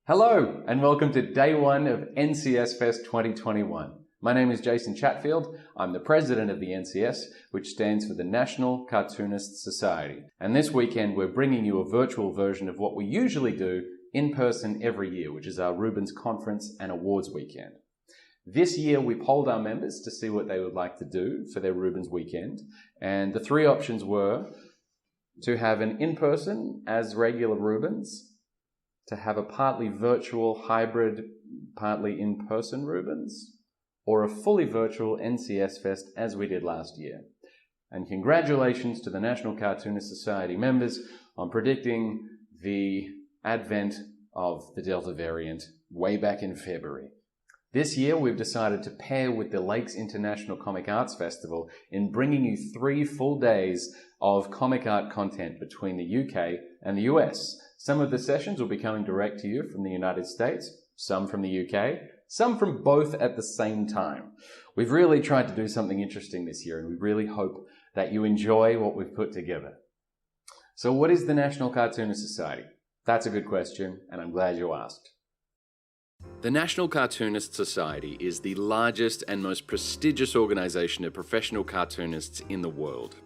Hello and welcome to day one of NCS Fest 2021. My name is Jason Chatfield. I'm the president of the NCS, which stands for the National Cartoonists Society. And this weekend we're bringing you a virtual version of what we usually do in person every year, which is our Rubens Conference and Awards Weekend. This year we polled our members to see what they would like to do for their Rubens weekend. And the three options were to have an in-person as regular Rubens, to have a partly virtual, hybrid, partly in-person Rubens, or a fully virtual NCS Fest as we did last year. And congratulations to the National Cartoonist Society members on predicting the advent of the Delta variant way back in February. This year we've decided to pair with the Lakes International Comic Arts Festival in bringing you 3 full days of comic art content between the UK and the US. Some of the sessions will be coming direct to you from the United States, some from the UK, some from both at the same time. We've really tried to do something interesting this year, and we really hope that you enjoy what we've put together. So what is the National Cartoonist Society? That's a good question, and I'm glad you asked. The National Cartoonist Society is the largest and most prestigious organisation of professional cartoonists in the world.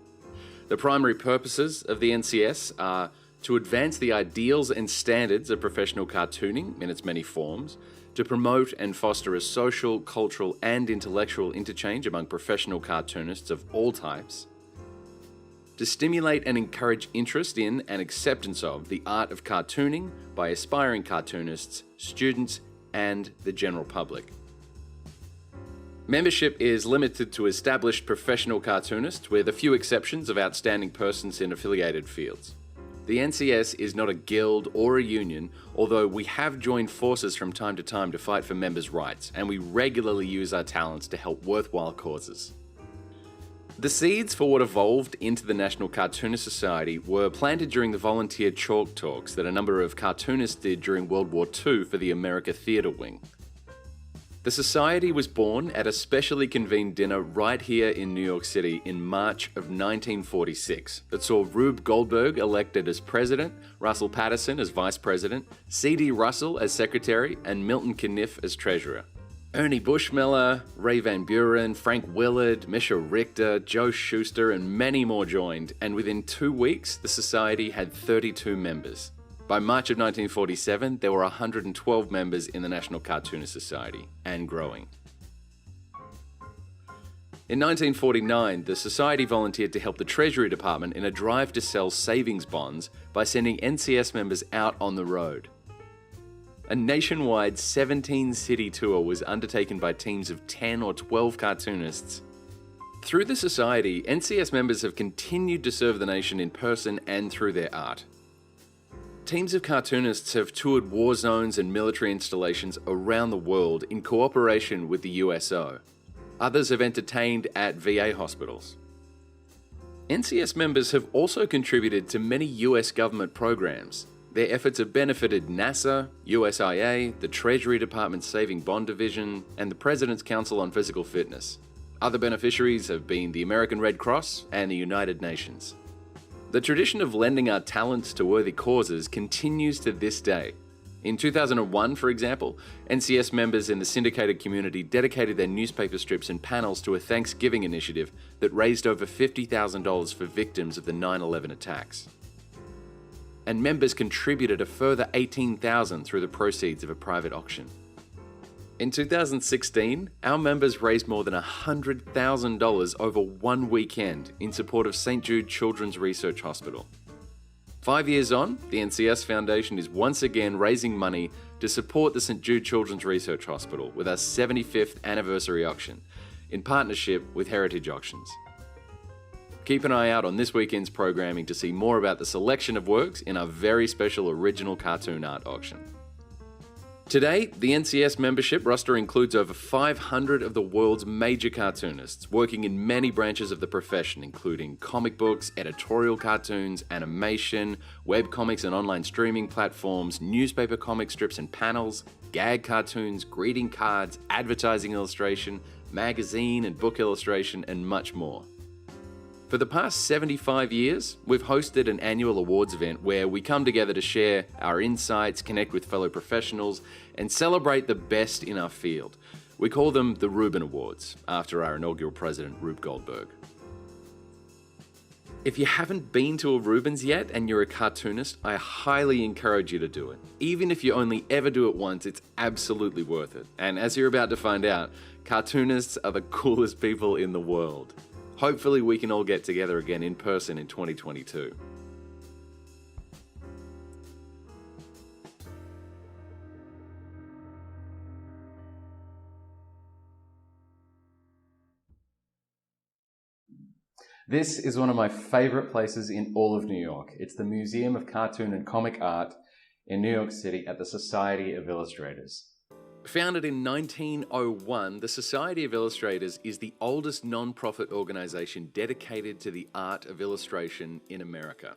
The primary purposes of the NCS are to advance the ideals and standards of professional cartooning in its many forms, to promote and foster a social, cultural and intellectual interchange among professional cartoonists of all types, to stimulate and encourage interest in and acceptance of the art of cartooning by aspiring cartoonists, students and the general public. Membership is limited to established professional cartoonists with a few exceptions of outstanding persons in affiliated fields. The NCS is not a guild or a union, although we have joined forces from time to time to fight for members' rights, and we regularly use our talents to help worthwhile causes. The seeds for what evolved into the National Cartoonist Society were planted during the volunteer chalk talks that a number of cartoonists did during World War II for the America Theatre Wing. The Society was born at a specially convened dinner right here in New York City in March of 1946 that saw Rube Goldberg elected as president, Russell Patterson as vice president, C.D. Russell as secretary, and Milton Caniff as treasurer. Ernie Bushmiller, Ray Van Buren, Frank Willard, Misha Richter, Joe Schuster, and many more joined, and within 2 weeks, the Society had 32 members. By March of 1947, there were 112 members in the National Cartoonist Society, and growing. In 1949, the Society volunteered to help the Treasury Department in a drive to sell savings bonds by sending NCS members out on the road. A nationwide 17-city tour was undertaken by teams of 10 or 12 cartoonists. Through the Society, NCS members have continued to serve the nation in person and through their art. Teams of cartoonists have toured war zones and military installations around the world in cooperation with the USO. Others have entertained at VA hospitals. NCS members have also contributed to many US government programs. Their efforts have benefited NASA, USIA, the Treasury Department's Saving Bond Division, and the President's Council on Physical Fitness. Other beneficiaries have been the American Red Cross and the United Nations. The tradition of lending our talents to worthy causes continues to this day. In 2001, for example, NCS members in the syndicated community dedicated their newspaper strips and panels to a Thanksgiving initiative that raised over $50,000 for victims of the 9/11 attacks. And members contributed a further $18,000 through the proceeds of a private auction. In 2016, our members raised more than $100,000 over one weekend in support of St. Jude Children's Research Hospital. 5 years on, the NCS Foundation is once again raising money to support the St. Jude Children's Research Hospital with our 75th anniversary auction, in partnership with Heritage Auctions. Keep an eye out on this weekend's programming to see more about the selection of works in our very special original cartoon art auction. Today, the NCS membership roster includes over 500 of the world's major cartoonists, working in many branches of the profession, including comic books, editorial cartoons, animation, webcomics and online streaming platforms, newspaper comic strips and panels, gag cartoons, greeting cards, advertising illustration, magazine and book illustration, and much more. For the past 75 years, we've hosted an annual awards event where we come together to share our insights, connect with fellow professionals, and celebrate the best in our field. We call them the Reuben Awards, after our inaugural president, Rube Goldberg. If you haven't been to a Rubens yet and you're a cartoonist, I highly encourage you to do it. Even if you only ever do it once, it's absolutely worth it. And as you're about to find out, cartoonists are the coolest people in the world. Hopefully we can all get together again in person in 2022. This is one of my favorite places in all of New York. It's the Museum of Cartoon and Comic Art in New York City at the Society of Illustrators. Founded in 1901, the Society of Illustrators is the oldest non-profit organization dedicated to the art of illustration in America.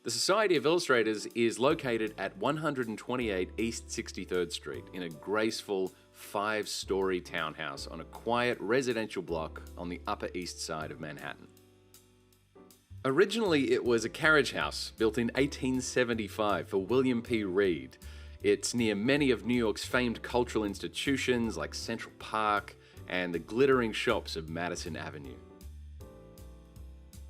The Society of Illustrators is located at 128 East 63rd Street in a graceful 5-story townhouse on a quiet residential block on the Upper East Side of Manhattan. Originally, it was a carriage house built in 1875 for William P. Reed. It's near many of New York's famed cultural institutions like Central Park and the glittering shops of Madison Avenue.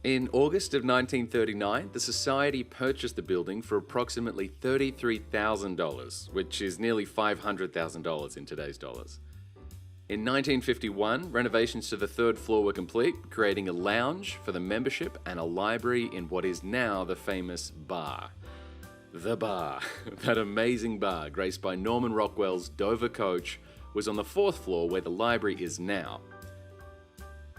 In August of 1939, the Society purchased the building for approximately $33,000, which is nearly $500,000 in today's dollars. In 1951, renovations to the third floor were complete, creating a lounge for the membership and a library in what is now the famous bar. The Bar, that amazing bar graced by Norman Rockwell's Dover coach, was on the 4th floor where the library is now.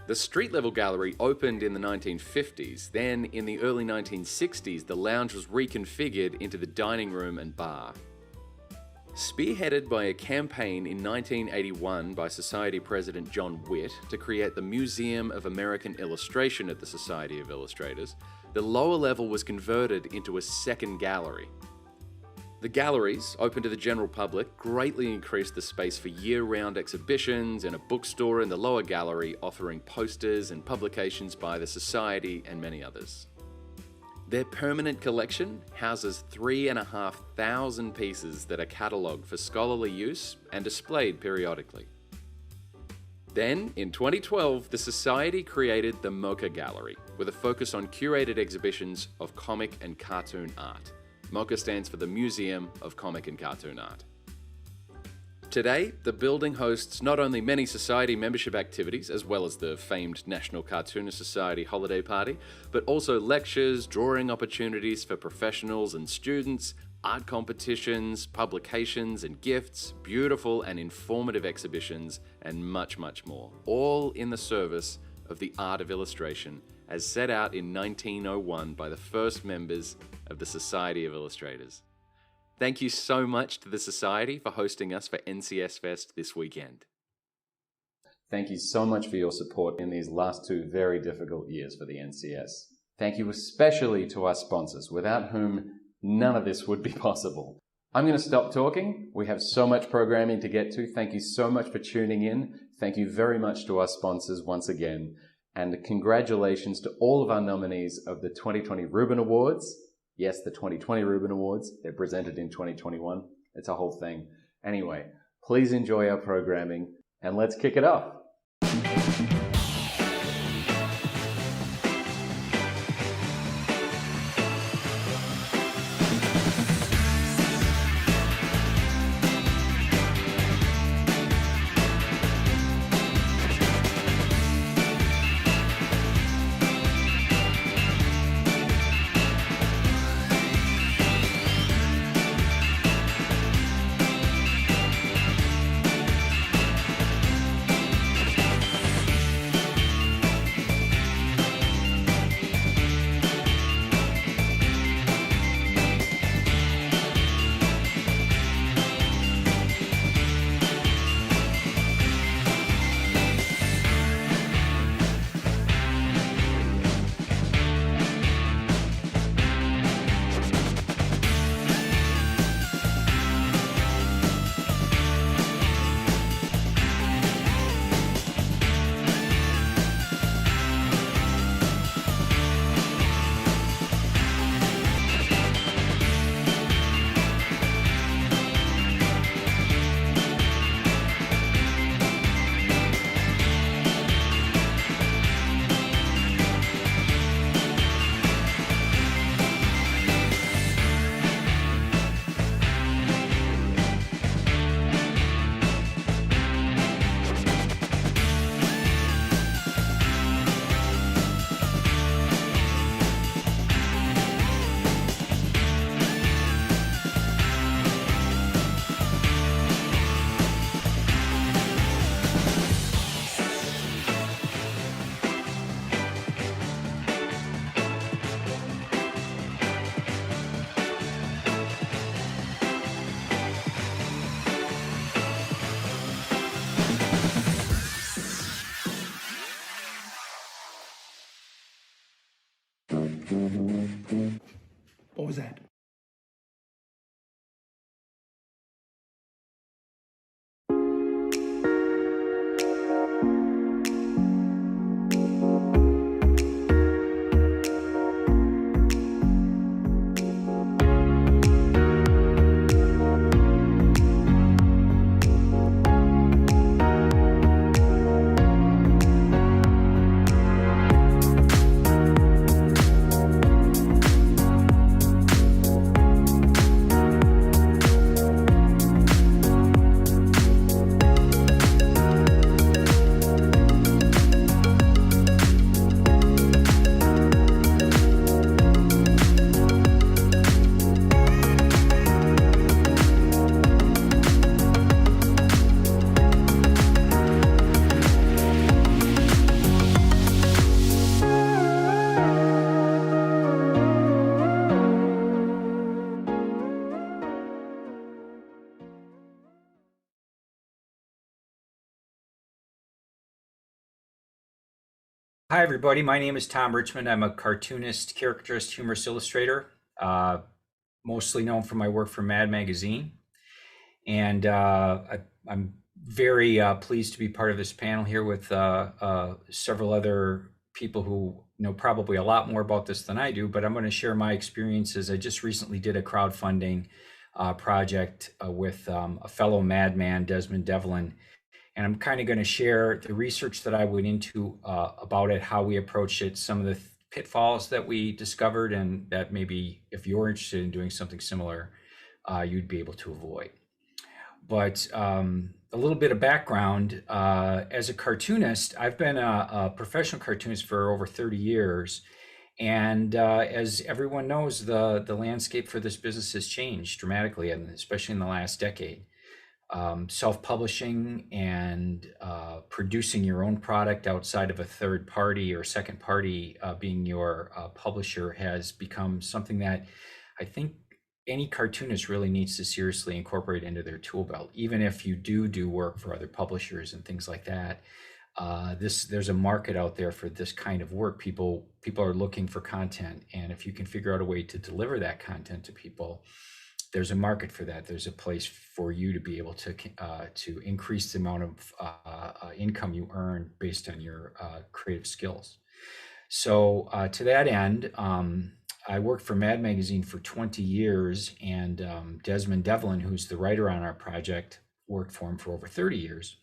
The street-level gallery opened in the 1950s. Then, in the early 1960s, the lounge was reconfigured into the dining room and bar. Spearheaded by a campaign in 1981 by Society President John Witt to create the Museum of American Illustration at the Society of Illustrators, the lower level was converted into a second gallery. The galleries, open to the general public, greatly increased the space for year-round exhibitions and a bookstore in the lower gallery offering posters and publications by the Society and many others. Their permanent collection houses 3,500 pieces that are catalogued for scholarly use and displayed periodically. Then, in 2012, the Society created the MoCA Gallery, with a focus on curated exhibitions of comic and cartoon art. MoCA stands for the Museum of Comic and Cartoon Art. Today, the building hosts not only many Society membership activities, as well as the famed National Cartoonist Society holiday party, but also lectures, drawing opportunities for professionals and students, art competitions, publications and gifts, beautiful and informative exhibitions, and much, much more, all in the service of the art of illustration as set out in 1901 by the first members of the Society of Illustrators. Thank you so much to the Society for hosting us for NCS Fest this weekend. Thank you so much for your support in these last 2 very difficult years for the NCS. Thank you especially to our sponsors, without whom none of this would be possible. I'm going to stop talking. We have so much programming to get to. Thank you so much for tuning in. Thank you very much to our sponsors once again. And congratulations to all of our nominees of the 2020 Reuben Awards. Yes, the 2020 Reuben Awards. They're presented in 2021. It's a whole thing. Anyway, please enjoy our programming and let's kick it off. What was that? Hi, everybody. My name is Tom Richmond. I'm a cartoonist, caricaturist, humorist, illustrator, mostly known for my work for Mad Magazine. And I'm very pleased to be part of this panel here with several other people who know probably a lot more about this than I do, but I'm going to share my experiences. I just recently did a crowdfunding project with a fellow madman, Desmond Devlin. And I'm kind of going to share the research that I went into about it, how we approached it, some of the pitfalls that we discovered, and that maybe if you're interested in doing something similar, you'd be able to avoid. But a little bit of background, as a cartoonist, I've been a professional cartoonist for over 30 years. And as everyone knows, the landscape for this business has changed dramatically, and especially in the last decade. Self-publishing and producing your own product outside of a third party or second party being your publisher has become something that I think any cartoonist really needs to seriously incorporate into their tool belt. Even if you do work for other publishers and things like that, there's a market out there for this kind of work. People are looking for content, and if you can figure out a way to deliver that content to people, there's a market for that. There's a place for you to be able to increase the amount of income you earn based on your creative skills. So to that end, I worked for Mad Magazine for 20 years, and Desmond Devlin, who's the writer on our project, worked for him for over 30 years.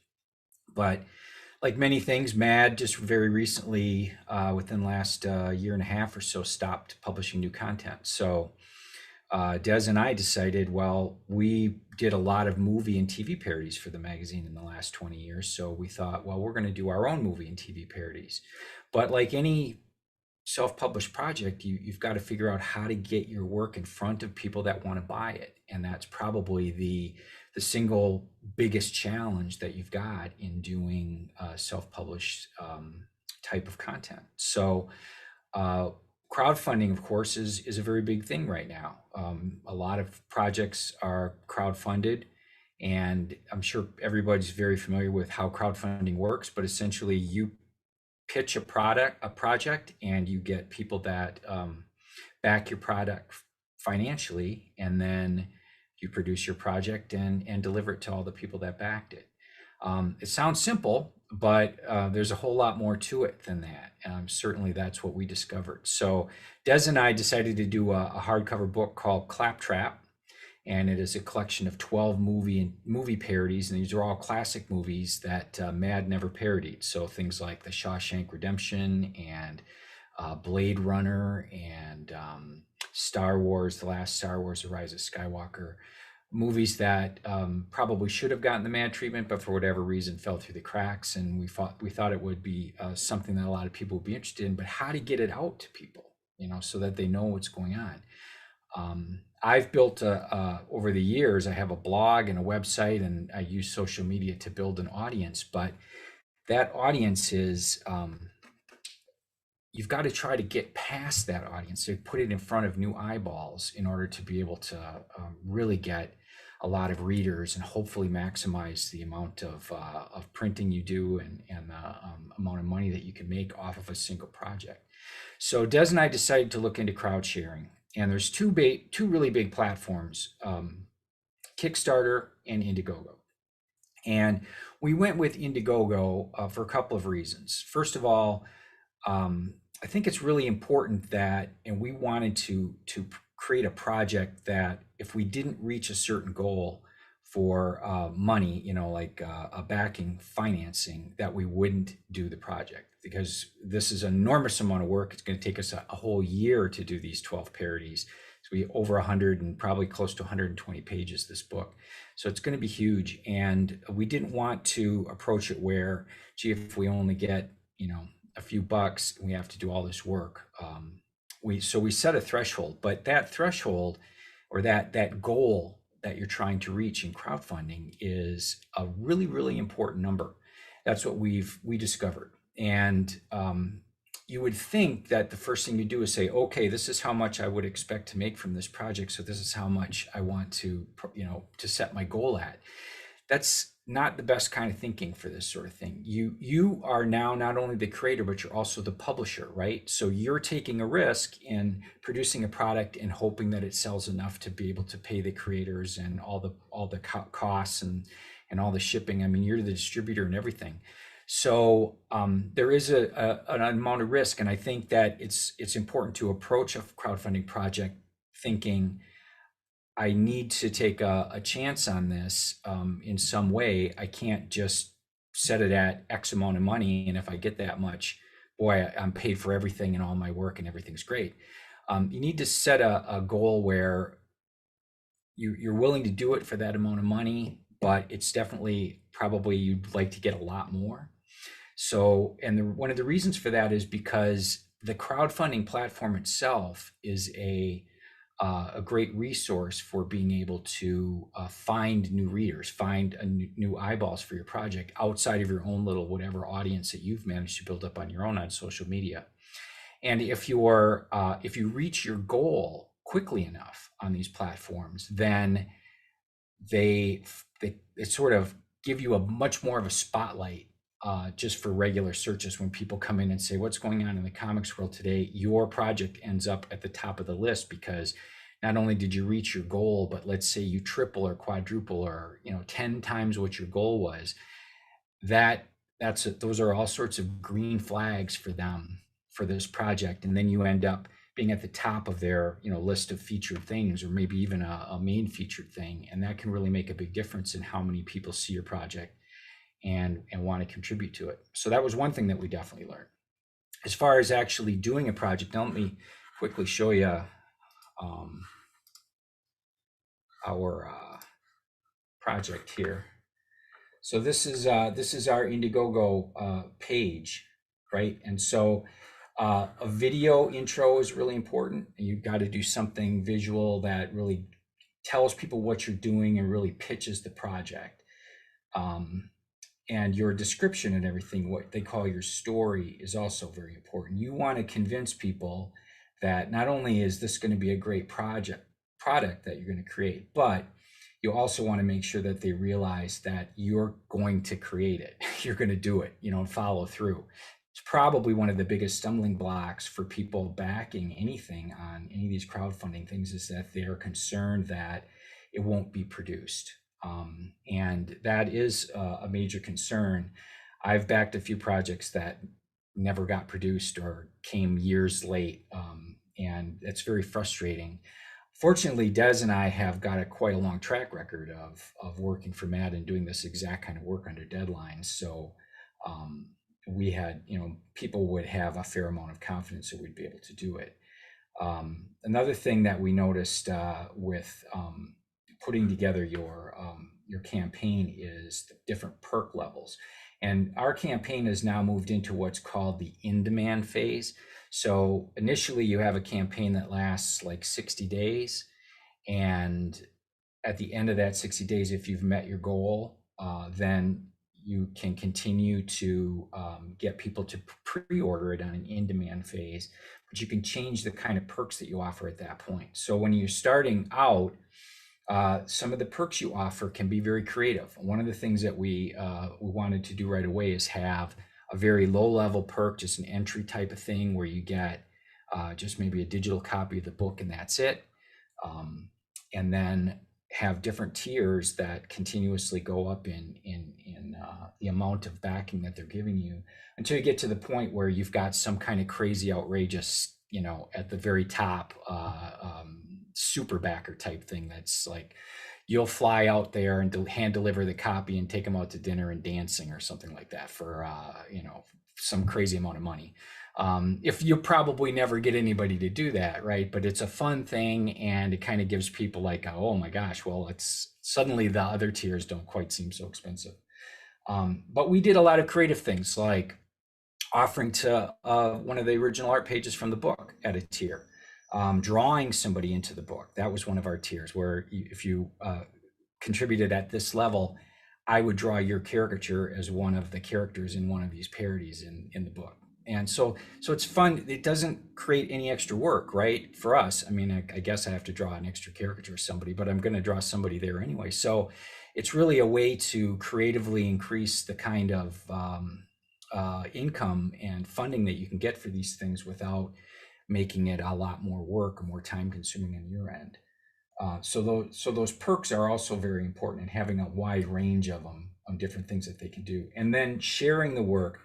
But like many things, Mad just very recently, within the last year and a half or so, stopped publishing new content. So Des and I decided, well, we did a lot of movie and TV parodies for the magazine in the last 20 years. So we thought, well, we're going to do our own movie and TV parodies. But like any self-published project, you've got to figure out how to get your work in front of people that want to buy it. And that's probably the single biggest challenge that you've got in doing self-published type of content. So crowdfunding, of course, is a very big thing right now. A lot of projects are crowdfunded, and I'm sure everybody's very familiar with how crowdfunding works, but essentially you pitch a project, and you get people that back your product financially, and then you produce your project and deliver it to all the people that backed it. It sounds simple, but there's a whole lot more to it than that. Certainly that's what we discovered. So Des and I decided to do a hardcover book called Claptrap, and it is a collection of 12 movie parodies, and these are all classic movies that Mad never parodied. So things like The Shawshank Redemption and Blade Runner and Star Wars, The Last Star Wars, The Rise of Skywalker. Movies that probably should have gotten the Mad treatment, but for whatever reason fell through the cracks. And we thought it would be something that a lot of people would be interested in, but how to get it out to people, so that they know what's going on. I've built over the years, I have a blog and a website, and I use social media to build an audience, but that audience is, you've got to try to get past that audience, to put it in front of new eyeballs in order to be able to really get a lot of readers and hopefully maximize the amount of printing you do and amount of money that you can make off of a single project. So Des and I decided to look into crowd sharing, and there's two really big platforms, Kickstarter and Indiegogo. And we went with Indiegogo for a couple of reasons. First of all, I think it's really important that, and we wanted to create a project that if we didn't reach a certain goal for money, like a backing financing, that we wouldn't do the project, because this is an enormous amount of work. It's going to take us a whole year to do these 12 parodies. So we over 100 and probably close to 120 pages, this book. So it's going to be huge. And we didn't want to approach it where, gee, if we only get, a few bucks, we have to do all this work. So we set a threshold, but that threshold, or that goal that you're trying to reach in crowdfunding, is a really, really important number. That's what we discovered. And you would think that the first thing you do is say, okay, this is how much I would expect to make from this project, so this is how much I want to set my goal at. That's not the best kind of thinking for this sort of thing. You are now not only the creator, but you're also the publisher, right? So you're taking a risk in producing a product and hoping that it sells enough to be able to pay the creators and all the costs and all the shipping. I mean, you're the distributor and everything. So there is an amount of risk, and I think that it's important to approach a crowdfunding project thinking, I need to take a chance on this in some way. I can't just set it at X amount of money, and if I get that much, boy, I'm paid for everything and all my work and everything's great. You need to set a goal where you're willing to do it for that amount of money, but it's definitely probably you'd like to get a lot more. So, and one of the reasons for that is because the crowdfunding platform itself is a great resource for being able to find new readers, find new eyeballs for your project outside of your own little whatever audience that you've managed to build up on your own on social media. And if you reach your goal quickly enough on these platforms, then they sort of give you a much more of a spotlight just for regular searches. When people come in and say, what's going on in the comics world today, your project ends up at the top of the list, because not only did you reach your goal, but let's say you triple or quadruple or 10 times what your goal was. Those are all sorts of green flags for them for this project, and then you end up being at the top of their list of featured things, or maybe even a main featured thing, and that can really make a big difference in how many people see your project and want to contribute to it. So that was one thing that we definitely learned. As far as actually doing a project, now let me quickly show you our project here. So this is our Indiegogo page, right? And so a video intro is really important. You've got to do something visual that really tells people what you're doing and really pitches the project. And your description and everything, what they call your story, is also very important. You want to convince people that not only is this going to be a great product that you're going to create, but you also want to make sure that they realize that you're going to create it. You're going to do it, and follow through. It's probably one of the biggest stumbling blocks for people backing anything on any of these crowdfunding things, is that they're concerned that it won't be produced. And that is a major concern. I've backed a few projects that never got produced or came years late, and it's very frustrating. Fortunately, Des and I have got quite a long track record of working for Matt and doing this exact kind of work under deadlines. So we had, people would have a fair amount of confidence that we'd be able to do it. Another thing that we noticed with putting together your campaign is the different perk levels. And our campaign has now moved into what's called the in-demand phase. So initially you have a campaign that lasts like 60 days. And at the end of that 60 days, if you've met your goal, then you can continue to get people to pre-order it on an in-demand phase, but you can change the kind of perks that you offer at that point. So when you're starting out, some of the perks you offer can be very creative. One of the things that we wanted to do right away is have a very low level perk, just an entry type of thing where you get just maybe a digital copy of the book and that's it. And then have different tiers that continuously go up in the amount of backing that they're giving you until you get to the point where you've got some kind of crazy, outrageous, at the very top, super backer type thing that's like you'll fly out there and hand deliver the copy and take them out to dinner and dancing or something like that for some crazy amount of money. If you probably never get anybody to do that, right? But it's a fun thing, and it kind of gives people like, oh my gosh, well, it's suddenly the other tiers don't quite seem so expensive. But we did a lot of creative things like offering to one of the original art pages from the book at a tier, drawing somebody into the book. That was one of our tiers where if you contributed at this level, I would draw your caricature as one of the characters in one of these parodies in the book. And so it's fun. It doesn't create any extra work, right? For us, I mean, I guess I have to draw an extra caricature of somebody, but I'm going to draw somebody there anyway. So it's really a way to creatively increase the kind of income and funding that you can get for these things without making it a lot more work or more time consuming on your end. So those perks are also very important, and having a wide range of them on different things that they can do. And then sharing the work.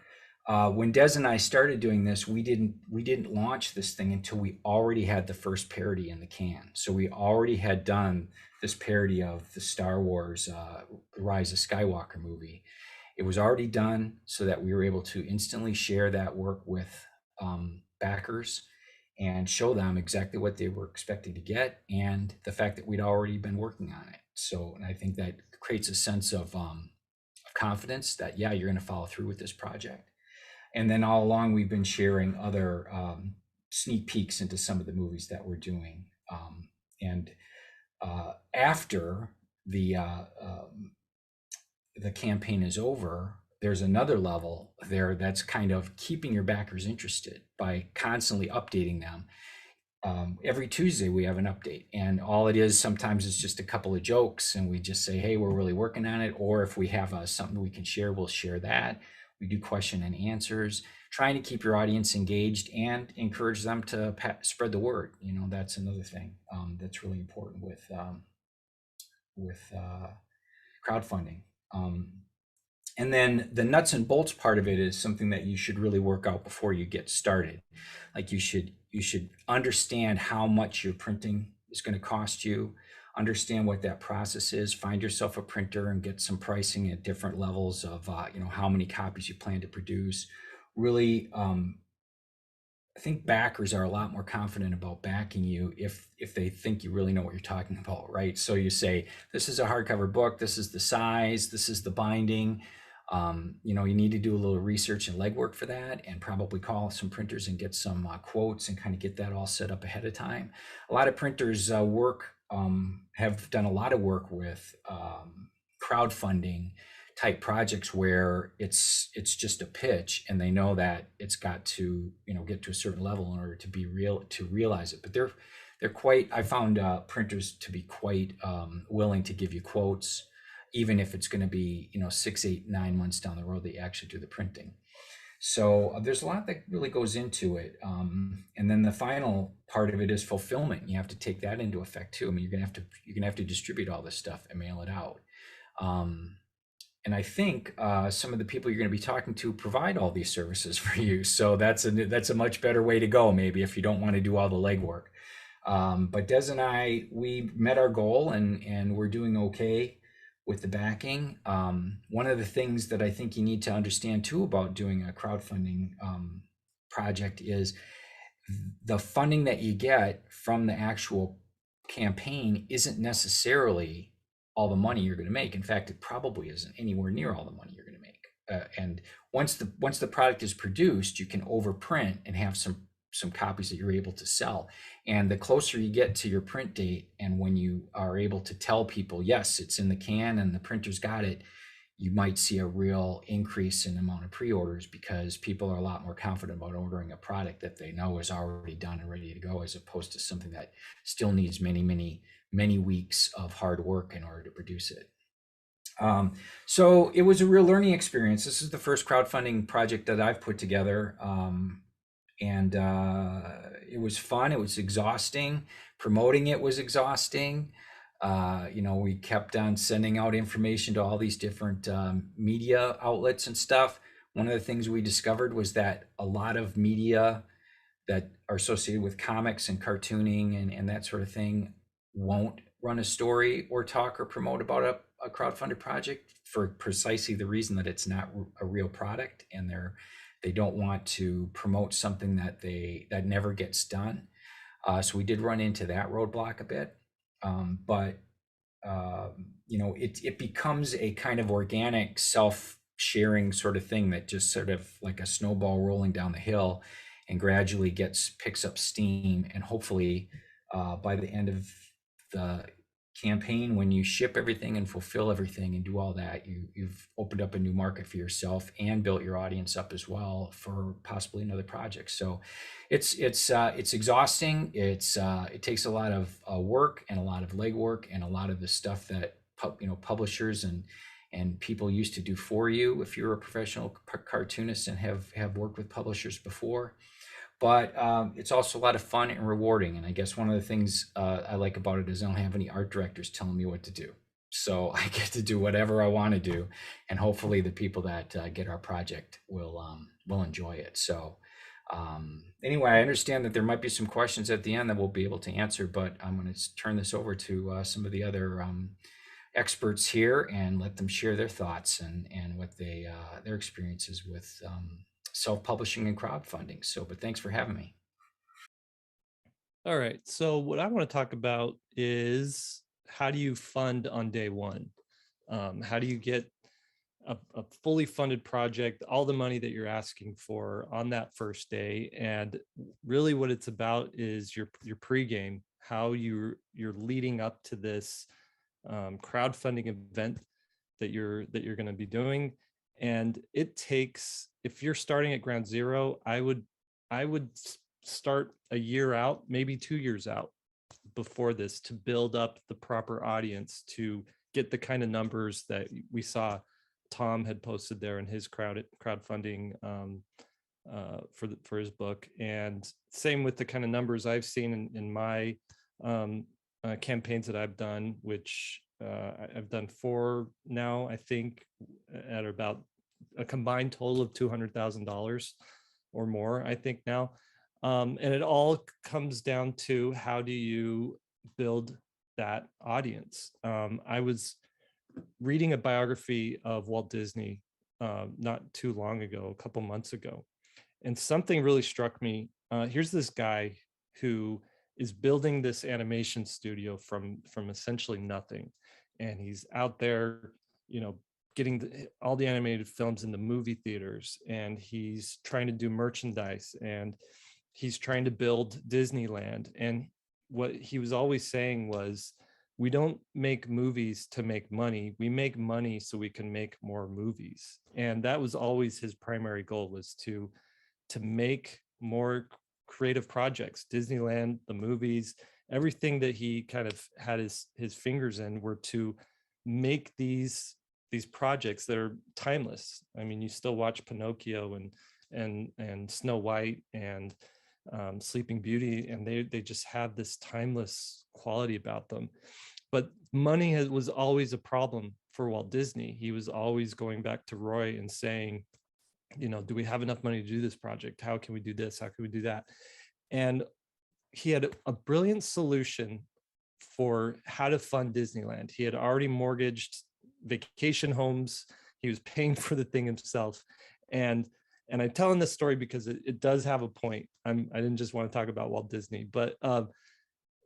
When Des and I started doing this, we didn't launch this thing until we already had the first parody in the can. So we already had done this parody of the Star Wars The Rise of Skywalker movie. It was already done so that we were able to instantly share that work with backers and show them exactly what they were expecting to get, and the fact that we'd already been working on it. So, and I think that creates a sense of confidence that, yeah, you're going to follow through with this project. And then all along, we've been sharing other sneak peeks into some of the movies that we're doing. And after the campaign is over, there's another level there that's kind of keeping your backers interested by constantly updating them. Every Tuesday we have an update, and all it is sometimes it's just a couple of jokes, and we just say, hey, we're really working on it. Or if we have something we can share, we'll share that. We do question and answers, trying to keep your audience engaged and encourage them to spread the word. That's another thing that's really important with crowdfunding. And then the nuts and bolts part of it is something that you should really work out before you get started. Like you should understand how much your printing is going to cost you, understand what that process is, find yourself a printer and get some pricing at different levels of, how many copies you plan to produce. Really, I think backers are a lot more confident about backing you if they think you really know what you're talking about, right? So you say, this is a hardcover book, this is the size, this is the binding. You need to do a little research and legwork for that, and probably call some printers and get some quotes and kind of get that all set up ahead of time. A lot of printers have done a lot of work with crowdfunding type projects where it's just a pitch, and they know that it's got to get to a certain level in order to realize it. But they're quite, I found printers to be quite willing to give you quotes, even if it's going to be 6, 8, 9 months down the road that you actually do the printing. So there's a lot that really goes into it. And then the final part of it is fulfillment. You have to take that into effect too. I mean, you're gonna have to distribute all this stuff and mail it out. And I think some of the people you're going to be talking to provide all these services for you. So that's a much better way to go, maybe, if you don't want to do all the legwork. But Des and I, we met our goal, and we're doing okay with the backing. One of the things that I think you need to understand too about doing a crowdfunding project is the funding that you get from the actual campaign isn't necessarily all the money you're going to make. In fact, it probably isn't anywhere near all the money you're going to make. And once the product is produced, you can overprint and have some copies that you're able to sell. And the closer you get to your print date, and when you are able to tell people, yes, it's in the can and the printer's got it, you might see a real increase in the amount of pre-orders, because people are a lot more confident about ordering a product that they know is already done and ready to go, as opposed to something that still needs many, many, many weeks of hard work in order to produce it. So it was a real learning experience. This is the first crowdfunding project that I've put together. And it was fun. It was exhausting. Promoting it was exhausting. We kept on sending out information to all these different media outlets and stuff. One of the things we discovered was that a lot of media that are associated with comics and cartooning and that sort of thing won't run a story or talk or promote about a crowdfunded project for precisely the reason that it's not a real product, and they don't want to promote something that never gets done. So we did run into that roadblock a bit, but it becomes a kind of organic self-sharing sort of thing that just sort of like a snowball rolling down the hill and gradually picks up steam, and hopefully by the end of the campaign, when you ship everything and fulfill everything and do all that, you've opened up a new market for yourself and built your audience up as well for possibly another project. So it's exhausting. It takes a lot of work and a lot of legwork and a lot of the stuff that publishers and people used to do for you if you're a professional cartoonist and have worked with publishers before. But it's also a lot of fun and rewarding. And I guess one of the things I like about it is I don't have any art directors telling me what to do. So I get to do whatever I want to do, and hopefully the people that get our project will enjoy it. So anyway, I understand that there might be some questions at the end that we'll be able to answer, but I'm going to turn this over to some of the other experts here and let them share their thoughts and what their experiences with self-publishing and crowdfunding. But thanks for having me. All right. So what I want to talk about is, how do you fund on day one? How do you get a fully funded project, all the money that you're asking for on that first day? And really what it's about is your pregame, how you're leading up to this crowdfunding event that you're going to be doing. And it takes, if you're starting at ground zero, I would start a year out, maybe 2 years out before this, to build up the proper audience, to get the kind of numbers that we saw Tom had posted there in his crowdfunding for his book. And same with the kind of numbers I've seen in my campaigns that I've done, which I've done 4 now, I think, at about a combined total of $200,000 or more, I think now. And it all comes down to, how do you build that audience? I was reading a biography of Walt Disney not too long ago, a couple months ago, and something really struck me. Here's this guy who is building this animation studio from essentially nothing, and he's out there, getting all the animated films in the movie theaters, and he's trying to do merchandise, and he's trying to build Disneyland. And what he was always saying was, we don't make movies to make money. We make money so we can make more movies. And that was always his primary goal, was to make more creative projects. Disneyland, the movies, everything that he kind of had his fingers in, were to make these projects that are timeless. I mean, you still watch Pinocchio and Snow White and Sleeping Beauty, and they just have this timeless quality about them. But money was always a problem for Walt Disney. He was always going back to Roy and saying, do we have enough money to do this project? How can we do this? How can we do that? And he had a brilliant solution for how to fund Disneyland. He had already mortgaged vacation homes. He was paying for the thing himself. And I'm telling this story because it does have a point. I didn't just want to talk about Walt Disney, but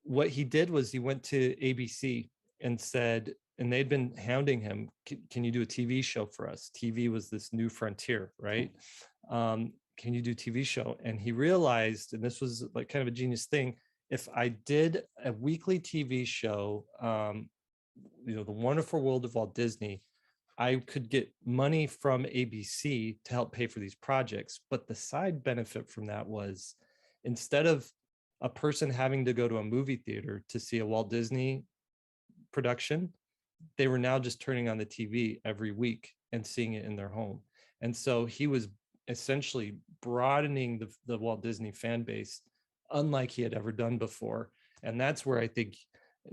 what he did was he went to ABC and said, and they'd been hounding him, can you do a TV show for us? TV was this new frontier, right? Can you do a TV show? And he realized, and this was like kind of a genius thing, if I did a weekly TV show, The Wonderful World of Walt Disney, I could get money from ABC to help pay for these projects. But the side benefit from that was, instead of a person having to go to a movie theater to see a Walt Disney production, they were now just turning on the TV every week and seeing it in their home. And so he was essentially broadening the Walt Disney fan base unlike he had ever done before. And that's where I think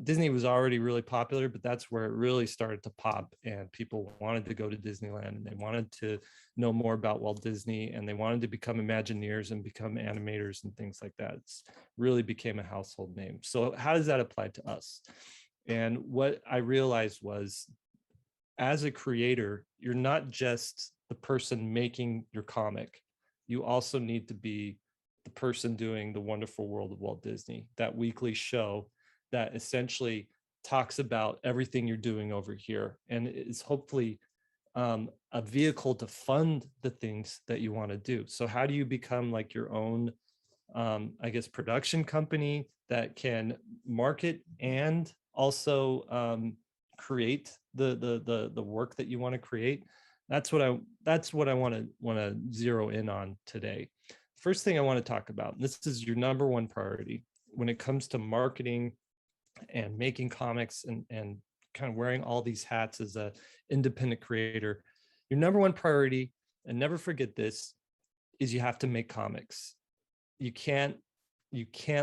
Disney was already really popular, but that's where it really started to pop, and people wanted to go to Disneyland, and they wanted to know more about Walt Disney, and they wanted to become Imagineers and become animators and things like that. It's really became a household name. So how does that apply to us? And what I realized was, as a creator, you're not just the person making your comic. You also need to be the person doing The Wonderful World of Walt Disney, that weekly show that essentially talks about everything you're doing over here, and is hopefully a vehicle to fund the things that you want to do. So how do you become like your own, I guess, production company that can market and also create the work that you want to create? That's what I want to zero in on today. First thing I want to talk about, and this is your number one priority when it comes to marketing and making comics and kind of wearing all these hats as a independent creator. Your number one priority, and never forget this, is you have to make comics. You can't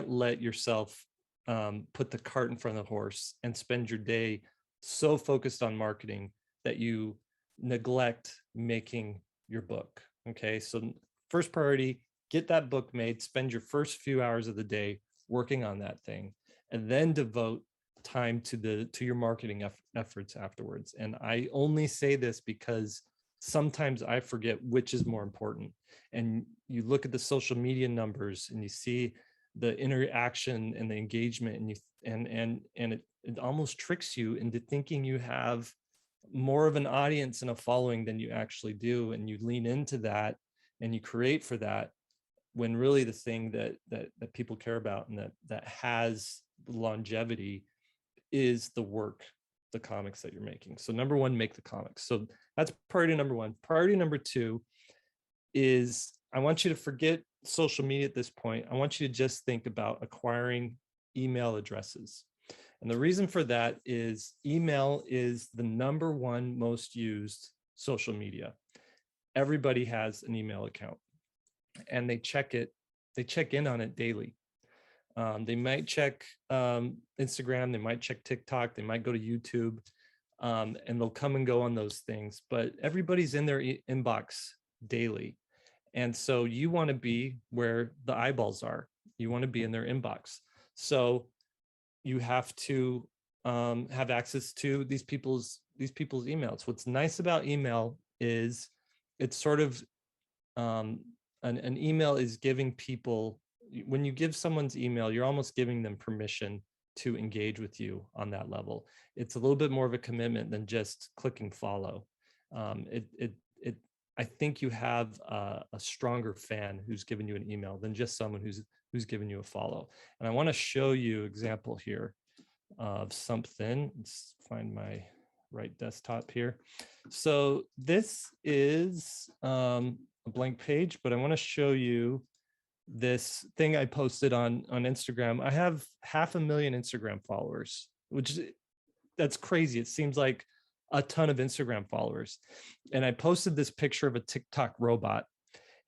let yourself put the cart in front of the horse and spend your day so focused on marketing that you neglect making your book. Okay, so first priority, get that book made, spend your first few hours of the day working on that thing, and then devote time to your marketing efforts afterwards. And I only say this because sometimes I forget which is more important. And you look at the social media numbers and you see the interaction and the engagement, and it almost tricks you into thinking you have more of an audience and a following than you actually do, and you lean into that and you create for that, when really the thing that people care about and that has longevity is the work, the comics that you're making. So number one, make the comics. So that's priority number one. Priority number two is, I want you to forget social media at this point. I want you to just think about acquiring email addresses. And the reason for that is email is the number one most used social media. Everybody has an email account, and they check in on it daily. They might check Instagram, they might check TikTok, they might go to YouTube, and they'll come and go on those things, but everybody's in their inbox daily. And so you want to be where the eyeballs are. You want to be in their inbox. So you have to have access to these people's emails. What's nice about email is it's sort of an email is giving people, when you give someone's email, you're almost giving them permission to engage with you on that level. It's a little bit more of a commitment than just clicking follow. I think you have a stronger fan who's given you an email than just someone who's given you a follow. And I want to show you an example here of something. Let's find my right desktop here. So this is a blank page, but I want to show you this thing I posted on Instagram. I have 500,000 Instagram followers, which that's crazy. It seems like a ton of Instagram followers. And I posted this picture of a TikTok robot,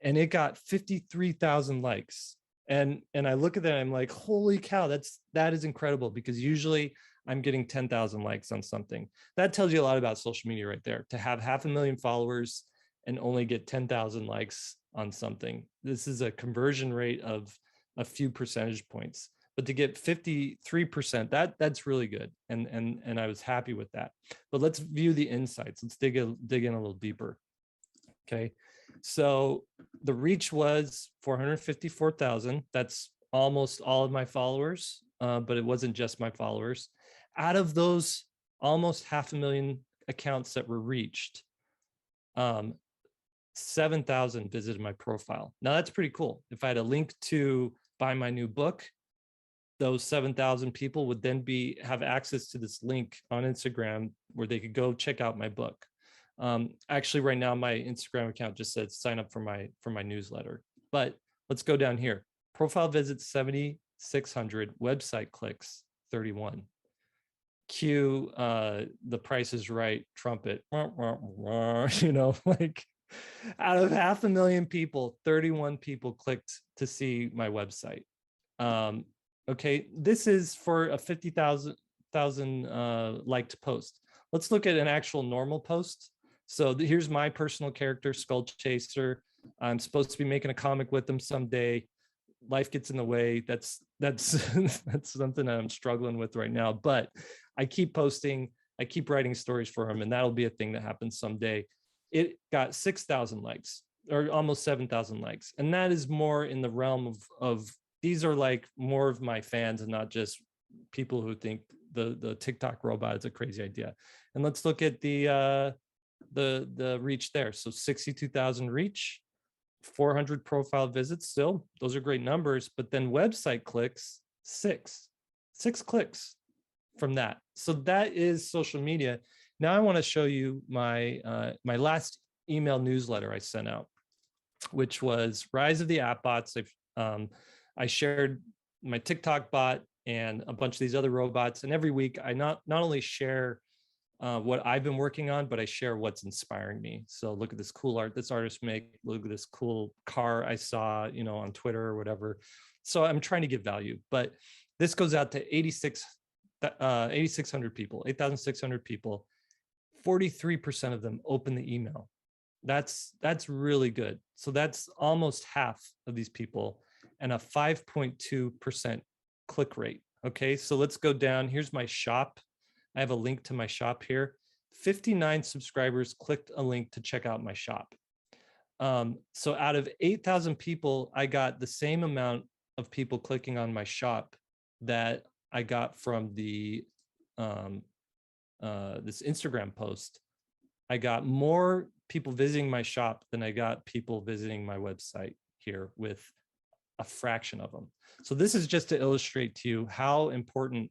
and it got 53,000 likes. And I look at that, I'm like, holy cow, that is incredible, because usually I'm getting 10,000 likes on something. That tells you a lot about social media right there, to have 500,000 followers and only get 10,000 likes on something. This is a conversion rate of a few percentage points, but to get 53%, that's really good. And I was happy with that. But let's view the insights. Let's dig in a little deeper. Okay. So the reach was 454,000. That's almost all of my followers, but it wasn't just my followers. Out of those almost 500,000 accounts that were reached, 7,000 visited my profile. Now that's pretty cool. If I had a link to buy my new book, those 7,000 people would then have access to this link on Instagram where they could go check out my book. Actually, right now my Instagram account just says sign up for my newsletter. But let's go down here. Profile visits 7,600, website clicks 31. cue the Price is Right trumpet, you know, like out of 500,000 people, 31 people clicked to see my website. Okay, this is for a 50,000 liked post. Let's look at an actual normal post. So here's my personal character, Skull Chaser. I'm supposed to be making a comic with them someday. Life gets in the way. That's that's something I'm struggling with right now. But I keep posting, I keep writing stories for him, and that'll be a thing that happens someday. It got 6,000 likes, or almost 7,000 likes, and that is more in the realm of these are like more of my fans and not just people who think the TikTok robot is a crazy idea. And let's look at the reach there. So 62,000 reach, 400 profile visits. Still, those are great numbers. But then website clicks, six clicks from that. So that is social media. Now I want to show you my my last email newsletter I sent out, which was Rise of the App Bots. I shared my TikTok bot and a bunch of these other robots. And every week I not only share what I've been working on, but I share what's inspiring me. So look at this cool art this artist make, look at this cool car I saw, you know, on Twitter or whatever. So I'm trying to give value, but this goes out to 8,600 people, 8,600 people. 43% of them open the email. That's really good. So that's almost half of these people, and a 5.2% click rate. Okay, so let's go down. Here's my shop. I have a link to my shop here. 59 subscribers clicked a link to check out my shop. So out of 8,000 people, I got the same amount of people clicking on my shop that I got from the this Instagram post. I got more people visiting my shop than I got people visiting my website here, with a fraction of them. So this is just to illustrate to you how important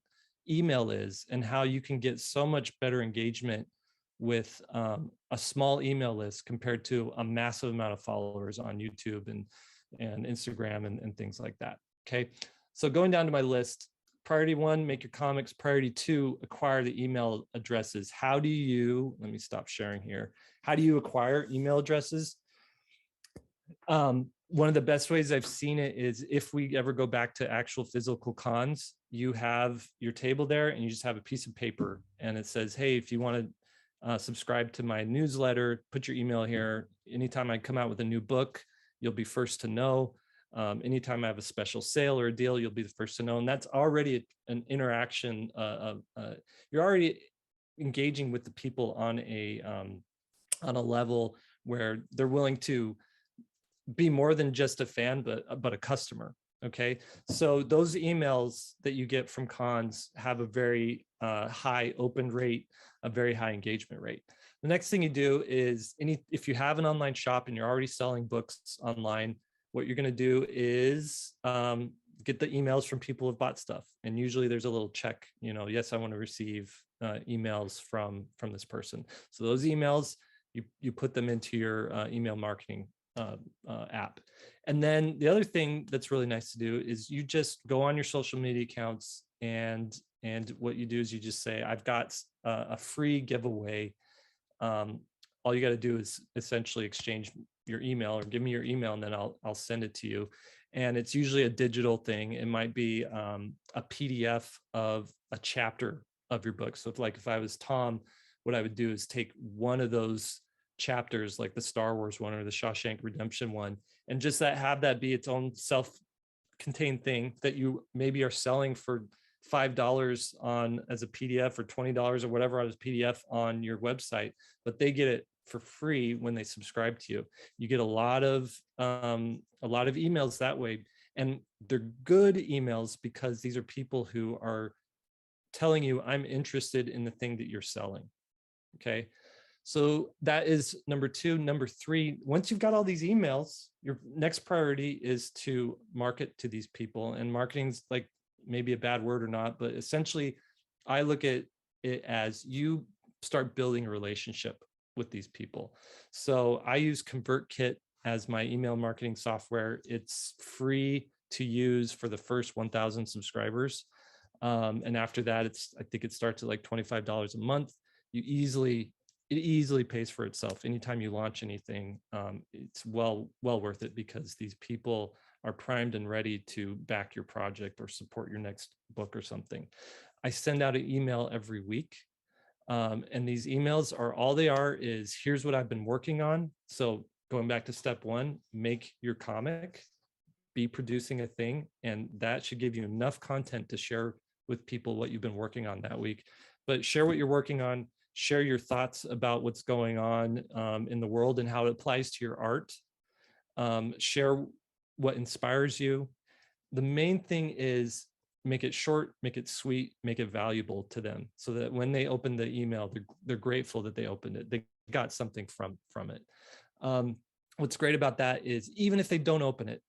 email is and how you can get so much better engagement with a small email list compared to a massive amount of followers on YouTube and Instagram and things like that. Okay, so going down to my list, priority 1, make your comics. Priority 2, acquire the email addresses. How do you, let me stop sharing here. How do you acquire email addresses? One of the best ways I've seen it is if we ever go back to actual physical cons, you have your table there and you just have a piece of paper and it says, hey, if you want to subscribe to my newsletter, put your email here. Anytime I come out with a new book, you'll be first to know. Anytime I have a special sale or a deal, you'll be the first to know. And that's already an interaction. You're already engaging with the people on a level where they're willing to be more than just a fan, but a customer. Okay, so those emails that you get from cons have a very high open rate, a very high engagement rate. The next thing you do is if you have an online shop and you're already selling books online, what you're going to do is get the emails from people who've bought stuff. And usually there's a little check, you know, yes, I want to receive emails from this person. So those emails, you put them into your email marketing app. And then the other thing that's really nice to do is you just go on your social media accounts, and what you do is you just say, I've got a free giveaway. All you got to do is essentially exchange your email or give me your email, and then I'll send it to you. And it's usually a digital thing. It might be a PDF of a chapter of your book. So if I was Tom, what I would do is take one of those chapters, like the Star Wars one or the Shawshank Redemption one, and just have that be its own self-contained thing that you maybe are selling for $5 on as a PDF or $20 or whatever as a PDF on your website, but they get it for free when they subscribe to you. You get a lot of emails that way, and they're good emails because these are people who are telling you, I'm interested in the thing that you're selling. Okay, so that is number 2. Number 3, once you've got all these emails, your next priority is to market to these people. And marketing's like maybe a bad word or not, but essentially I look at it as you start building a relationship with these people. So I use ConvertKit as my email marketing software. It's free to use for the first 1,000 subscribers. And after that, I think it starts at like $25 a month. It easily pays for itself. Anytime you launch anything, it's well worth it, because these people are primed and ready to back your project or support your next book or something. I send out an email every week. And these emails are, all they are is, here's what I've been working on. So going back to step one, make your comic, be producing a thing, and that should give you enough content to share with people what you've been working on that week. But share what you're working on, share your thoughts about what's going on in the world and how it applies to your art. Share what inspires you. The main thing is, make it short, make it sweet, make it valuable to them, so that when they open the email, they're grateful that they opened it. They got something from it. What's great about that is, even if they don't open it,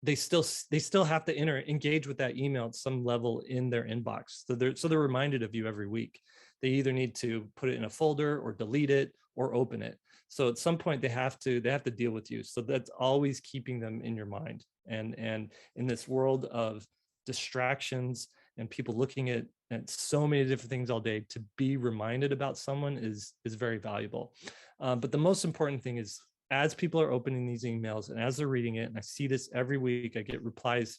they still have to engage with that email at some level in their inbox. So they're reminded of you every week. They either need to put it in a folder or delete it or open it. So at some point they have to deal with you. So that's always keeping them in your mind. And in this world of distractions and people looking at so many different things all day, to be reminded about someone is very valuable. But the most important thing is, as people are opening these emails and as they're reading it, and I see this every week, I get replies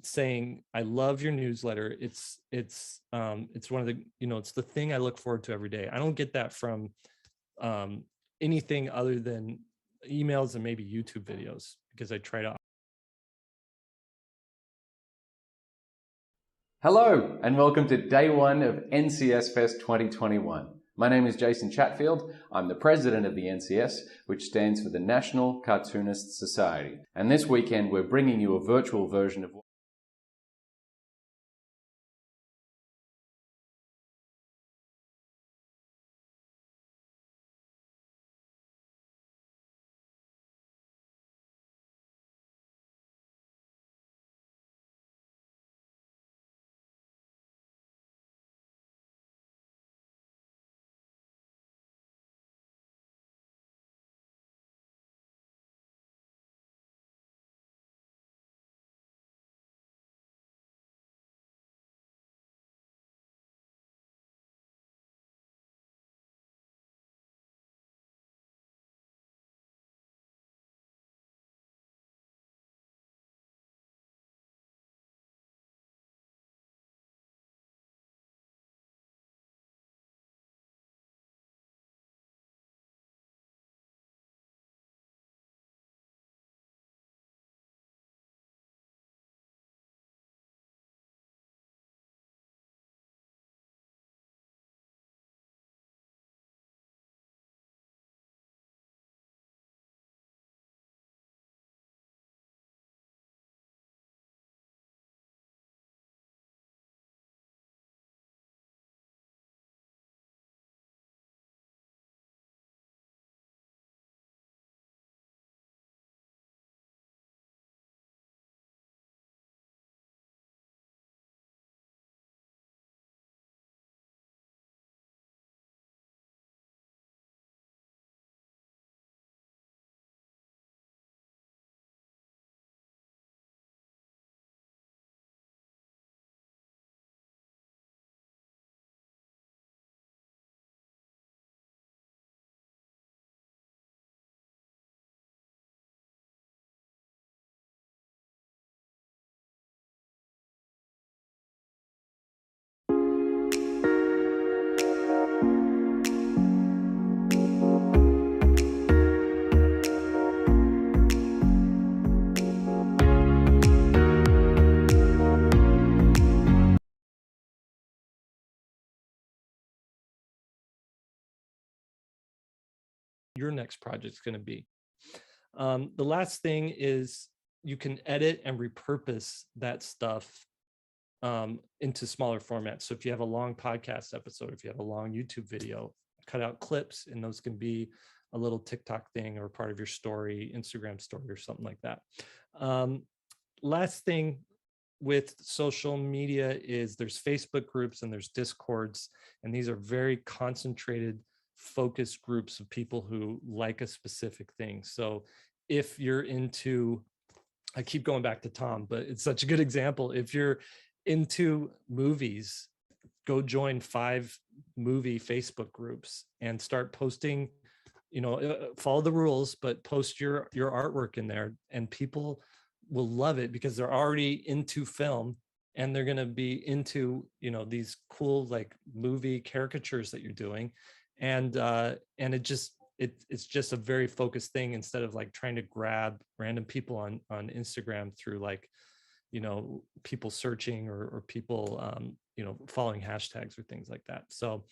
saying, I love your newsletter. It's one of the, it's the thing I look forward to every day. I don't get that from anything other than emails and maybe YouTube videos, because I try to. Hello, and welcome to day one of NCS Fest 2021. My name is Jason Chatfield. I'm the president of the NCS, which stands for the National Cartoonists Society. And this weekend, we're bringing you a virtual version of your next project is going to be. The last thing is, you can edit and repurpose that stuff into smaller formats. So if you have a long podcast episode, if you have a long YouTube video, cut out clips, and those can be a little TikTok thing or part of your story, Instagram story, or something like that. Last thing with social media is, there's Facebook groups and there's Discords, and these are very concentrated, focused groups of people who like a specific thing. So if you're into, I keep going back to Tom, but it's such a good example. If you're into movies, go join 5 movie Facebook groups and start posting, follow the rules, but post your artwork in there, and people will love it because they're already into film, and they're going to be into, these cool like movie caricatures that you're doing. And it's just a very focused thing, instead of like trying to grab random people on Instagram through like, people searching or people, following hashtags or things like that. So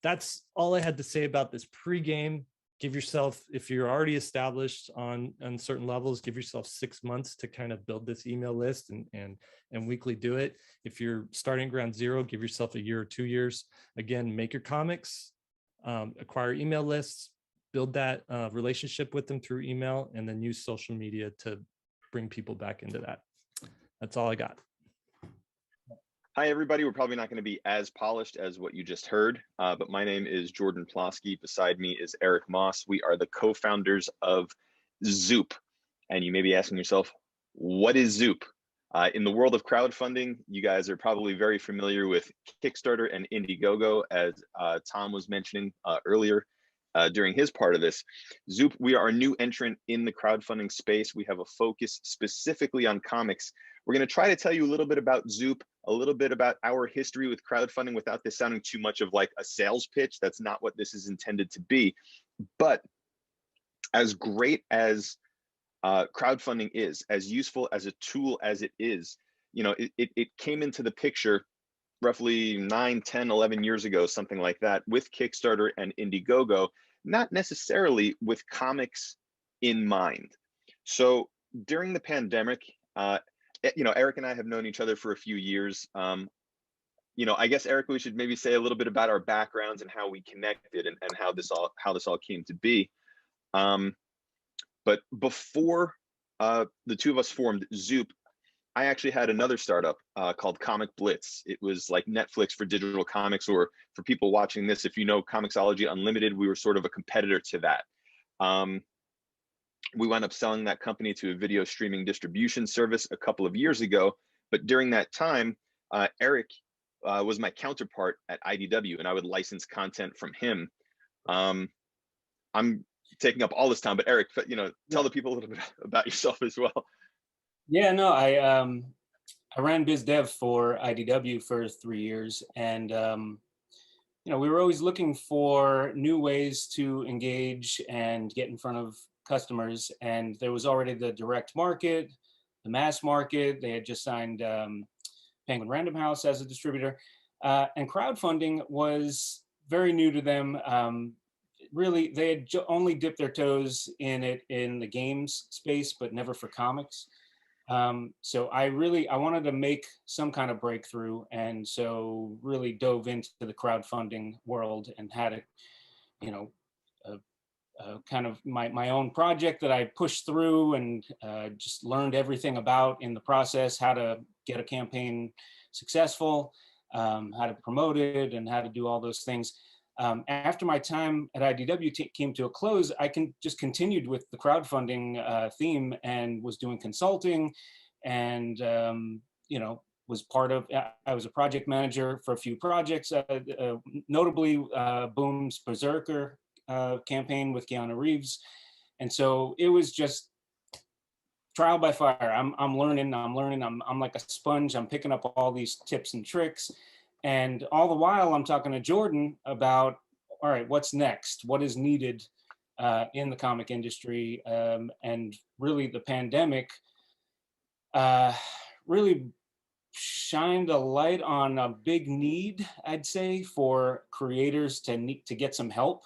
that's all I had to say about this pregame. Give yourself, if you're already established on certain levels, give yourself 6 months to kind of build this email list and weekly do it. If you're starting ground zero, give yourself a year or 2 years. Again, make your comics, acquire email lists, build that relationship with them through email, and then use social media to bring people back into that. That's all I got. Hi, everybody. We're probably not going to be as polished as what you just heard, but my name is Jordan Plosky. Beside me is Eric Moss. We are the co-founders of Zoop. And you may be asking yourself, what is Zoop? In the world of crowdfunding, you guys are probably very familiar with Kickstarter and Indiegogo, as Tom was mentioning earlier during his part of this. Zoop, we are a new entrant in the crowdfunding space. We have a focus specifically on comics. We're going to try to tell you a little bit about Zoop, a little bit about our history with crowdfunding without this sounding too much of like a sales pitch. That's not what this is intended to be. But as great as crowdfunding is, as useful as a tool as it is, it came into the picture roughly 9, 10, 11 years ago, something like that, with Kickstarter and Indiegogo, not necessarily with comics in mind. So during the pandemic, Eric and I have known each other for a few years. I guess, Eric, we should maybe say a little bit about our backgrounds and how we connected and how this all came to be. But before the two of us formed Zoop, I actually had another startup called Comic Blitz. It was like Netflix for digital comics, or for people watching this, if you know Comixology Unlimited, we were sort of a competitor to that. We wound up selling that company to a video streaming distribution service a couple of years ago. But during that time, Eric was my counterpart at IDW, and I would license content from him. I'm taking up all this time, but Eric, tell the people a little bit about yourself as well. Yeah, no, I ran biz dev for IDW for 3 years, and we were always looking for new ways to engage and get in front of customers. And there was already the direct market, the mass market. They had just signed Penguin Random House as a distributor, and crowdfunding was very new to them. Really, they had only dipped their toes in it in the games space, but never for comics. So I wanted to make some kind of breakthrough, and so really dove into the crowdfunding world and had it, kind of my own project that I pushed through and just learned everything about in the process, how to get a campaign successful, how to promote it, and how to do all those things. After my time at IDW came to a close, I just continued with the crowdfunding theme and was doing consulting, and was part of. I was a project manager for a few projects, notably Boom's Berserker campaign with Keanu Reeves, and so it was just trial by fire. I'm learning. I'm like a sponge. I'm picking up all these tips and tricks. And all the while, I'm talking to Jordan about, all right, what's next? What is needed in the comic industry? And really, the pandemic really shined a light on a big need, I'd say, for creators to get some help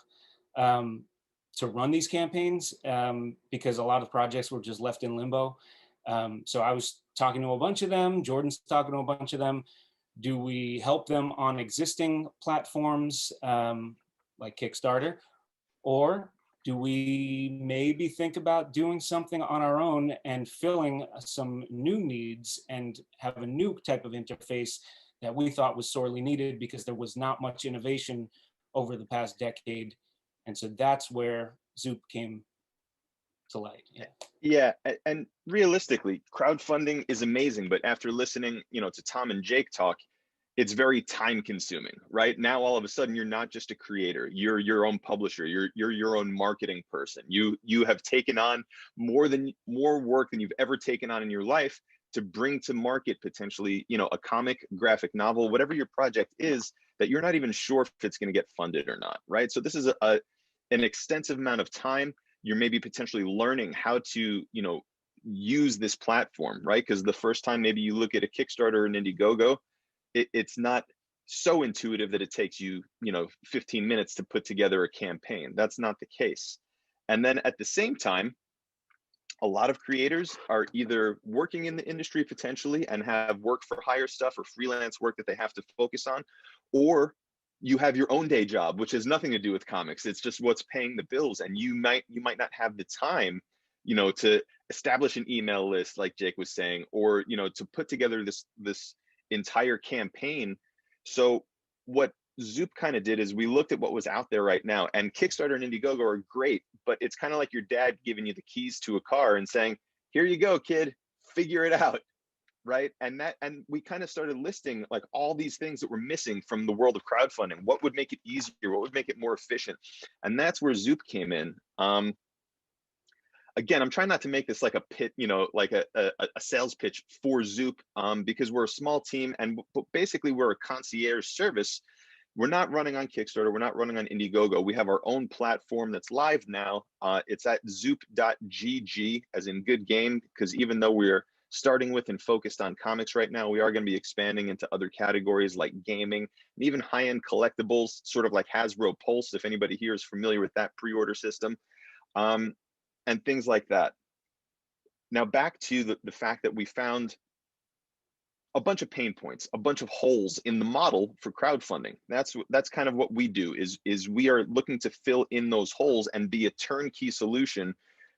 to run these campaigns, because a lot of projects were just left in limbo. So I was talking to a bunch of them. Jordan's talking to a bunch of them. Do we help them on existing platforms like Kickstarter, or do we maybe think about doing something on our own and filling some new needs and have a new type of interface that we thought was sorely needed, because there was not much innovation over the past decade. And so that's where Zoop came to light. Yeah, and realistically, crowdfunding is amazing, but after listening, to Tom and Jake talk, it's very time consuming, right? Now, all of a sudden, you're not just a creator, you're your own publisher, you're your own marketing person. You have taken on more work than you've ever taken on in your life to bring to market potentially, a comic, graphic novel, whatever your project is, that you're not even sure if it's going to get funded or not, right? So this is an extensive amount of time. You're maybe potentially learning how to, use this platform, right? Because the first time maybe you look at a Kickstarter or an Indiegogo, it's not so intuitive that it takes you, 15 minutes to put together a campaign. That's not the case. And then at the same time, a lot of creators are either working in the industry potentially and have work for hire stuff or freelance work that they have to focus on, or you have your own day job, which has nothing to do with comics. It's just what's paying the bills. And you might not have the time, to establish an email list, like Jake was saying, or, to put together this entire campaign. So what Zoop kind of did is we looked at what was out there right now, and Kickstarter and Indiegogo are great, but it's kind of like your dad giving you the keys to a car and saying, here you go, kid, figure it out. Right. And we kind of started listing like all these things that were missing from the world of crowdfunding. What would make it easier? What would make it more efficient? And that's where Zoop came in. Again, I'm trying not to make this like a pit, like a sales pitch for Zoop, because we're a small team, and but basically we're a concierge service. We're not running on Kickstarter. We're not running on Indiegogo. We have our own platform that's live now. It's at zoop.gg, as in good game, because even though we're starting with and focused on comics right now, we are going to be expanding into other categories like gaming and even high-end collectibles, sort of like Hasbro Pulse, if anybody here is familiar with that pre-order system, and things like that. Now back to the fact that we found a bunch of pain points, a bunch of holes in the model for crowdfunding. That's kind of what we do, is we are looking to fill in those holes and be a turnkey solution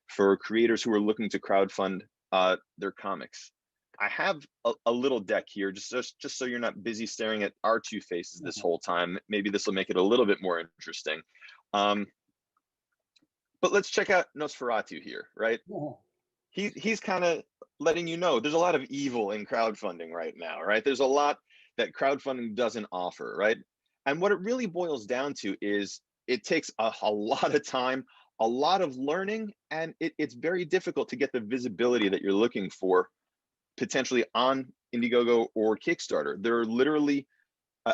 for creators who are looking to crowdfund their comics. I have a little deck here, just so you're not busy staring at our two faces this whole time. Maybe this will make it a little bit more interesting. But let's check out Nosferatu here, right? He's kind of letting you know there's a lot of evil in crowdfunding right now, right? There's a lot that crowdfunding doesn't offer, right? And what it really boils down to is it takes a lot of time, a lot of learning, and it's very difficult to get the visibility that you're looking for potentially on Indiegogo or Kickstarter. There are literally,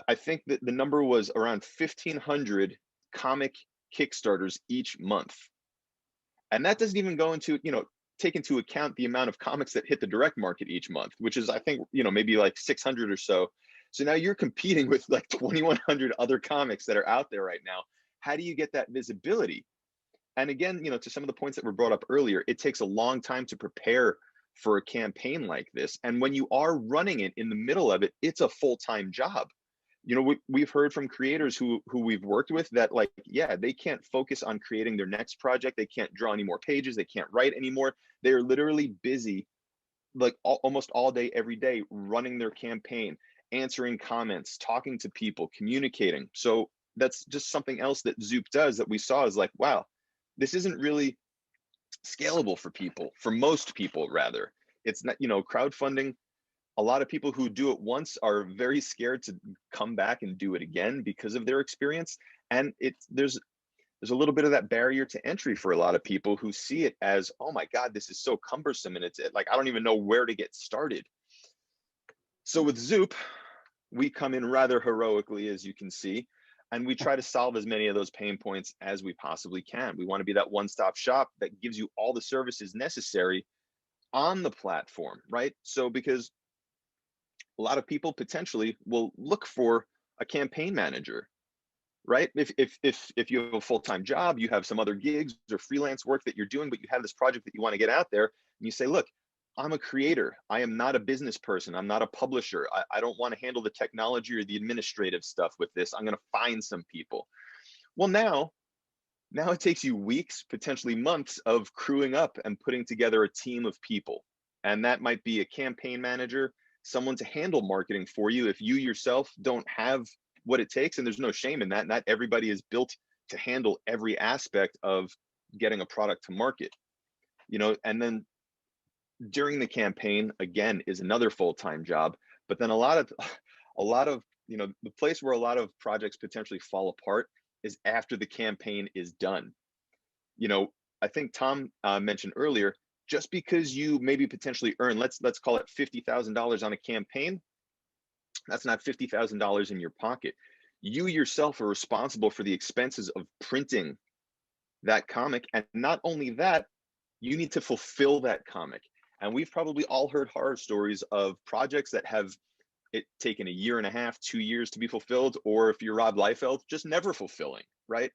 I think that the number was around 1,500 comic Kickstarters each month. And that doesn't even go into, take into account the amount of comics that hit the direct market each month, which is, I think, maybe like 600 or so. So now you're competing with like 2,100 other comics that are out there right now. How do you get that visibility? And again, to some of the points that were brought up earlier, it takes a long time to prepare for a campaign like this. And when you are running it in the middle of it, it's a full-time job. We've heard from creators who we've worked with that, like, yeah, they can't focus on creating their next project. They can't draw any more pages. They can't write anymore. They're literally busy, like almost all day, every day, running their campaign, answering comments, talking to people, communicating. So that's just something else that Zoop does that we saw is like, wow, this isn't really scalable for people, for most people, rather. It's not, crowdfunding. A lot of people who do it once are very scared to come back and do it again because of their experience. And there's a little bit of that barrier to entry for a lot of people who see it as, oh my God, this is so cumbersome. And it's like, I don't even know where to get started. So with Zoop, we come in rather heroically, as you can see, and we try to solve as many of those pain points as we possibly can. We want to be that one-stop shop that gives you all the services necessary on the platform, right? So because a lot of people potentially will look for a campaign manager, right? If you have a full-time job, you have some other gigs or freelance work that you're doing, but you have this project that you want to get out there, and you say, look, I'm a creator. I am not a business person. I'm not a publisher. I don't want to handle the technology or the administrative stuff with this. I'm going to find some people. Well, now it takes you weeks, potentially months of crewing up and putting together a team of people. And that might be a campaign manager, someone to handle marketing for you if you yourself don't have what it takes. And there's no shame in that. Not everybody is built to handle every aspect of getting a product to market, and then during the campaign, again, is another full-time job. But then a lot of the place where a lot of projects potentially fall apart is after the campaign is done. I think Tom mentioned earlier, just because you maybe potentially earn, let's call it $50,000 on a campaign, that's not $50,000 in your pocket. You yourself are responsible for the expenses of printing that comic. And not only that, you need to fulfill that comic. And we've probably all heard horror stories of projects that have it taken a year and a half, 2 years to be fulfilled, or if you're Rob Liefeld, just never fulfilling, right?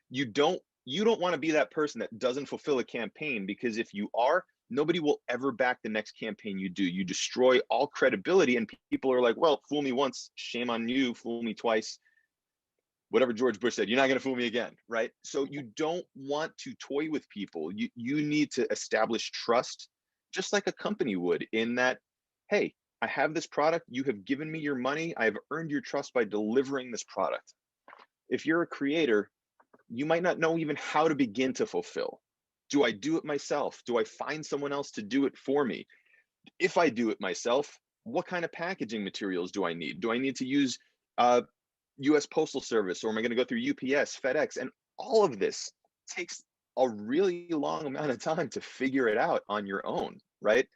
You don't want to be that person that doesn't fulfill a campaign, because if you are, nobody will ever back the next campaign you do. You destroy all credibility, and people are like, well, fool me once, shame on you, fool me twice. Whatever George Bush said, you're not going to fool me again, right? So you don't want to toy with people. You need to establish trust, just like a company would, in that, hey, I have this product, you have given me your money, I have earned your trust by delivering this product. If you're a creator, you might not know even how to begin to fulfill. Do I do it myself? Do I find someone else to do it for me? If I do it myself, what kind of packaging materials do I need? Do I need to use US Postal Service, or am I going to go through UPS, FedEx? And all of this takes a really long amount of time to figure it out on your own, right?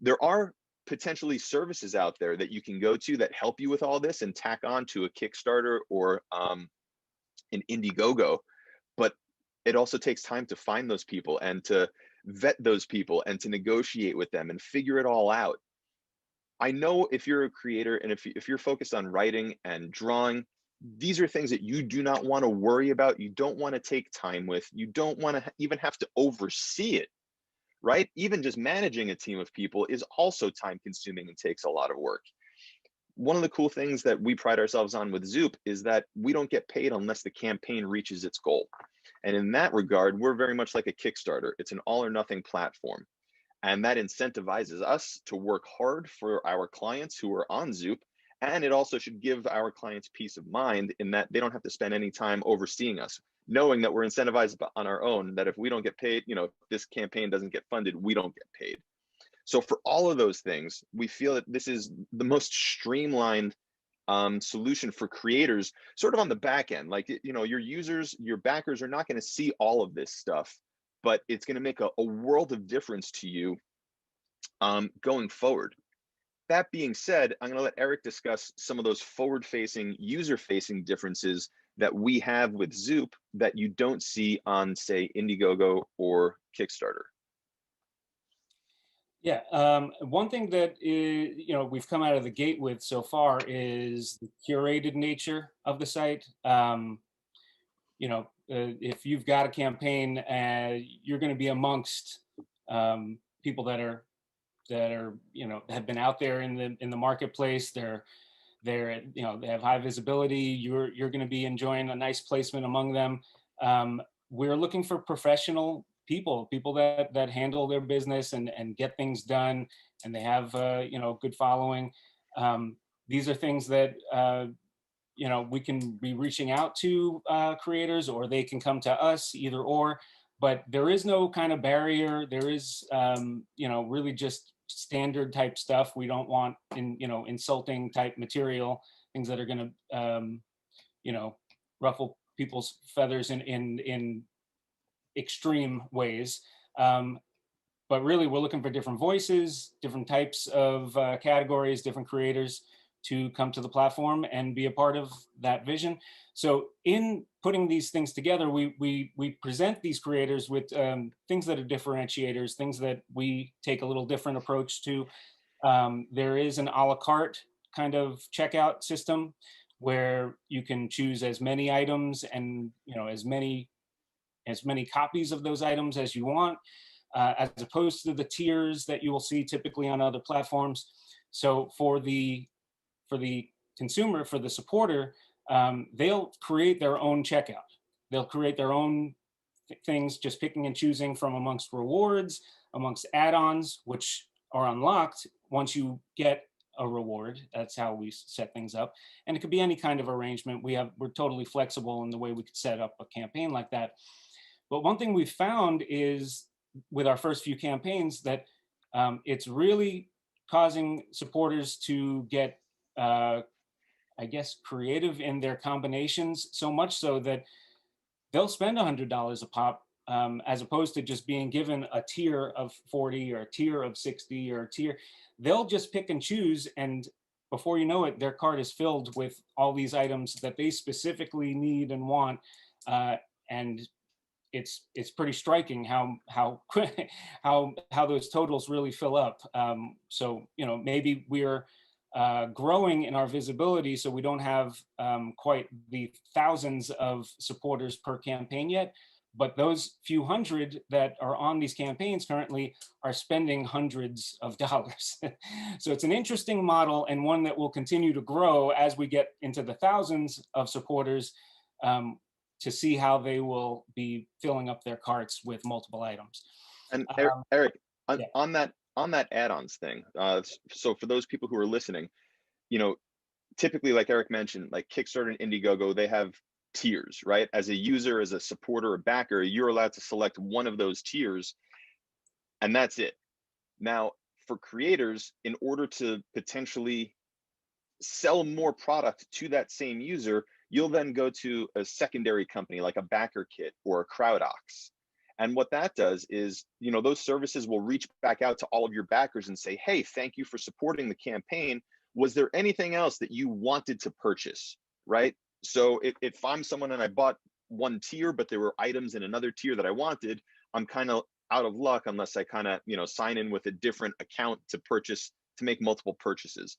There are potentially services out there that you can go to that help you with all this and tack on to a Kickstarter or an Indiegogo, but it also takes time to find those people and to vet those people and to negotiate with them and figure it all out. I know if you're a creator and if you're focused on writing and drawing, these are things that you do not want to worry about. You don't want to take time with. You don't want to even have to oversee it, right? Even just managing a team of people is also time consuming and takes a lot of work. One of the cool things that we pride ourselves on with Zoop is that we don't get paid unless the campaign reaches its goal. And in that regard, we're very much like a Kickstarter. It's an all or nothing platform. And that incentivizes us to work hard for our clients who are on Zoop. And it also should give our clients peace of mind in that they don't have to spend any time overseeing us, knowing that we're incentivized on our own, that if we don't get paid, if this campaign doesn't get funded, we don't get paid. So for all of those things, we feel that this is the most streamlined solution for creators, sort of on the back end. Like, your users, your backers are not going to see all of this stuff, but it's going to make a world of difference to you going forward. That being said, I'm going to let Eric discuss some of those forward-facing, user-facing differences that we have with Zoop that you don't see on, say, Indiegogo or Kickstarter. Yeah, one thing that we've come out of the gate with so far is the curated nature of the site. If you've got a campaign, you're going to be amongst people that have been out there in the marketplace. They have high visibility. You're going to be enjoying a nice placement among them. We're looking for professional people that handle their business and get things done, and they have good following. These are things that we can be reaching out to creators, or they can come to us, either or. But there is no kind of barrier. There is really just standard type stuff. We don't want insulting type material, things that are going to ruffle people's feathers in extreme ways. But really, we're looking for different voices, different types of categories, different creators to come to the platform and be a part of that vision. So in putting these things together, we present these creators with things that are differentiators, things that we take a little different approach to. There is an a la carte kind of checkout system where you can choose as many items and as many copies of those items as you want, as opposed to the tiers that you will see typically on other platforms. So for the consumer, for the supporter, they'll create their own checkout. They'll create their own things, just picking and choosing from amongst rewards, amongst add-ons, which are unlocked once you get a reward. That's how we set things up. And it could be any kind of arrangement. We're totally flexible in the way we could set up a campaign like that. But one thing we've found is with our first few campaigns that It's really causing supporters to get, I guess, creative in their combinations, so much so that they'll spend $100 a pop, as opposed to just being given a tier of 40 or a tier of 60 or a tier. They'll just pick and choose, and before you know it, their cart is filled with all these items that they specifically need and want. And it's pretty striking how how those totals really fill up. So maybe we're growing in our visibility, so we don't have quite the thousands of supporters per campaign yet. But those few hundred that are on these campaigns currently are spending hundreds of dollars. So it's an interesting model, and one that will continue to grow as we get into the thousands of supporters, to see how they will be filling up their carts with multiple items. And Eric, yeah. on that add-ons thing, so for those people who are listening, typically, like Eric mentioned, like Kickstarter and Indiegogo, they have tiers, right? As a user, as a supporter or backer, you're allowed to select one of those tiers, and that's it. Now, for creators, in order to potentially sell more product to that same user, you'll then go to a secondary company like a BackerKit or a CrowdOx. And what that does is, those services will reach back out to all of your backers and say, hey, thank you for supporting the campaign. Was there anything else that you wanted to purchase, right? So if I'm someone and I bought one tier, but there were items in another tier that I wanted, I'm kind of out of luck unless I kind of, sign in with a different account to make multiple purchases.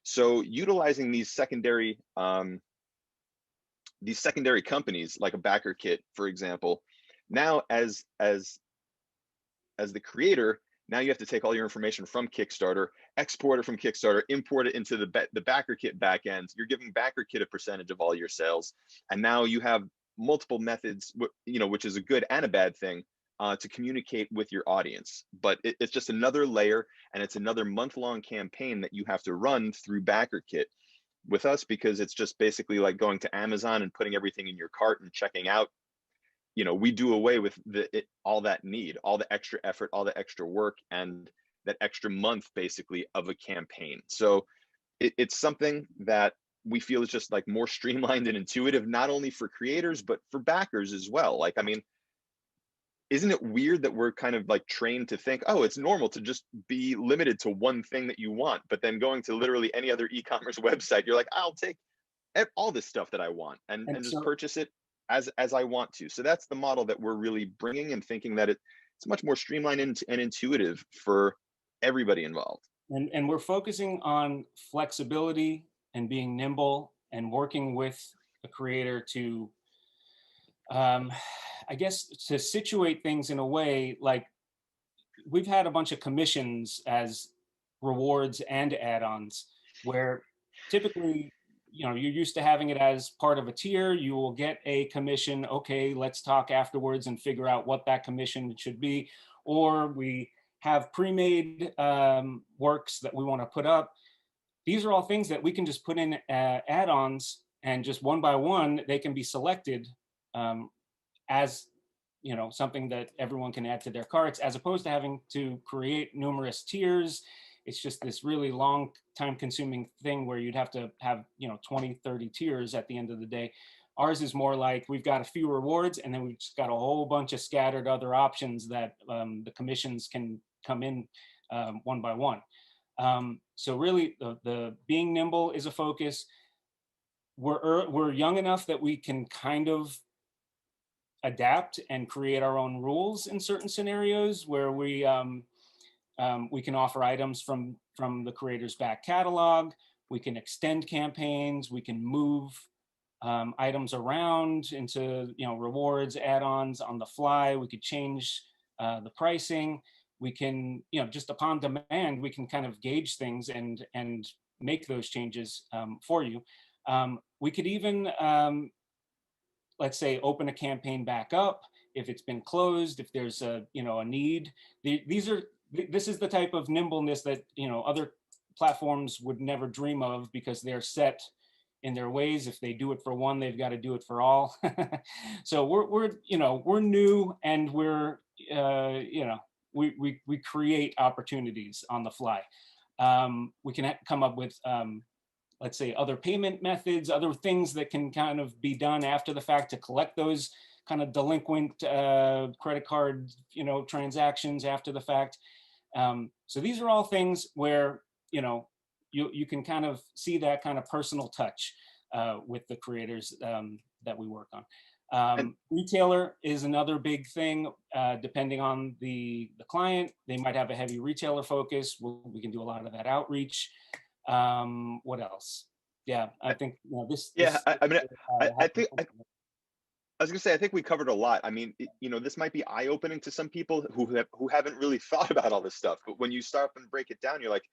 So utilizing these secondary companies like a BackerKit, for example, now as the creator, now you have to take all your information from Kickstarter, export it from Kickstarter, import it into the BackerKit backend. You're giving BackerKit a percentage of all your sales, and now you have multiple methods, which is a good and a bad thing, to communicate with your audience. But it's just another layer, and it's another month-long campaign that you have to run through BackerKit with us, because it's just basically like going to Amazon and putting everything in your cart and checking out. We do away with all that need, all the extra effort, all the extra work, and that extra month basically of a campaign. So it's something that we feel is just like more streamlined and intuitive, not only for creators, but for backers as well. Like, I mean, isn't it weird that we're kind of like trained to think, oh, it's normal to just be limited to one thing that you want, but then going to literally any other e-commerce website, you're like, I'll take all this stuff that I want and just purchase it as I want to. So that's the model that we're really bringing, and thinking that it's much more streamlined and intuitive for everybody involved. And we're focusing on flexibility and being nimble and working with the creator to, I guess, to situate things in a way like we've had a bunch of commissions as rewards and add-ons, where typically, you're used to having it as part of a tier. You will get a commission. Okay, let's talk afterwards and figure out what that commission should be. Or we have pre-made works that we want to put up. These are all things that we can just put in add-ons, and just one by one, they can be selected as something that everyone can add to their carts, as opposed to having to create numerous tiers. It's just this really long time consuming thing where you'd have to have 20, 30 tiers at the end of the day. Ours is more like we've got a few rewards, and then we've just got a whole bunch of scattered other options that the commissions can come in one by one. So really the being nimble is a focus. We're young enough that we can kind of adapt and create our own rules in certain scenarios where we can offer items from the creator's back catalog. We can extend campaigns. We can move items around into rewards, add-ons on the fly. We could change the pricing. We can just upon demand, we can kind of gauge things and make those changes for you. We could even let's say open a campaign back up if it's been closed, if there's a need. This is the type of nimbleness that other platforms would never dream of, because they're set in their ways. If they do it for one, they've got to do it for all. So we're new, and we're we create opportunities on the fly. We can come up with, let's say, other payment methods, other things that can kind of be done after the fact to collect those kind of delinquent credit card, transactions after the fact. So these are all things where, you can kind of see that kind of personal touch with the creators that we work on. Retailer is another big thing. Depending on the client, they might have a heavy retailer focus. We can do a lot of that outreach. What else? Yeah, I think this. Yeah, I think I was gonna say, I think we covered a lot. I mean, this might be eye-opening to some people who haven't really thought about all this stuff. But when you start and break it down, you're like,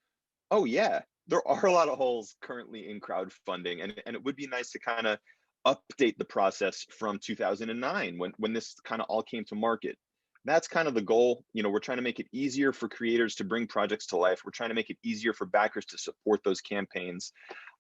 oh yeah, there are a lot of holes currently in crowdfunding, and it would be nice to kind of update the process from 2009 when this kind of all came to market. That's kind of the goal. We're trying to make it easier for creators to bring projects to life. We're trying to make it easier for backers to support those campaigns.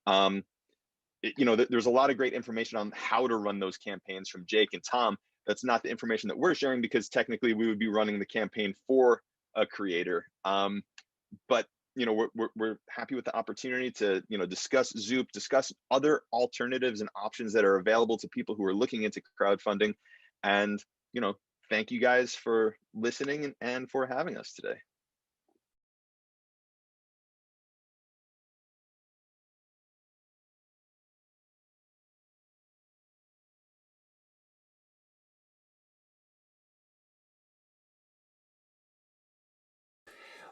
There's a lot of great information on how to run those campaigns from Jake and Tom. That's not the information that we're sharing, because technically we would be running the campaign for a creator. But we're happy with the opportunity to discuss Zoop, discuss other alternatives and options that are available to people who are looking into crowdfunding. And thank you guys for listening and for having us today.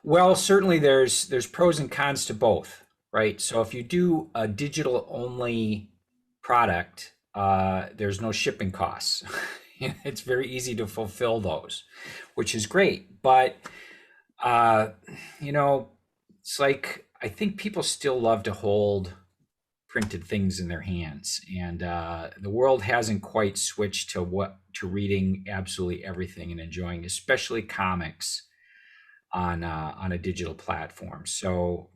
Well, certainly there's pros and cons to both, right? So if you do a digital only product, there's no shipping costs. It's very easy to fulfill those, which is great. But it's like, I think people still love to hold printed things in their hands, and the world hasn't quite switched to reading absolutely everything and enjoying, especially comics, on a digital platform. So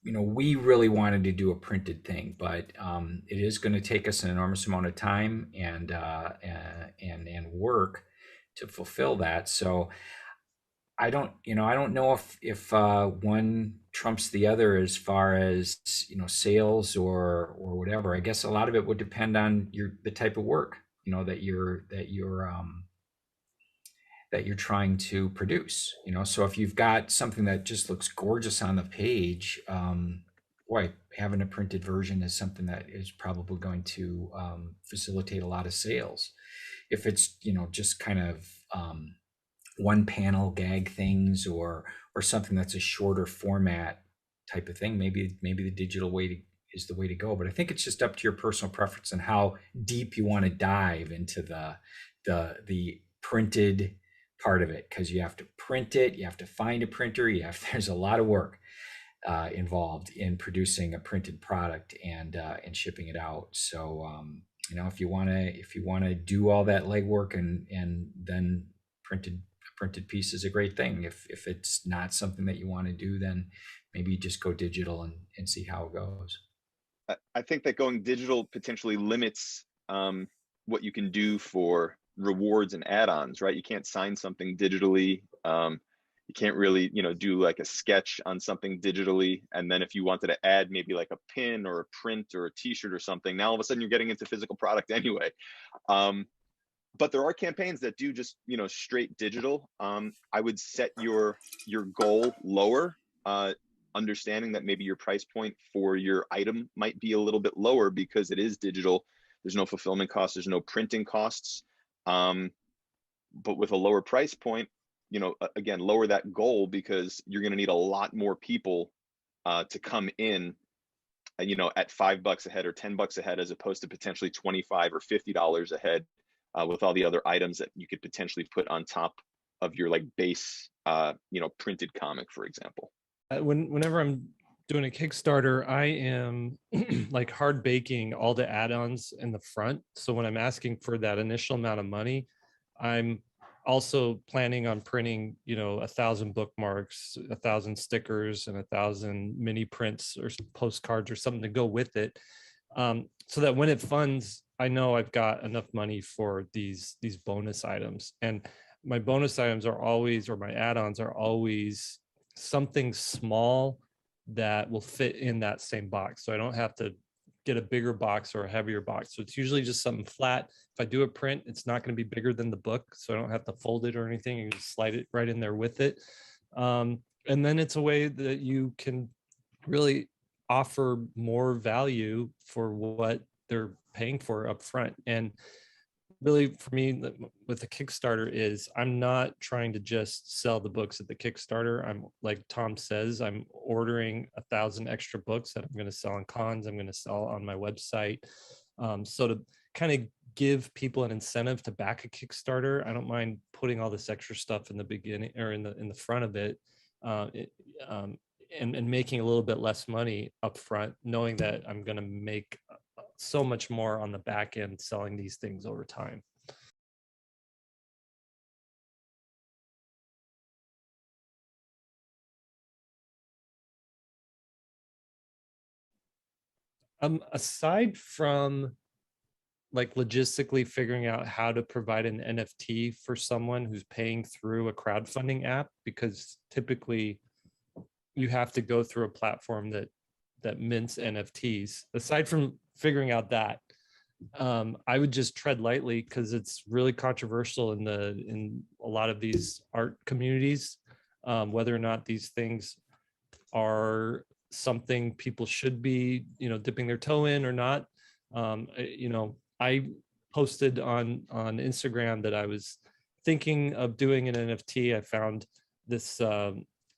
we really wanted to do a printed thing, but it is going to take us an enormous amount of time and work to fulfill that. So I don't know if one trumps the other as far as sales or whatever. I guess a lot of it would depend on the type of work that you're trying to produce. So if you've got something that just looks gorgeous on the page, having a printed version is something that is probably going to facilitate a lot of sales. If it's just kind of one panel gag things or something that's a shorter format type of thing, maybe the digital is the way to go. But I think it's just up to your personal preference and how deep you want to dive into the printed part of it, because you have to print it, you have to find a printer, there's a lot of work involved in producing a printed product and shipping it out. So if you want to do all that legwork and then printed piece is a great thing. If it's not something that you want to do, then maybe you just go digital and see how it goes. I think that going digital potentially limits what you can do for rewards and add-ons, right? You can't sign something digitally. You can't really, do like a sketch on something digitally. And then if you wanted to add maybe like a pin or a print or a t-shirt or something, now all of a sudden you're getting into physical product anyway. But there are campaigns that do just, straight digital. I would set your goal lower, understanding that maybe your price point for your item might be a little bit lower because it is digital. There's no fulfillment costs, there's no printing costs. But with a lower price point, again, lower that goal, because you're going to need a lot more people to come in, at $5 a head or $10 a head, as opposed to potentially $25 or $50 a head with all the other items that you could potentially put on top of your base, printed comic, for example. Whenever I'm doing a Kickstarter, I am like hard baking all the add-ons in the front. So when I'm asking for that initial amount of money, I'm also planning on printing, 1,000 bookmarks, 1,000 stickers, and 1,000 mini prints or postcards or something to go with it. So that when it funds, I know I've got enough money for these bonus items. And my bonus items are always, or my add-ons are always something small that will fit in that same box. So I don't have to get a bigger box or a heavier box. So it's usually just something flat. If I do a print, it's not going to be bigger than the book, so I don't have to fold it or anything. You just slide it right in there with it. And then it's a way that you can really offer more value for what they're paying for up front. And really, for me, with the Kickstarter is I'm not trying to just sell the books at the Kickstarter. I'm, like Tom says, I'm ordering 1,000 extra books that I'm going to sell on cons, I'm going to sell on my website. So to kind of give people an incentive to back a Kickstarter, I don't mind putting all this extra stuff in the beginning or in the front of it, and making a little bit less money up front, knowing that I'm going to make so much more on the back end selling these things over time. Aside from like logistically figuring out how to provide an NFT for someone who's paying through a crowdfunding app, because typically you have to go through a platform that mints NFTs. Aside from figuring out that, I would just tread lightly, because it's really controversial in a lot of these art communities, whether or not these things are something people should be, dipping their toe in or not. I posted on Instagram that I was thinking of doing an NFT. I found this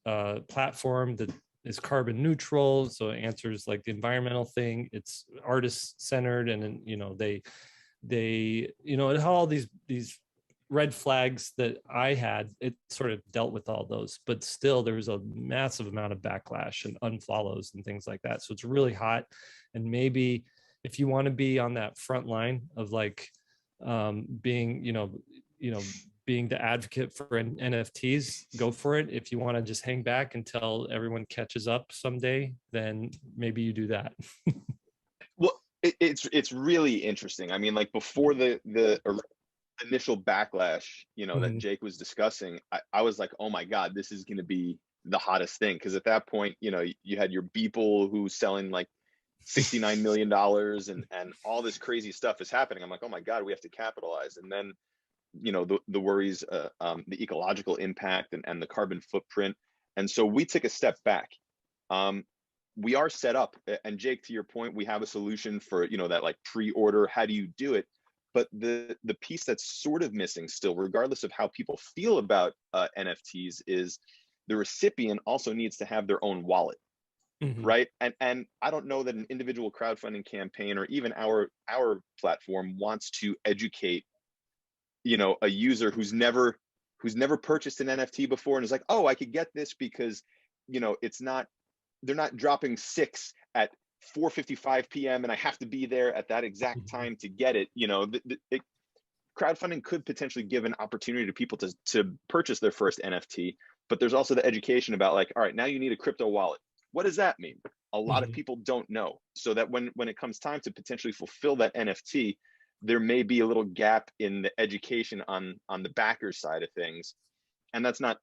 platform that is carbon neutral, so it answers like the environmental thing. It's artist centered, and they it had all these red flags that I had. It sort of dealt with all those, but still there was a massive amount of backlash and unfollows and things like that. So it's really hot, and maybe if you want to be on that front line of like being being the advocate for NFTs, go for it. If you want to just hang back until everyone catches up someday, then maybe you do that. Well, it's really interesting. I mean, like before the initial backlash, that Jake was discussing, I was like, oh my God, this is going to be the hottest thing. Because at that point, you had your Beeple who's selling like $69 million and all this crazy stuff is happening. I'm like, oh my God, we have to capitalize. And then, the worries, the ecological impact and the carbon footprint. And so we took a step back. We are set up, and Jake, to your point, we have a solution for, that like pre-order. How do you do it? But the piece that's sort of missing still, regardless of how people feel about NFTs, is the recipient also needs to have their own wallet. Mm-hmm. Right. And I don't know that an individual crowdfunding campaign or even our platform wants to educate, a user who's never purchased an NFT before and is like, oh, I could get this because, they're not dropping 6 at 4:55 p.m. and I have to be there at that exact time to get it. Crowdfunding could potentially give an opportunity to people to purchase their first NFT, but there's also the education about like, all right, now you need a crypto wallet. What does that mean? A lot of people don't know. So that when it comes time to potentially fulfill that NFT, there may be a little gap in the education on the backer side of things. And that's not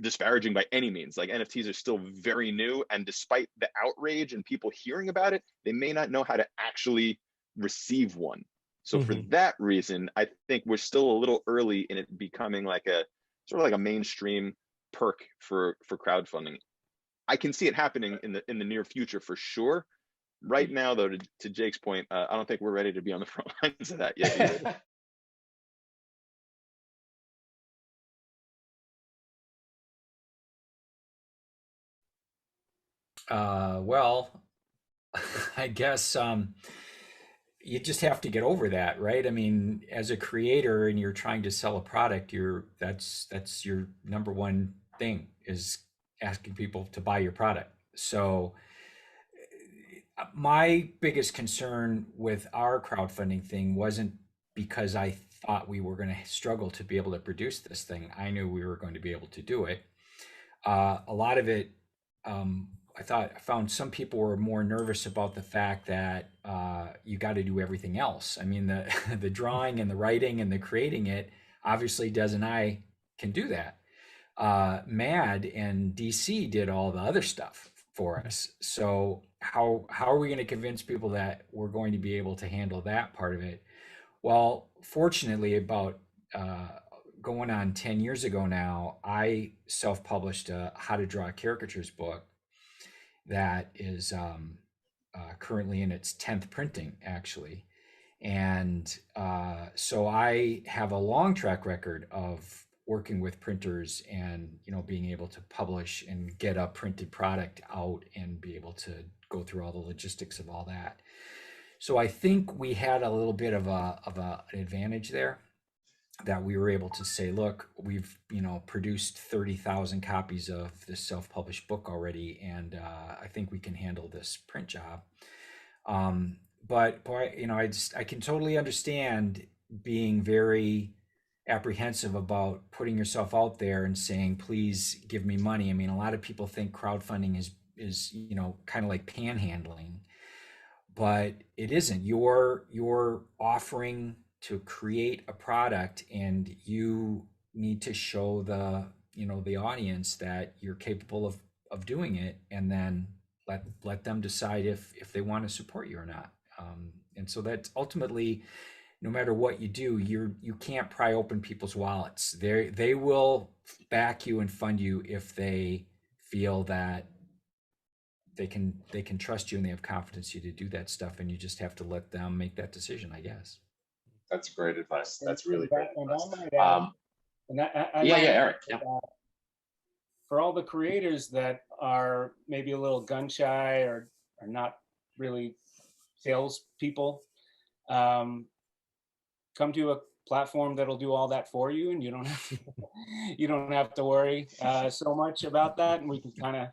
disparaging by any means. Like NFTs are still very new. And despite the outrage and people hearing about it, they may not know how to actually receive one. So for that reason, I think we're still a little early in it becoming like a sort of like a mainstream perk for crowdfunding. I can see it happening in the near future for sure. Right now, though, to Jake's point, I don't think we're ready to be on the front lines of that yet either. Well, I guess you just have to get over that, right? I mean, as a creator and you're trying to sell a product, that's your number one thing, is asking people to buy your product. So my biggest concern with our crowdfunding thing wasn't because I thought we were going to struggle to be able to produce this thing. I knew we were going to be able to do it. A lot of it, I found some people were more nervous about the fact that you got to do everything else. I mean, the drawing and the writing and the creating it, obviously Des and I can do that. MAD and DC did all the other stuff for us. So how are we going to convince people that we're going to be able to handle that part of it? Well, fortunately, about going on 10 years ago now, I self-published a How to Draw Caricatures book that is currently in its 10th printing, actually. And so I have a long track record of working with printers and, you know, being able to publish and get a printed product out and be able to go through all the logistics of all that. So I think we had a little bit of an advantage there, that we were able to say, look, we've, you know, produced 30,000 copies of this self-published book already, and I think we can handle this print job. But boy, you know, I can totally understand being very apprehensive about putting yourself out there and saying, please give me money. I mean, a lot of people think crowdfunding is you know, kind of like panhandling, but it isn't. You're offering to create a product, and you need to show the, you know, the audience that you're capable of doing it, and then let them decide if they want to support you or not. And so that's ultimately, no matter what you do, you can't pry open people's wallets. They will back you and fund you if they feel that they can trust you and they have confidence in you to do that stuff, and you just have to let them make that decision, I guess. That's great advice. That's really great advice. Eric. Yeah. For all the creators that are maybe a little gun shy or are not really salespeople, come to a platform that'll do all that for you, and you don't have to worry so much about that, and we can kind of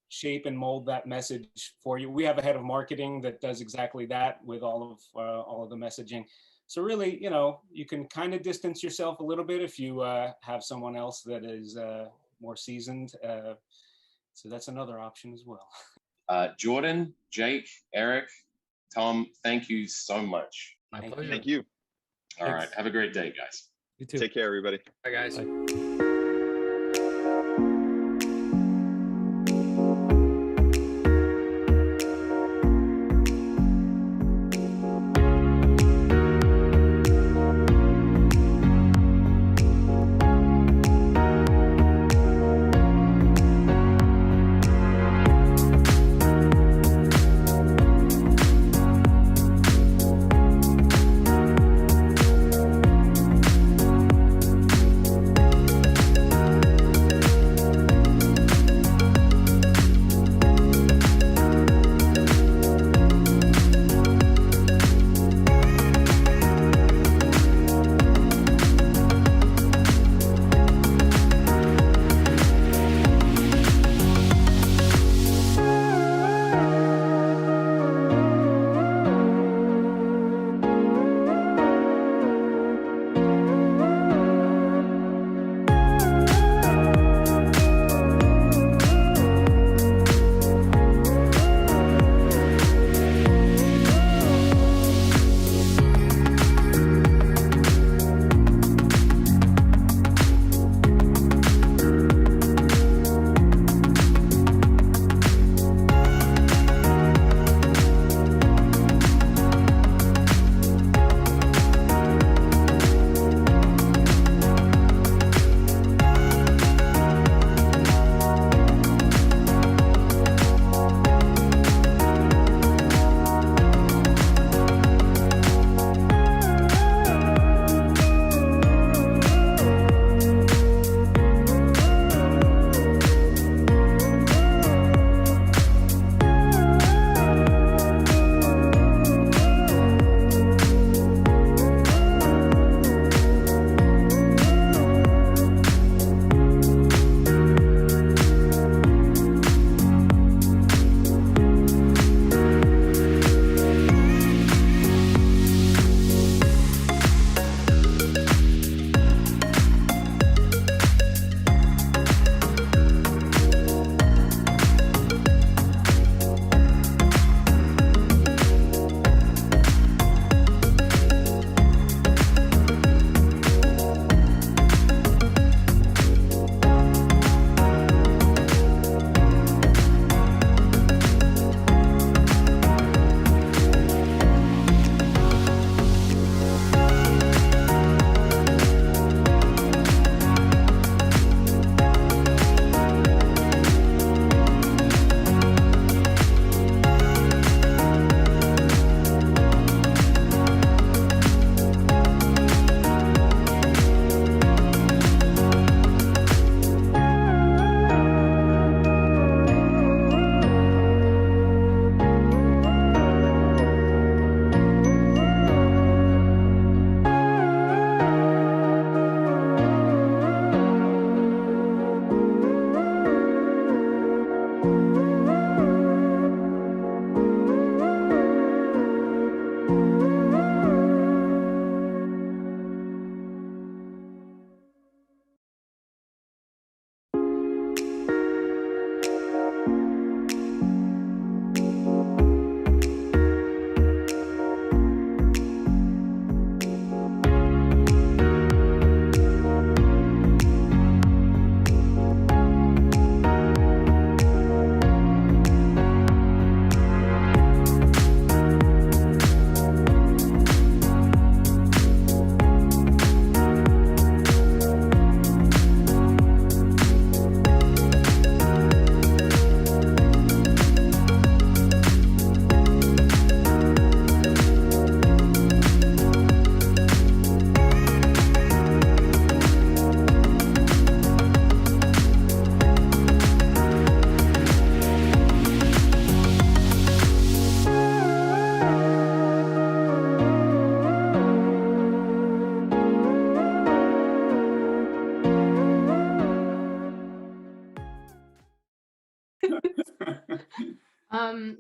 shape and mold that message for you. We have a head of marketing that does exactly that with all of the messaging. So really, you know, you can kind of distance yourself a little bit if you have someone else that is more seasoned. So that's another option as well. Jordan, Jake, Eric, Tom, thank you so much. My pleasure. Thank you. All right. Have a great day, guys. You too. Take care, everybody. Bye, guys. Bye.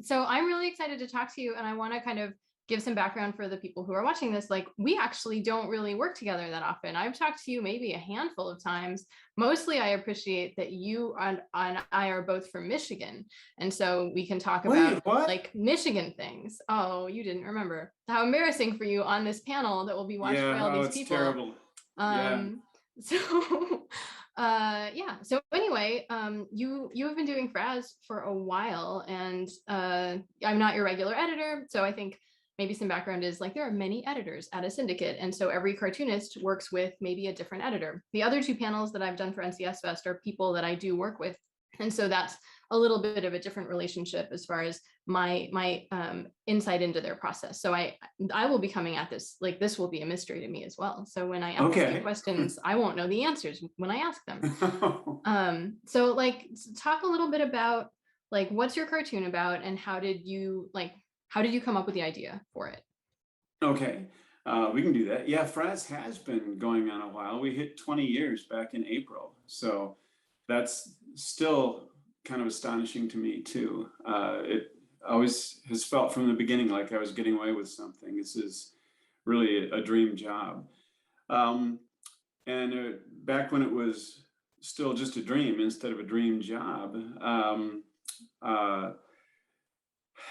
So I'm really excited to talk to you, and I want to kind of give some background for the people who are watching this. Like, we actually don't really work together that often. I've talked to you maybe a handful of times. Mostly, I appreciate that you and I are both from Michigan, and so we can talk about like Michigan things. Oh, you didn't remember. How embarrassing for you on this panel that will be watched by all these people. Terrible. So yeah, so anyway, you have been doing Fraz for a while, and I'm not your regular editor, so I think maybe some background is like there are many editors at a syndicate, and so every cartoonist works with maybe a different editor. The other two panels that I've done for NCS Fest are people that I do work with, and so that's a little bit of a different relationship as far as my insight into their process. So I will be coming at this, like, this will be a mystery to me as well. So when I ask you questions, I won't know the answers when I ask them. So like, talk a little bit about like, what's your cartoon about, and how did you come up with the idea for it? Okay, we can do that. Yeah, Fraz has been going on a while. We hit 20 years back in April. So that's still kind of astonishing to me too. It always has felt from the beginning like I was getting away with something. This is really a dream job. And back when it was still just a dream instead of a dream job,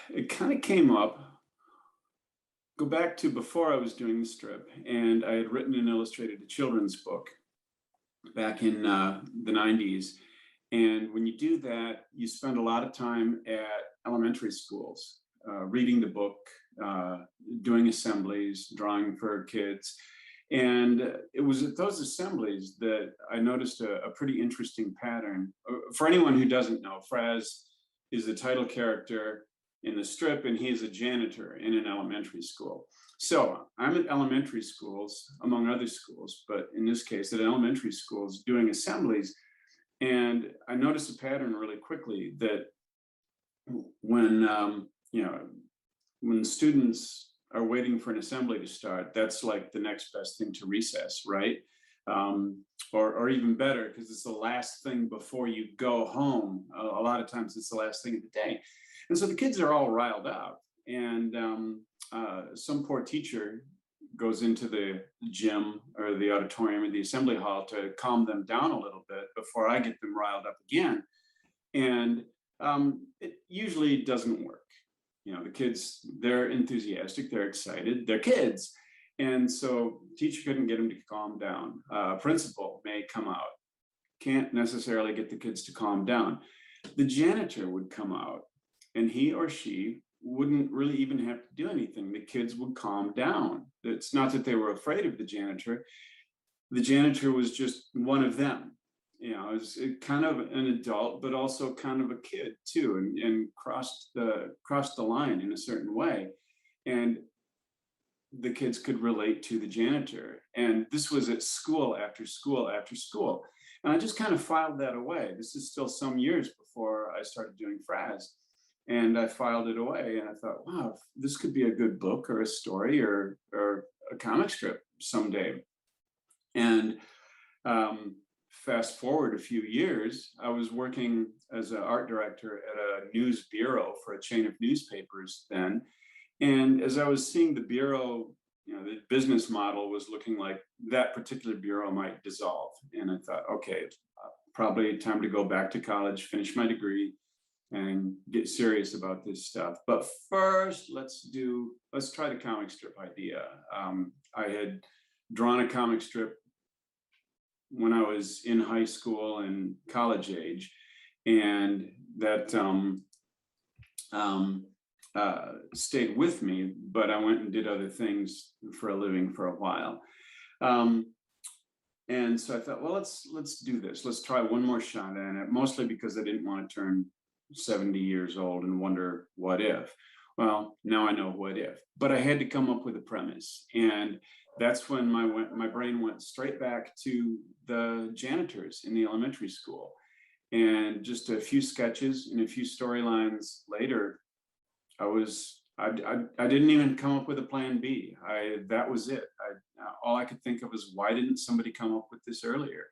it kind of came up. Go back to before I was doing the strip, and I had written and illustrated a children's book back in the 90s. And when you do that, you spend a lot of time at elementary schools, reading the book, doing assemblies, drawing for kids. And it was at those assemblies that I noticed a pretty interesting pattern. For anyone who doesn't know, Fraz is the title character in the strip, and he is a janitor in an elementary school. So I'm at elementary schools, among other schools, but in this case, at elementary schools doing assemblies. And I noticed a pattern really quickly that when when students are waiting for an assembly to start, that's like the next best thing to recess, right? Or even better, because it's the last thing before you go home. A lot of times it's the last thing of the day. And so the kids are all riled up, and some poor teacher goes into the gym or the auditorium or the assembly hall to calm them down a little bit before I get them riled up again. And it usually doesn't work. You know, the kids, they're enthusiastic, they're excited, they're kids. And so teacher couldn't get them to calm down. Principal may come out, can't necessarily get the kids to calm down. The janitor would come out, and he or she wouldn't really even have to do anything. The kids would calm down. It's not that they were afraid of the janitor. The janitor was just one of them. You know, it was kind of an adult, but also kind of a kid too, and crossed the line in a certain way. And the kids could relate to the janitor. And this was at school after school after school. And I just kind of filed that away. This is still some years before I started doing Fraz. And I filed it away, and I thought, wow, this could be a good book or a story or a comic strip someday. And fast forward a few years, I was working as an art director at a news bureau for a chain of newspapers then. And as I was seeing the bureau, you know, the business model was looking like that particular bureau might dissolve. And I thought, okay, probably time to go back to college, finish my degree, and get serious about this stuff. But first, let's try the comic strip idea. I had drawn a comic strip when I was in high school and college age, and that stayed with me, but I went and did other things for a living for a while. And so I thought, well, let's do this. Let's try one more shot at it, mostly because I didn't want to turn 70 years old and wonder what if. Well, now I know what if, but I had to come up with a premise. And that's when my brain went straight back to the janitors in the elementary school. And just a few sketches and a few storylines later, I didn't even come up with a plan B. That was it. All I could think of was, why didn't somebody come up with this earlier?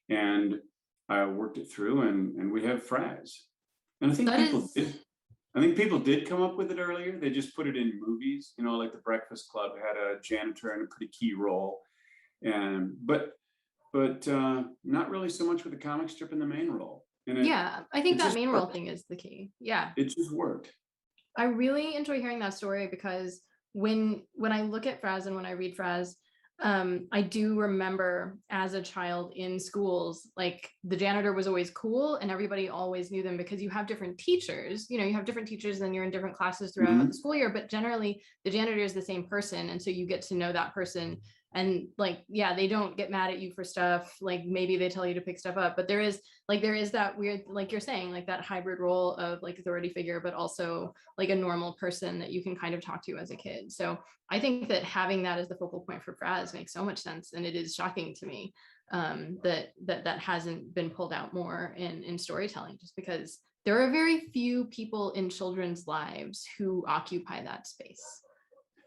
And I worked it through, and we have Fraz. And I think That people is, did. I think people did come up with it earlier. They just put it in movies, you know, like The Breakfast Club had a janitor in a pretty key role, and but not really so much with the comic strip in the main role. And yeah, I think it that just main role worked. thing is the key. Yeah. It just worked. I really enjoy hearing that story because when I look at Fraz and when I read Fraz, I do remember as a child in schools, like the janitor was always cool and everybody always knew them because you have different teachers, you know, you have different teachers and you're in different classes throughout Mhm. the school year, but generally the janitor is the same person. And so you get to know that person and like, yeah, they don't get mad at you for stuff. Like maybe they tell you to pick stuff up, but there is that weird, like you're saying, like that hybrid role of like authority figure, but also like a normal person that you can kind of talk to as a kid. So I think that having that as the focal point for Fraz makes so much sense, and it is shocking to me that hasn't been pulled out more in storytelling, just because there are very few people in children's lives who occupy that space.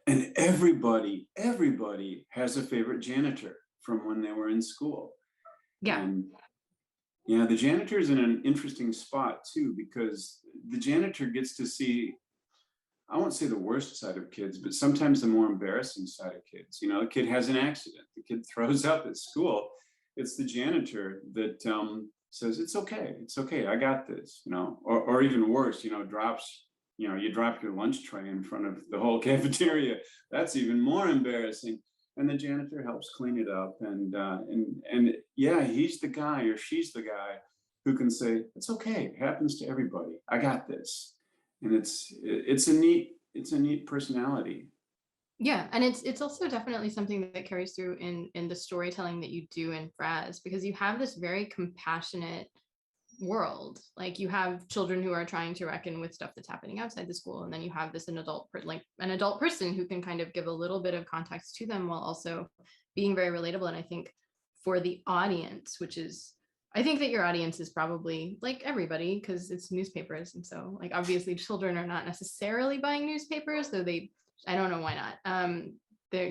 And everybody has a favorite janitor from when they were in school. Yeah, And yeah, the janitor's in an interesting spot too, because the janitor gets to see, I won't say the worst side of kids, but sometimes the more embarrassing side of kids. You know, the kid has an accident, the kid throws up at school. It's the janitor that says, it's okay, I got this, you know, or even worse, you know, you drop your lunch tray in front of the whole cafeteria. That's even more embarrassing. And the janitor helps clean it up. And yeah, he's the guy or she's the guy who can say, it's okay, it happens to everybody. I got this. And it's a neat personality. yeah, and it's also definitely something that carries through in the storytelling that you do in Fraz, because you have this very compassionate world. Like you have children who are trying to reckon with stuff that's happening outside the school, and then you have this an adult person who can kind of give a little bit of context to them while also being very relatable. And I think for the audience, I think that your audience is probably like everybody, because it's newspapers, and so like obviously children are not necessarily buying newspapers, though I don't know why not. They're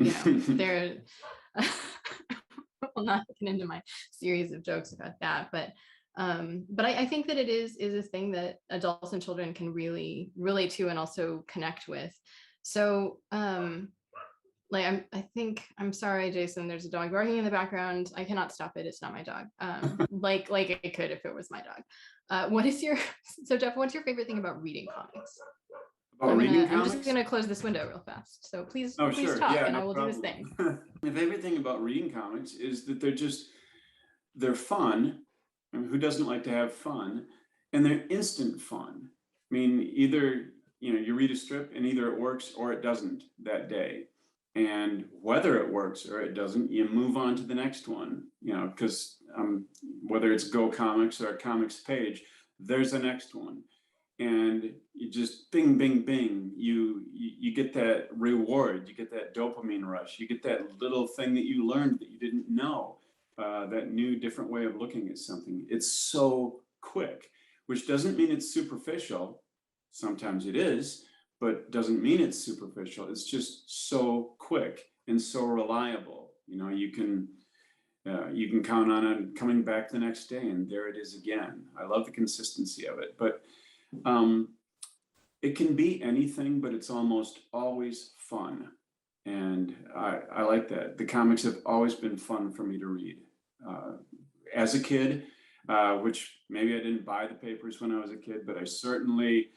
I'll not get into my series of jokes about that, but I think that it is a thing that adults and children can really relate to and also connect with. So I'm sorry, Jason, there's a dog barking in the background. I cannot stop it. It's not my dog. Like I could if it was my dog. So Jeff, what's your favorite thing about reading comics? I'm just gonna close this window real fast. So please talk, Yeah, and no I will problem. do this thing. My favorite thing about reading comics is that they're fun. I mean, who doesn't like to have fun? And they're instant fun. I mean, either, you know, you read a strip and either it works or it doesn't that day. And whether it works or it doesn't, you move on to the next one, you know, because whether it's Go Comics or a comics page, there's the next one. And you just bing, bing, bing, you get that reward, you get that dopamine rush, you get that little thing that you learned that you didn't know. That new different way of looking at something. It's so quick, which doesn't mean it's superficial. Sometimes it is, but doesn't mean it's superficial. It's just so quick and so reliable. You know, you can count on it coming back the next day, and there it is again. I love the consistency of it, but it can be anything, but it's almost always fun. And I like that. The comics have always been fun for me to read. As a kid, which maybe I didn't buy the papers when I was a kid, but I certainly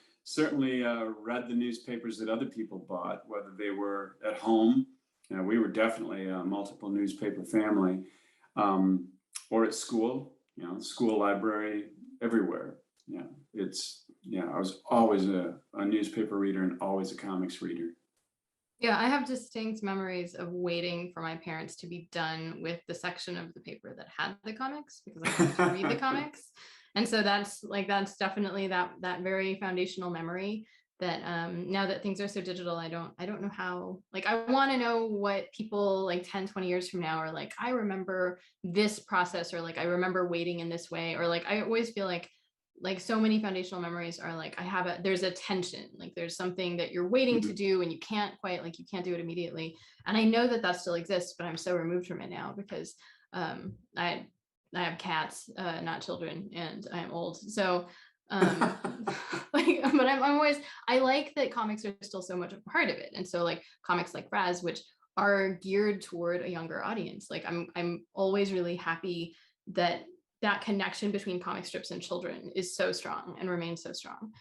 read the newspapers that other people bought, whether they were at home. You know, we were definitely a multiple newspaper family, or at school. You know, school, library, everywhere. I was always a newspaper reader and always a comics reader. Yeah, I have distinct memories of waiting for my parents to be done with the section of the paper that had the comics, because I wanted to read the comics. And so that's definitely that very foundational memory that now that things are so digital, I don't know how, like, I want to know what people like 10, 20 years from now are like, I remember this process, or like, I remember waiting in this way, or like, I always feel like so many foundational memories are like, there's a tension, like there's something that you're waiting to do and you can't do it immediately. And I know that still exists, but I'm so removed from it now because I have cats, not children, and I'm old. So Like, but I'm always, I like that comics are still so much a part of it. And so like comics like Raz, which are geared toward a younger audience. Like I'm always really happy that that connection between comic strips and children is so strong and remains so strong.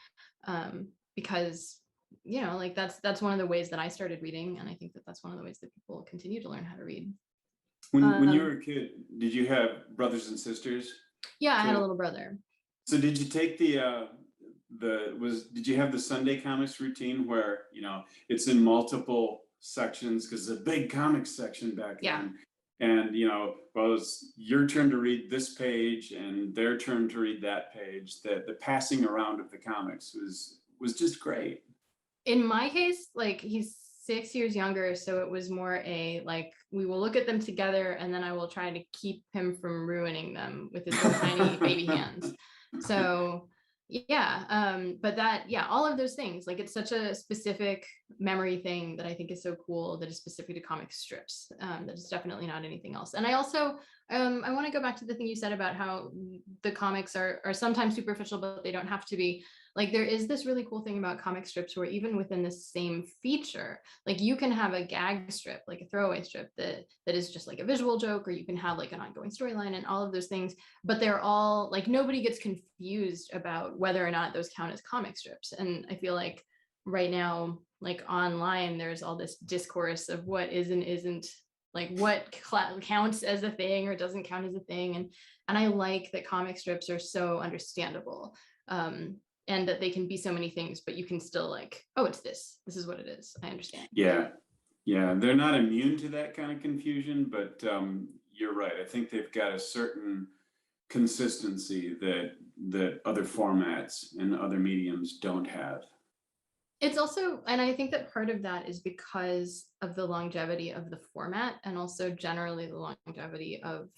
Because like that's one of the ways that I started reading, and I think that that's one of the ways that people continue to learn how to read. When you were a kid, did you have brothers and sisters? Yeah, I had a too? little brother. So did you take did you have the Sunday comics routine where, it's in multiple sections because it's a big comics section back Yeah. then. And, well, it's your turn to read this page and their turn to read that page. The passing around of the comics was just great. In my case, like he's 6 years younger, so it was more a like we will look at them together and then I will try to keep him from ruining them with his little tiny baby hands. So yeah, but all of those things, like it's such a specific memory thing that I think is so cool that is specific to comic strips. That is definitely not anything else. And I also I want to go back to the thing you said about how the comics are sometimes superficial, but they don't have to be. Like there is this really cool thing about comic strips where even within the same feature, like you can have a gag strip, like a throwaway strip that is just like a visual joke, or you can have like an ongoing storyline and all of those things, but they're all like, nobody gets confused about whether or not those count as comic strips. And I feel like right now, like online, there's all this discourse of what is and isn't, like what counts as a thing or doesn't count as a thing. And I like that comic strips are so understandable. And that they can be so many things, but you can still like, oh, it's this is what it is. I understand. Yeah, they're not immune to that kind of confusion, but you're right. I think they've got a certain consistency that other formats and other mediums don't have. It's also, and I think that part of that is because of the longevity of the format, and also generally the longevity of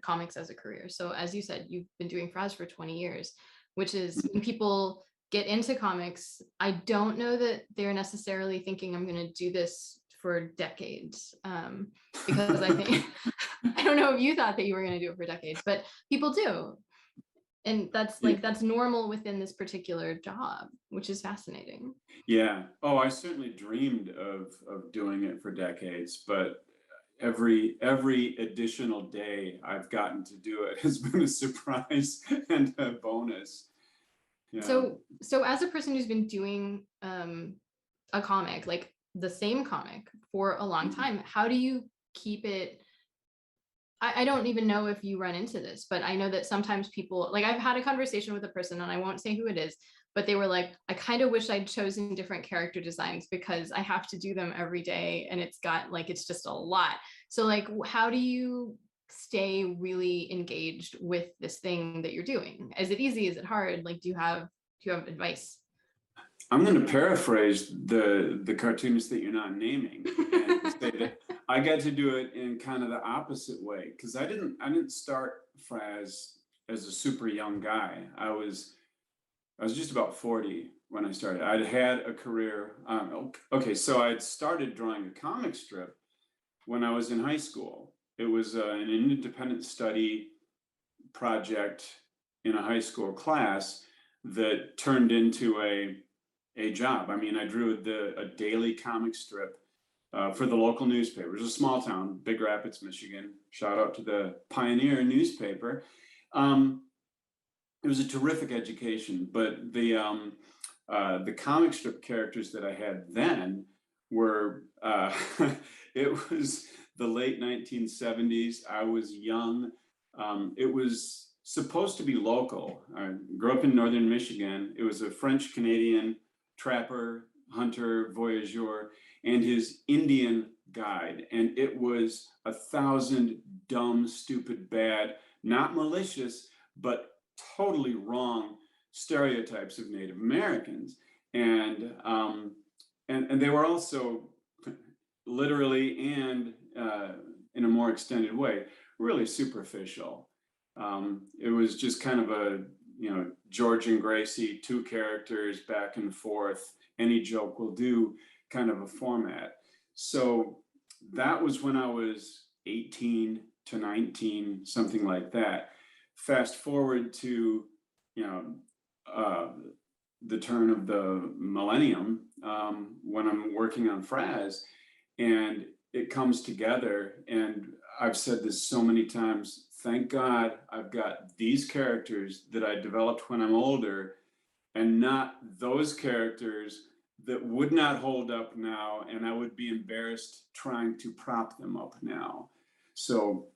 comics as a career. So as you said, you've been doing Fraz for 20 years, which is when people get into comics, I don't know that they're necessarily thinking I'm going to do this for decades, because I think, I don't know if you thought that you were going to do it for decades, but people do. And that's like, that's normal within this particular job, which is fascinating. Yeah. Oh, I certainly dreamed of doing it for decades, but every additional day I've gotten to do it has been a surprise and a bonus. Yeah. So as a person who's been doing a comic, like the same comic for a long time, how do you keep it? I don't even know if you run into this, but I know that sometimes people, like I've had a conversation with a person, and I won't say who it is, but they were like, I kind of wish I'd chosen different character designs because I have to do them every day and it's got like, it's just a lot. So like, how do you stay really engaged with this thing that you're doing? Is it easy? Is it hard? Like, do you have advice? I'm going to paraphrase the cartoonist that you're not naming and say that I got to do it in kind of the opposite way, because I didn't start Fraz as a super young guy. I was just about 40 when I started. I'd had a career. Okay, so I'd started drawing a comic strip when I was in high school. It was an independent study project in a high school class that turned into a job. I mean, I drew a daily comic strip for the local newspaper. It was a small town, Big Rapids, Michigan. Shout out to the Pioneer newspaper. It was a terrific education, but the comic strip characters that I had then were, it was the late 1970s. I was young. It was supposed to be local. I grew up in northern Michigan. It was a French-Canadian trapper, hunter, voyageur, and his Indian guide. And it was 1,000 dumb, stupid, bad, not malicious, but totally wrong stereotypes of Native Americans. And they were also literally and in a more extended way, really superficial. It was just kind of a, George and Gracie, two characters back and forth, any joke will do kind of a format. So that was when I was 18 to 19, something like that. Fast forward to, the turn of the millennium, when I'm working on Fraz, and it comes together. And I've said this so many times, thank God I've got these characters that I developed when I'm older, and not those characters that would not hold up now, and I would be embarrassed trying to prop them up now. So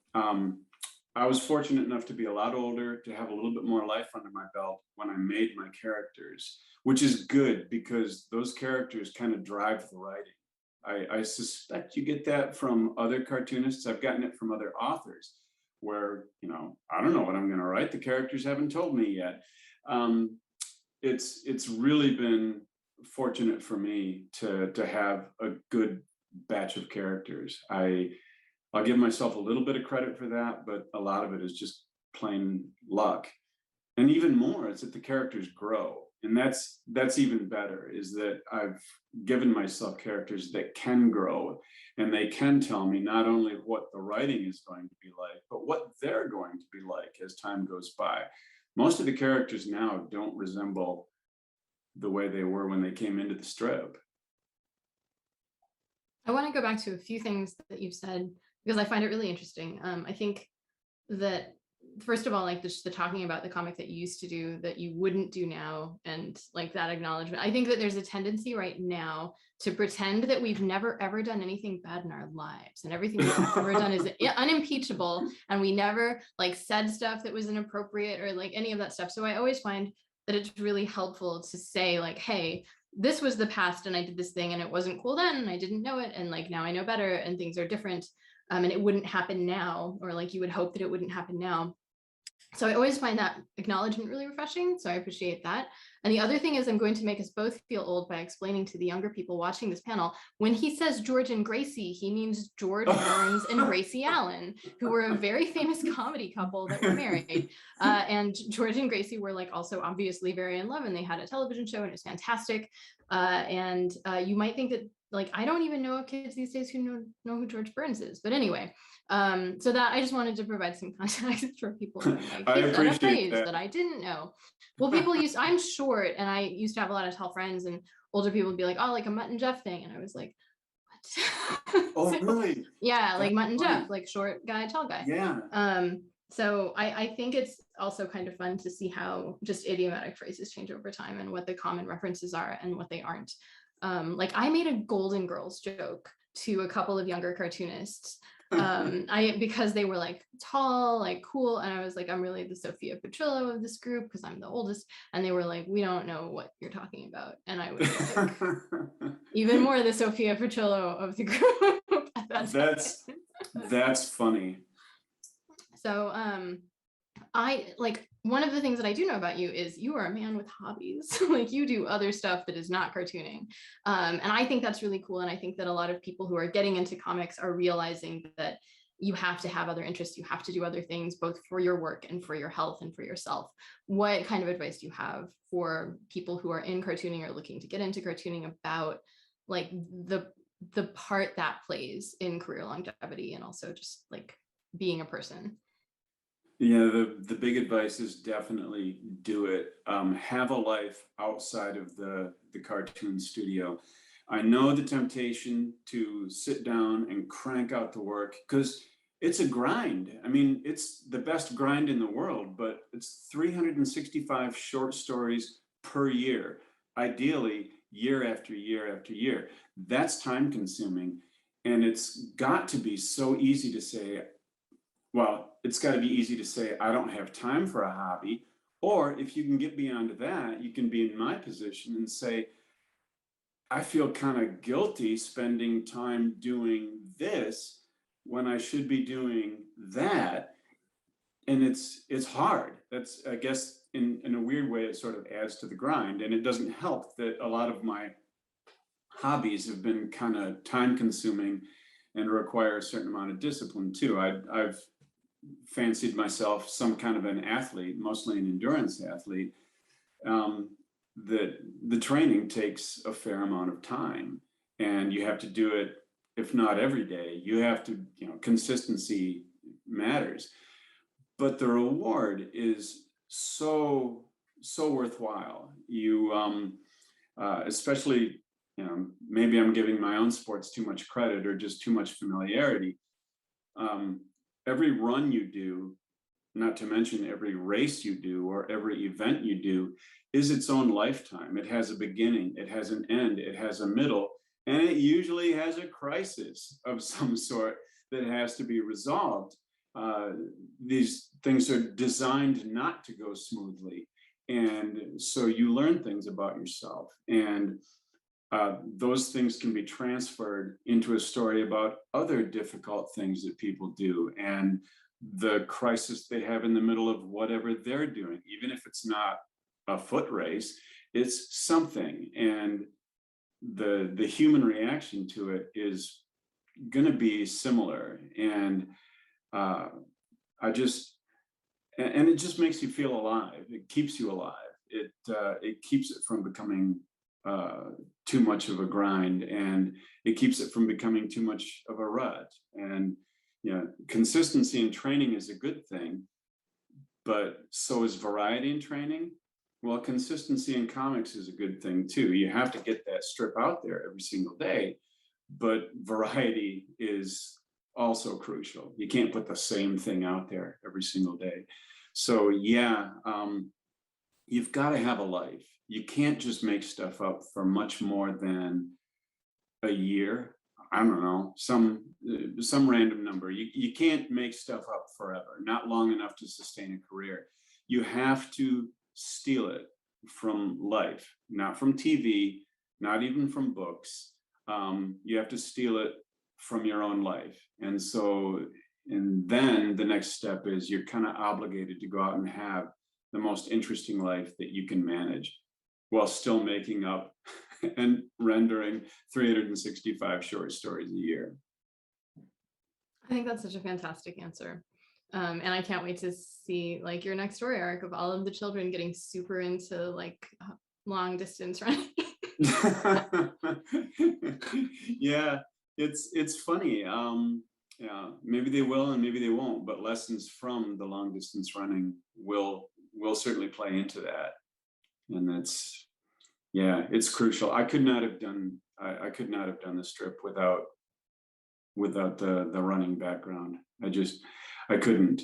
I was fortunate enough to be a lot older, to have a little bit more life under my belt when I made my characters, which is good because those characters kind of drive the writing. I suspect you get that from other cartoonists. I've gotten it from other authors where, you know, I don't know what I'm going to write. The characters haven't told me yet. It's really been fortunate for me to have a good batch of characters. I'll give myself a little bit of credit for that, but a lot of it is just plain luck. And even more, it's that the characters grow. And that's even better, is that I've given myself characters that can grow, and they can tell me not only what the writing is going to be like, but what they're going to be like as time goes by. Most of the characters now don't resemble the way they were when they came into the strip. I want to go back to a few things that you've said because I find it really interesting. I think that first of all, like the talking about the comic that you used to do that you wouldn't do now, and like that acknowledgement. I think that there's a tendency right now to pretend that we've never ever done anything bad in our lives, and everything we've ever done is unimpeachable, and we never like said stuff that was inappropriate or like any of that stuff. So I always find that it's really helpful to say like, hey, this was the past and I did this thing and it wasn't cool then and I didn't know it, and like now I know better and things are different, and it wouldn't happen now, or like you would hope that it wouldn't happen now. So I always find that acknowledgement really refreshing. So I appreciate that. And the other thing is I'm going to make us both feel old by explaining to the younger people watching this panel, when he says George and Gracie, he means George Burns and Gracie Allen, who were a very famous comedy couple that were married. And George and Gracie were like also obviously very in love, and they had a television show and it was fantastic. And you might think that like, I don't even know of kids these days who know who George Burns is. But anyway, so that I just wanted to provide some context for people who like, I he said a appreciate phrase that. that I didn't know. Well, people I'm short, and I used to have a lot of tall friends, and older people would be like, oh, like a Mutt and Jeff thing. And I was like, what? Oh, really? Yeah, like That's Mutt and funny. Jeff, like short guy, tall guy. Yeah. So I think it's also kind of fun to see how just idiomatic phrases change over time and what the common references are and what they aren't. Like I made a Golden Girls joke to a couple of younger cartoonists because they were like tall, like cool, and I was like, I'm really the Sophia Petrillo of this group because I'm the oldest, and they were like, we don't know what you're talking about, and I was like, even more the Sophia Petrillo of the group at that time. That's funny. So I like, one of the things that I do know about you is you are a man with hobbies. Like you do other stuff that is not cartooning. And I think that's really cool. And I think that a lot of people who are getting into comics are realizing that you have to have other interests. You have to do other things, both for your work and for your health and for yourself. What kind of advice do you have for people who are in cartooning or looking to get into cartooning about like the part that plays in career longevity and also just like being a person? Yeah, the big advice is definitely do it. Have a life outside of the cartoon studio. I know the temptation to sit down and crank out the work because it's a grind. I mean, it's the best grind in the world, but it's 365 short stories per year, ideally year after year after year. That's time consuming. And it's got to be so easy to say, well, it's got to be easy to say, I don't have time for a hobby. Or if you can get beyond that, you can be in my position and say, I feel kind of guilty spending time doing this when I should be doing that. And it's hard. That's, I guess, in a weird way, it sort of adds to the grind. And it doesn't help that a lot of my hobbies have been kind of time consuming and require a certain amount of discipline too. I've fancied myself some kind of an athlete, mostly an endurance athlete, that the training takes a fair amount of time, and you have to do it, if not every day, you have to, consistency matters. But the reward is so so worthwhile. You, especially, maybe I'm giving my own sports too much credit or just too much familiarity. Every run you do, not to mention every race you do or every event you do, is its own lifetime. It has a beginning, it has an end, it has a middle, and it usually has a crisis of some sort that has to be resolved. These things are designed not to go smoothly. And so you learn things about yourself. And those things can be transferred into a story about other difficult things that people do and the crisis they have in the middle of whatever they're doing. Even if it's not a foot race, it's something. And the human reaction to it is going to be similar. And it just makes you feel alive. It keeps you alive. It keeps it from becoming too much of a grind, and it keeps it from becoming too much of a rut. And consistency in training is a good thing, but so is variety in training. Well, consistency in comics is a good thing too. You have to get that strip out there every single day, but variety is also crucial. You can't put the same thing out there every single day. So you've got to have a life. You can't just make stuff up for much more than a year. I don't know, some random number. You can't make stuff up forever, not long enough to sustain a career. You have to steal it from life, not from TV, not even from books. You have to steal it from your own life. And then the next step is you're kind of obligated to go out and have the most interesting life that you can manage while still making up and rendering 365 short stories a year. I think that's such a fantastic answer. And I can't wait to see like your next story arc of all of the children getting super into like long distance running. Yeah, it's funny. Maybe they will and maybe they won't, but lessons from the long distance running will certainly play into that. And it's crucial. I could not have done the strip without the running background. I couldn't,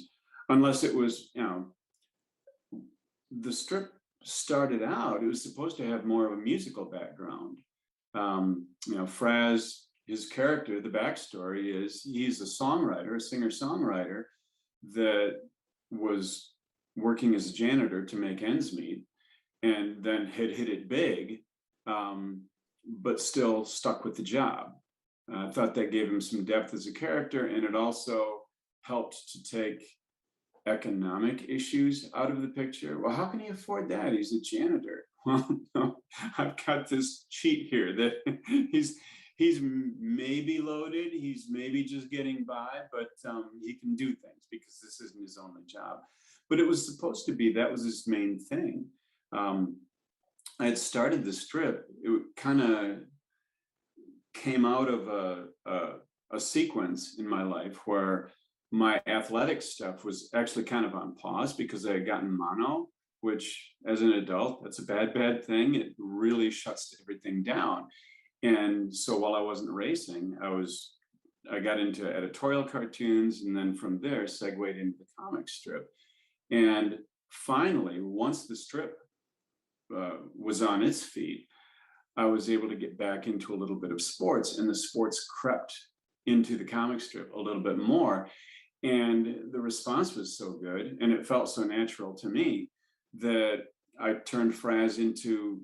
unless it was, the strip started out, it was supposed to have more of a musical background. Fraz, his character, the backstory is he's a singer-songwriter that was working as a janitor to make ends meet, and then had hit it big, but still stuck with the job. I thought that gave him some depth as a character, and it also helped to take economic issues out of the picture. Well, how can he afford that? He's a janitor. Well, no, I've got this cheat here that he's maybe loaded, he's maybe just getting by, but he can do things because this isn't his only job. But it was supposed to be, that was his main thing. I had started the strip, it kind of came out of a sequence in my life where my athletic stuff was actually kind of on pause because I had gotten mono, which as an adult, that's a bad thing. It really shuts everything down. And so while I wasn't racing, I got into editorial cartoons, and then from there segued into the comic strip. And finally, once the strip was on its feet, I was able to get back into a little bit of sports, and the sports crept into the comic strip a little bit more. And the response was so good, and it felt so natural to me that I turned Fraz into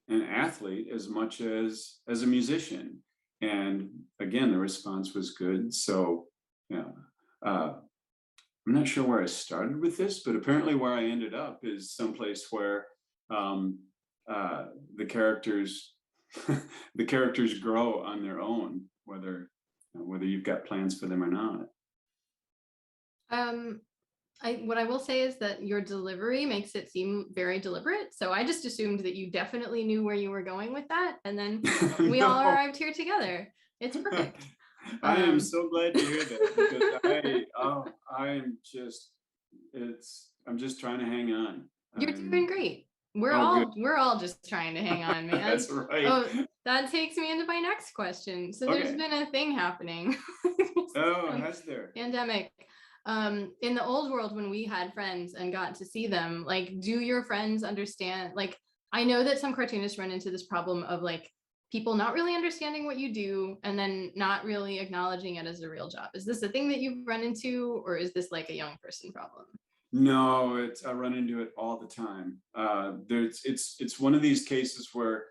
an athlete as much as a musician. And again, the response was good. So, I'm not sure where I started with this, but apparently where I ended up is someplace where the characters grow on their own, whether you've got plans for them or not. What I will say is that your delivery makes it seem very deliberate. So I just assumed that you definitely knew where you were going with that. And then we all arrived here together. It's perfect. I am so glad to hear that, because I'm just trying to hang on. You're doing great. We're all just trying to hang on, man. That's right. Oh, that takes me into my next question. So there's Okay. been a thing happening. Oh, has there? Pandemic. In the old world, when we had friends and got to see them, like, do your friends understand? Like, I know that some cartoonists run into this problem of like people not really understanding what you do and then not really acknowledging it as a real job. Is this a thing that you've run into, or is this like a young person problem? No, I run into it all the time. It's one of these cases where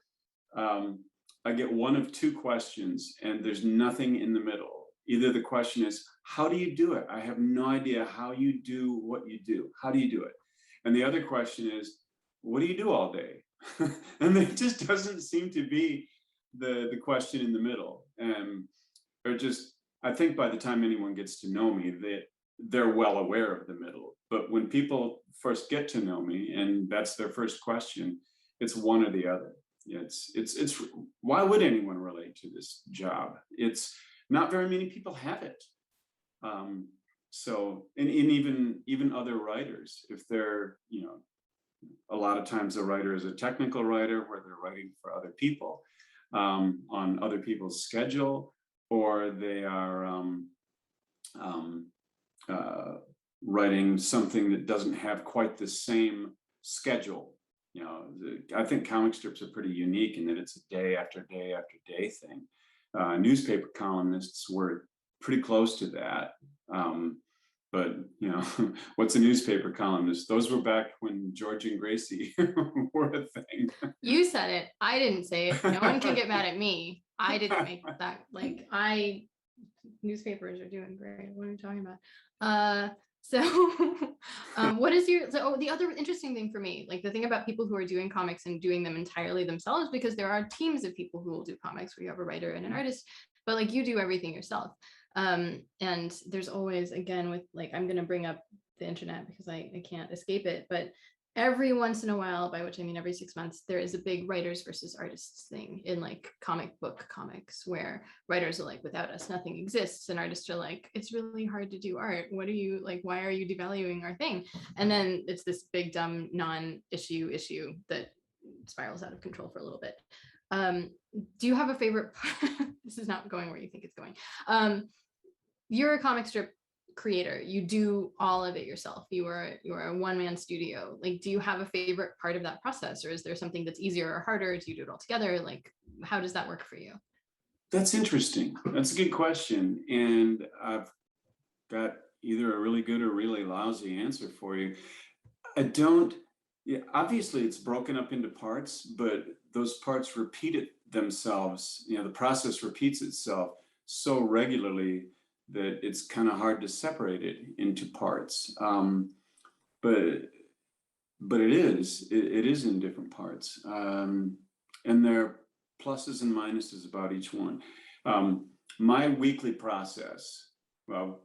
I get one of two questions and there's nothing in the middle. Either the question is, how do you do it? I have no idea how you do what you do. How do you do it? And the other question is, what do you do all day? And there just doesn't seem to be the question in the middle. Or just, I think by the time anyone gets to know me, they're well aware of the middle. But when people first get to know me and that's their first question, it's one or the other. It's why would anyone relate to this job? It's not very many people have it. So, and even other writers, if they're, a lot of times a writer is a technical writer where they're writing for other people on other people's schedule, or they are writing something that doesn't have quite the same schedule. I think comic strips are pretty unique in that it's a day after day after day thing. Newspaper columnists were pretty close to that. But what's a newspaper columnist? Those were back when George and Gracie were a thing. You said it. I didn't say it. No one can get mad at me. I didn't make that. Newspapers are doing great. What are you talking about? What is the other interesting thing for me, like the thing about people who are doing comics and doing them entirely themselves, because there are teams of people who will do comics where you have a writer and an artist, but like you do everything yourself. And there's always, again, with like, I'm going to bring up the internet because I can't escape it, but every once in a while, by which I mean every 6 months, there is a big writers versus artists thing in like comic book comics, where writers are like, without us, nothing exists. And artists are like, it's really hard to do art. What are you like? Why are you devaluing our thing? And then it's this big, dumb, non-issue issue that spirals out of control for a little bit. Do you have a favorite? This is not going where you think it's going. You're a comic strip creator, you do all of it yourself, you are a one-man studio. Like, do you have a favorite part of that process, or is there something that's easier or harder? Do you do it all together? Like, how does that work for you? That's interesting. That's a good question, and I've got either a really good or really lousy answer for you. Obviously it's broken up into parts, but those parts repeat themselves. The process repeats itself so regularly that it's kind of hard to separate it into parts. But it is in different parts. And there are pluses and minuses about each one. My weekly process,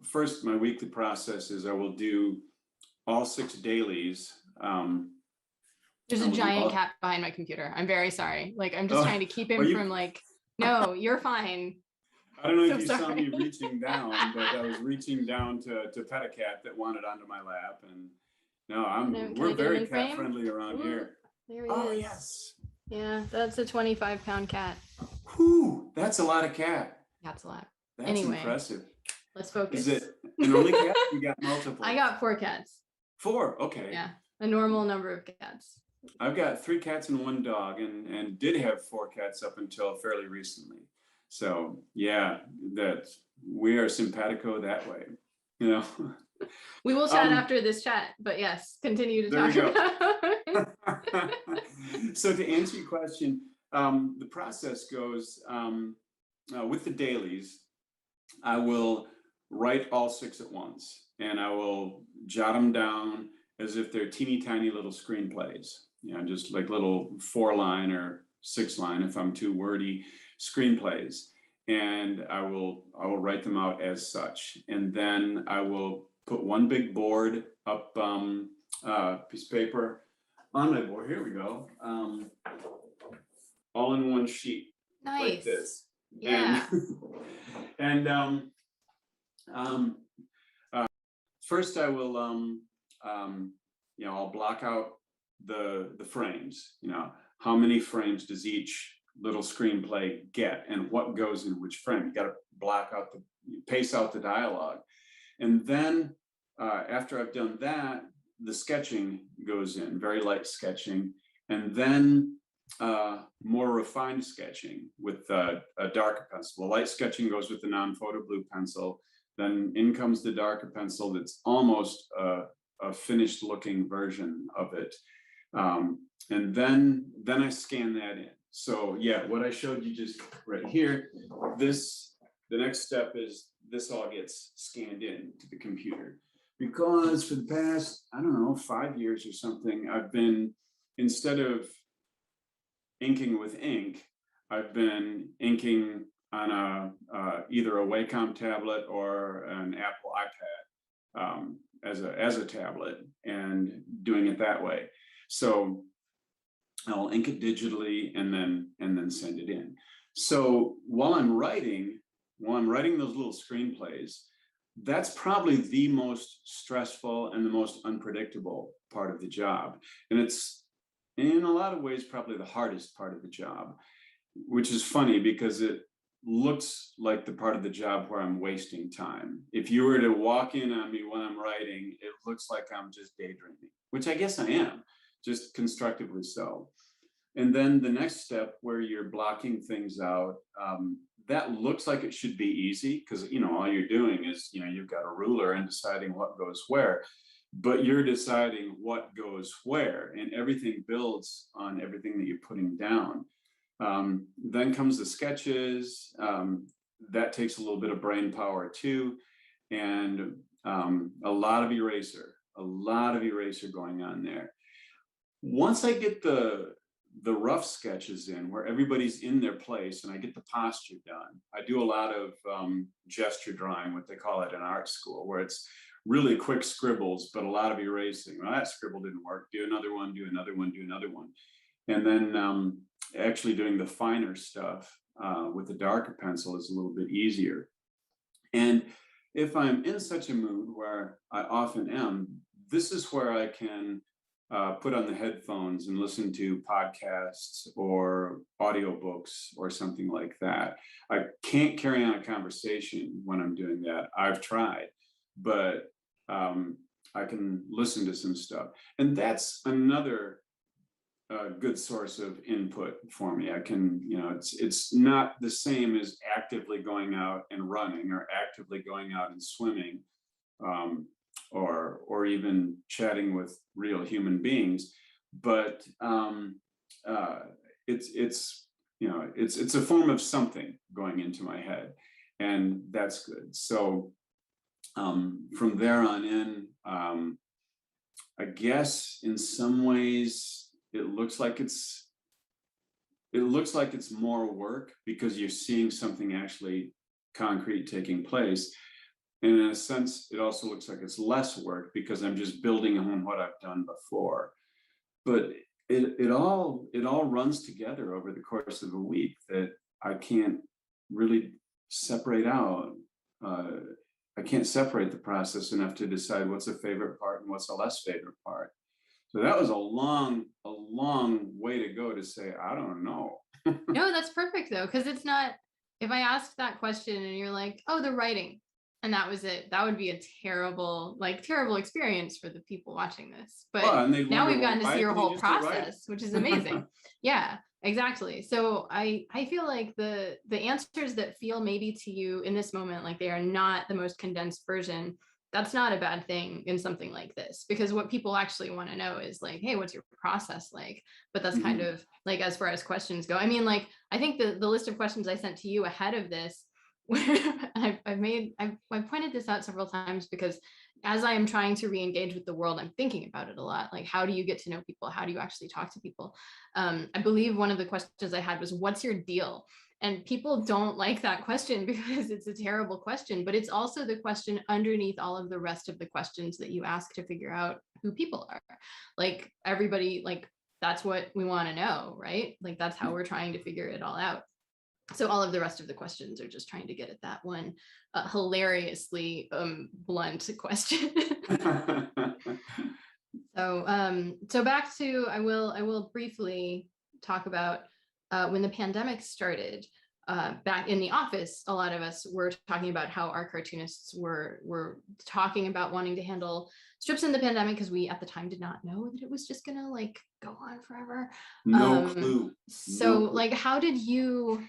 first, my weekly process is I will do all 6 dailies. There's a giant cat behind my computer. I'm very sorry. Like, I'm just trying to keep him from like, no, you're fine. I don't know if you saw me reaching down, but I was reaching down to pet a cat that wanted onto my lap. And no, we're very cat friendly around here. There he is. Yes. Yeah, that's a 25-pound cat. Whew, that's a lot of cat. That's a lot. That's anyway, impressive. Let's focus. Is it an only cat? You got multiple? I got 4 cats. 4, okay. Yeah, a normal number of cats. I've got 3 cats and 1 dog, and did have 4 cats up until fairly recently. So yeah, we are simpatico that way, We will chat after this chat, but yes, continue to talk about. So to answer your question, the process goes with the dailies. I will write all 6 at once, and I will jot them down as if they're teeny tiny little screenplays. Just like little 4-line or 6-line, if I'm too wordy, screenplays. And I will write them out as such. And then I will put one big board up, piece of paper on my board. Here we go. All in one sheet. Nice. Like this. Yeah. And first I will, I'll block out the frames, how many frames does each little screenplay get and what goes in which frame. You got to block out pace out the dialogue. And then after I've done that, the sketching goes in, very light sketching, and then more refined sketching with a darker pencil. The light sketching goes with the non-photo blue pencil. Then in comes the darker pencil that's almost a finished looking version of it. And then I scan that in. So yeah, what I showed you just right here, the next step is this all gets scanned in to the computer. Because for the past, I don't know, 5 years or something, I've been, instead of inking with ink, I've been inking on either a Wacom tablet or an Apple iPad as a tablet and doing it that way. So I'll ink it digitally and then send it in. So while I'm writing those little screenplays, that's probably the most stressful and the most unpredictable part of the job. And it's in a lot of ways probably the hardest part of the job, which is funny because it looks like the part of the job where I'm wasting time. If you were to walk in on me when I'm writing, it looks like I'm just daydreaming, which I guess I am, just constructively so. And then the next step where you're blocking things out, that looks like it should be easy because, all you're doing is, you've got a ruler and deciding what goes where, but you're deciding what goes where, and everything builds on everything that you're putting down. Then comes the sketches. That takes a little bit of brain power too. And a lot of eraser going on there. Once I get the rough sketches in where everybody's in their place and I get the posture done, I do a lot of gesture drawing, what they call it in art school, where it's really quick scribbles, but a lot of erasing. Well, that scribble didn't work. Do another one, do another one, do another one. And then actually doing the finer stuff with the darker pencil is a little bit easier. And if I'm in such a mood, where I often am, this is where I can put on the headphones and listen to podcasts or audiobooks or something like that. I can't carry on a conversation when I'm doing that. I've tried, but I can listen to some stuff. And that's another good source of input for me. I can, it's not the same as actively going out and running or actively going out and swimming. Or even chatting with real human beings, but it's a form of something going into my head, and that's good. So from there on in, I guess in some ways it looks like it's more work because you're seeing something actually concrete taking place. And in a sense, it also looks like it's less work because I'm just building on what I've done before. But it all runs together over the course of a week that I can't really separate out. I can't separate the process enough to decide what's a favorite part and what's a less favorite part. So that was a long way to go to say, I don't know. No, that's perfect though, because it's not, if I ask that question and you're like, oh, the writing, and that was it, that would be a terrible experience for the people watching this. But now we've gotten to see your whole process, which is amazing. Yeah, exactly. So I feel like the answers that feel maybe to you in this moment like they are not the most condensed version, that's not a bad thing in something like this, because what people actually want to know is like, hey, what's your process like? But that's kind of like, as far as questions go, I mean, like, I think the list of questions I sent to you ahead of this, I've pointed this out several times because as I am trying to re-engage with the world, I'm thinking about it a lot. Like, how do you get to know people? How do you actually talk to people? I believe one of the questions I had was, what's your deal? And people don't like that question because it's a terrible question, but it's also the question underneath all of the rest of the questions that you ask to figure out who people are. Like, everybody, like, that's what we want to know, right? Like, that's how we're trying to figure it all out. So all of the rest of the questions are just trying to get at that one hilariously blunt question. So back to, I will briefly talk about when the pandemic started. Back in the office, a lot of us were talking about how our cartoonists were talking about wanting to handle strips in the pandemic because we at the time did not know that it was just gonna like go on forever. No clue. So No clue. like, how did you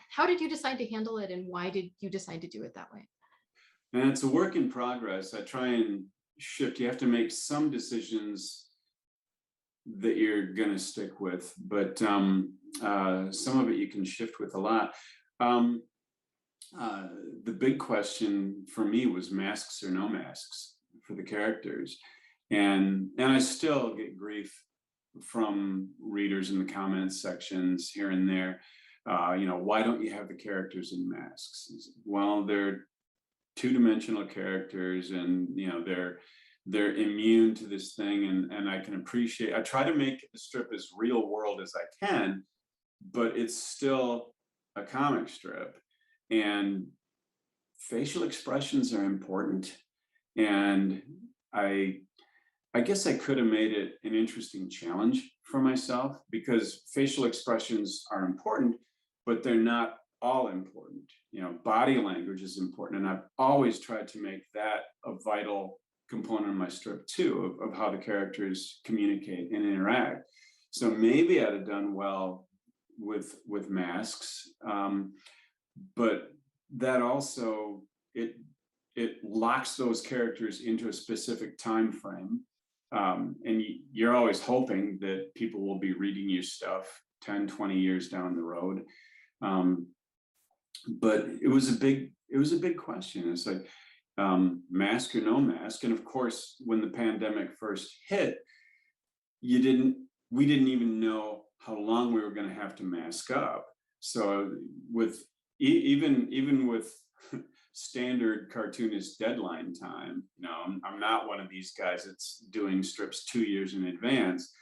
decide to handle it, and why did you decide to do it that way? And it's a work in progress. I try and shift. You have to make some decisions that you're going to stick with, but some of it you can shift with a lot. The big question for me was masks or no masks for the characters, and I still get grief from readers in the comments sections here and there. Why don't you have the characters in masks? Well, they're two-dimensional characters, and they're immune to this thing, and I can appreciate. I try to make the strip as real world as I can, but it's still a comic strip, and facial expressions are important. And I guess I could have made it an interesting challenge for myself, because facial expressions are important, but they're not all important. Body language is important, and I've always tried to make that a vital component of my strip too, of how the characters communicate and interact. So maybe I'd have done well with masks, but that also it locks those characters into a specific time frame, and you're always hoping that people will be reading your stuff 10, 20 years down the road. But it was a big question. It's like, mask or no mask. And of course, when the pandemic first hit, we didn't even know how long we were going to have to mask up. So with even with standard cartoonist deadline time, I'm not one of these guys that's doing strips 2 years in advance.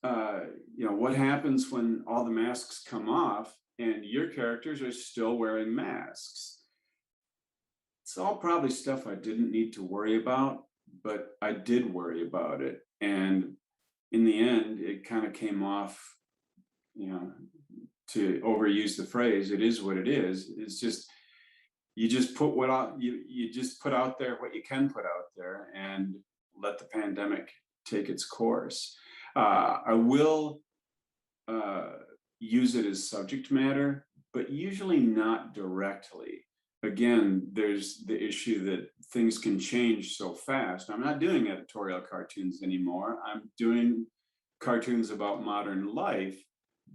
What happens when all the masks come off and your characters are still wearing masks? It's all probably stuff I didn't need to worry about, but I did worry about it. And in the end, it kind of came off, to overuse the phrase, it is what it is. It's just, you just put you just put out there what you can put out there, and let the pandemic take its course. I will use it as subject matter, but usually not directly. Again, there's the issue that things can change so fast. I'm not doing editorial cartoons anymore. I'm doing cartoons about modern life,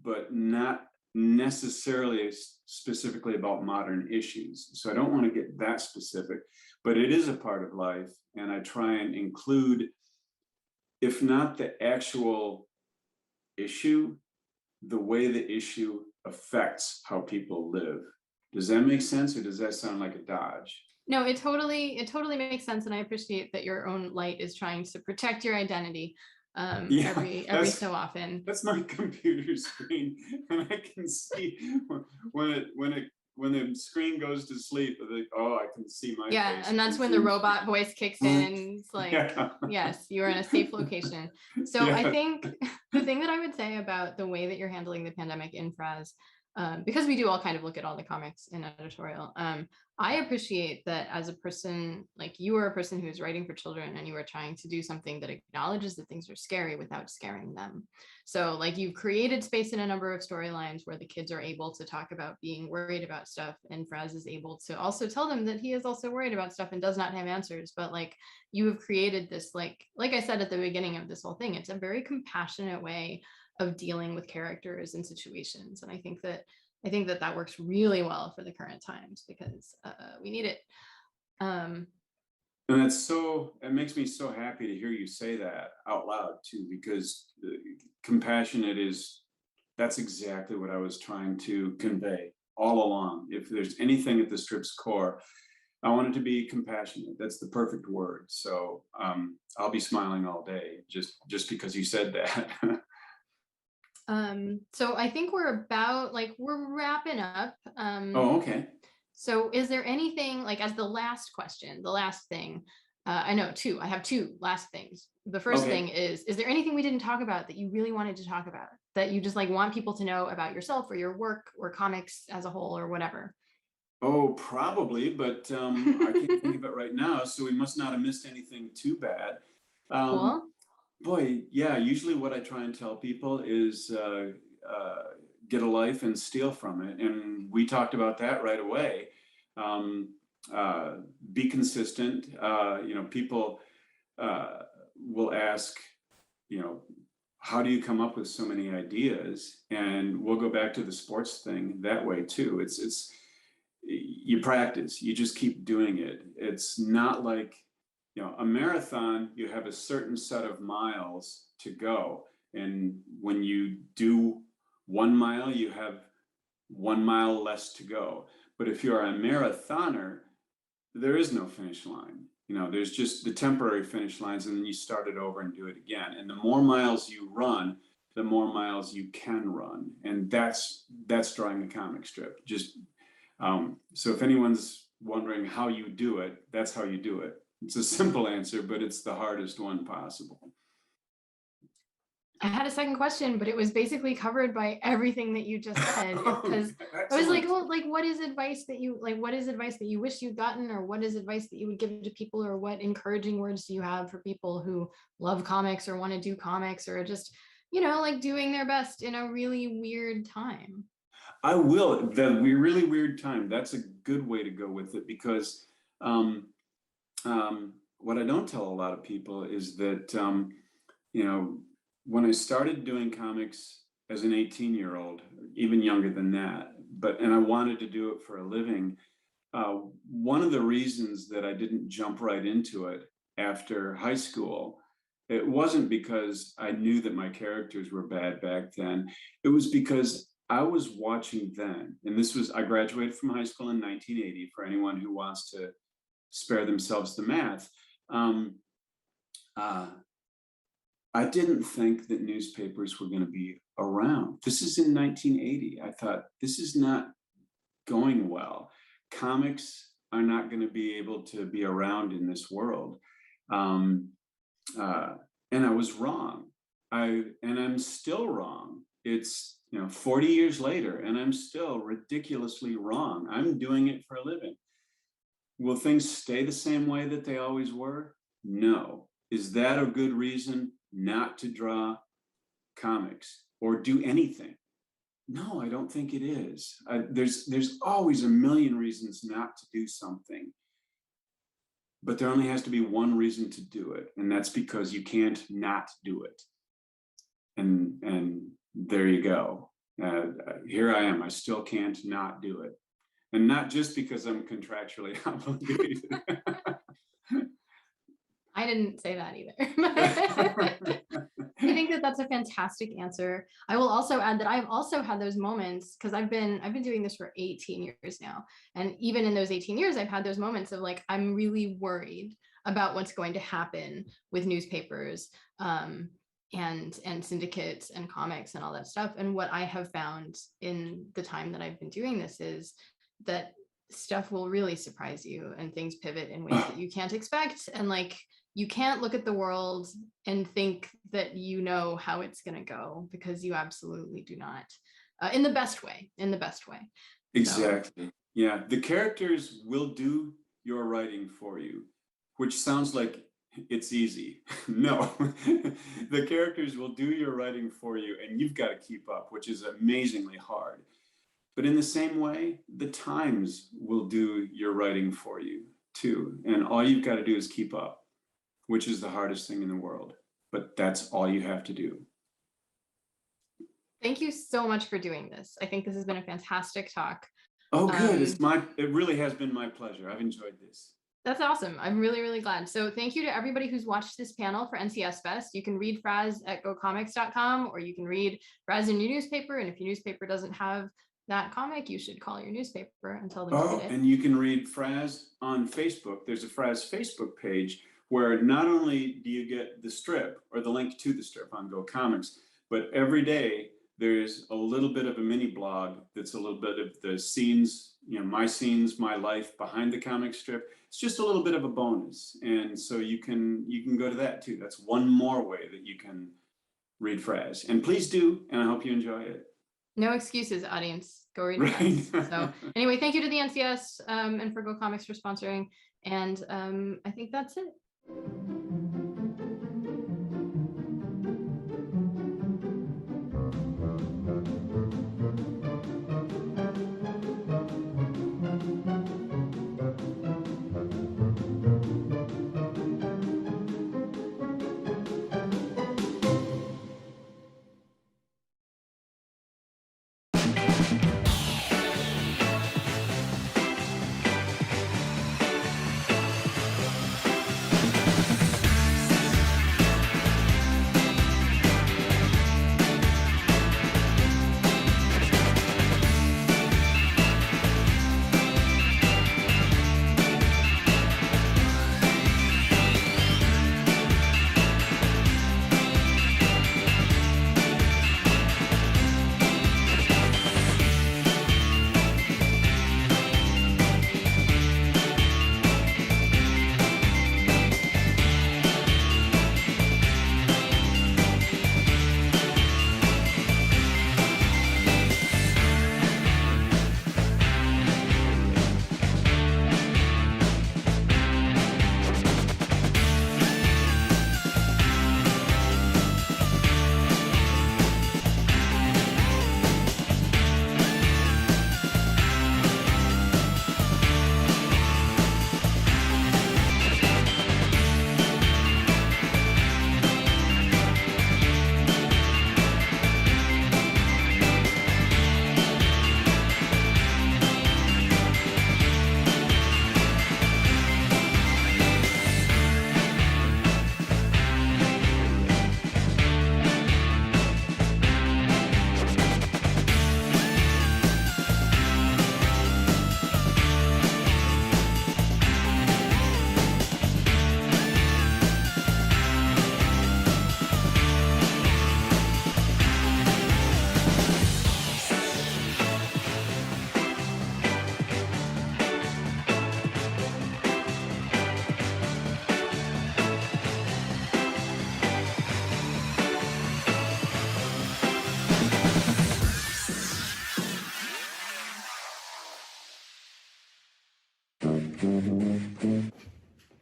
but not necessarily specifically about modern issues. So I don't want to get that specific, but it is a part of life. And I try and include, if not the actual issue, the way the issue affects how people live. Does that make sense, or does that sound like a dodge? No, it totally makes sense, and I appreciate that your own light is trying to protect your identity every so often. That's my computer screen, and I can see when the screen goes to sleep, I can see my face. And that's when the robot voice kicks in. It's like, yes, you are in a safe location. So I think the thing that I would say about the way that you're handling the pandemic in Fraz, because we do all kind of look at all the comics in editorial, I appreciate that as a person, like you are a person who's writing for children, and you are trying to do something that acknowledges that things are scary without scaring them. So like, you've created space in a number of storylines where the kids are able to talk about being worried about stuff, and Fraz is able to also tell them that he is also worried about stuff and does not have answers. But like, you have created this, like I said at the beginning of this whole thing, it's a very compassionate way of dealing with characters and situations. And I think that works really well for the current times, because we need it. And it makes me so happy to hear you say that out loud too, because compassionate that's exactly what I was trying to convey all along. If there's anything at the strip's core, I want it to be compassionate. That's the perfect word. So I'll be smiling all day just because you said that. So I think we're wrapping up. Okay. So is there anything, like, as the last question, the last thing, I know two. I have two last things. The first Okay. thing is there anything we didn't talk about that you really wanted to talk about that you just like want people to know about yourself or your work or comics as a whole or whatever? Oh, probably, but I can't think of it right now, so we must not have missed anything too bad. Um, Cool. Boy, yeah, usually what I try and tell people is get a life and steal from it. And we talked about that right away. Um, be consistent. People will ask, how do you come up with so many ideas? And we'll go back to the sports thing that way too. It's you practice, you just keep doing it. It's not like, a marathon, you have a certain set of miles to go. And when you do 1 mile, you have 1 mile less to go. But if you're a marathoner, there is no finish line. There's just the temporary finish lines, and then you start it over and do it again. And the more miles you run, the more miles you can run. And that's drawing a comic strip. So if anyone's wondering how you do it, that's how you do it. It's a simple answer, but it's the hardest one possible. I had a second question, but it was basically covered by everything that you just said. Because I was like, well, like, what is advice that you wish you'd gotten, or what is advice that you would give to people, or what encouraging words do you have for people who love comics or want to do comics, or just, like doing their best in a really weird time? I will. The really weird time. That's a good way to go with it, because what I don't tell a lot of people is that, when I started doing comics as an 18-year-old, even younger than that, and I wanted to do it for a living, one of the reasons that I didn't jump right into it after high school, it wasn't because I knew that my characters were bad back then. It was because I was watching then, and I graduated from high school in 1980, for anyone who wants to spare themselves the math. I didn't think that newspapers were going to be around. This is in 1980. I thought, this is not going well. Comics are not going to be able to be around in this world. And I was wrong. And I'm still wrong. It's 40 years later, and I'm still ridiculously wrong. I'm doing it for a living. Will things stay the same way that they always were? No. Is that a good reason not to draw comics or do anything? No, I don't think it is. There's always a million reasons not to do something. But there only has to be one reason to do it, and that's because you can't not do it. And there you go. Here I am. I still can't not do it. And not just because I'm contractually obligated. I didn't say that either. I think that that's a fantastic answer. I will also add that I've also had those moments, because I've been doing this for 18 years now. And even in those 18 years, I've had those moments of like, I'm really worried about what's going to happen with newspapers and syndicates and comics and all that stuff. And what I have found in the time that I've been doing this is that stuff will really surprise you, and things pivot in ways that you can't expect. And like, you can't look at the world and think that you know how it's going to go, because you absolutely do not, in the best way. Exactly. So. Yeah. The characters will do your writing for you, which sounds like it's easy. No, the characters will do your writing for you, and you've got to keep up, which is amazingly hard. But in the same way, the Times will do your writing for you too. And all you've got to do is keep up, which is the hardest thing in the world. But that's all you have to do. Thank you so much for doing this. I think this has been a fantastic talk. Oh, good. It really has been my pleasure. I've enjoyed this. That's awesome. I'm really, really glad. So thank you to everybody who's watched this panel for NCS Fest. You can read Fraz at gocomics.com, or you can read Fraz in your newspaper. And if your newspaper doesn't have that comic, you should call your newspaper and tell them to get it. And you can read Fraz on Facebook. There's a Fraz Facebook page where not only do you get the strip or the link to the strip on Go Comics, but every day there's a little bit of a mini blog that's a little bit of the scenes, my scenes, my life behind the comic strip. It's just a little bit of a bonus. And so you can go to that too. That's one more way that you can read Fraz. And please do, and I hope you enjoy it. No excuses, audience. Go read Right. Fraz. So anyway, thank you to the NCS and for Go Comics for sponsoring. And I think that's it.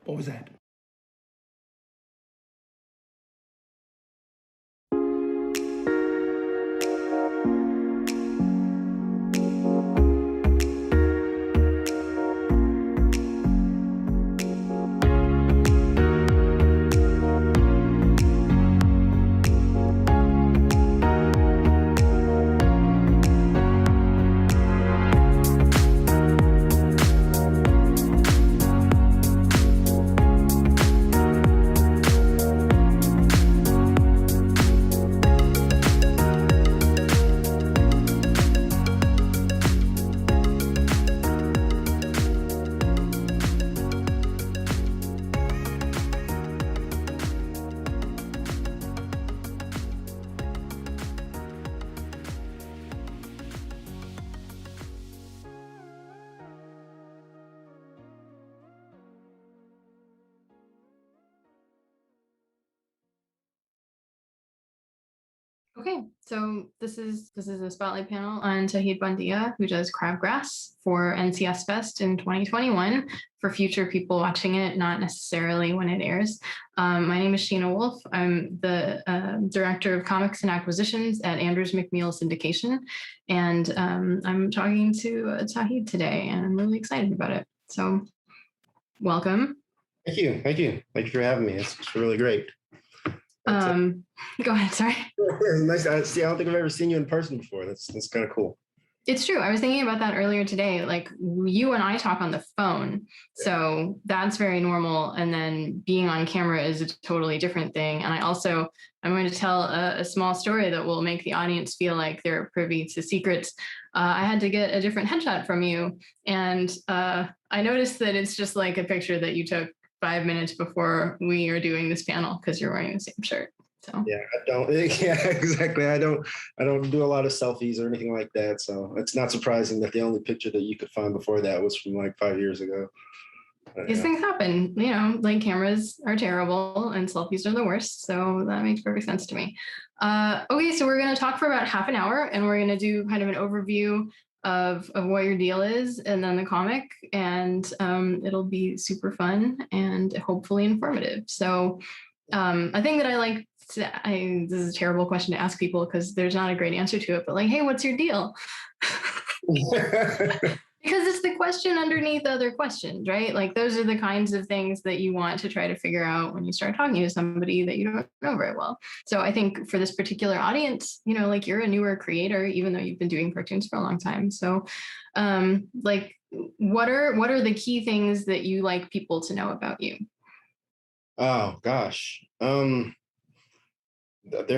What was that? Okay, so this is a spotlight panel on Tahid Bandia, who does Crabgrass for NCS Fest in 2021 for future people watching it, not necessarily when it airs. My name is Sheena Wolf. I'm the Director of Comics and Acquisitions at Andrews McMeel Syndication, and I'm talking to Tahid today, and I'm really excited about it. So welcome. Thank you. Thank you. Thank you for having me. It's really great. Go ahead, sorry. Nice. See, I don't think I've ever seen you in person before. That's kind of cool. It's true. I was thinking about that earlier today. Like you and I talk on the phone, so that's very normal. And then being on camera is a totally different thing. And I'm going to tell a small story that will make the audience feel like they're privy to secrets. I had to get a different headshot from you, and I noticed that it's just like a picture that you took 5 minutes before we are doing this panel because you're wearing the same shirt. So Yeah, I don't. Yeah, exactly. I don't do a lot of selfies or anything like that. So it's not surprising that the only picture that you could find before that was from like 5 years ago. these things happen, like cameras are terrible and selfies are the worst. So that makes perfect sense to me. Okay, so we're going to talk for about half an hour and we're going to do kind of an overview of what your deal is and then the comic, and it'll be super fun and hopefully informative. So a thing that I like this is a terrible question to ask people because there's not a great answer to it, but like, hey, what's your deal? Because it's the question underneath other questions, right? Like those are the kinds of things that you want to try to figure out when you start talking to somebody that you don't know very well. So I think for this particular audience, like you're a newer creator, even though you've been doing cartoons for a long time. So like what are the key things that you like people to know about you? Oh gosh. There's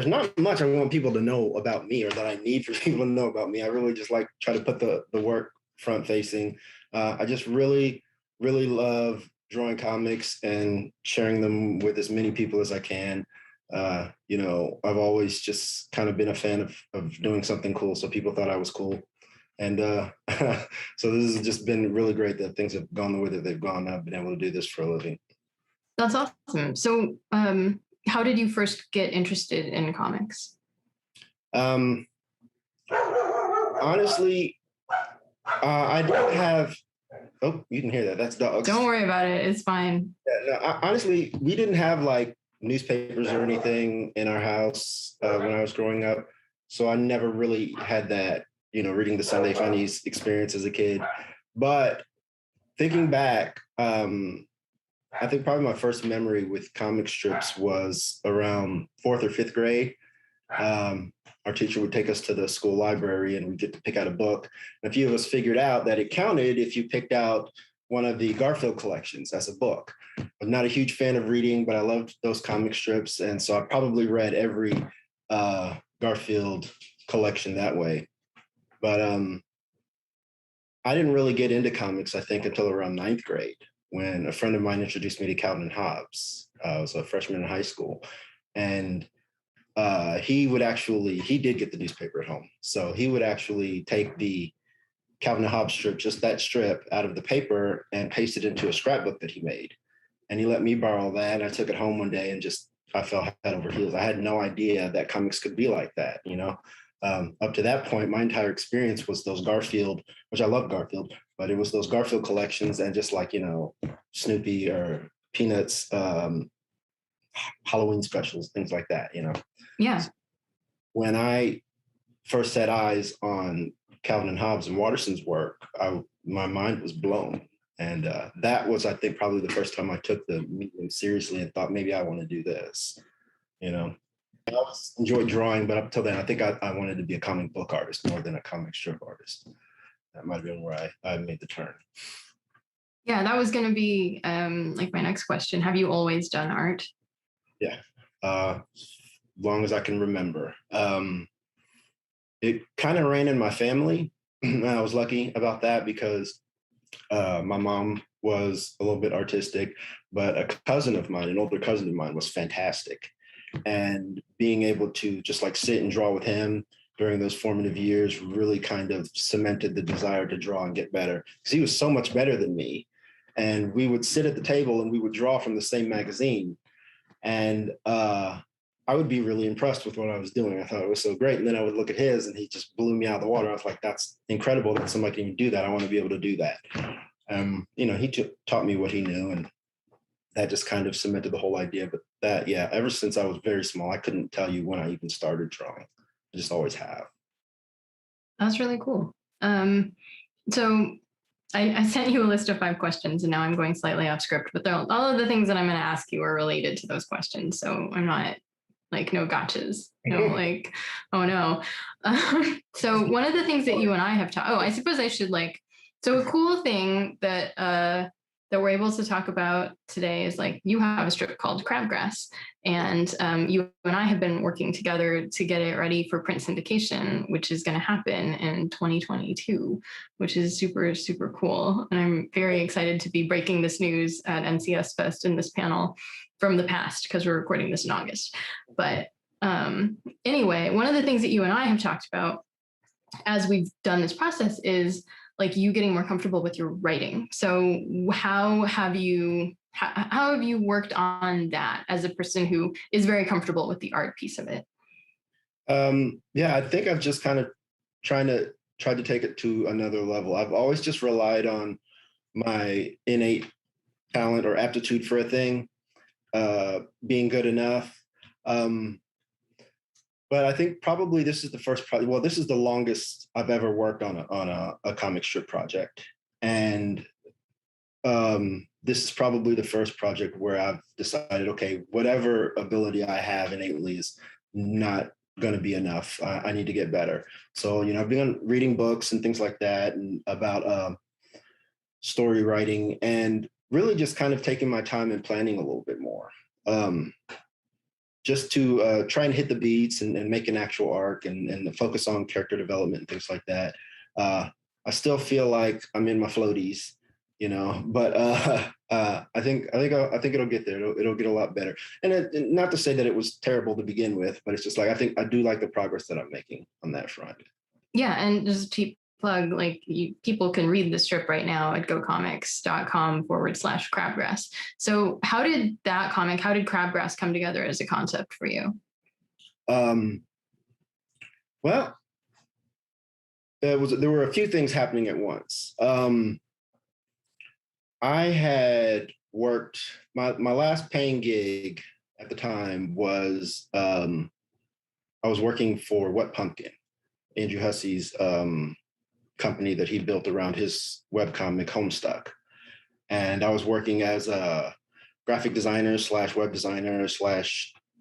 not much I want people to know about me or that I need for people to know about me. I really just like try to put the work front facing. I just really, really love drawing comics and sharing them with as many people as I can. I've always just kind of been a fan of doing something cool. So people thought I was cool. And so this has just been really great that things have gone the way that they've gone. I've been able to do this for a living. That's awesome. So how did you first get interested in comics? Honestly, I didn't have. Oh, you can hear that. That's dogs. Don't worry about it. It's fine. Yeah, no, honestly, we didn't have like newspapers or anything in our house when I was growing up. So I never really had that, reading the Sunday Funnies experience as a kid. But thinking back, I think probably my first memory with comic strips was around 4th or 5th grade. Our teacher would take us to the school library and we'd get to pick out a book. And a few of us figured out that it counted if you picked out one of the Garfield collections as a book. I'm not a huge fan of reading, but I loved those comic strips. And so I probably read every Garfield collection that way. But I didn't really get into comics, I think, until around 9th grade, when a friend of mine introduced me to Calvin and Hobbes. I was a freshman in high school. And he did get the newspaper at home. So he would actually take the Calvin and Hobbes strip, just that strip, out of the paper and paste it into a scrapbook that he made. And he let me borrow that. And I took it home one day and I fell head over heels. I had no idea that comics could be like that, Up to that point, my entire experience was those Garfield, which I love Garfield, but it was those Garfield collections and just like, Snoopy or Peanuts, Halloween specials, things like that, Yeah. When I first set eyes on Calvin and Hobbes and Watterson's work, my mind was blown. And that was, I think, probably the first time I took the medium seriously and thought maybe I want to do this, I always enjoyed drawing, but up till then, I think I wanted to be a comic book artist more than a comic strip artist. That might have been where I made the turn. Yeah, that was going to be like my next question. Have you always done art? Yeah, long as I can remember. It kind of ran in my family. I was lucky about that because my mom was a little bit artistic, but an older cousin of mine was fantastic. And being able to just like sit and draw with him during those formative years really kind of cemented the desire to draw and get better, because he was so much better than me. And we would sit at the table and we would draw from the same magazine. And I would be really impressed with what I was doing. I thought it was so great. And then I would look at his and he just blew me out of the water. I was like, that's incredible that somebody can do that. I want to be able to do that. He taught me what he knew, and that just kind of cemented the whole idea. But that, yeah, ever since I was very small, I couldn't tell you when I even started drawing. I just always have. That's really cool. So I sent you a list of 5 questions, and now I'm going slightly off script, but all of the things that I'm going to ask you are related to those questions. So I'm not like, no gotchas, like, oh no. So one of the things that you and I have talked, I suppose I should so a cool thing that we're able to talk about today is like, you have a strip called Crabgrass, and you and I have been working together to get it ready for print syndication, which is going to happen in 2022, which is super, super cool. And I'm very excited to be breaking this news at NCS Fest in this panel from the past, because we're recording this in August. But Anyway, one of the things that you and I have talked about as we've done this process is like you getting more comfortable with your writing. So how have you worked on that as a person who is very comfortable with the art piece of it? Yeah, I think I've just kind of tried to take it to another level. I've always just relied on my innate talent or aptitude for a thing, being good enough. But I think probably this is the first project. Well, this is the longest I've ever worked on a comic strip project, and this is probably the first project where I've decided, okay, whatever ability I have innately is not going to be enough. I need to get better. So, I've been reading books and things like that, and about story writing, and really just kind of taking my time and planning a little bit more. Just to try and hit the beats and make an actual arc and focus on character development and things like that. I still feel like I'm in my floaties, but I think it'll get there. It'll get a lot better. And not to say that it was terrible to begin with, but it's just like I think I do like the progress that I'm making on that front. Yeah, and just a cheap plug, like people can read the strip right now at gocomics.com/crabgrass. So how did Crabgrass come together as a concept for you? Well, there were a few things happening at once. I had worked, my last paying gig at the time was I was working for Wet Pumpkin, Andrew Hussey's company that he built around his webcomic Homestuck. And I was working as a graphic designer / web designer /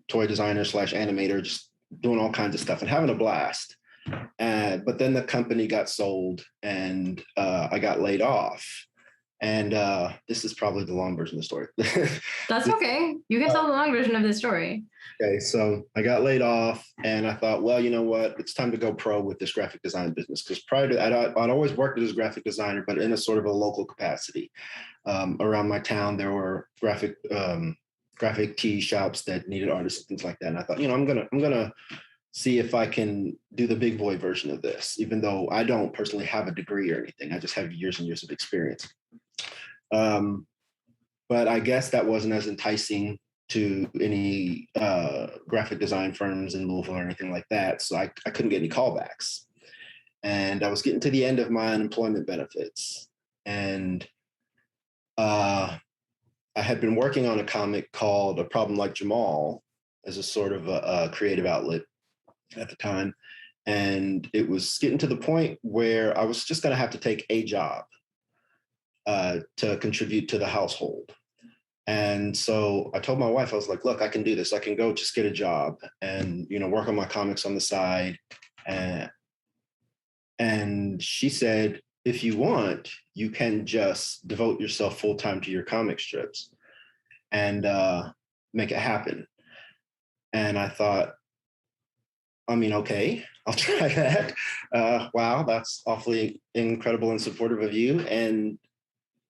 toy designer / animator, just doing all kinds of stuff and having a blast. But then the company got sold and I got laid off. And this is probably the long version of the story. That's okay. You can tell the long version of the story. Okay, so I got laid off and I thought, well, you know what? It's time to go pro with this graphic design business. Because prior to that, I'd always worked as a graphic designer, but in a sort of a local capacity. Around my town, there were graphic tee shops that needed artists and things like that. And I thought, I'm gonna see if I can do the big boy version of this, even though I don't personally have a degree or anything. I just have years and years of experience. But I guess that wasn't as enticing to any graphic design firms in Louisville or anything like that. So I couldn't get any callbacks. And I was getting to the end of my unemployment benefits. And I had been working on a comic called A Problem Like Jamal as a sort of a creative outlet at the time. And it was getting to the point where I was just going to have to take a job to contribute to the household. And so I told my wife, I was like, look, I can do this. I can go just get a job and, work on my comics on the side. And she said, if you want, you can just devote yourself full time to your comic strips and make it happen. And I thought, okay, I'll try that. Wow, that's awfully incredible and supportive of you. And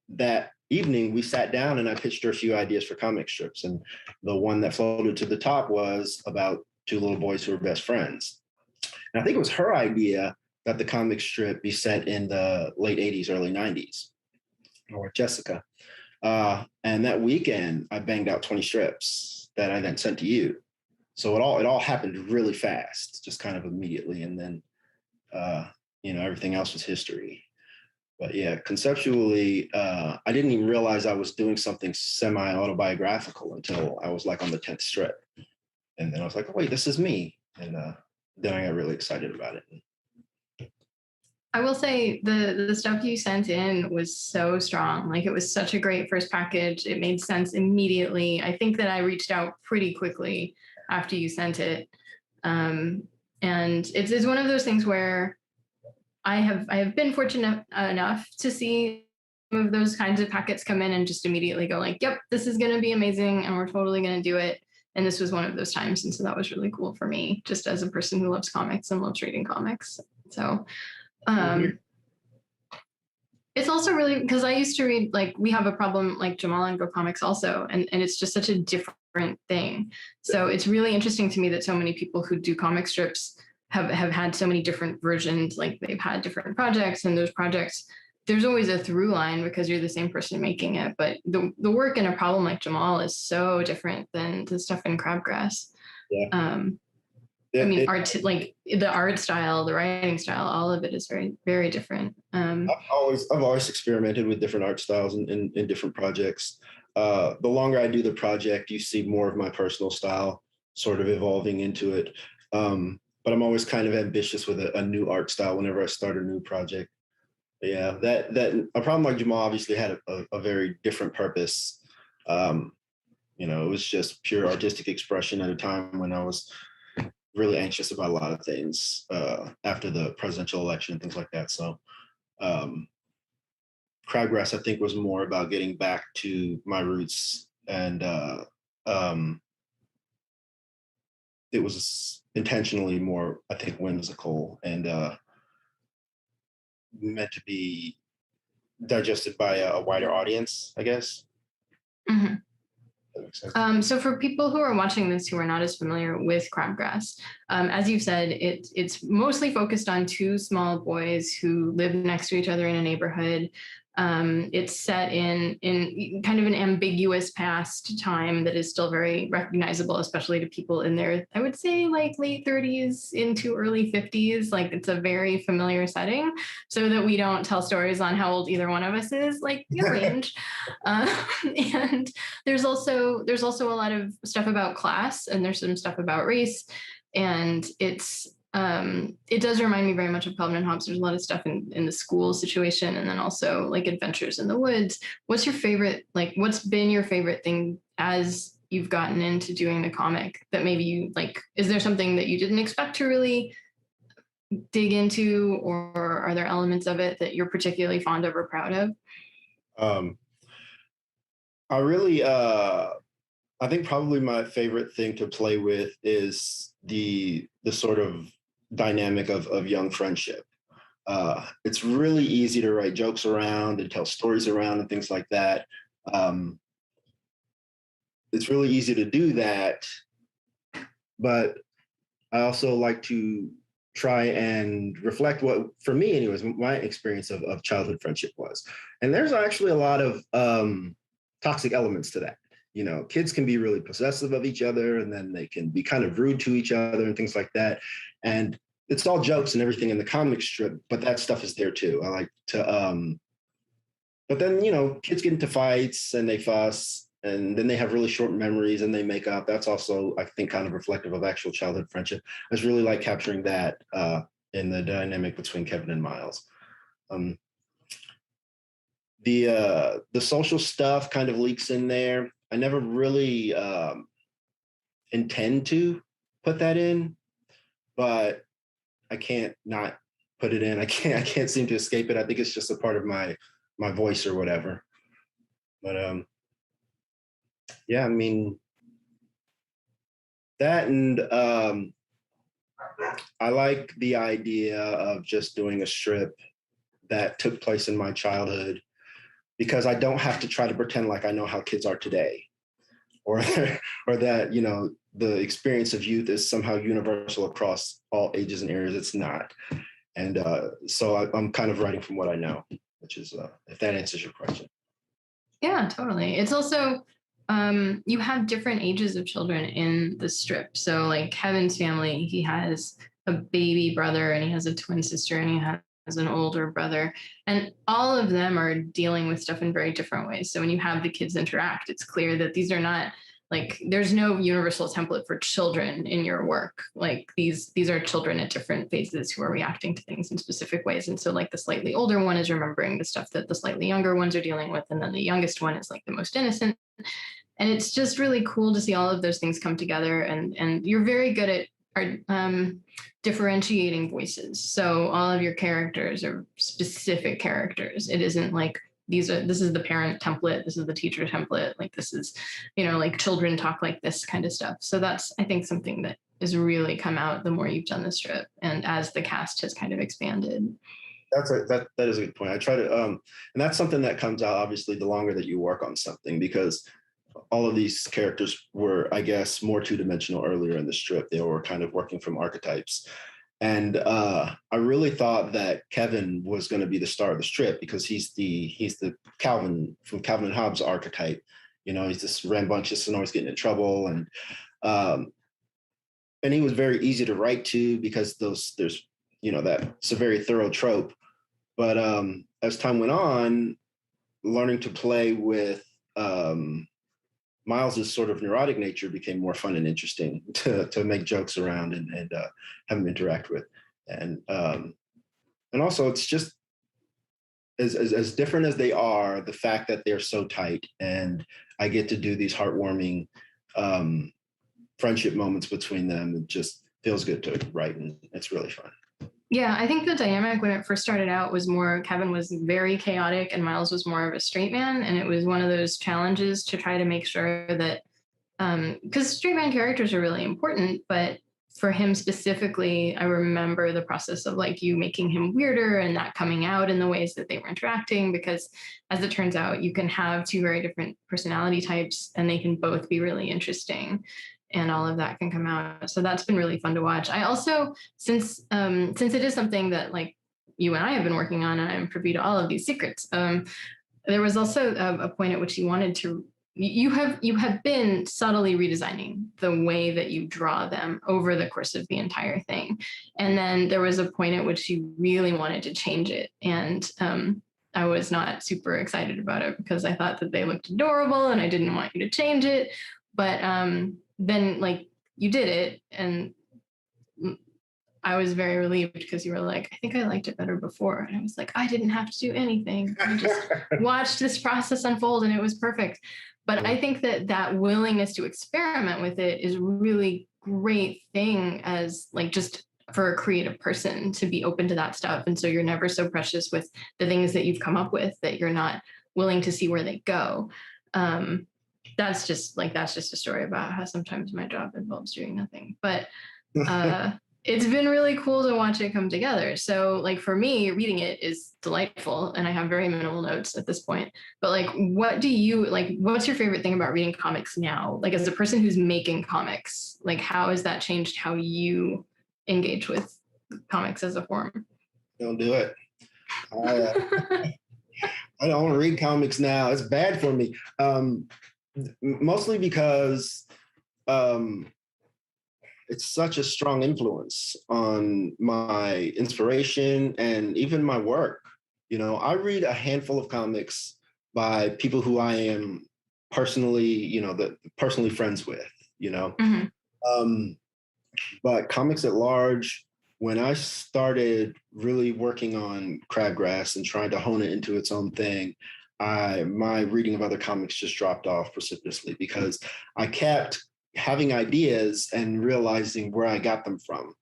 that evening we sat down and I pitched her a few ideas for comic strips. And the one that floated to the top was about two little boys who were best friends. And I think it was her idea that the comic strip be set in the late 80s, early 90s, or Jessica. And that weekend I banged out 20 strips that I then sent to you. So it all happened really fast, just kind of immediately. And then, everything else was history. But yeah, conceptually, I didn't even realize I was doing something semi-autobiographical until I was like on the 10th strip. And then I was like, oh, wait, this is me. And then I got really excited about it. I will say the stuff you sent in was so strong. Like it was such a great first package. It made sense immediately. I think that I reached out pretty quickly after you sent it. And it's one of those things where I have been fortunate enough to see some of those kinds of packets come in and just immediately go like, yep, this is going to be amazing. And we're totally going to do it. And this was one of those times. And so that was really cool for me, just as a person who loves comics and loves reading comics. So it's it's also really because I used to read, like, we have a problem like Jamal and Go Comics also, and it's just such a different thing. So it's really interesting to me that so many people who do comic strips have had so many different versions, like they've had different projects, and those projects, there's always a through line because you're the same person making it. But the work in a problem like Jamal is so different than the stuff in Crabgrass. Yeah. I mean, like the art style, the writing style, all of it is very, very different. I've always experimented with different art styles in different projects. The longer I do the project, you see more of my personal style sort of evolving into it. But I'm always kind of ambitious with a new art style whenever I start a new project. But yeah, that a problem like Jamal obviously had a very different purpose. It was just pure artistic expression at a time when I was really anxious about a lot of things after the presidential election and things like that. So Crabgrass, I think, was more about getting back to my roots, and it was intentionally more, I think, whimsical and meant to be digested by a wider audience, I guess. Mm-hmm. That makes sense. So for people who are watching this who are not as familiar with Crabgrass, as you've said, it's mostly focused on two small boys who live next to each other in a neighborhood. It's set in kind of an ambiguous past time that is still very recognizable, especially to people in their, I would say, like late 30s into early 50s. Like, it's a very familiar setting, so that we don't tell stories on how old either one of us is, like your range. And there's also a lot of stuff about class, and there's some stuff about race, and it does remind me very much of Calvin and Hobbes. There's a lot of stuff in the school situation, and then also like adventures in the woods. What's been your favorite thing as you've gotten into doing the comic that maybe you like? Is there something that you didn't expect to really dig into, or are there elements of it that you're particularly fond of or proud of? I really, I think probably my favorite thing to play with is the sort of dynamic of young friendship. It's really easy to write jokes around and tell stories around and things like that. It's really easy to do that, but I also like to try and reflect what, for me anyways, my experience of childhood friendship was. And there's actually a lot of toxic elements to that. Kids can be really possessive of each other, and then they can be kind of rude to each other and things like that. And it's all jokes and everything in the comic strip, but that stuff is there too. I like to, but then, kids get into fights and they fuss, and then they have really short memories and they make up. That's also, I think, kind of reflective of actual childhood friendship. I just really like capturing that in the dynamic between Kevin and Miles. The social stuff kind of leaks in there. I never really intend to put that in, but I can't not put it in. I can't seem to escape it. I think it's just a part of my voice or whatever. But yeah, I mean, that, and I like the idea of just doing a strip that took place in my childhood, because I don't have to try to pretend like I know how kids are today, or that, the experience of youth is somehow universal across all ages and areas. It's not. And so I'm kind of writing from what I know, which is, if that answers your question. Yeah, totally. It's also, you have different ages of children in the strip. So like Kevin's family, he has a baby brother and he has a twin sister and he has an older brother, and all of them are dealing with stuff in very different ways. So when you have the kids interact, it's clear that these are not, like, there's no universal template for children in your work. Like, these are children at different phases who are reacting to things in specific ways. And so like the slightly older one is remembering the stuff that the slightly younger ones are dealing with, and then the youngest one is like the most innocent. And it's just really cool to see all of those things come together. And you're very good at differentiating voices. So all of your characters are specific characters. It isn't like this is the parent template, this is the teacher template, like this is, like children talk like this kind of stuff. So that's, I think, something that has really come out the more you've done the strip and as the cast has kind of expanded. That is a good point. I try to and that's something that comes out obviously the longer that you work on something, because all of these characters were, I guess, more two-dimensional earlier in the strip. They were kind of working from archetypes. And I really thought that Kevin was going to be the star of the strip because he's the Calvin from Calvin and Hobbes archetype. You know, he's this rambunctious and always getting in trouble, and he was very easy to write to because there's that's a very thorough trope. But as time went on, learning to play with Miles's sort of neurotic nature became more fun and interesting to make jokes around and have him interact with. And also it's just as different as they are, the fact that they're so tight and I get to do these heartwarming friendship moments between them, it just feels good to write, and it's really fun. Yeah, I think the dynamic when it first started out was more Kevin was very chaotic and Miles was more of a straight man. And it was one of those challenges to try to make sure that, because straight man characters are really important, but for him specifically, I remember the process of like you making him weirder and that coming out in the ways that they were interacting, because as it turns out, you can have two very different personality types and they can both be really interesting. And all of that can come out. So that's been really fun to watch. I also, since it is something that like you and I have been working on, and I'm privy to all of these secrets, there was also a point at which you wanted to, you have been subtly redesigning the way that you draw them over the course of the entire thing. And then there was a point at which you really wanted to change it. And I was not super excited about it because I thought that they looked adorable and I didn't want you to change it. But then like you did it and I was very relieved because you were like, I think I liked it better before. And I was like, I didn't have to do anything. I just watched this process unfold and it was perfect. But I think that willingness to experiment with it is a really great thing as like just for a creative person to be open to that stuff. And so you're never so precious with the things that you've come up with that you're not willing to see where they go. That's just a story about how sometimes my job involves doing nothing, but it's been really cool to watch it come together. So like for me, reading it is delightful and I have very minimal notes at this point, but like, what's your favorite thing about reading comics now? Like as a person who's making comics, like how has that changed how you engage with comics as a form? Don't do it. I don't read comics now. It's bad for me. Mostly because it's such a strong influence on my inspiration and even my work. You know, I read a handful of comics by people who I am personally, personally friends with, Mm-hmm. But comics at large, when I started really working on Crabgrass and trying to hone it into its own thing, my reading of other comics just dropped off precipitously because I kept having ideas and realizing where I got them from,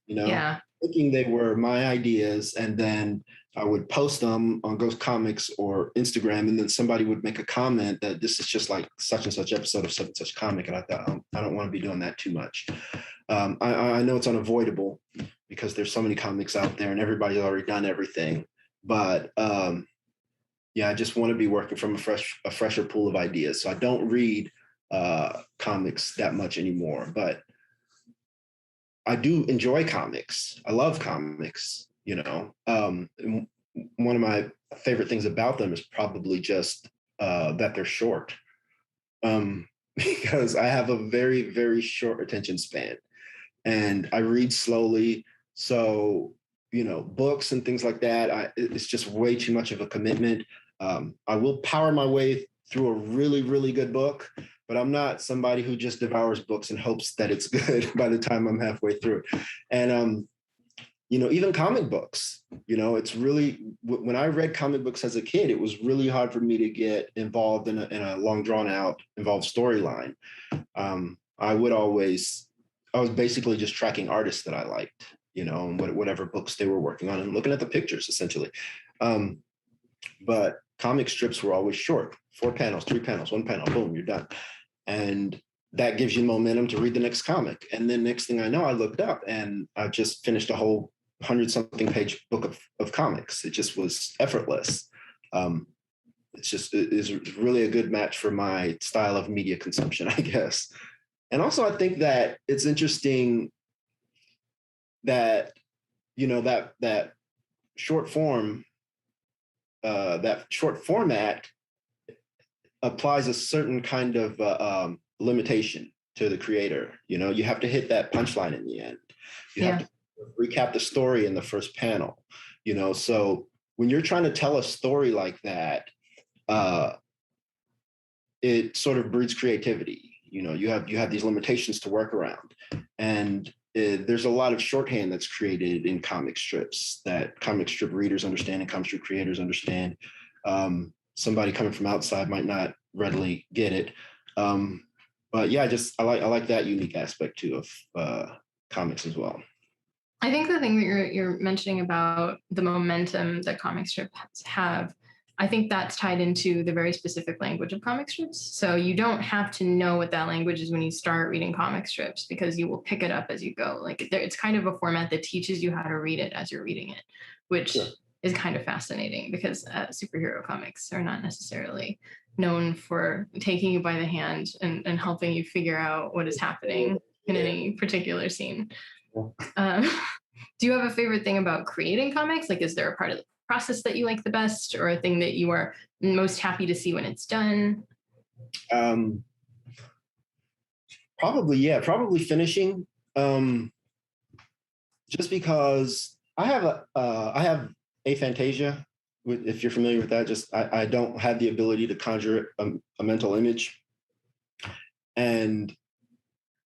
thinking they were my ideas. And then I would post them on Ghost Comics or Instagram. And then somebody would make a comment that this is just like such and such episode of such and such comic. And I thought, I don't want to be doing that too much. I know it's unavoidable because there's so many comics out there and everybody's already done everything. But I just want to be working from a fresher pool of ideas. So I don't read comics that much anymore, but I do enjoy comics. I love comics, one of my favorite things about them is probably just that they're short, because I have a very, very short attention span and I read slowly. So, books and things like that, it's just way too much of a commitment. I will power my way through a really, really good book, but I'm not somebody who just devours books and hopes that it's good by the time I'm halfway through. And, even comic books, it's really, when I read comic books as a kid, it was really hard for me to get involved in a long drawn out involved storyline. I was basically just tracking artists that I liked, and whatever books they were working on and looking at the pictures essentially. But comic strips were always short, 4 panels, 3 panels, 1 panel, boom, you're done. And that gives you momentum to read the next comic. And then next thing I know, I looked up and I just finished a whole 100-something page book of comics. It just was effortless. It is really a good match for my style of media consumption, I guess. And also, I think that it's interesting that, you know, that short form, that short format applies a certain kind of limitation to the creator. You know, you have to hit that punchline in the end. You have to recap the story in the first panel, you know. So when you're trying to tell a story like that, it sort of breeds creativity. You know, you have these limitations to work around, and there's a lot of shorthand that's created in comic strips that comic strip readers understand and comic strip creators understand. Somebody coming from outside might not readily get it, but yeah, I like that unique aspect too of comics as well. I think the thing that you're mentioning about the momentum that comic strips have, I think that's tied into the very specific language of comic strips. So you don't have to know what that language is when you start reading comic strips, because you will pick it up as you go. Like it's kind of a format that teaches you how to read it as you're reading it, which is kind of fascinating, because superhero comics are not necessarily known for taking you by the hand and helping you figure out what is happening in any particular scene. Do you have a favorite thing about creating comics? Like, is there a part of the process that you like the best, or a thing that you are most happy to see when it's done? Probably finishing. Just because I have aphantasia. If you're familiar with that, just I don't have the ability to conjure a mental image. And,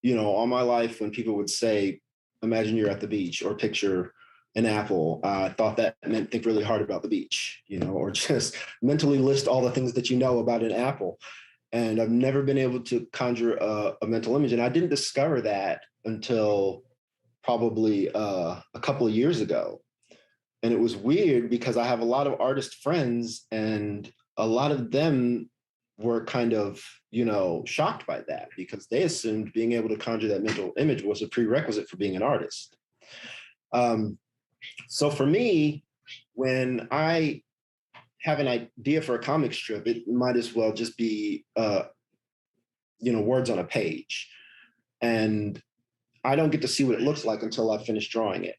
you know, all my life when people would say, imagine you're at the beach, or picture an apple, I thought that meant think really hard about the beach, you know, or just mentally list all the things that you know about an apple. And I've never been able to conjure a mental image. And I didn't discover that until probably a couple of years ago. And it was weird because I have a lot of artist friends, and a lot of them were kind of, you know, shocked by that, because they assumed being able to conjure that mental image was a prerequisite for being an artist. So for me, when I have an idea for a comic strip, it might as well just be, you know, words on a page. And I don't get to see what it looks like until I finish drawing it,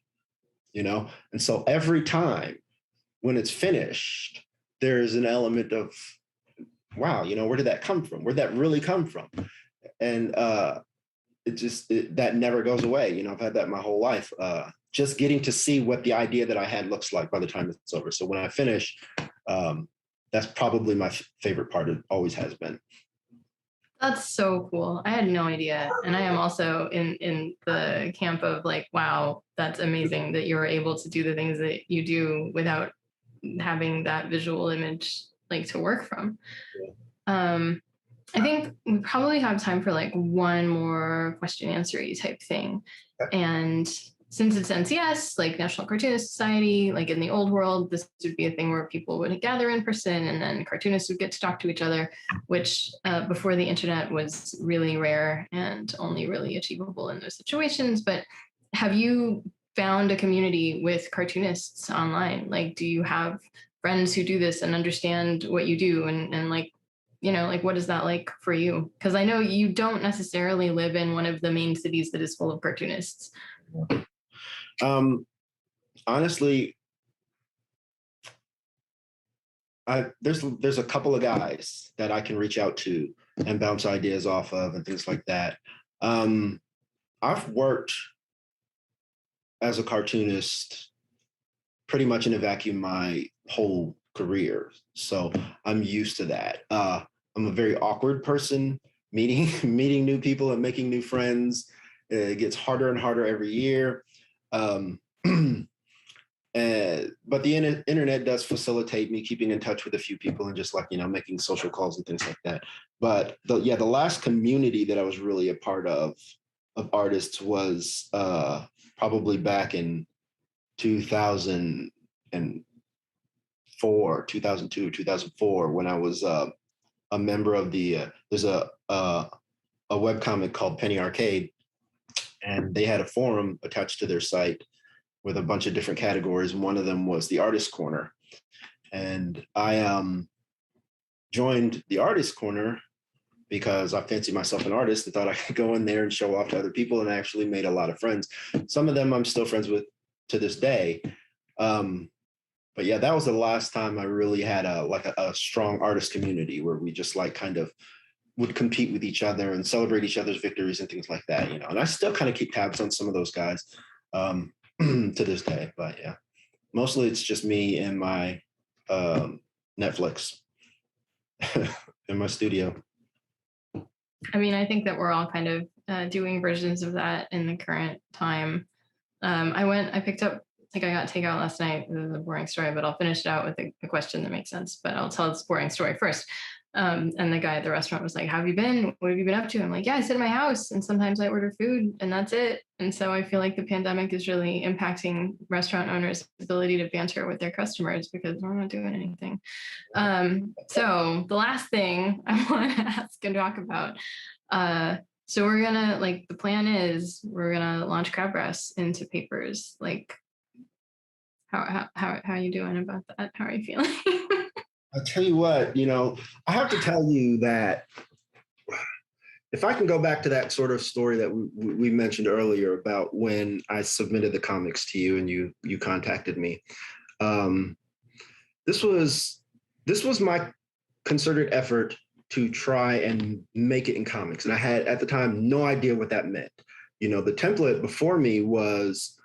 you know? And so every time when it's finished, there's an element of, wow, you know, where did that come from? Where'd that really come from? And that never goes away. You know, I've had that my whole life. Just getting to see what the idea that I had looks like by the time it's over. So when I finish, that's probably my favorite part. It always has been. That's so cool. I had no idea. And I am also in the camp of like, wow, that's amazing that you're able to do the things that you do without having that visual image like to work from. I think we probably have time for like one more question answer-y type thing. And since it's NCS, like National Cartoonist Society, like in the old world, this would be a thing where people would gather in person, and then cartoonists would get to talk to each other, which before the internet was really rare and only really achievable in those situations. But have you found a community with cartoonists online? Like, do you have friends who do this and understand what you do? And like, you know, like, what is that like for you? Because I know you don't necessarily live in one of the main cities that is full of cartoonists. Honestly, there's a couple of guys that I can reach out to and bounce ideas off of and things like that. I've worked as a cartoonist pretty much in a vacuum my whole career, so I'm used to that. I'm a very awkward person, meeting new people and making new friends. It gets harder and harder every year. But the internet does facilitate me keeping in touch with a few people and just like, you know, making social calls and things like that. But the last community that I was really a part of artists was probably back in 2004, 2002, 2004, when I was a member of there's a webcomic called Penny Arcade, and they had a forum attached to their site. with a bunch of different categories. One of them was the Artist Corner. And I joined the Artist Corner because I fancy myself an artist and thought I could go in there and show off to other people, and I actually made a lot of friends. Some of them I'm still friends with to this day. But yeah, that was the last time I really had a strong artist community where we just like kind of would compete with each other and celebrate each other's victories and things like that, you know. And I still kind of keep tabs on some of those guys to this day. But yeah, mostly it's just me and my Netflix in my studio. I mean, I think that we're all kind of doing versions of that in the current time. I picked up, I got takeout last night. It was a boring story, but I'll finish it out with a question that makes sense. But I'll tell this boring story first. And the guy at the restaurant was like, "How have you been? What have you been up to?" I'm like, "Yeah, I sit in my house and sometimes I order food and that's it." And so I feel like the pandemic is really impacting restaurant owners' ability to banter with their customers because we're not doing anything. So the last thing I want to ask and talk about, so we're gonna, like, the plan is we're gonna launch Crabgrass into papers. Like, how are you doing about that? How are you feeling? I'll tell you what, you know, I have to tell you that if I can go back to that sort of story that we mentioned earlier about when I submitted the comics to you and you contacted me, this was my concerted effort to try and make it in comics. And I had at the time no idea what that meant. You know, the template before me was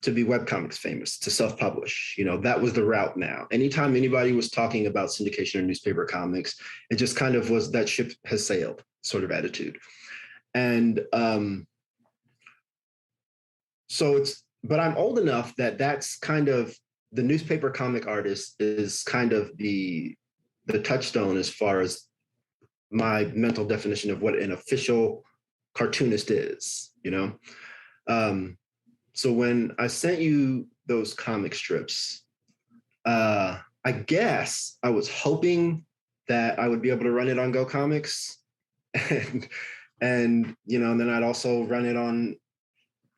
to be webcomics famous, to self-publish. You know, that was the route now. Anytime anybody was talking about syndication or newspaper comics, it just kind of was that ship has sailed sort of attitude. And but I'm old enough that that's kind of, the newspaper comic artist is kind of the touchstone as far as my mental definition of what an official cartoonist is, you know? So when I sent you those comic strips, I guess I was hoping that I would be able to run it on Go Comics, and you know, and then I'd also run it on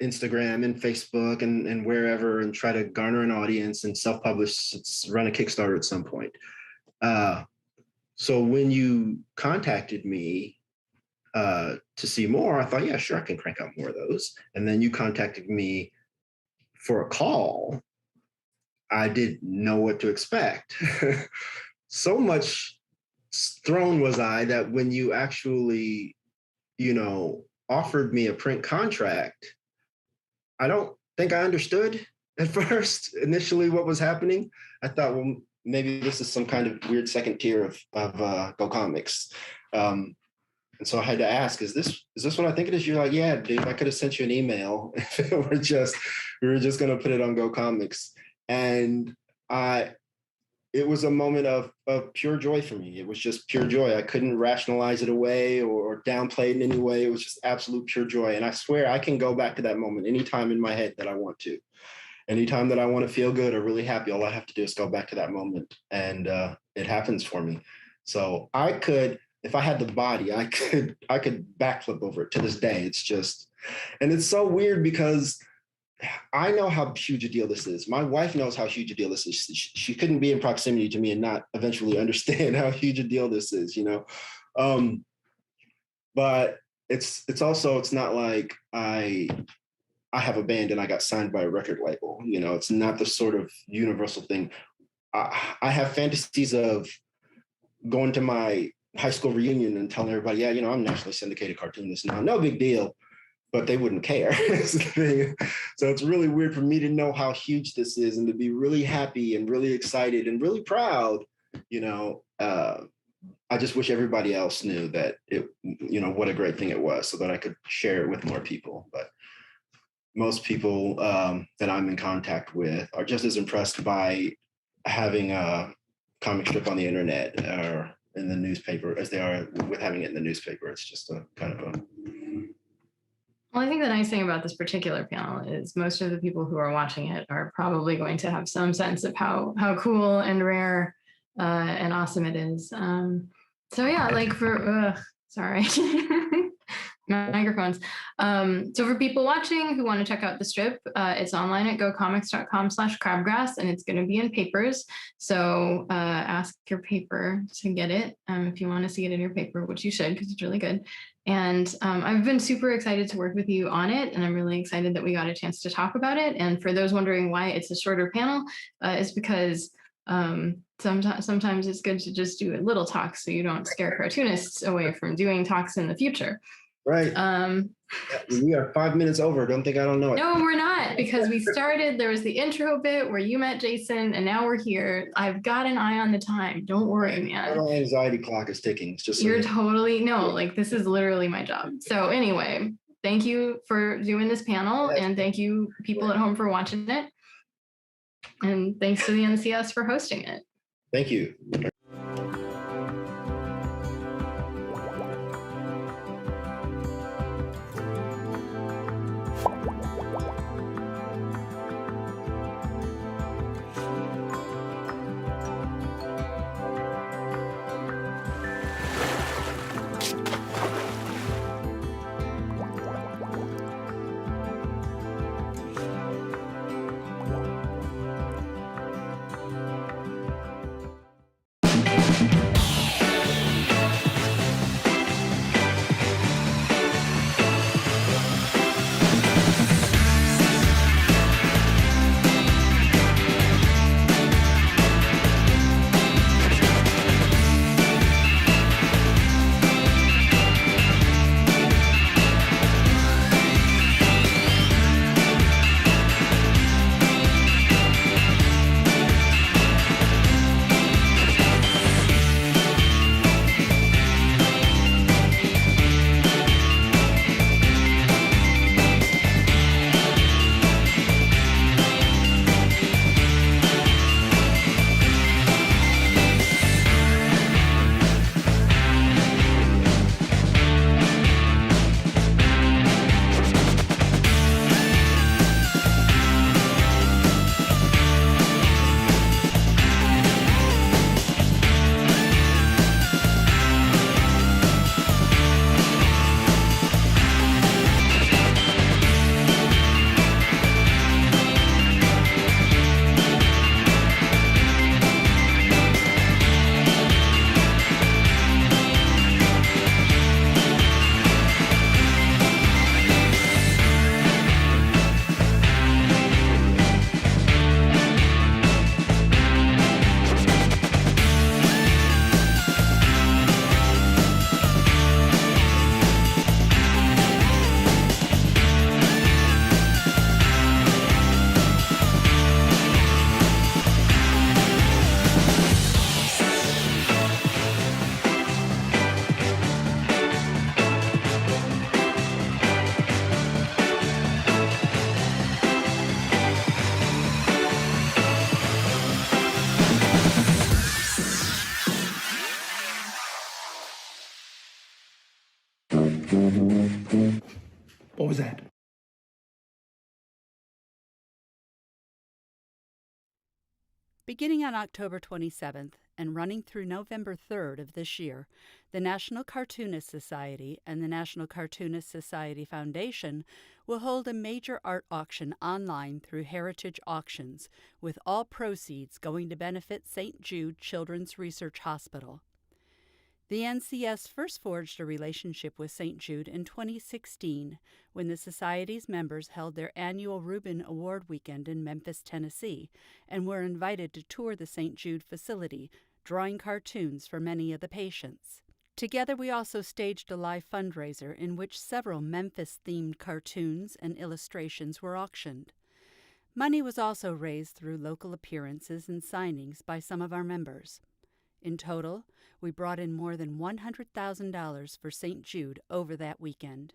Instagram and Facebook and wherever, and try to garner an audience and self-publish, run a Kickstarter at some point. So when you contacted me to see more, I thought, yeah, sure, I can crank out more of those. And then you contacted me for a call. I didn't know what to expect. So much thrown was I that when you actually, you know, offered me a print contract, I don't think I understood at first initially what was happening. I thought, well, maybe this is some kind of weird second tier of Go Comics. And so I had to ask, is this what I think it is? You're like, yeah, dude, I could have sent you an email if we were just going to put it on Go Comics. And it was a moment of pure joy for me. It was just pure joy. I couldn't rationalize it away or downplay it in any way. It was just absolute pure joy. And I swear I can go back to that moment anytime in my head that I want to. Anytime that I want to feel good or really happy, all I have to do is go back to that moment. And it happens for me. So I could, if I had the body, I could backflip over it to this day. It's just, and it's so weird because I know how huge a deal this is. My wife knows how huge a deal this is. She couldn't be in proximity to me and not eventually understand how huge a deal this is, you know? But it's also, it's not like I have a band and I got signed by a record label, you know, it's not the sort of universal thing. I have fantasies of going to my high school reunion and telling everybody, yeah, you know, I'm nationally syndicated cartoonist now, no big deal, but they wouldn't care. So it's really weird for me to know how huge this is and to be really happy and really excited and really proud, you know. I just wish everybody else knew that it, you know, what a great thing it was so that I could share it with more people. But most people that I'm in contact with are just as impressed by having a comic strip on the internet or in the newspaper as they are with having it in the newspaper. It's just a kind of a... Well, I think the nice thing about this particular panel is most of the people who are watching it are probably going to have some sense of how cool and rare and awesome it is. So yeah, like for, sorry. microphones. So for people watching who want to check out the strip, it's online at gocomics.com/crabgrass, and it's going to be in papers. So ask your paper to get it if you want to see it in your paper, which you should because it's really good. And I've been super excited to work with you on it, and I'm really excited that we got a chance to talk about it. And for those wondering why it's a shorter panel, it's because sometimes it's good to just do a little talk so you don't scare cartoonists away from doing talks in the future. Right. We are 5 minutes over. Don't think I don't know it. No, we're not, because we started, there was the intro bit where you met Jason, and now we're here. I've got an eye on the time. Don't worry, man. My anxiety clock is ticking. It's just You're totally, no, like this is literally my job. So anyway, thank you for doing this panel, and thank you people at home for watching it. And thanks to the NCS for hosting it. Thank you. What was that? Beginning on October 27th and running through November 3rd of this year, the National Cartoonist Society and the National Cartoonist Society Foundation will hold a major art auction online through Heritage Auctions, with all proceeds going to benefit St. Jude Children's Research Hospital. The NCS first forged a relationship with St. Jude in 2016 when the Society's members held their annual Reuben Award weekend in Memphis, Tennessee, and were invited to tour the St. Jude facility, drawing cartoons for many of the patients. Together, we also staged a live fundraiser in which several Memphis-themed cartoons and illustrations were auctioned. Money was also raised through local appearances and signings by some of our members. In total, we brought in more than $100,000 for St. Jude over that weekend.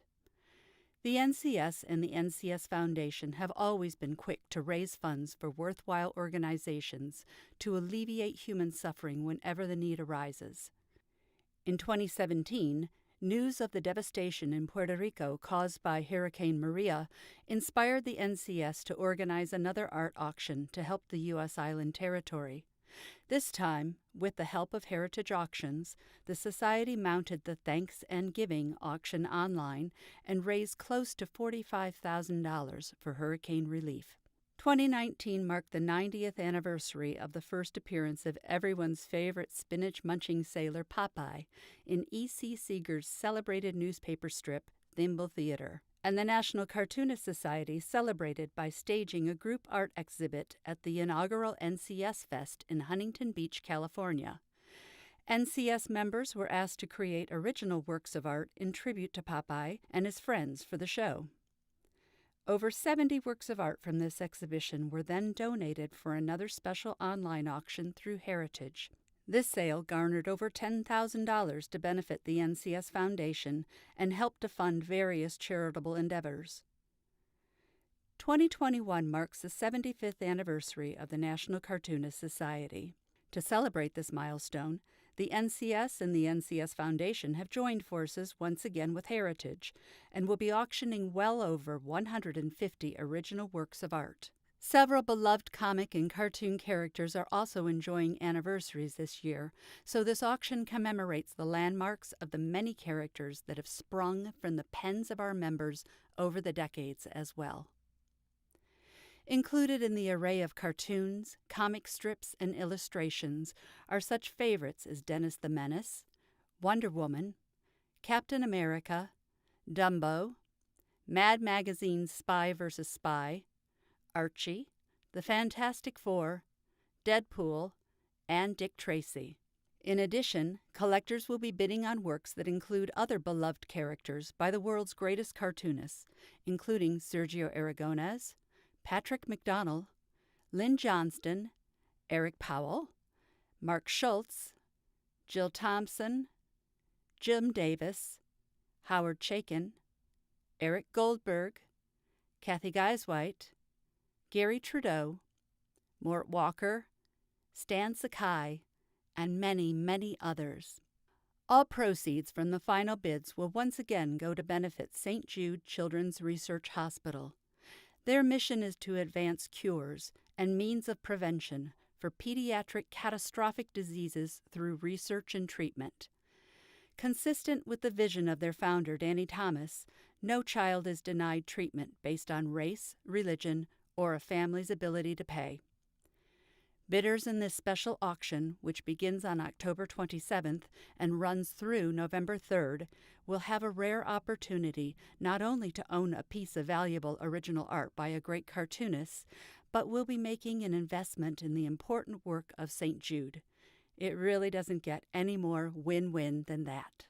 The NCS and the NCS Foundation have always been quick to raise funds for worthwhile organizations to alleviate human suffering whenever the need arises. In 2017, news of the devastation in Puerto Rico caused by Hurricane Maria inspired the NCS to organize another art auction to help the U.S. island territory. This time, with the help of Heritage Auctions, the Society mounted the Thanks and Giving auction online and raised close to $45,000 for hurricane relief. 2019 marked the 90th anniversary of the first appearance of everyone's favorite spinach-munching sailor Popeye in E.C. Seeger's celebrated newspaper strip, Thimble Theater, and the National Cartoonist Society celebrated by staging a group art exhibit at the inaugural NCS Fest in Huntington Beach, California. NCS members were asked to create original works of art in tribute to Popeye and his friends for the show. Over 70 works of art from this exhibition were then donated for another special online auction through Heritage. This sale garnered over $10,000 to benefit the NCS Foundation and helped to fund various charitable endeavors. 2021 marks the 75th anniversary of the National Cartoonist Society. To celebrate this milestone, the NCS and the NCS Foundation have joined forces once again with Heritage and will be auctioning well over 150 original works of art. Several beloved comic and cartoon characters are also enjoying anniversaries this year, so this auction commemorates the landmarks of the many characters that have sprung from the pens of our members over the decades as well. Included in the array of cartoons, comic strips, and illustrations are such favorites as Dennis the Menace, Wonder Woman, Captain America, Dumbo, Mad Magazine's Spy vs. Spy, Archie, The Fantastic Four, Deadpool, and Dick Tracy. In addition, collectors will be bidding on works that include other beloved characters by the world's greatest cartoonists, including Sergio Aragonés, Patrick McDonnell, Lynn Johnston, Eric Powell, Mark Schultz, Jill Thompson, Jim Davis, Howard Chaykin, Eric Goldberg, Kathy Geisweit, Gary Trudeau, Mort Walker, Stan Sakai, and many, many others. All proceeds from the final bids will once again go to benefit St. Jude Children's Research Hospital. Their mission is to advance cures and means of prevention for pediatric catastrophic diseases through research and treatment. Consistent with the vision of their founder, Danny Thomas, no child is denied treatment based on race, religion, or a family's ability to pay. Bidders in this special auction, which begins on October 27th and runs through November 3rd, will have a rare opportunity not only to own a piece of valuable original art by a great cartoonist, but will be making an investment in the important work of St. Jude. It really doesn't get any more win-win than that.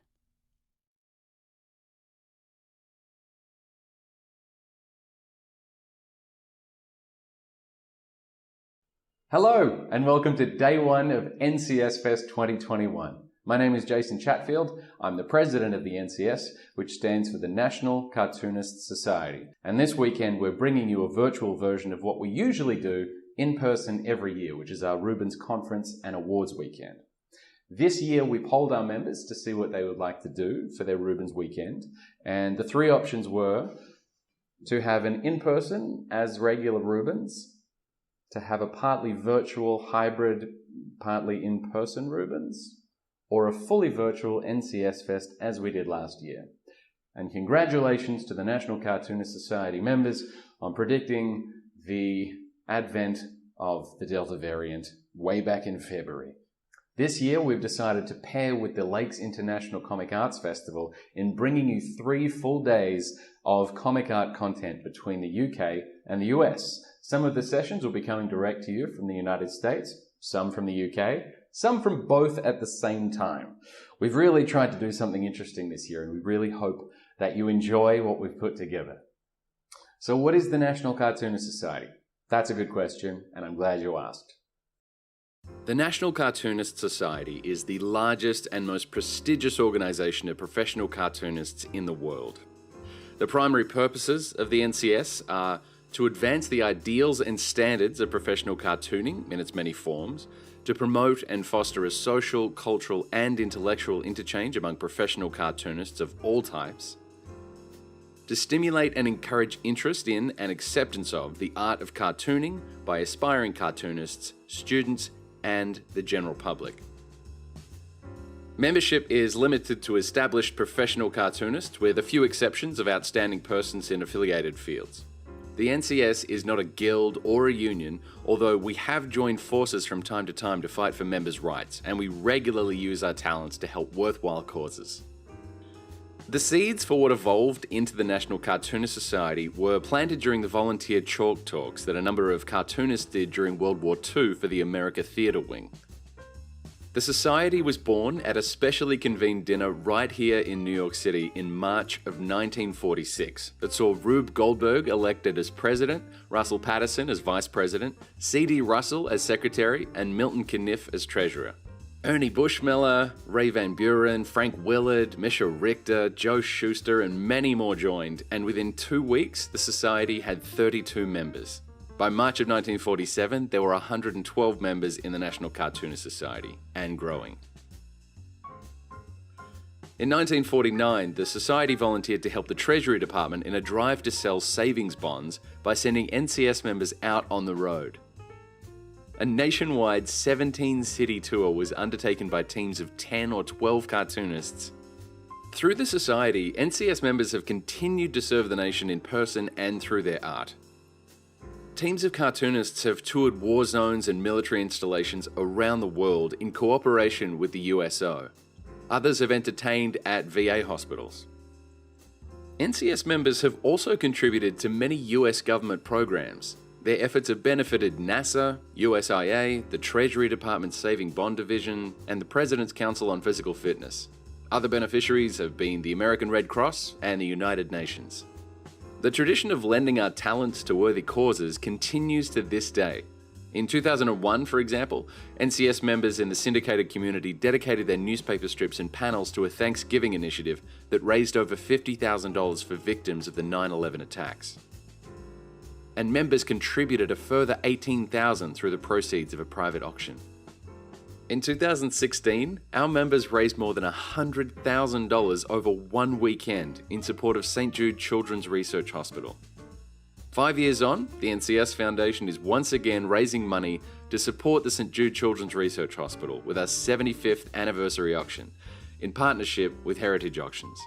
Hello, and welcome to Day 1 of NCS Fest 2021. My name is Jason Chatfield. I'm the president of the NCS, which stands for the National Cartoonist Society. And this weekend, we're bringing you a virtual version of what we usually do in person every year, which is our Rubens Conference and Awards Weekend. This year, we polled our members to see what they would like to do for their Rubens Weekend. And the three options were to have an in-person as regular Rubens, to have a partly virtual, hybrid, partly in-person Rubens, or a fully virtual NCS Fest as we did last year. And congratulations to the National Cartoonist Society members on predicting the advent of the Delta variant way back in February. This year, we've decided to pair with the Lakes International Comic Arts Festival in bringing you 3 full days of comic art content between the UK and the US. Some of the sessions will be coming direct to you from the United States, some from the UK, some from both at the same time. We've really tried to do something interesting this year, and we really hope that you enjoy what we've put together. So what is the National Cartoonist Society? That's a good question, and I'm glad you asked. The National Cartoonist Society is the largest and most prestigious organisation of professional cartoonists in the world. The primary purposes of the NCS are to advance the ideals and standards of professional cartooning in its many forms, to promote and foster a social, cultural, and intellectual interchange among professional cartoonists of all types, to stimulate and encourage interest in and acceptance of the art of cartooning by aspiring cartoonists, students, and the general public. Membership is limited to established professional cartoonists, with a few exceptions of outstanding persons in affiliated fields. The NCS is not a guild or a union, although we have joined forces from time to time to fight for members' rights, and we regularly use our talents to help worthwhile causes. The seeds for what evolved into the National Cartoonist Society were planted during the volunteer chalk talks that a number of cartoonists did during World War II for the America Theatre Wing. The Society was born at a specially convened dinner right here in New York City in March of 1946 that saw Rube Goldberg elected as president, Russell Patterson as vice president, C.D. Russell as secretary, and Milton Caniff as treasurer. Ernie Bushmiller, Ray Van Buren, Frank Willard, Misha Richter, Joe Schuster, and many more joined, and within 2 weeks, the Society had 32 members. By March of 1947, there were 112 members in the National Cartoonist Society, and growing. In 1949, the Society volunteered to help the Treasury Department in a drive to sell savings bonds by sending NCS members out on the road. A nationwide 17-city tour was undertaken by teams of 10 or 12 cartoonists. Through the Society, NCS members have continued to serve the nation in person and through their art. Teams of cartoonists have toured war zones and military installations around the world in cooperation with the USO. Others have entertained at VA hospitals. NCS members have also contributed to many US government programs. Their efforts have benefited NASA, USIA, the Treasury Department's Saving Bond Division, and the President's Council on Physical Fitness. Other beneficiaries have been the American Red Cross and the United Nations. The tradition of lending our talents to worthy causes continues to this day. In 2001, for example, NCS members in the syndicated community dedicated their newspaper strips and panels to a Thanksgiving initiative that raised over $50,000 for victims of the 9/11 attacks. And members contributed a further $18,000 through the proceeds of a private auction. In 2016, our members raised more than $100,000 over one weekend in support of St. Jude Children's Research Hospital. 5 years on, the NCS Foundation is once again raising money to support the St. Jude Children's Research Hospital with our 75th anniversary auction, in partnership with Heritage Auctions.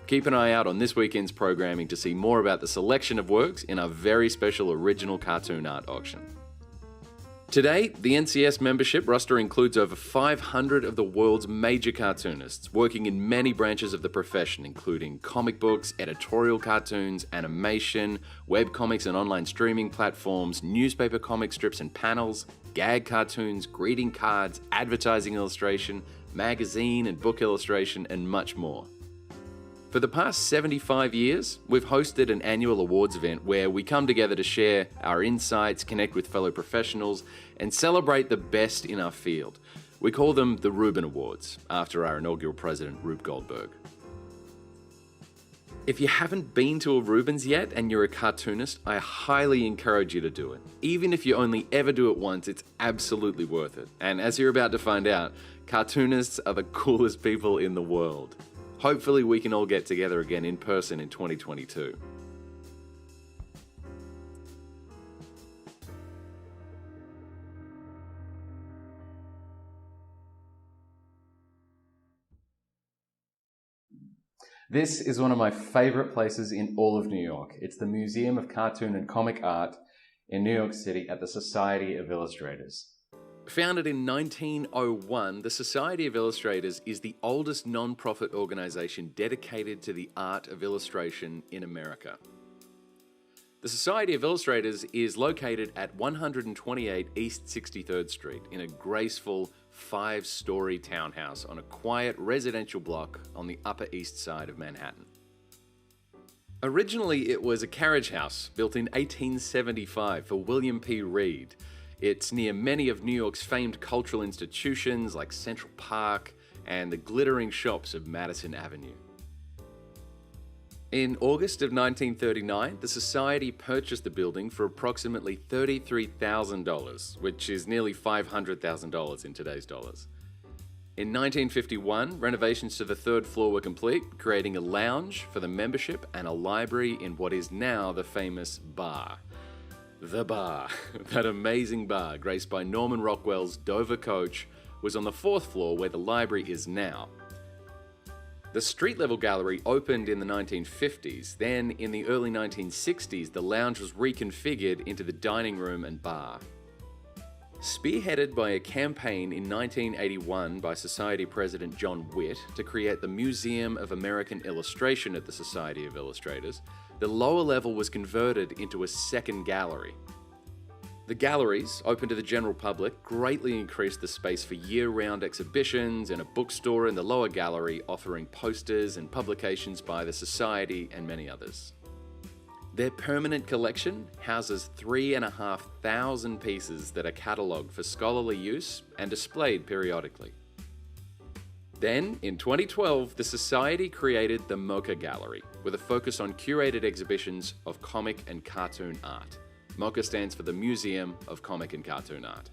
Keep an eye out on this weekend's programming to see more about the selection of works in our very special original cartoon art auction. Today, the NCS membership roster includes over 500 of the world's major cartoonists, working in many branches of the profession, including comic books, editorial cartoons, animation, webcomics and online streaming platforms, newspaper comic strips and panels, gag cartoons, greeting cards, advertising illustration, magazine and book illustration, and much more. For the past 75 years, we've hosted an annual awards event where we come together to share our insights, connect with fellow professionals, and celebrate the best in our field. We call them the Reuben Awards, after our inaugural president, Rube Goldberg. If you haven't been to a Reuben's yet and you're a cartoonist, I highly encourage you to do it. Even if you only ever do it once, it's absolutely worth it. And as you're about to find out, cartoonists are the coolest people in the world. Hopefully we can all get together again in person in 2022. This is one of my favorite places in all of New York. It's the Museum of Cartoon and Comic Art in New York City at the Society of Illustrators. Founded in 1901, the Society of Illustrators is the oldest non-profit organization dedicated to the art of illustration in America. The Society of Illustrators is located at 128 East 63rd Street in a graceful 5-story townhouse on a quiet residential block on the Upper East Side of Manhattan. Originally, it was a carriage house built in 1875 for William P. Reed. It's near many of New York's famed cultural institutions like Central Park and the glittering shops of Madison Avenue. In August of 1939, the Society purchased the building for approximately $33,000, which is nearly $500,000 in today's dollars. In 1951, renovations to the third floor were complete, creating a lounge for the membership and a library in what is now the famous bar. The bar, that amazing bar graced by Norman Rockwell's Dover coach, was on the 4th floor where the library is now. The street level gallery opened in the 1950s, then in the early 1960s the lounge was reconfigured into the dining room and bar. Spearheaded by a campaign in 1981 by Society President John Witt to create the Museum of American Illustration at the Society of Illustrators, the lower level was converted into a second gallery. The galleries, open to the general public, greatly increased the space for year-round exhibitions and a bookstore in the lower gallery offering posters and publications by the Society and many others. Their permanent collection houses 3,500 pieces that are catalogued for scholarly use and displayed periodically. Then, in 2012, the Society created the MoCA Gallery, with a focus on curated exhibitions of comic and cartoon art. MoCA stands for the Museum of Comic and Cartoon Art.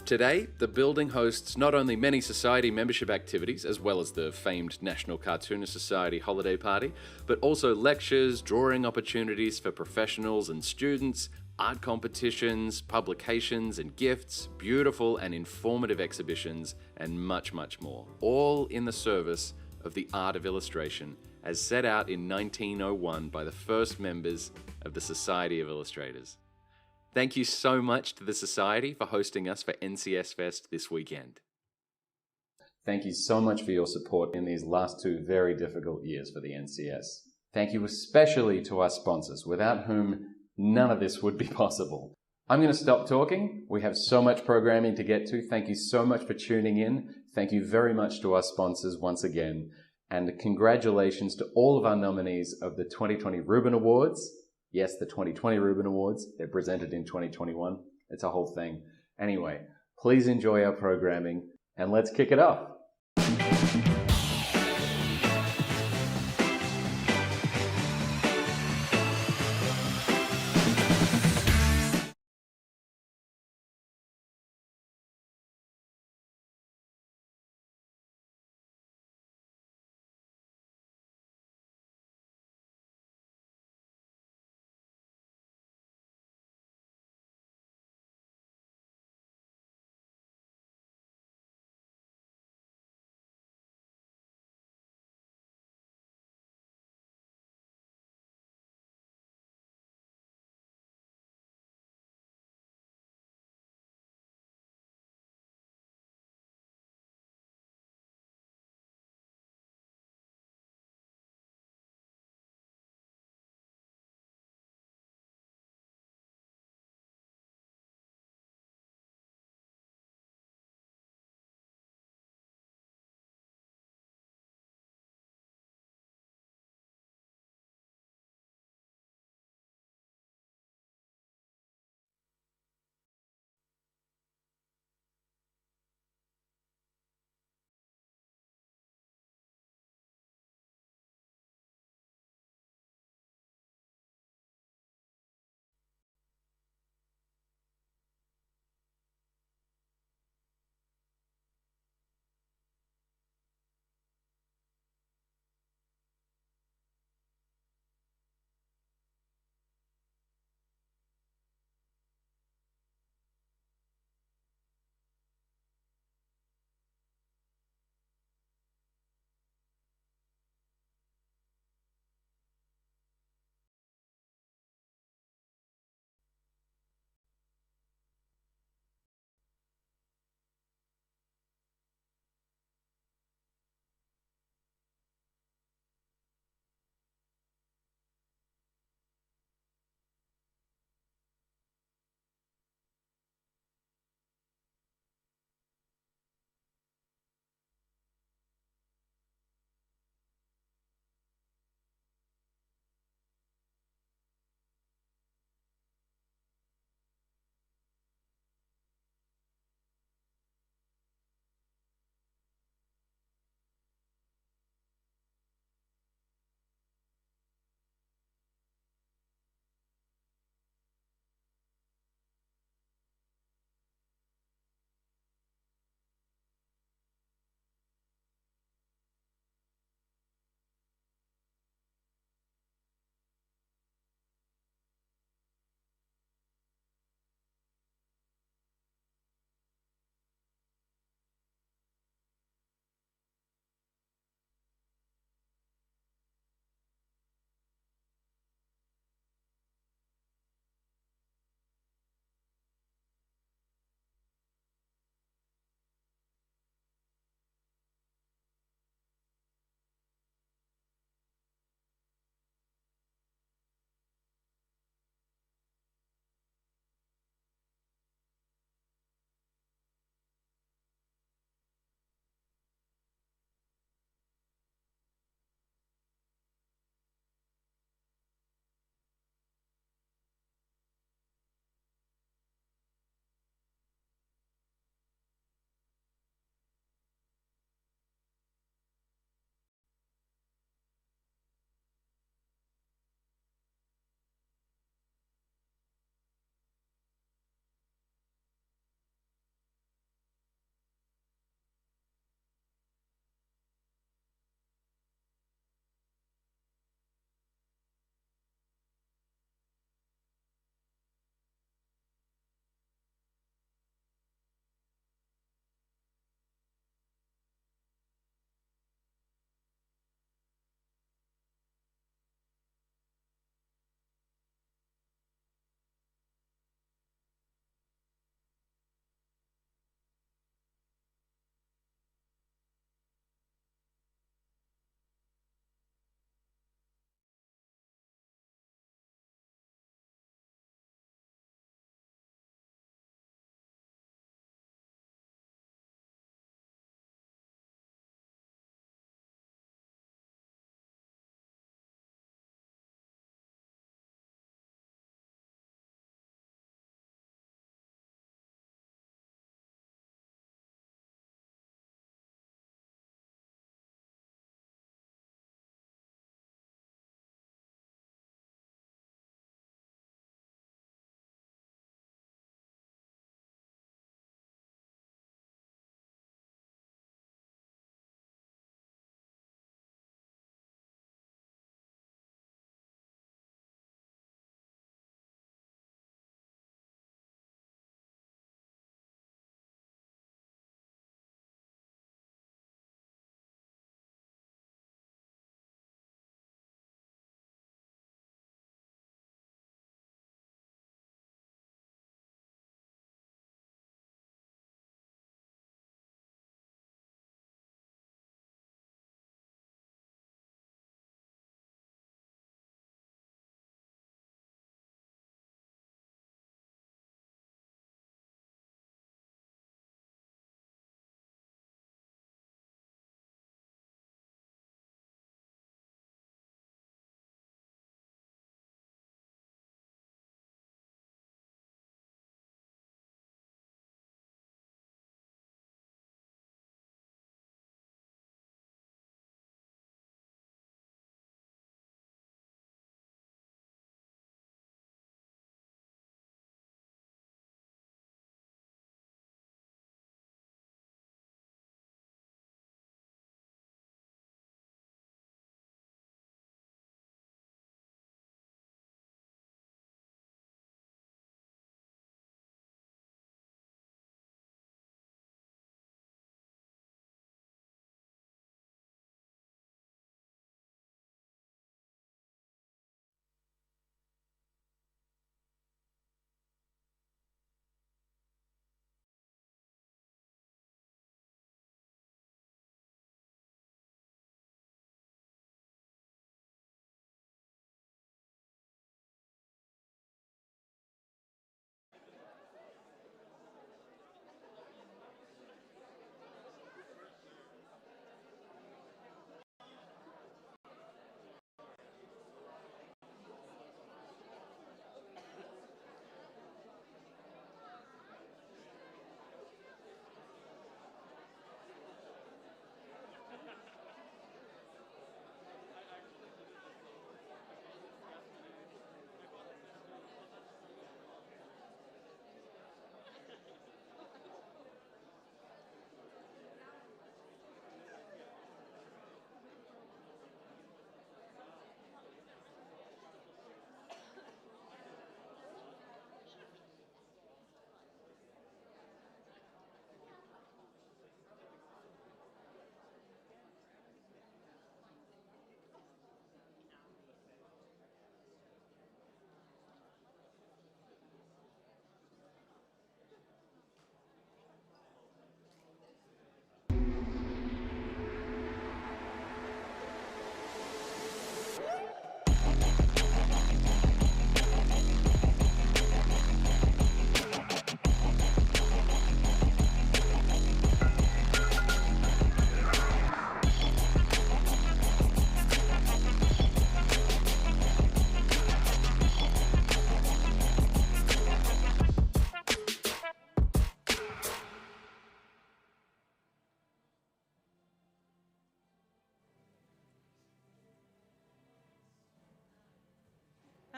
Today, the building hosts not only many Society membership activities, as well as the famed National Cartoonist Society holiday party, but also lectures, drawing opportunities for professionals and students, art competitions, publications and gifts, beautiful and informative exhibitions, and much, much more, all in the service of the art of illustration as set out in 1901 by the first members of the Society of Illustrators. Thank you so much to the Society for hosting us for NCS Fest this weekend. Thank you so much for your support in these last 2 very difficult years for the NCS. Thank you especially to our sponsors, without whom none of this would be possible. I'm going to stop talking. We have so much programming to get to. Thank you so much for tuning in. Thank you very much to our sponsors once again. And congratulations to all of our nominees of the 2020 Reuben Awards. Yes, the 2020 Reuben Awards. They're presented in 2021. It's a whole thing. Anyway, please enjoy our programming and let's kick it off.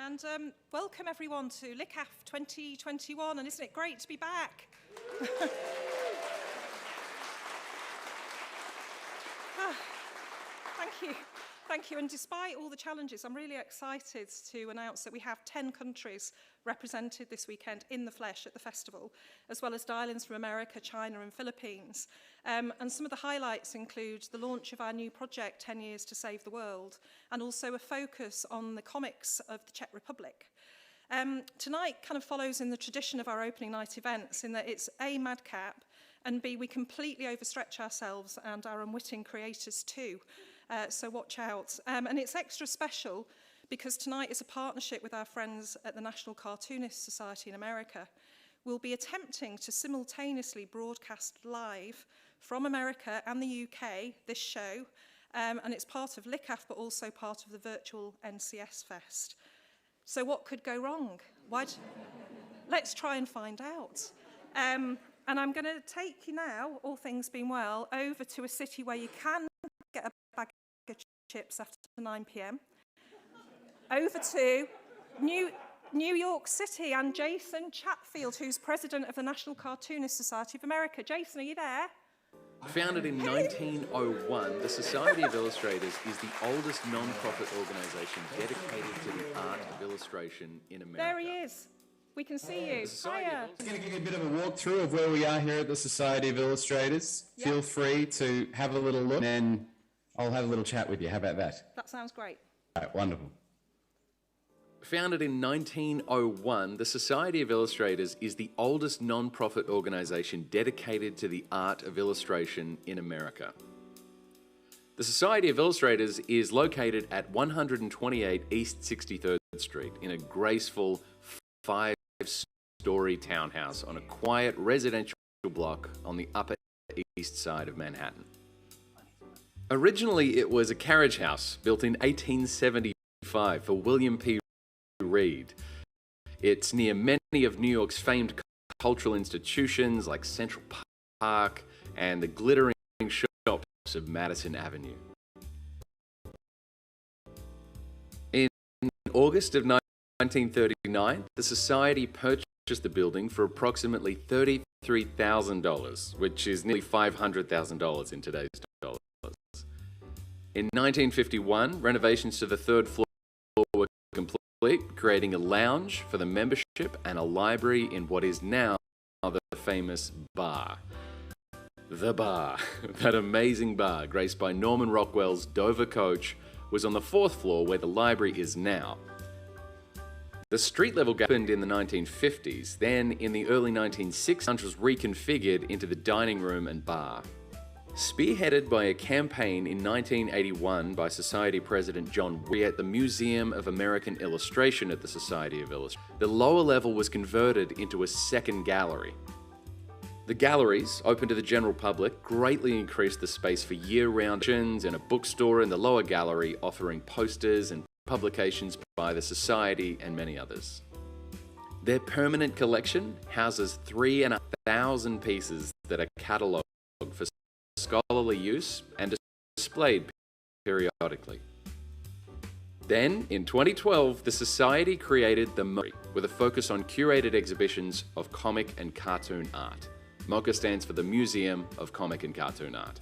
And welcome everyone to LICAF 2021, and isn't it great to be back? Thank you. And despite all the challenges, I'm really excited to announce that we have 10 countries represented this weekend in the flesh at the festival, as well as dial-ins from America, China and Philippines. And some of the highlights include the launch of our new project, 10 Years to Save the World, and also a focus on the comics of the Czech Republic. Tonight kind of follows in the tradition of our opening night events in that it's A, madcap, and B, we completely overstretch ourselves and our unwitting creators too. So watch out. And it's extra special because tonight is a partnership with our friends at the National Cartoonists Society in America. We'll be attempting to simultaneously broadcast live from America and the UK this show, and it's part of LICAF but also part of the virtual NCS Fest. So what could go wrong? Let's try and find out. And I'm going to take you now, all things being well, over to a city where you can get a bag of chips after 9 p.m. Over to New York City and Jason Chatfield, who's president of the National Cartoonist Society of America. Jason, are you there? Founded in 1901, the Society of Illustrators is the oldest non-profit organisation dedicated to the art of illustration in America. There he is. We can see you. Hiya. I'm going to give you a bit of a walkthrough of where we are here at the Society of Illustrators. Yep. Feel free to have a little look, and then I'll have a little chat with you. How about that? That sounds great. All right, wonderful. Founded in 1901, the Society of Illustrators is the oldest non-profit organisation dedicated to the art of illustration in America. The Society of Illustrators is located at 128 East 63rd Street in a graceful 5-story townhouse on a quiet residential block on the Upper East Side of Manhattan. Originally, it was a carriage house built in 1875 for William P. Reed. It's near many of New York's famed cultural institutions like Central Park and the glittering shops of Madison Avenue. In August of 1939, the Society purchased the building for approximately $33,000, which is nearly $500,000 in today's dollars. In 1951, renovations to the third floor were complete, creating a lounge for the membership and a library in what is now the famous bar. The Bar, that amazing bar graced by Norman Rockwell's Dover coach, was on the 4th floor where the library is now. The street level opened in the 1950s, then in the early 1960s, the lounge was reconfigured into the dining room and bar. Spearheaded by a campaign in 1981 by Society President John Weir at the Museum of American Illustration at the Society of Illustrators, the lower level was converted into a second gallery. The galleries, open to the general public, greatly increased the space for year-round sessions and a bookstore in the lower gallery offering posters and publications by the Society and many others. Their permanent collection houses 3,500 pieces that are catalogued for scholarly use and displayed periodically. Then, in 2012, the Society created the MOCA with a focus on curated exhibitions of comic and cartoon art. MOCA stands for the Museum of Comic and Cartoon Art.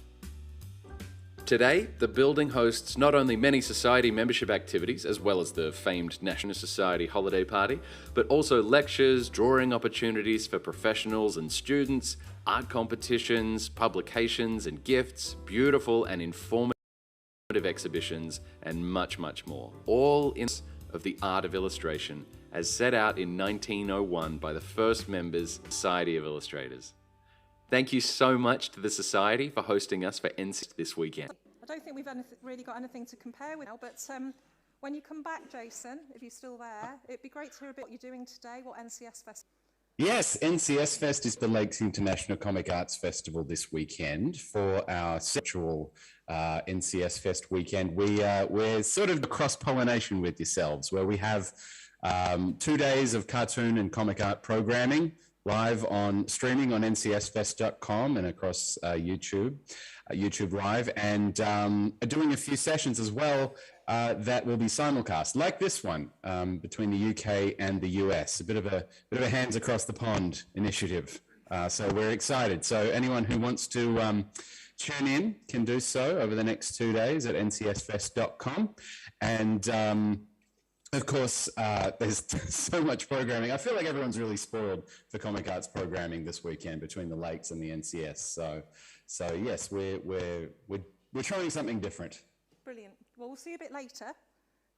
Today, the building hosts not only many Society membership activities, as well as the famed National Society holiday party, but also lectures, drawing opportunities for professionals and students, art competitions, publications and gifts, beautiful and informative exhibitions, and much, much more. All in of the art of illustration, as set out in 1901 by the first members of the Society of Illustrators. Thank you so much to the Society for hosting us for NCS this weekend. I don't think we've really got anything to compare with now, but when you come back, Jason, if you're still there, it'd be great to hear a bit what you're doing today, what NCS Fest. Yes, NCS Fest is the Lakes International Comic Arts Festival this weekend. For our sexual NCS Fest weekend, we're sort of cross-pollination with yourselves, where we have 2 days of cartoon and comic art programming, live on streaming on ncsfest.com and across YouTube Live, and doing a few sessions as well that will be simulcast, like this one between the UK and the US. A bit of a hands across the pond initiative. So we're excited. So anyone who wants to tune in can do so over the next 2 days at ncsfest.com. And of course, there's so much programming. I feel like everyone's really spoiled for Comic Arts programming this weekend between the Lakes and the NCS. So yes, we're trying something different. Brilliant. Well, we'll see you a bit later.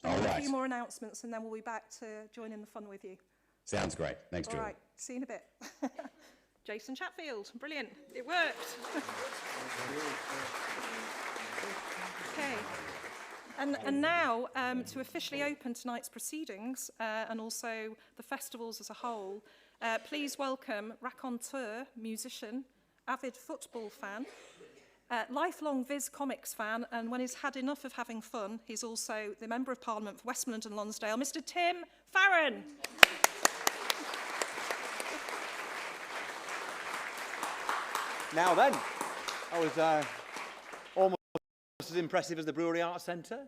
All A right. few more announcements, and then we'll be back to join in the fun with you. Sounds great. Thanks, All Julie. right. See you in a bit. Jason Chatfield. Brilliant. It worked. Okay. And now, to officially open tonight's proceedings and also the festivals as a whole, please welcome raconteur, musician, avid football fan, lifelong Viz Comics fan, and when he's had enough of having fun, he's also the Member of Parliament for Westmoreland and Lonsdale, Mr. Tim Farron. Now then, I was almost as impressive as the Brewery Arts Centre.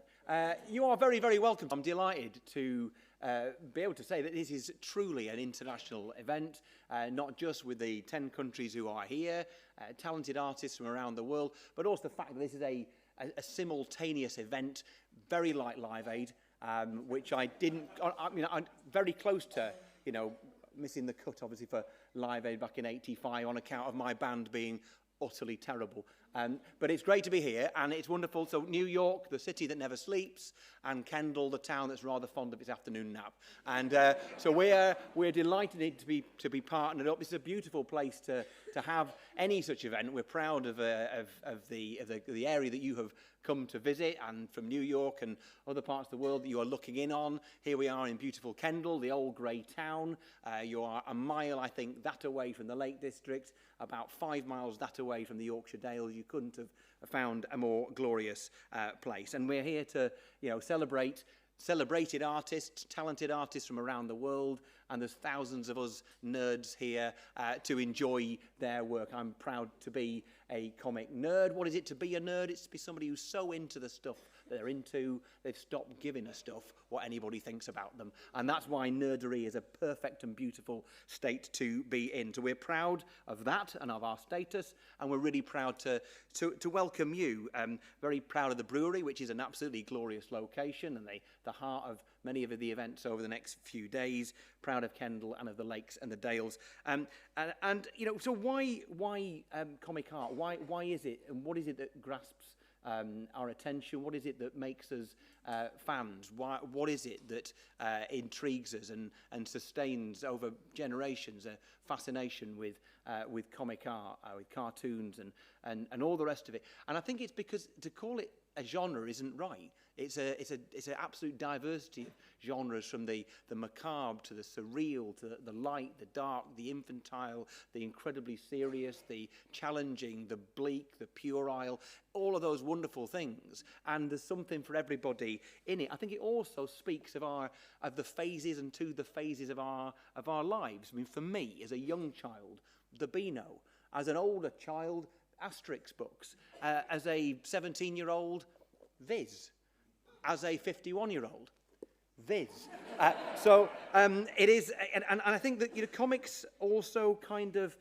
You are very, very welcome. I'm delighted to be able to say that this is truly an international event, not just with the 10 countries who are here, talented artists from around the world, but also the fact that this is a simultaneous event, very like Live Aid, which I didn't, I'm very close to, missing the cut, obviously, for Live Aid back in '85 on account of my band being utterly terrible. But it's great to be here, and it's wonderful. So New York, the city that never sleeps, and Kendal, the town that's rather fond of its afternoon nap. And so we're delighted to be partnered up. It's a beautiful place to have any such event. We're proud of the area that you have come to visit, and from New York and other parts of the world that you are looking in on. Here we are in beautiful Kendal, the old grey town. You are a mile, I think, that away from the Lake District, about 5 miles that away from the Yorkshire Dales. You couldn't have found a more glorious place. And we're here to, celebrate celebrated artists, talented artists from around the world, and there's thousands of us nerds here to enjoy their work. I'm proud to be a comic nerd. What is it to be a nerd? It's to be somebody who's so into the stuff that they're into, they've stopped giving a stuff what anybody thinks about them. And that's why nerdery is a perfect and beautiful state to be in. So we're proud of that and of our status, and we're really proud to welcome you. Very proud of the brewery, which is an absolutely glorious location and the heart of many of the events over the next few days. Proud of Kendal and of the Lakes and the Dales. And so why comic art? Why is it, and what is it that grasps our attention? What is it that makes us fans? What is it that intrigues us and sustains over generations a fascination with comic art, with cartoons and all the rest of it? And I think it's because to call it a genre isn't right. It's an absolute diversity of genres, from the macabre to the surreal, to the light, the dark, the infantile, the incredibly serious, the challenging, the bleak, the puerile, all of those wonderful things. And there's something for everybody in it. I think it also speaks of the phases and to the phases of our lives. I mean, for me, as a young child, the Beano. As an older child, Asterix books. As a 17-year-old, Viz. As a 51-year-old, Viz. It is, and I think that comics also kind of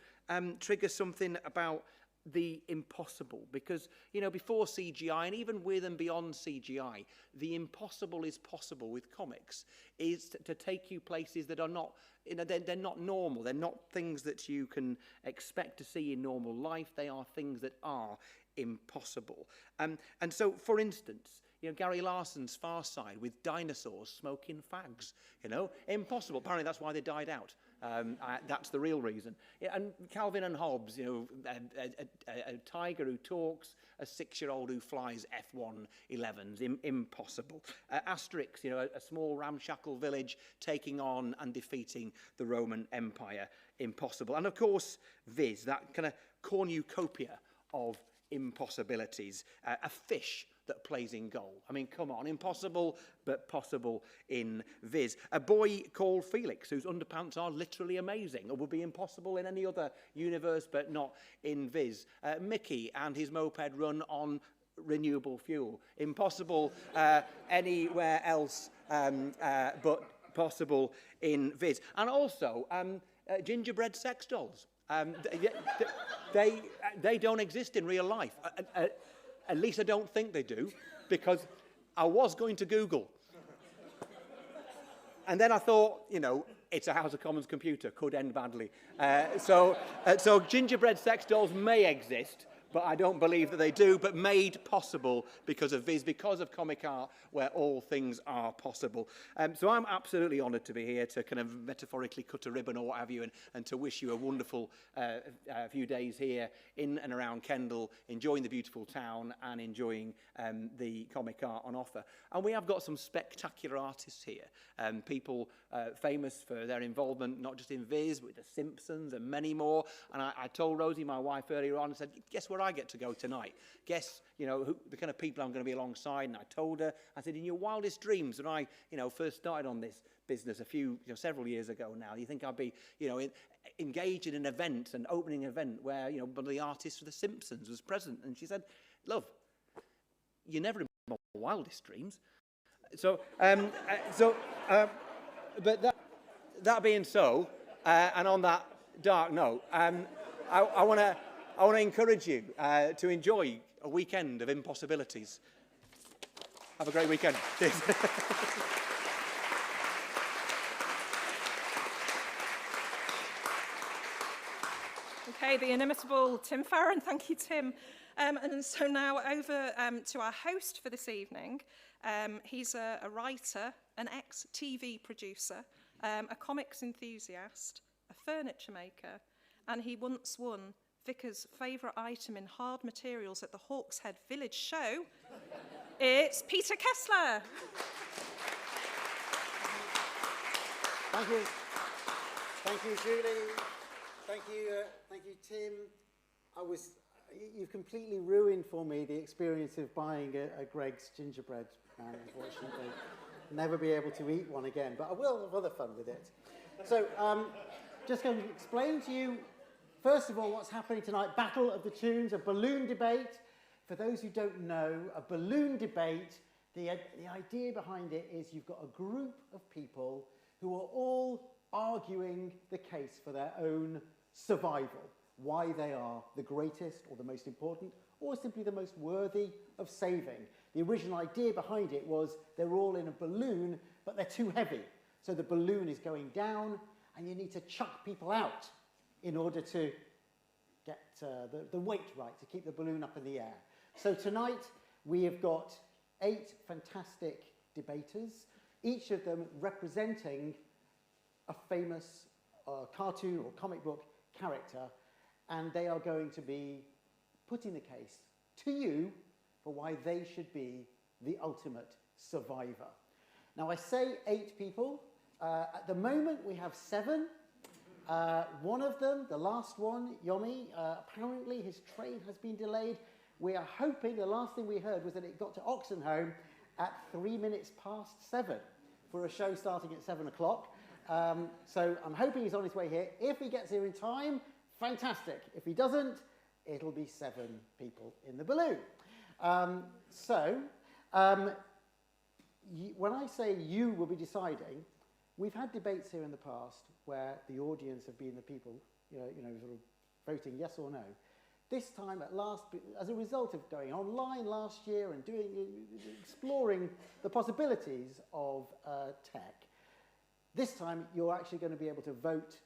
trigger something about the impossible, because before CGI, and even with and beyond CGI, the impossible is possible with comics. Is to take you places that are not, they're not normal. They're not things that you can expect to see in normal life. They are things that are impossible. And so, for instance, Gary Larson's Far Side with dinosaurs smoking fags, impossible. Apparently that's why they died out. That's the real reason. And Calvin and Hobbes, a tiger who talks, a 6-year-old who flies F-111s, impossible. Asterix, a small ramshackle village taking on and defeating the Roman Empire, impossible. And of course, Viz, that kind of cornucopia of impossibilities. A fish that plays in goal. I mean, come on, impossible, but possible in Viz. A boy called Felix, whose underpants are literally amazing, or would be impossible in any other universe, but not in Viz. Mickey and his moped run on renewable fuel. Impossible anywhere else, but possible in Viz. And also, gingerbread sex dolls. They don't exist in real life. At least I don't think they do, because I was going to Google. And then I thought, you know, it's a House of Commons computer, could end badly. So gingerbread sex dolls may exist, but I don't believe that they do, but made possible because of Viz, because of Comic Art, where all things are possible. So I'm absolutely honoured to be here to kind of metaphorically cut a ribbon or what have you, and to wish you a wonderful few days here in and around Kendal, enjoying the beautiful town and enjoying the Comic Art on offer. And we have got some spectacular artists here, people famous for their involvement, not just in Viz, but with The Simpsons and many more. And I told Rosie, my wife, earlier on, and said, guess where I get to go tonight? Guess, you know, the kind of people I'm going to be alongside. And I told her, I said, in your wildest dreams, when I, you know, first started on this business several years ago now, you think I'd be, you know, engaged in an event, an opening event where, you know, one of the artists for The Simpsons was present. And she said, love, you never in my wildest dreams. So, but that being so, and on that dark note, I want to encourage you to enjoy a weekend of impossibilities. Have a great weekend. Okay, the inimitable Tim Farron. Thank you, Tim. And so now over to our host for this evening. He's a writer, an ex-TV producer, a comics enthusiast, a furniture maker, and he once won Vicar's favourite item in hard materials at the Hawkshead Village Show. It's Peter Kessler. Thank you. Thank you, Julie. Thank you, Tim. You've completely ruined for me the experience of buying a Greggs gingerbread man, unfortunately. Never be able to eat one again, but I will have other fun with it. So, just going to explain to you, first of all, what's happening tonight. Battle of the Tunes, a balloon debate. For those who don't know, a balloon debate, the idea behind it is you've got a group of people who are all arguing the case for their own survival, why they are the greatest or the most important or simply the most worthy of saving. The original idea behind it was they're all in a balloon, but they're too heavy. So the balloon is going down and you need to chuck people out in order to get the weight right, to keep the balloon up in the air. So tonight we have got 8 fantastic debaters, each of them representing a famous cartoon or comic book character, and they are going to be putting the case to you for why they should be the ultimate survivor. Now, I say 8 people. At the moment, we have 7. One of them, the last one, Yomi, apparently his train has been delayed. We are hoping, the last thing we heard was that it got to Oxenholme at 7:03 for a show starting at 7 o'clock. So I'm hoping he's on his way here. If he gets here in time, fantastic. If he doesn't, it'll be 7 people in the balloon. When I say you will be deciding, we've had debates here in the past where the audience have been the people, sort of voting yes or no. This time, at last, as a result of going online last year and exploring the possibilities of tech, this time you're actually going to be able to vote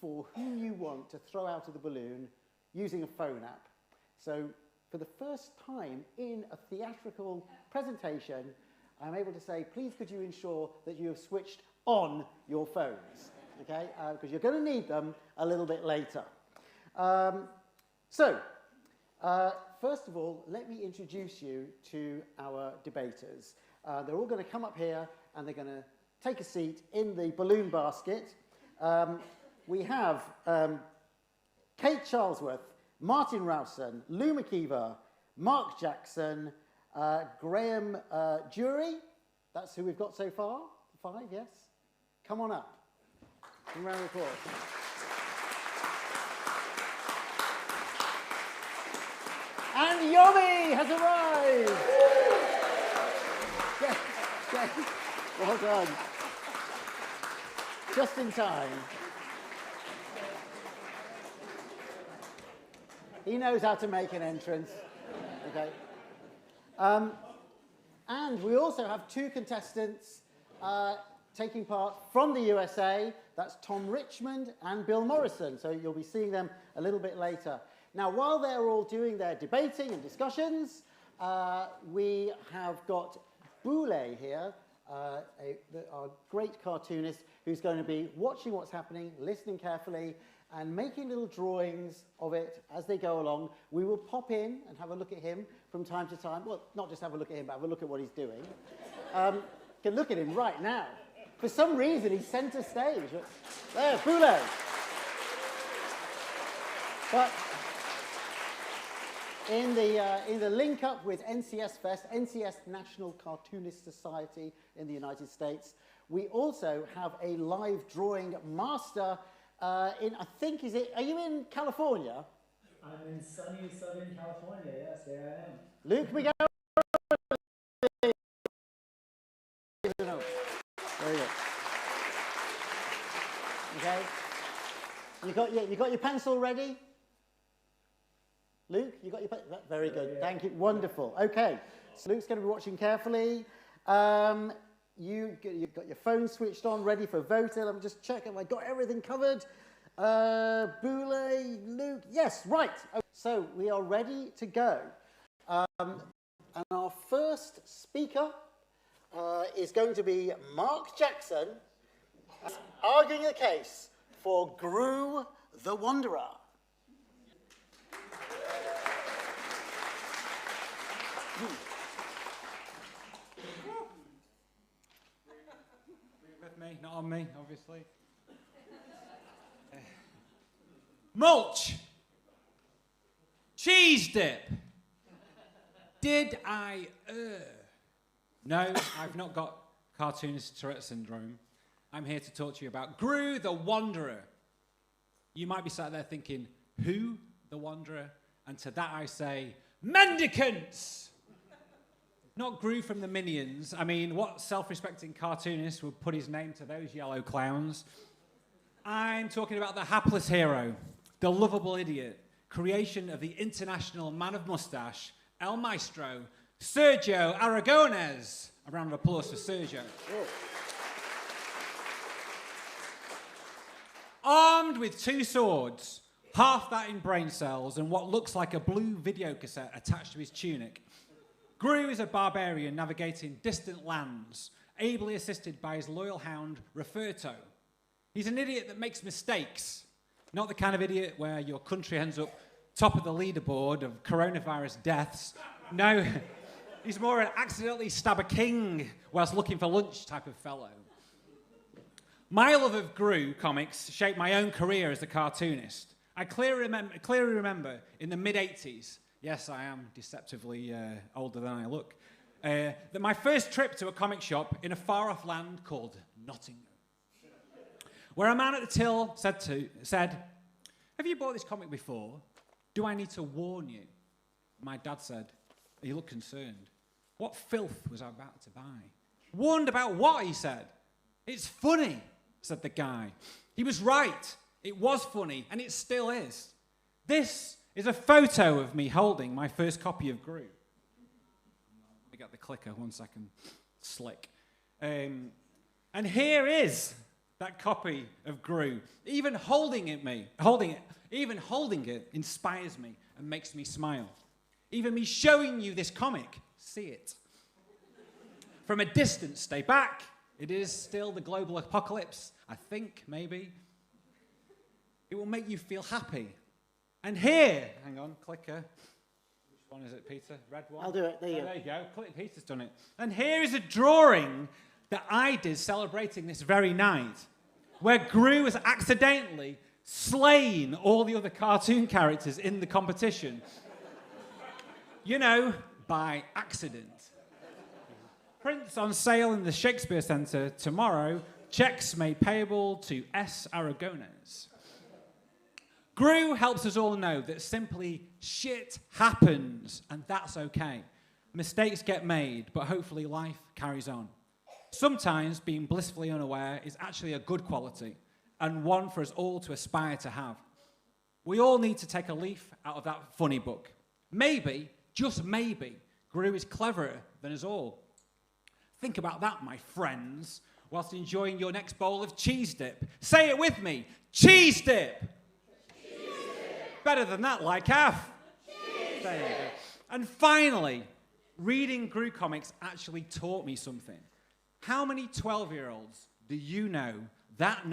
for who you want to throw out of the balloon using a phone app. So for the first time in a theatrical presentation, I'm able to say, please could you ensure that you have switched on your phones, okay? Because you're going to need them a little bit later. First of all, let me introduce you to our debaters. They're all going to come up here and they're going to take a seat in the balloon basket. We have Kate Charlesworth, Martin Rowson, Lou McKeever, Mark Jackson, Graham Jury, that's who we've got so far. 5, yes? Come on up. Give him a round of applause. And Yomi has arrived! Well done. Just in time. He knows how to make an entrance. Okay. And we also have 2 contestants taking part from the USA. That's Tom Richmond and Bill Morrison. So you'll be seeing them a little bit later. Now, while they're all doing their debating and discussions, we have got Boule here, our great cartoonist, who's going to be watching what's happening, listening carefully, and making little drawings of it as they go along. We will pop in and have a look at him from time to time. Well, not just have a look at him, but have a look at what he's doing. Can look at him right now. For some reason, he's centre stage. There, Boule. But in the link up with NCS Fest, NCS National Cartoonist Society in the United States, we also have a live drawing master in, I think, are you in California? I'm in sunny Southern California, yes, there I am. Luke McGowan. Very good. Okay. You got your pencil ready? Luke, you got your pencil? Very good. Yeah. Thank you. Wonderful. Okay. So Luke's going to be watching carefully. You've got your phone switched on, ready for voting. I'm just checking. Have I got everything covered? Boule, Luke. Yes, right. So we are ready to go. And our first speaker is going to be Mark Jackson, arguing the case for Gru the Wanderer. With me, not on me, obviously. Mulch. Cheese dip. Did I No, I've not got cartoonist Tourette syndrome. I'm here to talk to you about Gru the Wanderer. You might be sat there thinking, who the Wanderer? And to that I say, mendicants! Not Gru from the Minions. I mean, what self-respecting cartoonist would put his name to those yellow clowns? I'm talking about the hapless hero, the lovable idiot, creation of the international man of mustache, El Maestro, Sergio Aragonés. A round of applause for Sergio. Armed with 2 swords, half that in brain cells, and what looks like a blue video cassette attached to his tunic, Gru is a barbarian navigating distant lands, ably assisted by his loyal hound, Referto. He's an idiot that makes mistakes, not the kind of idiot where your country ends up top of the leaderboard of coronavirus deaths. No, he's more an accidentally stab a king whilst looking for lunch type of fellow. My love of Gru comics shaped my own career as a cartoonist. I clearly remember in the mid-'80s, yes, I am deceptively older than I look, that my first trip to a comic shop in a far-off land called Nottingham, where a man at the till said, have you bought this comic before? Do I need to warn you? My dad said, he looked concerned. What filth was I about to buy? Warned about what, he said. It's funny, said the guy. He was right. It was funny, and it still is. This is a photo of me holding my first copy of Gru. Let me get the clicker, 1 second. Slick. And here is that copy of Gru. Even holding it inspires me and makes me smile. Even me showing you this comic, see it. From a distance, stay back. It is still the global apocalypse, I think, maybe. It will make you feel happy. And here, hang on, clicker. Which one is it, Peter? Red one? I'll do it, there you go. There you go, Peter's done it. And here is a drawing that I did celebrating this very night, where Gru has accidentally slain all the other cartoon characters in the competition. You know, by accident. Prints on sale in the Shakespeare Centre tomorrow. Checks made payable to S. Aragones. Gru helps us all know that simply shit happens, and that's okay. Mistakes get made, but hopefully life carries on. Sometimes being blissfully unaware is actually a good quality, and one for us all to aspire to have. We all need to take a leaf out of that funny book. Maybe, just maybe, Gru is cleverer than us all. Think about that, my friends, whilst enjoying your next bowl of cheese dip. Say it with me, cheese dip! Cheese dip. Better than that, like half. There you go. And finally, reading Gru comics actually taught me something. How many 12-year-olds do you know that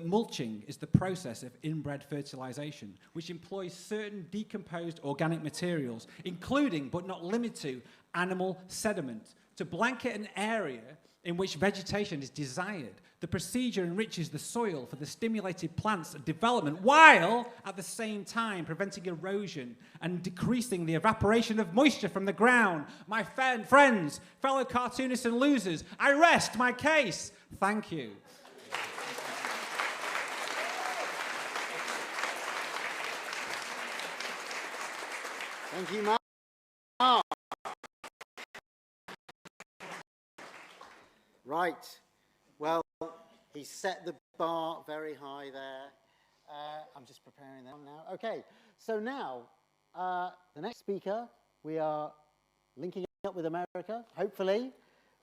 mulching is the process of inbred fertilization, which employs certain decomposed organic materials, including but not limited to animal sediment, to blanket an area in which vegetation is desired. The procedure enriches the soil for the stimulated plant's development, while at the same time preventing erosion and decreasing the evaporation of moisture from the ground. My friends, fellow cartoonists and losers, I rest my case. Thank you. Thank you, Mark. Right. Well, he set the bar very high there. I'm just preparing them now. Okay. So now, the next speaker, we are linking up with America, hopefully.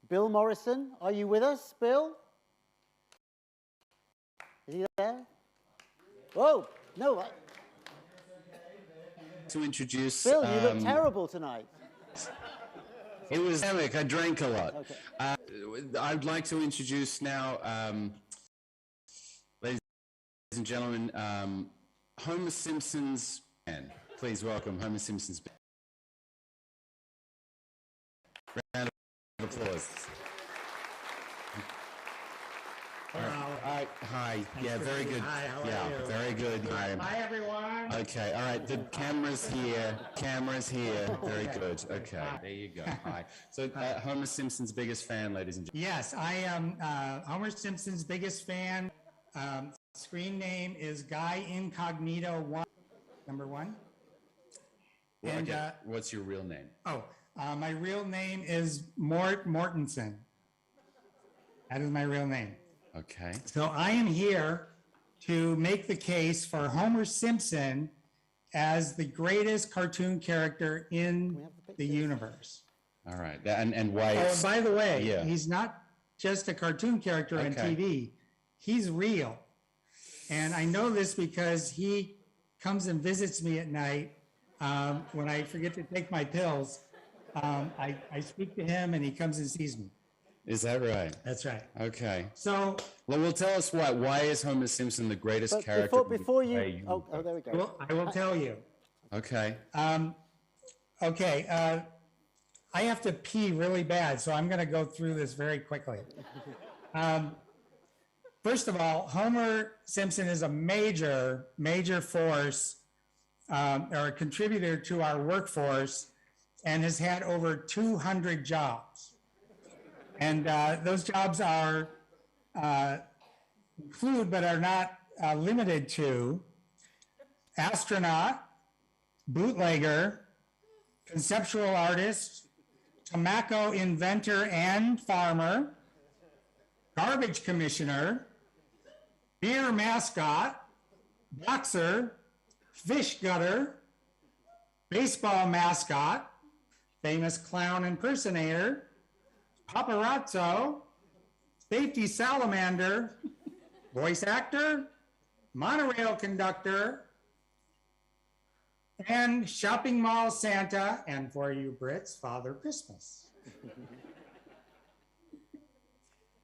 Bill Morrison. Are you with us, Bill? Is he there? Oh, no. To introduce... Bill, you look terrible tonight. It was pandemic. I drank a lot. Okay. I'd like to introduce now, ladies and gentlemen, Homer Simpson's band. Please welcome Homer Simpson's band. Round of applause. Hi. Yeah, very good. Hi, how are yeah, you? very good. Hi, everyone. Okay, all right. The camera's here. Very good. Okay, there you go. Hi. So, Homer Simpson's biggest fan, ladies and gentlemen. Yes, I am Homer Simpson's biggest fan. Screen name is Guy Incognito 1, number 1. And Okay, what's your real name? my real name is Mort Mortensen. That is my real name. Okay. So I am here to make the case for Homer Simpson as the greatest cartoon character in the universe. All right. And why? Oh, by the way, Yeah. he's not just a cartoon character on Okay. TV. He's real. And I know this because he comes and visits me at night when I forget to take my pills. I speak to him and he comes and sees me. Is that right? That's right. Okay. So, well, tell us why. Why is Homer Simpson the greatest But character? before you, Hey, oh, there we go. well, I will tell you. Okay. Okay. I have to pee really bad, so I'm going to go through this very quickly. First of all, Homer Simpson is a major force or a contributor to our workforce and has had over 200 jobs. And those jobs are include, but are not limited to astronaut, bootlegger, conceptual artist, tobacco inventor and farmer, garbage commissioner, beer mascot, boxer, fish gutter, baseball mascot, famous clown impersonator, paparazzo, safety salamander, voice actor, monorail conductor, and shopping mall Santa, and for you Brits, Father Christmas.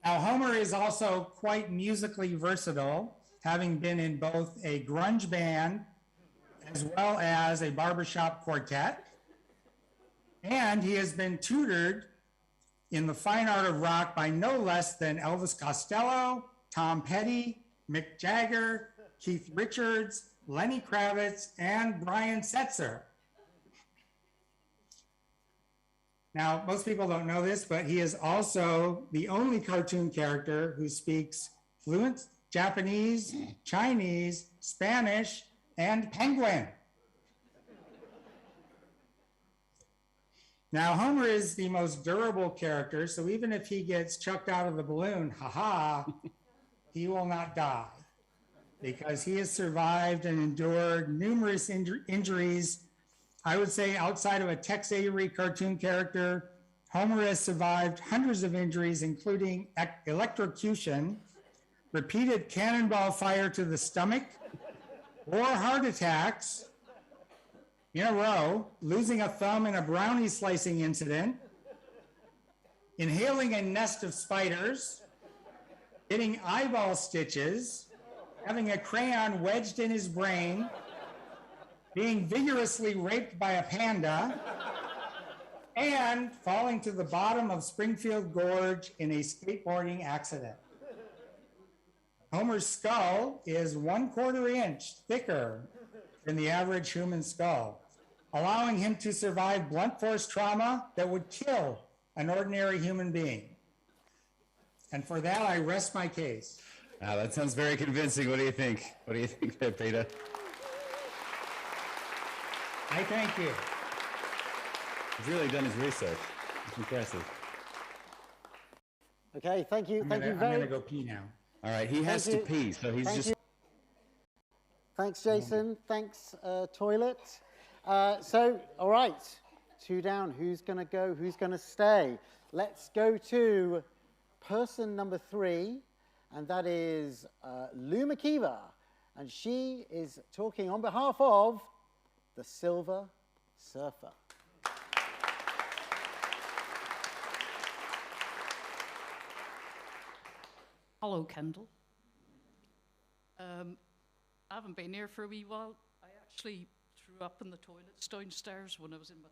Now, Homer is also quite musically versatile, having been in both a grunge band as well as a barbershop quartet. And he has been tutored in the fine art of rock by no less than Elvis Costello, Tom Petty, Mick Jagger, Keith Richards, Lenny Kravitz, and Brian Setzer. Now, most people don't know this, but he is also the only cartoon character who speaks fluent Japanese, Chinese, Spanish, and Penguin. Now, Homer is the most durable character, so even if he gets chucked out of the balloon, haha, he will not die because he has survived and endured numerous injuries. I would say outside of a Tex Avery cartoon character, Homer has survived hundreds of injuries, including electrocution, repeated cannonball fire to the stomach, or heart attacks in a row, losing a thumb in a brownie slicing incident, inhaling a nest of spiders, getting eyeball stitches, having a crayon wedged in his brain, being vigorously raped by a panda, and falling to the bottom of Springfield Gorge in a skateboarding accident. Homer's skull is 1/4 inch thicker than the average human skull, allowing him to survive blunt force trauma that would kill an ordinary human being. And for that, I rest my case. Wow, that sounds very convincing. What do you think? What do you think there, Peter? I thank you. He's really done his research. It's impressive. Okay, thank you. Thank you I'm very going to go pee now. All right, he has to pee, so he's just... Thanks, Jason. Thanks, Toilet. So, all right, 2 down. Who's going to go? Who's going to stay? Let's go to person number 3, and that is Lou McKeever. And she is talking on behalf of the Silver Surfer. Hello, Kendall. I haven't been here for a wee while. I actually threw up in the toilets downstairs when I was in my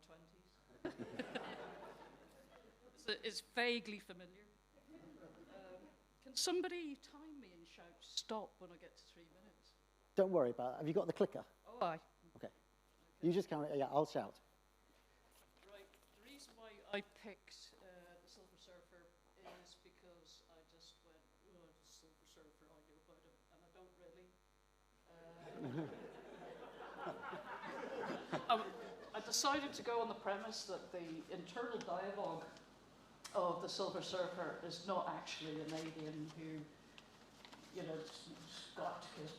20s. It's vaguely familiar. Can somebody time me and shout stop when I get to 3 minutes? Don't worry about it. Have you got the clicker? Oh, aye. Okay. You just count it. Yeah, I'll shout. Right. The reason why I picked the Silver Surfer is because I just went, oh, the Silver Surfer, I knew about him, and I don't really. I decided to go on the premise that the internal dialogue of the Silver Surfer is not actually an alien who, you know, got his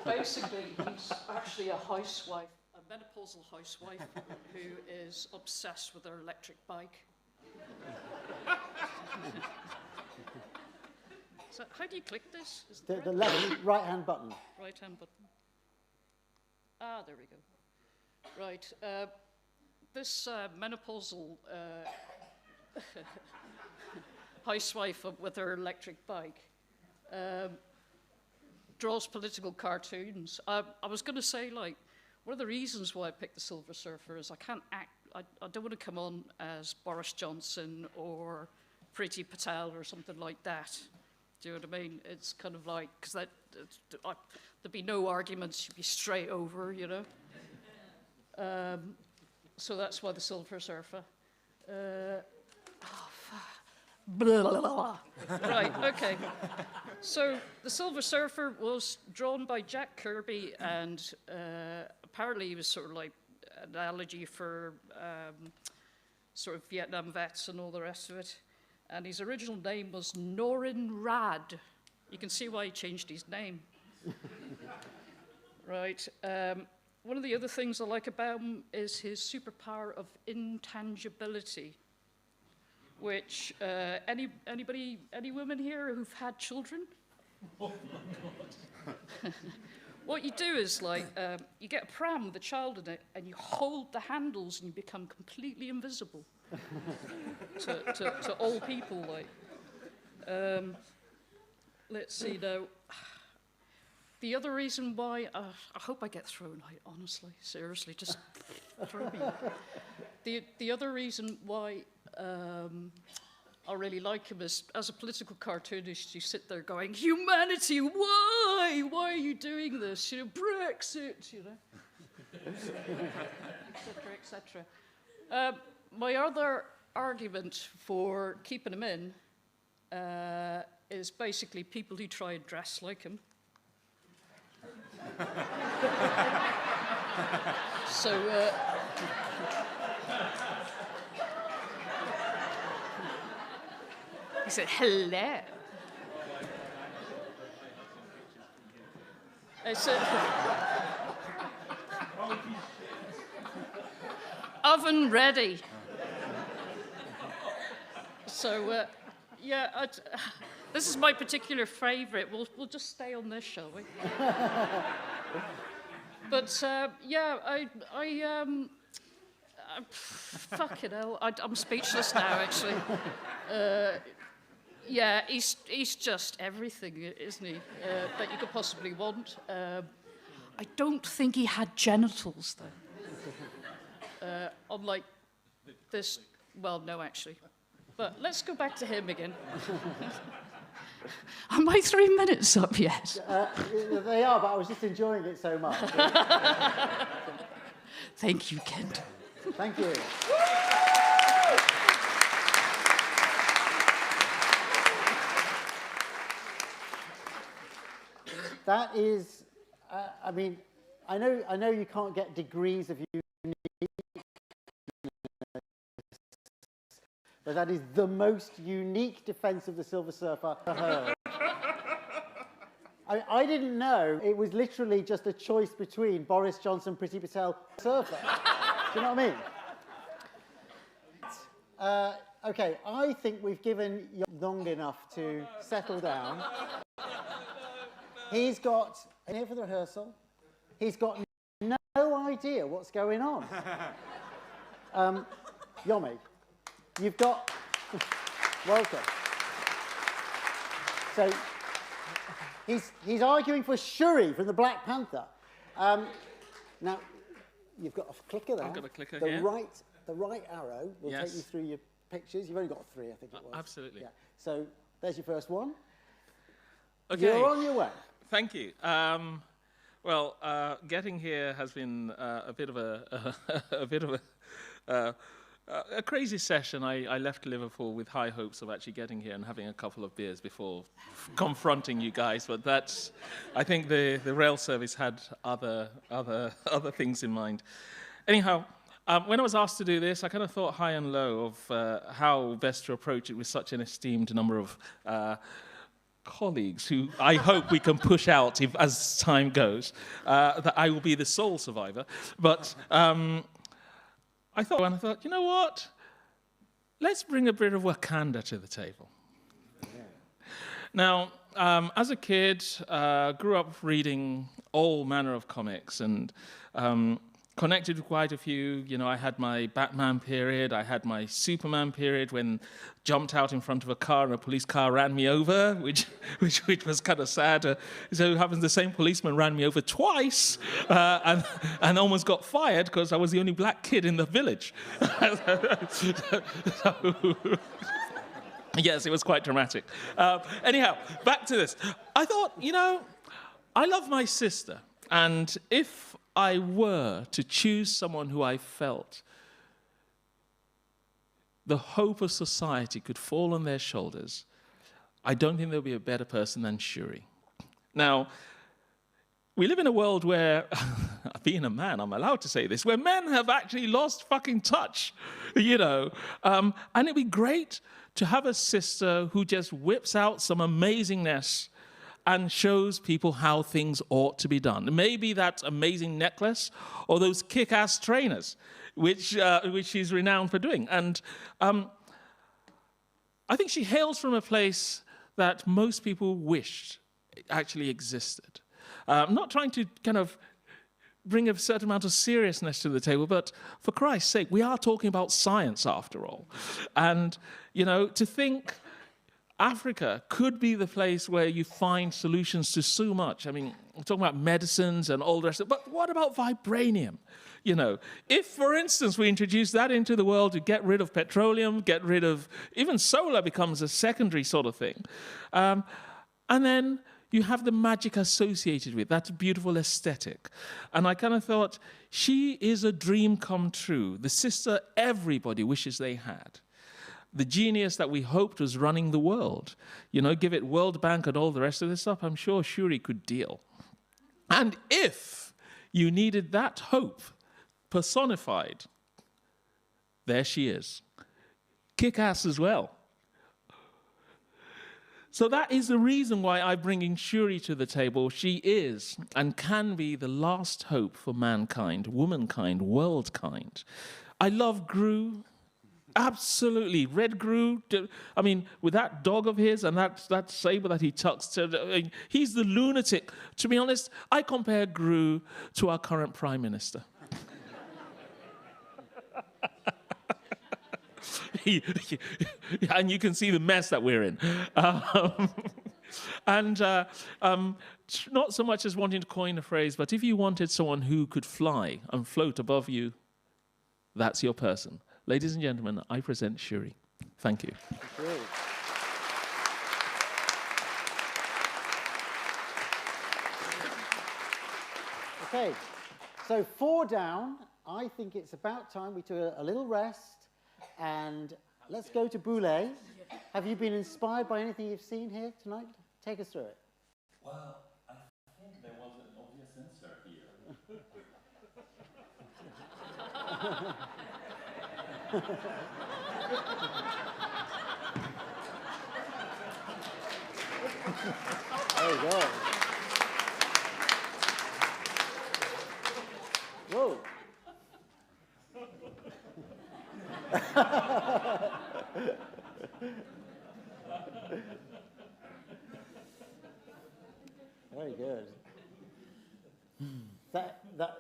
basically, he's actually a housewife, a menopausal housewife who is obsessed with her electric bike. So how do you click this? Is The left, right-hand button. Right-hand button. Ah, there we go. Right. This menopausal housewife with her electric bike draws political cartoons. I was going to say, like, one of the reasons why I picked the Silver Surfer is I can't act. I don't want to come on as Boris Johnson or Priti Patel or something like that. Do you know what I mean? It's kind of like, because there'd be no arguments, you'd be straight over, you know? So that's why the Silver Surfer. Blah, blah, blah. Right, okay. So the Silver Surfer was drawn by Jack Kirby, and apparently he was sort of like an analogy for sort of Vietnam vets and all the rest of it. And his original name was Norin Rad. You can see why he changed his name. Right. One of the other things I like about him is his superpower of intangibility, which any women here who've had children? What you do is, like, you get a pram with a child in it, and you hold the handles, and you become completely invisible to all people. Like, let's see now. The other reason why I hope I get thrown out. Honestly, seriously, just throw me. The other reason why I really like him is, as a political cartoonist, you sit there going, "Humanity, why? Why are you doing this? You know, Brexit, you know." etc. My other argument for keeping him in is basically people who try and dress like him. So, he said, hello. I said, oven ready. So, yeah, this is my particular favourite. We'll just stay on this, shall we? But yeah, fucking hell, I'm speechless now. Actually, yeah, he's just everything, isn't he? That you could possibly want. I don't think he had genitals though. Unlike this, well, no, actually. But let's go back to him again. Are my 3 minutes up yet? They are, but I was just enjoying it so much. Thank you, Kent. Thank you. That is, I mean, I know you can't get degrees of uniqueness, but that is the most unique defense of the Silver Surfer I've heard. I didn't know it was literally just a choice between Boris Johnson, Priti Patel, Surfer. Do you know what I mean? Okay, I think we've given you long enough to settle down. He's got, here for the rehearsal, he's got no idea what's going on. Yomi, you've got, welcome. So, he's arguing for Shuri from the Black Panther. Now, you've got a clicker there. I've got a clicker the here. The right arrow will take you through your pictures. You've only got 3, I think it was. Absolutely. Yeah. So, there's your first one. Okay. You're on your way. Thank you. Well, getting here has been a bit of a crazy session. I left Liverpool with high hopes of actually getting here and having a couple of beers before confronting you guys. But that's, I think the rail service had other things in mind. Anyhow, when I was asked to do this, I kind of thought high and low of how best to approach it with such an esteemed number of colleagues who I hope we can push out as time goes, that I will be the sole survivor. But I thought, you know what? Let's bring a bit of Wakanda to the table. Yeah. Now, as a kid, grew up reading all manner of comics and connected with quite a few. You know, I had my Batman period, I had my Superman period when jumped out in front of a car and a police car ran me over, which was kind of sad. So it happens the same policeman ran me over twice and almost got fired because I was the only black kid in the village. Yes, it was quite dramatic. Anyhow, back to this. I thought, you know, I love my sister, and if I were to choose someone who I felt the hope of society could fall on their shoulders, I don't think there'll be a better person than Shuri. Now, we live in a world where, being a man, I'm allowed to say this, where men have actually lost fucking touch, you know. And it'd be great to have a sister who just whips out some amazingness and shows people how things ought to be done. Maybe that amazing necklace or those kick-ass trainers, which she's renowned for doing. And I think she hails from a place that most people wished actually existed. I'm not trying to kind of bring a certain amount of seriousness to the table, but for Christ's sake, we are talking about science after all. And, you know, to think Africa could be the place where you find solutions to so much. I mean, we're talking about medicines and all the rest of it, but what about vibranium? You know, if, for instance, we introduce that into the world to get rid of petroleum, get rid of, even solar becomes a secondary sort of thing. And then you have the magic associated with that beautiful aesthetic. And I kind of thought, she is a dream come true, the sister everybody wishes they had. The genius that we hoped was running the world. You know, give it World Bank and all the rest of this stuff, I'm sure Shuri could deal. And if you needed that hope personified, there she is. Kick-ass as well. So that is the reason why I'm bringing Shuri to the table. She is and can be the last hope for mankind, womankind, worldkind. I love Gru. Absolutely. Red Gru, I mean, with that dog of his and that saber that he tucks to, he's the lunatic. To be honest, I compare Gru to our current Prime Minister. And you can see the mess that we're in. Not so much as wanting to coin a phrase, but if you wanted someone who could fly and float above you, that's your person. Ladies and gentlemen, I present Shuri. Thank you. Thank you. Okay, so 4 down. I think it's about time we took a little rest, and let's go to Boulay. Have you been inspired by anything you've seen here tonight? Take us through it. Well, I think there was an obvious answer here. There you go. Whoa. Very good.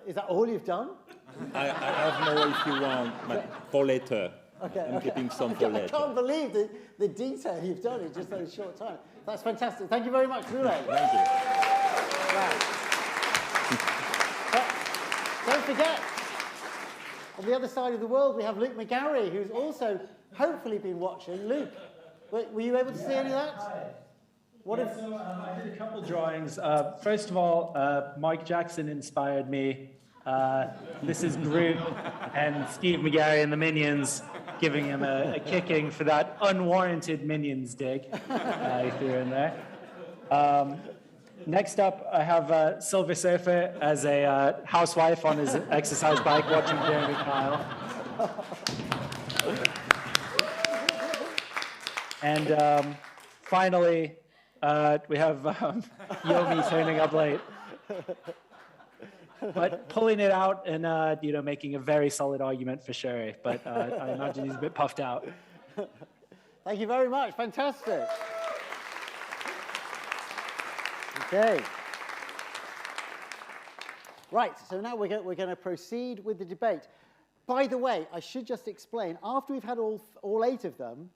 Is that all you've done? I have more if you want, but for later. Okay, I'm keeping some for later. I can't believe the detail you've done in just a short time. That's fantastic. Thank you very much, Boulay. Thank you. Right. But don't forget, on the other side of the world, we have Luke McGarry, who's also hopefully been watching. Luke, were you able to see any of that? I did a couple drawings. First of all, Mike Jackson inspired me. This is Gru and Steve McGarry and the Minions giving him a kicking for that unwarranted Minions dig he threw in there. Next up, I have Silver Surfer as a housewife on his exercise bike watching Jeremy Kyle. And finally, we have Yomi turning up late. But pulling it out and making a very solid argument for Shuri. But I imagine he's a bit puffed out. Thank you very much. Fantastic. Okay. Right, so now we're going to proceed with the debate. By the way, I should just explain, after we've had all 8 of them,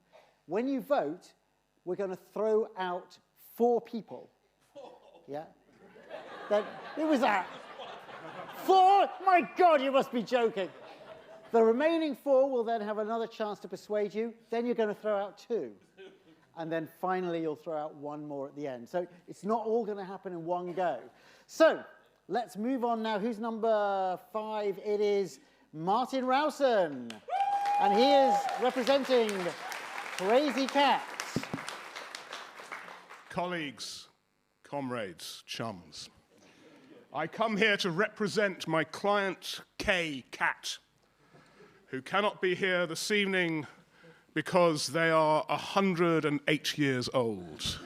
when you vote, we're going to throw out 4 people. Yeah? It was that. 4? My God, you must be joking. The remaining 4 will then have another chance to persuade you. Then you're going to throw out 2. And then finally, you'll throw out 1 more at the end. So it's not all going to happen in one go. So let's move on now. Who's number 5? It is Martin Rowson. And he is representing Crazy Cats. Colleagues, comrades, chums. I come here to represent my client, Kay Cat, who cannot be here this evening because they are 108 years old.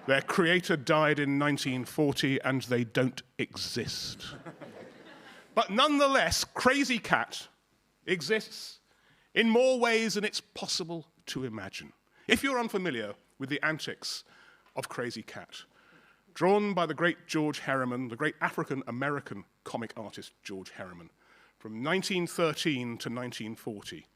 Their creator died in 1940 and they don't exist. But nonetheless, Crazy Cat exists in more ways than it's possible to imagine. If you're unfamiliar with the antics of Crazy Cat, drawn by the great George Herriman, the great African-American comic artist George Herriman, from 1913 to 1940,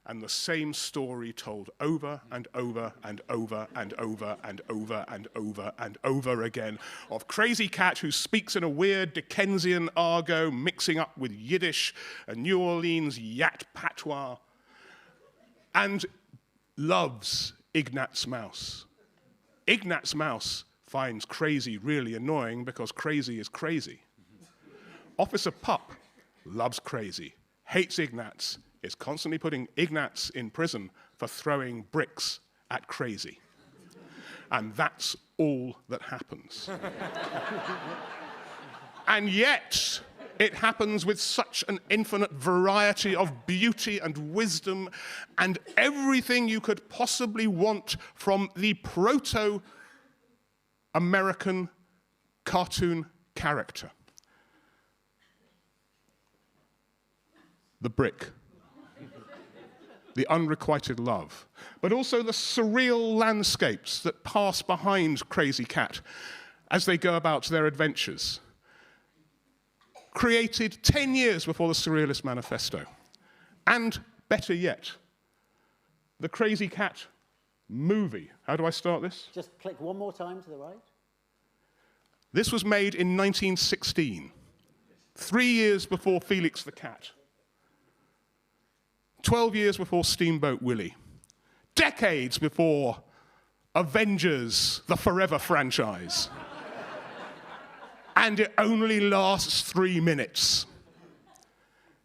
and the same story told over and over and over and over and over and over and over again of Crazy Cat who speaks in a weird Dickensian argot mixing up with Yiddish and New Orleans Yat patois, and loves Ignatz Mouse. Ignatz Mouse finds crazy really annoying because crazy is crazy. Officer Pup loves crazy, hates Ignatz, is constantly putting Ignatz in prison for throwing bricks at crazy. And that's all that happens. And yet, it happens with such an infinite variety of beauty and wisdom and everything you could possibly want from the proto-American cartoon character. The brick. The unrequited love. But also the surreal landscapes that pass behind Crazy Cat as they go about their adventures. Created 10 years before the Surrealist Manifesto. And better yet, the Crazy Cat movie. How do I start this? Just click one more time to the right. This was made in 1916, 3 years before Felix the Cat, 12 years before Steamboat Willie, decades before Avengers, the Forever franchise. And it only lasts 3 minutes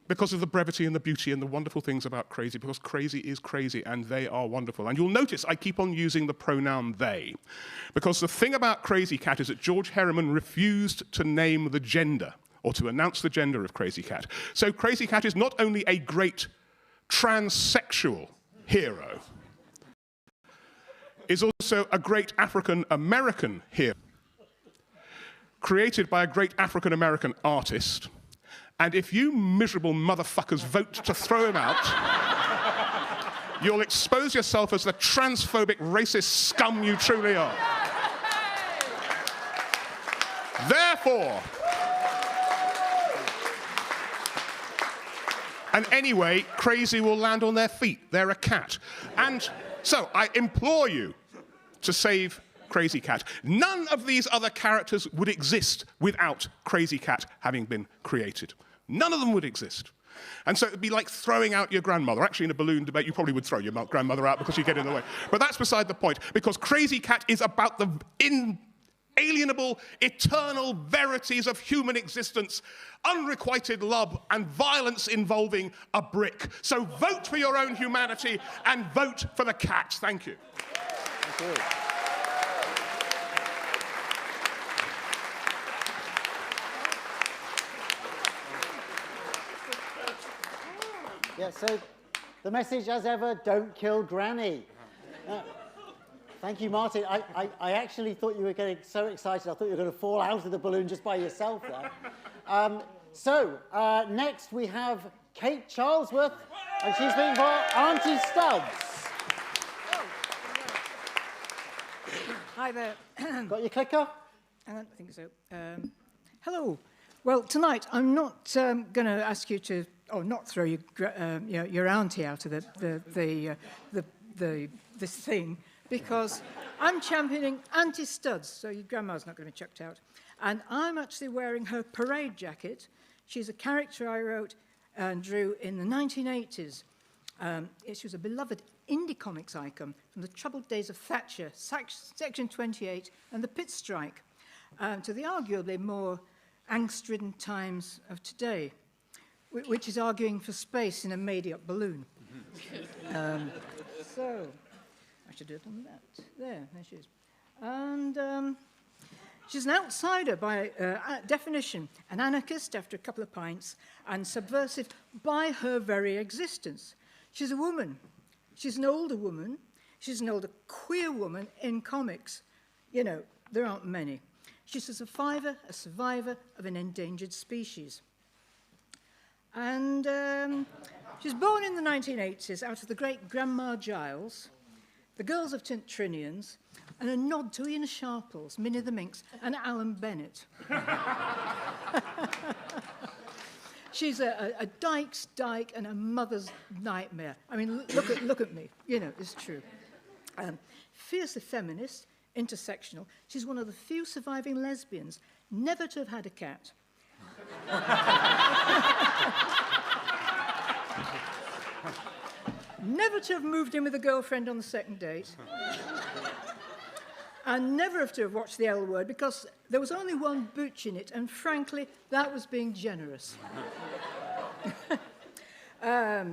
because of the brevity and the beauty and the wonderful things about crazy, because crazy is crazy and they are wonderful. And you'll notice I keep on using the pronoun they, because the thing about Crazy Cat is that George Herriman refused to name the gender or to announce the gender of Crazy Cat. So Crazy Cat is not only a great transsexual hero, is also a great African-American hero, created by a great African-American artist, and if you miserable motherfuckers vote to throw him out, you'll expose yourself as the transphobic, racist scum you truly are. Therefore, and anyway, crazy will land on their feet. They're a cat. And so I implore you to save Crazy Cat. None of these other characters would exist without Crazy Cat having been created. None of them would exist. And so it'd be like throwing out your grandmother. Actually, in a balloon debate, you probably would throw your grandmother out because you get in the way. But that's beside the point, because Crazy Cat is about the inalienable, eternal verities of human existence, unrequited love and violence involving a brick. So vote for your own humanity and vote for the cat. Thank you. Thank you. Yeah, so the message, as ever, don't kill Granny. Thank you, Martin. I actually thought you were getting so excited, I thought you were going to fall out of the balloon just by yourself there. Next we have Kate Charlesworth, and she's being for Auntie Studs. Hi there. Got your clicker? I don't think so. Hello. Well, tonight I'm not going to ask you to, not throw your auntie out of this thing, because I'm championing Auntie Studs, so your grandma's not going to be chucked out. And I'm actually wearing her parade jacket. She's a character I wrote and drew in the 1980s. She was a beloved indie comics icon from the troubled days of Thatcher, Section 28, and the Pit Strike, to the arguably more angst-ridden times of today, which is arguing for space in a made-up balloon. So, I should do it on that. There she is. And she's an outsider by definition, an anarchist after a couple of pints, and subversive by her very existence. She's a woman. She's an older woman. She's an older queer woman in comics. You know, there aren't many. She's a survivor of an endangered species. And she was born in the 1980s out of the great Grandma Giles, the Girls of Tintrinians, and a nod to Ian Sharples, Minnie the Minx, and Alan Bennett. She's a dyke's dyke and a mother's nightmare. I mean, look at me. You know, it's true. Fiercely feminist, intersectional. She's one of the few surviving lesbians never to have had a cat. Never to have moved in with a girlfriend on the second date. and never have to have watched The L Word because there was only one butch in it, and frankly, that was being generous.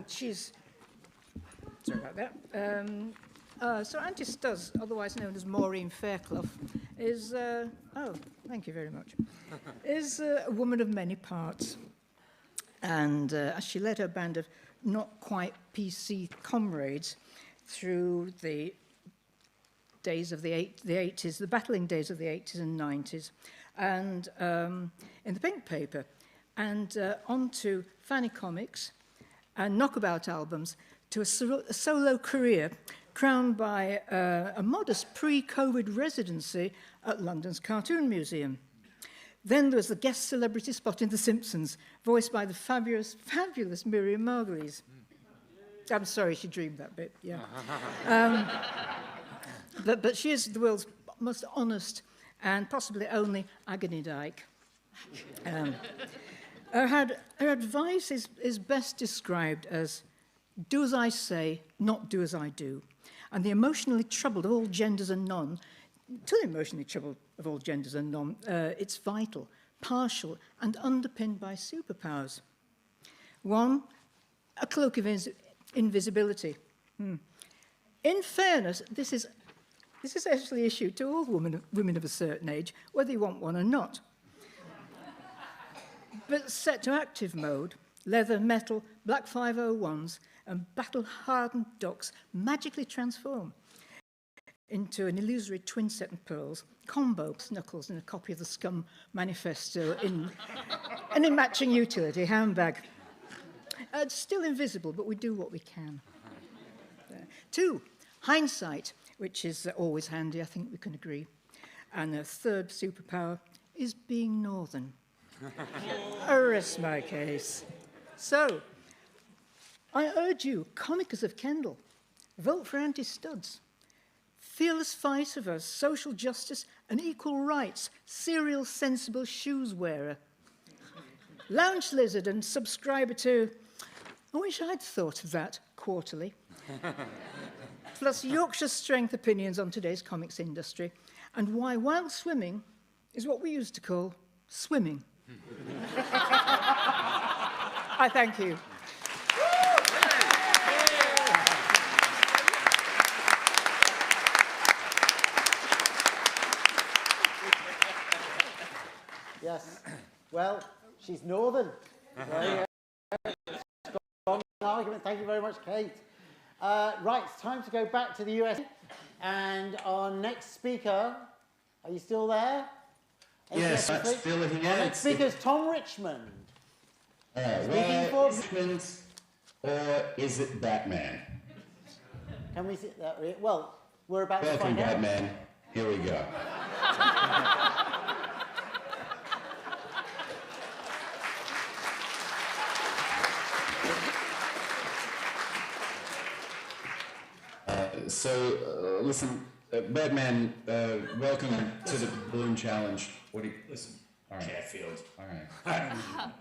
She's... Sorry about that. So Auntie Studs, otherwise known as Maureen Fairclough, is... oh, thank you very much. Is a woman of many parts. And as she led her band of not quite PC comrades through the days of the 80s, the battling days of the 80s and 90s, and in the Pink Paper, and on to Fanny Comics and knockabout albums, to a solo career crowned by a modest pre-COVID residency at London's Cartoon Museum. Then there was the guest celebrity spot in The Simpsons, voiced by the fabulous Miriam Margolyes. I'm sorry, she dreamed that bit, yeah. But she is the world's most honest and possibly only agony dyke. Her advice is best described as, do as I say, not do as I do. And the emotionally troubled of all genders and none, to the emotionally troubled of all genders and none, it's vital, partial, and underpinned by superpowers. One, a cloak of invisibility. In fairness, this is actually issued to all women of a certain age, whether you want one or not. But set to active mode, leather, metal, black 501s, and battle-hardened docks magically transform into an illusory twin set and pearls, combo snuckles and a copy of the Scum Manifesto in a matching utility handbag. It's still invisible, but we do what we can. Two, hindsight, which is always handy, I think we can agree. And a third superpower is being northern. Rest my case. So, I urge you, comicers of Kendal, vote for Auntie Studs. Fearless fighter for social justice and equal rights, serial, sensible shoes wearer. Lounge lizard and subscriber to, I wish I'd thought of that, quarterly. Plus Yorkshire strength opinions on today's comics industry and why wild swimming is what we used to call swimming. I thank you. Yes. Well, she's northern. Strong argument. Thank you very much, Kate. Right, it's time to go back to the US. And our next speaker, are you still there? Yes, I'm still here. Our next speaker is Tom Richmond. Richmond, or is it Batman? Can we see that? Well, we're about to Welcome, find out. Batman. Here we go. Listen, Batman, welcome to the Balloon Challenge. What do you listen? All right. Chatfield. All right.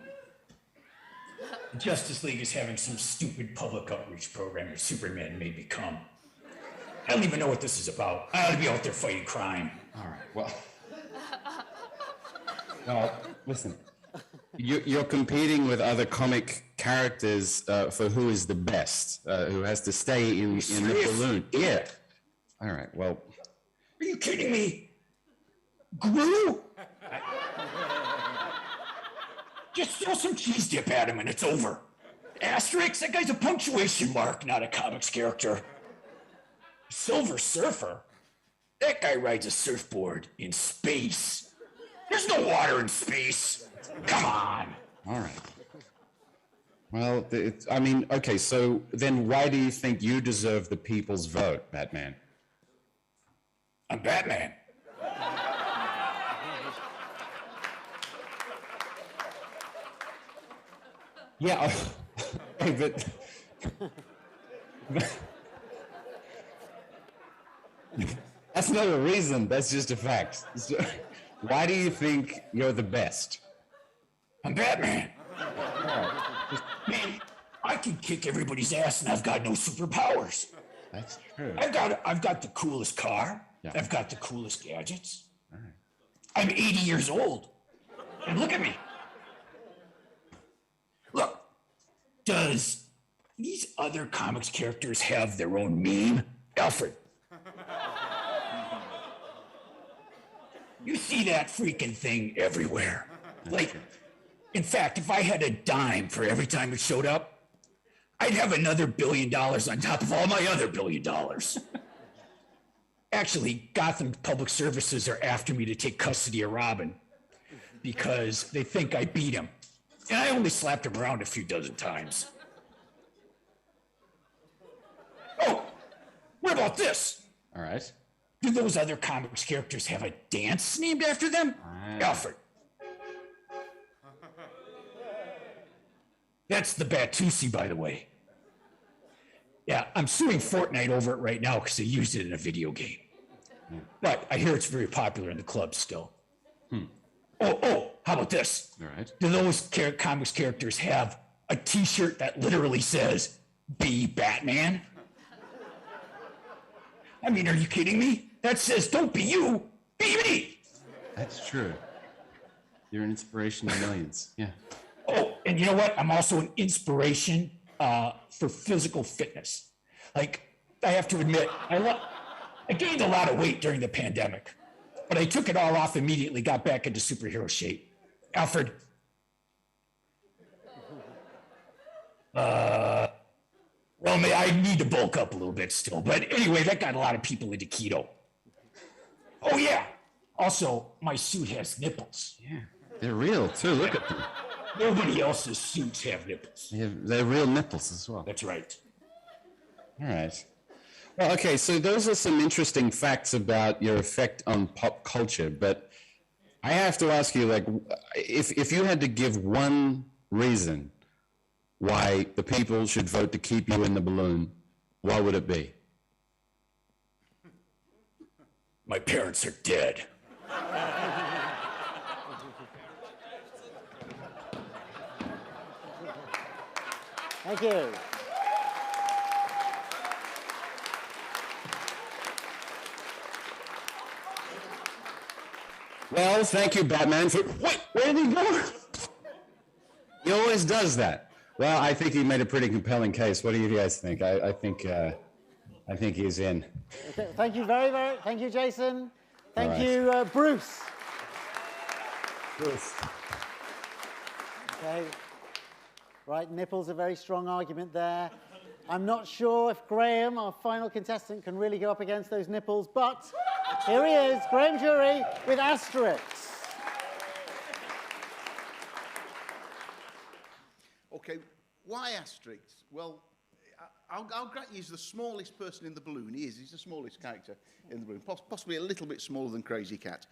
The Justice League is having some stupid public outreach program that Superman made me come. I don't even know what this is about. I ought to be out there fighting crime. All right. Well, listen. You're competing with other comic characters for who is the best, who has to stay in the balloon. Yeah. All right. Well. Are you kidding me? Gru? Just throw some cheese dip at him and it's over. Asterix, that guy's a punctuation mark, not a comics character. Silver Surfer? That guy rides a surfboard in space. There's no water in space. Come on. All right. Well, I mean, okay, so then why do you think you deserve the people's vote, Batman? I'm Batman. Yeah, but that's not a reason. That's just a fact. So, why do you think you're the best? I'm Batman. Man, I can kick everybody's ass and I've got no superpowers. That's true. I've got the coolest car. Yeah. I've got the coolest gadgets. I'm 80 years old. And look at me. Look, does these other comics characters have their own meme? Alfred. You see that freaking thing everywhere. Like, in fact, if I had a dime for every time it showed up, I'd have another $1 billion on top of all my other $1 billion. Actually, Gotham Public Services are after me to take custody of Robin because they think I beat him. And I only slapped him around a few dozen times. Oh, what about this? All right. Do those other comics characters have a dance named after them? Alfred. That's the Batusi, by the way. Yeah, I'm suing Fortnite over it right now because they used it in a video game. But I hear it's very popular in the club still. Oh, how about this? All right. Do those comics characters have a t-shirt that literally says, "Be Batman"? I mean, are you kidding me? That says, "Don't be you, be me." That's true. You're an inspiration to millions. Yeah. Oh, and you know what? I'm also an inspiration for physical fitness. Like, I have to admit, I gained a lot of weight during the pandemic, but I took it all off immediately, got back into superhero shape. Alfred. Well, I need to bulk up a little bit still, but anyway, that got a lot of people into keto. Oh yeah. Also, my suit has nipples. Yeah. They're real too. Look at them. Nobody else's suits have nipples. They're real nipples as well. That's right. All right. Well, okay, so those are some interesting facts about your effect on pop culture, but I have to ask you, like, if you had to give one reason why the people should vote to keep you in the balloon, what would it be? My parents are dead. Thank you. Well, thank you, Batman, for... Wait, where did he go? He always does that. Well, I think he made a pretty compelling case. What do you guys think? I think he's in. Okay, thank you thank you, Jason. Thank right. you, Bruce. Bruce. Okay. Right, nipples, a very strong argument there. I'm not sure if Graham, our final contestant, can really go up against those nipples, but here he is, Graham Jury with Asterix. Okay, why Asterix? Well, I'll grant you he's the smallest person in the balloon. He's the smallest character in the balloon, possibly a little bit smaller than Crazy Cat.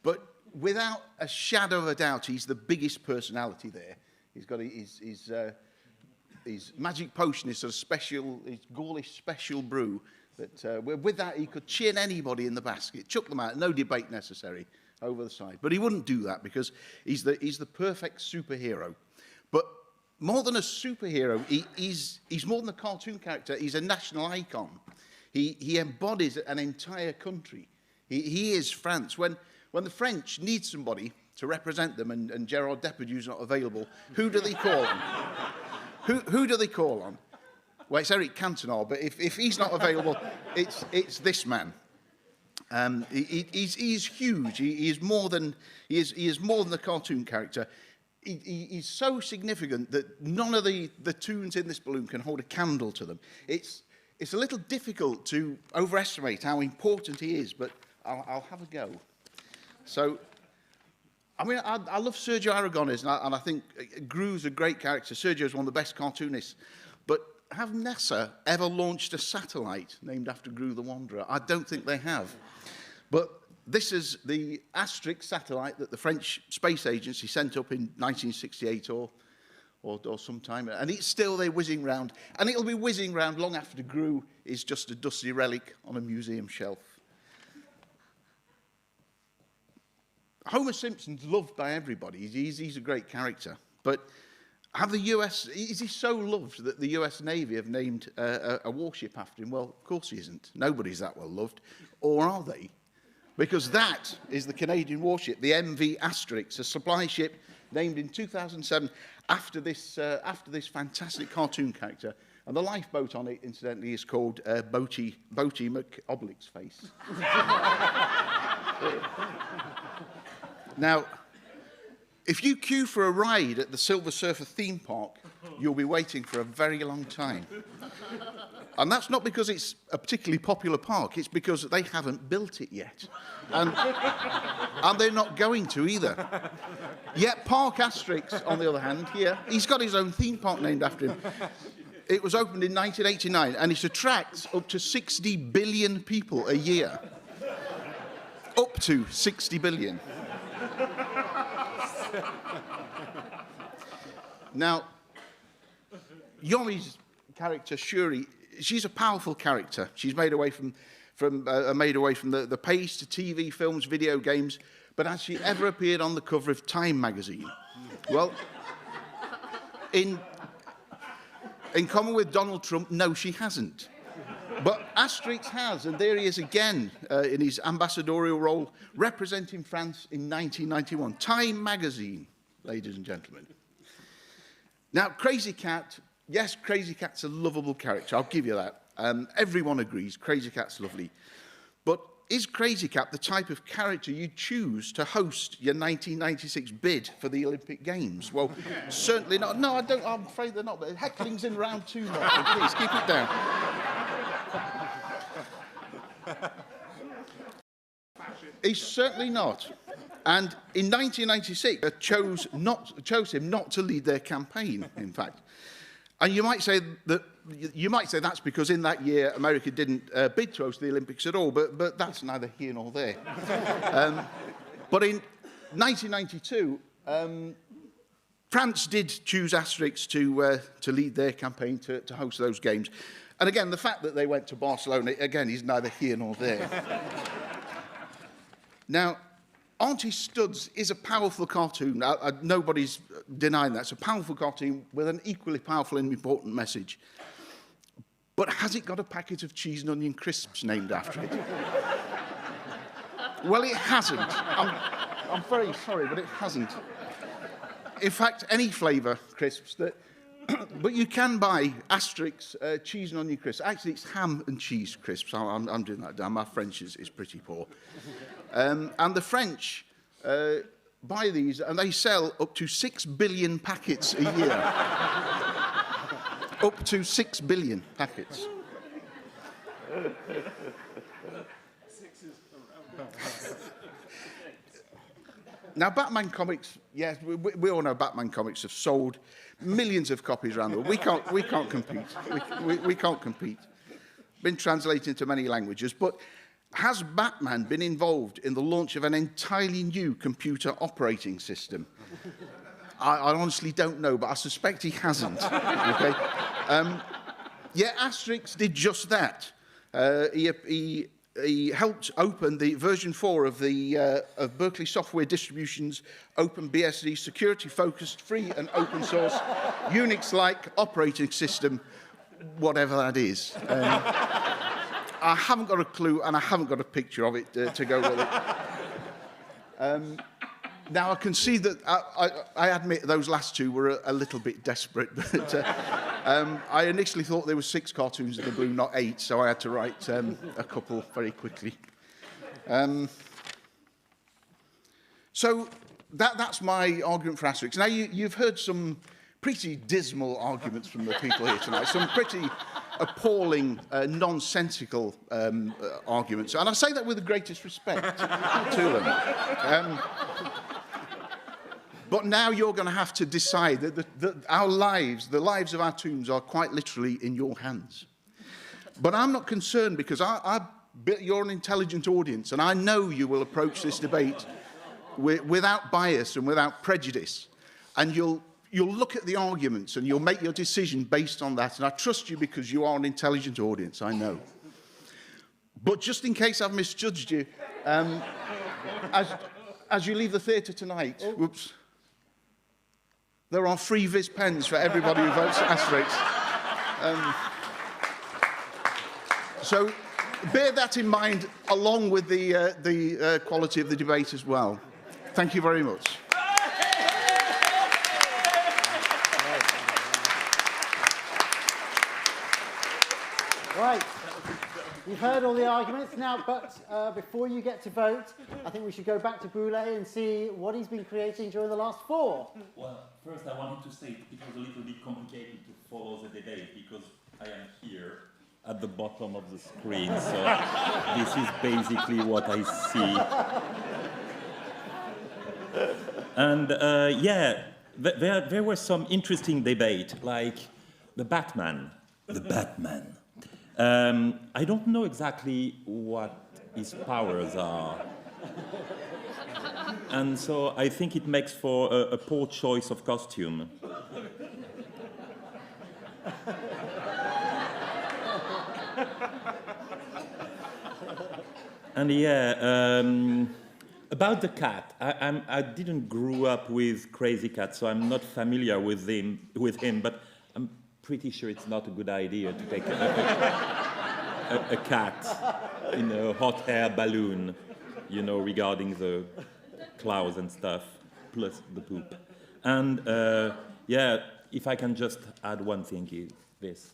But without a shadow of a doubt, he's the biggest personality there. He's got his magic potion, his sort of special, his Gaulish special brew. That with that, he could chin anybody in the basket, chuck them out, no debate necessary, over the side. But he wouldn't do that because he's the perfect superhero. But more than a superhero, he's more than a cartoon character. He's a national icon. He embodies an entire country. He is France. When the French need somebody to represent them, and Gerard Depardieu's not available, who do they call on? Who do they call on? Well, it's Eric Cantona, but if he's not available, it's this man. He's huge. He is more than a cartoon character. He's so significant that none of the tunes in this balloon can hold a candle to them. It's a little difficult to overestimate how important he is, but I'll have a go. So, I mean, I love Sergio Aragonés, and I think Gru's a great character. Sergio's one of the best cartoonists. But have NASA ever launched a satellite named after Gru the Wanderer? I don't think they have. But this is the Asterix satellite that the French Space Agency sent up in 1968 or sometime. And it's still there whizzing round. And it'll be whizzing round long after Gru is just a dusty relic on a museum shelf. Homer Simpson's loved by everybody. He's a great character. But Have the US, is he so loved that the US Navy have named a warship after him? Well, of course he isn't. Nobody's that well loved. Or are they? Because that is the Canadian warship, the MV Asterix, a supply ship named in 2007 after this fantastic cartoon character. And the lifeboat on it, incidentally, is called Boaty McOblicksface. Now, if you queue for a ride at the Silver Surfer theme park, you'll be waiting for a very long time. And that's not because it's a particularly popular park, it's because they haven't built it yet. And they're not going to either. Yet Park Asterix, on the other hand, here, he's got his own theme park named after him. It was opened in 1989, and it attracts up to 60 billion people a year. Up to 60 billion. Now, Yomi's character, Shuri, she's a powerful character. She's made away from the page to TV, films, video games, but has she ever appeared on the cover of Time magazine? Well, in common with Donald Trump, no, she hasn't. But Asterix has, and there he is again in his ambassadorial role, representing France in 1991. Time magazine, ladies and gentlemen. Now, Crazy Cat, yes, Crazy Cat's a lovable character, I'll give you that. Everyone agrees, Crazy Cat's lovely. But is Crazy Cat the type of character you choose to host your 1996 bid for the Olympic Games? Well, certainly not. No, I'm afraid they're not. But heckling's in round 2 now. Please, keep it down. He's certainly not. And in 1996, chose him not to lead their campaign, in fact. And you might say that's because in that year America didn't bid to host the Olympics at all, but that's neither here nor there. But in 1992, France did choose Asterix to lead their campaign to host those games. And again, the fact that they went to Barcelona, again, is neither here nor there. Now, Auntie Studs is a powerful cartoon. Nobody's denying that. It's a powerful cartoon with an equally powerful and important message. But has it got a packet of cheese and onion crisps named after it? Well, it hasn't. I'm very sorry, but it hasn't. In fact, any flavour crisps that... But you can buy Asterix cheese and onion crisps. Actually, it's ham and cheese crisps. I'm doing that down. My French is pretty poor. And the French buy these, and they sell up to 6 billion packets a year. Up to 6 billion packets. Now, Batman comics, yes, we all know Batman comics have sold millions of copies around the world. We can't compete. We can't compete. Been translated into many languages, but has Batman been involved in the launch of an entirely new computer operating system? I honestly don't know, but I suspect he hasn't. Okay. Yeah, Asterix did just that. He helped open the version 4 of Berkeley Software Distribution's OpenBSD security-focused, free and open source, Unix-like operating system, whatever that is. I haven't got a clue, and I haven't got a picture of it to go with it. Now, I can see that I admit those last two were a little bit desperate, but I initially thought there were 6 cartoons in the blue, not 8, so I had to write a couple very quickly. So that's my argument for Asterix. Now, you've heard some pretty dismal arguments from the people here tonight, some pretty appalling, nonsensical arguments, and I say that with the greatest respect to them. But now you're going to have to decide that our lives, the lives of our tombs, are quite literally in your hands. But I'm not concerned because you're an intelligent audience, and I know you will approach this debate without bias and without prejudice. And you'll look at the arguments and you'll make your decision based on that. And I trust you because you are an intelligent audience, I know. But just in case I've misjudged you, as you leave the theatre tonight, whoops. there are free Viz pens for everybody who votes Asterix. So bear that in mind, along with the quality of the debate as well. Thank you very much. Right. You've heard all the arguments now, but before you get to vote, I think we should go back to Boulay and see what he's been creating during the last 4. Well, first I wanted to say it was a little bit complicated to follow the debate because I am here at the bottom of the screen, so this is basically what I see. And yeah, there was some interesting debate, like the Batman. The Batman. I don't know exactly what his powers are. And so I think it makes for a poor choice of costume. And yeah, about the cat, I didn't grow up with Crazy Cat, so I'm not familiar with him, but I'm pretty sure it's not a good idea to take a cat in a hot air balloon, you know, regarding the clouds and stuff, plus the poop. And yeah, if I can just add one thing, is this.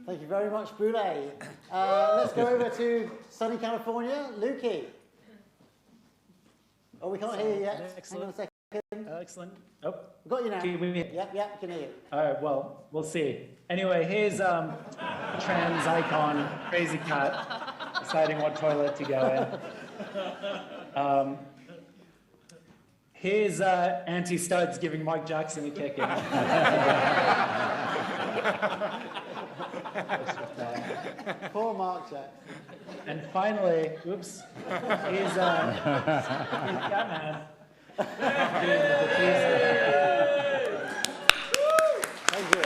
Thank you very much, Boulay. Let's go over to sunny California. Lukey. Oh, we can't hear you yet. Excellent. Hang on a second. Excellent. Oh, we've got you now. can you hear me? Yep, can hear you. All right, well, we'll see. Anyway, here's trans icon, Crazy Cat, deciding what toilet to go in. Here's Anti-Studs giving Mike Jackson a kicking. Poor Mark Jackson. And finally, oops, here's Catman. Thank you.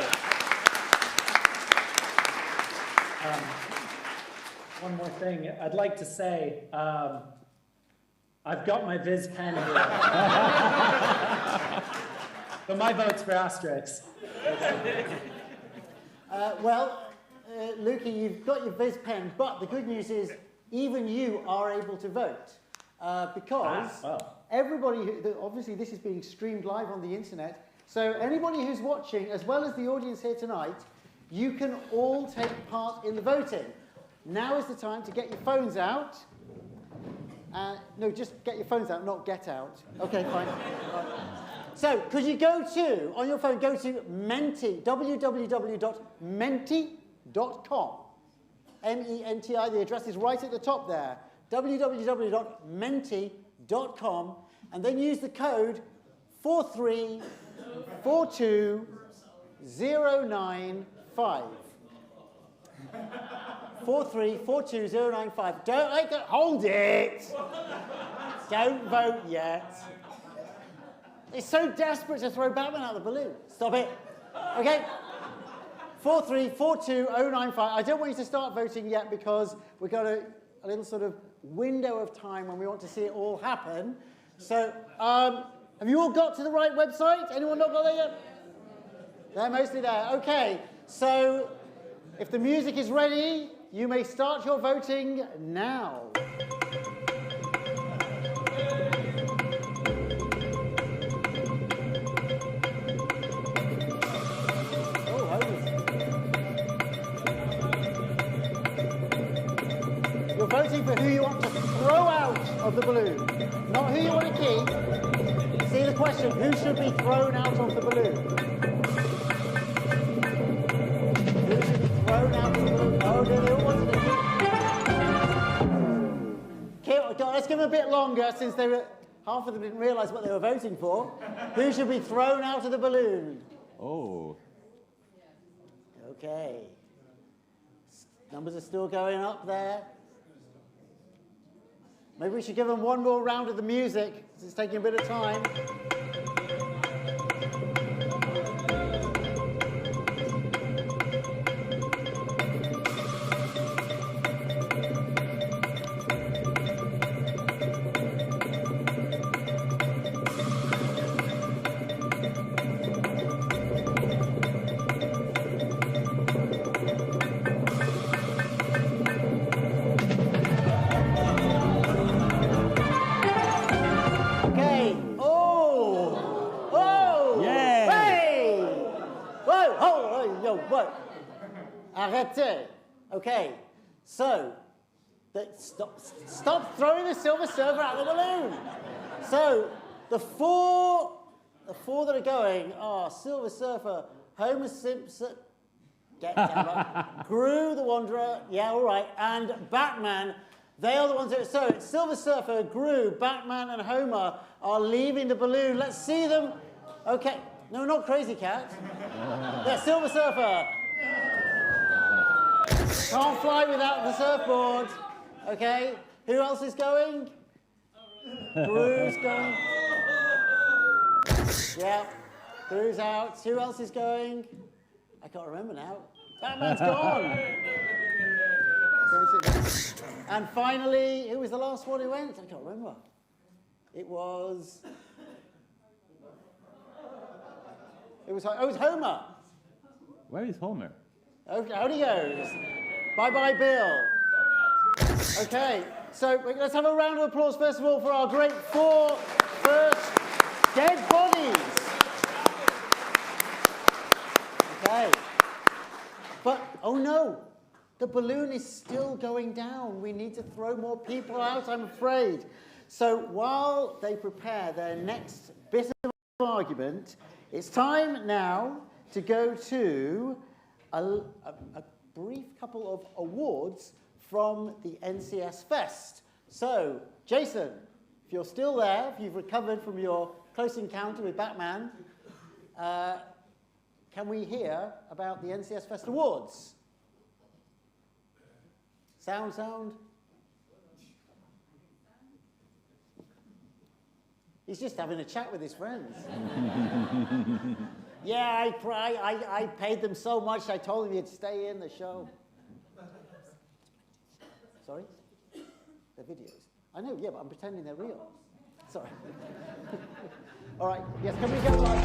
One more thing, I'd like to say, I've got my Viz pen here. But my vote's for Asterix. Lukey, you've got your Viz pen, but the good news is even you are able to vote. Because everybody, obviously this is being streamed live on the internet, so anybody who's watching, as well as the audience here tonight, you can all take part in the voting. Now is the time to get your phones out. No, just get your phones out, not get out. Okay, fine. Right. So, could you go to, on your phone, go to Menti, www.menti.com. M-E-N-T-I, the address is right at the top there. www.menti.com, and then use the code 4342095. 4342095. Don't hold it. Don't vote yet. It's so desperate to throw Batman out of the balloon. Stop it. Okay. 4342095. I don't want you to start voting yet because we've got a little sort of window of time when we want to see it all happen. So, have you all got to the right website? Anyone not got there yet? They're mostly there. Okay. So, if the music is ready, you may start your voting now. You're voting for who you want to throw out of the balloon, not who you want to keep. See the question, who should be thrown out of the balloon? Who should be thrown out of the balloon? Oh, do they all want to keep? Let's give them a bit longer since they were, half of them didn't realise what they were voting for. Who should be thrown out of the balloon? Oh. Okay. Numbers are still going up there. Maybe we should give them one more round of the music, because it's taking a bit of time. That's it. Okay. So, stop throwing the Silver Surfer out of the balloon. So, the four that are going are Silver Surfer, Homer Simpson, get down, Gru the Wanderer, yeah, all right, and Batman. They are the ones that. So, it's Silver Surfer, Gru, Batman, and Homer are leaving the balloon. Let's see them. Okay. No, not Crazy Cat. Yeah, Silver Surfer. Can't fly without the surfboard. Okay. Who else is going? Gru's going. Yeah. Gru's out. Who else is going? I can't remember now. Batman's gone. And finally, who was the last one who went? I can't remember. It was Homer. Where is Homer? Okay, out he goes. Bye-bye, Bill. Okay, so let's have a round of applause, first of all, for our great 4 first dead bodies. Okay. But, oh no, the balloon is still going down. We need to throw more people out, I'm afraid. So while they prepare their next bit of argument, it's time now to go to a brief couple of awards from the NCS Fest. So, Jason, if you're still there, if you've recovered from your close encounter with Batman, can we hear about the NCS Fest Awards? Sound? He's just having a chat with his friends. Yeah, I paid them so much, I told them you'd stay in the show. Sorry? They're videos. I know, yeah, but I'm pretending they're real. Sorry. All right, yes, can we go live?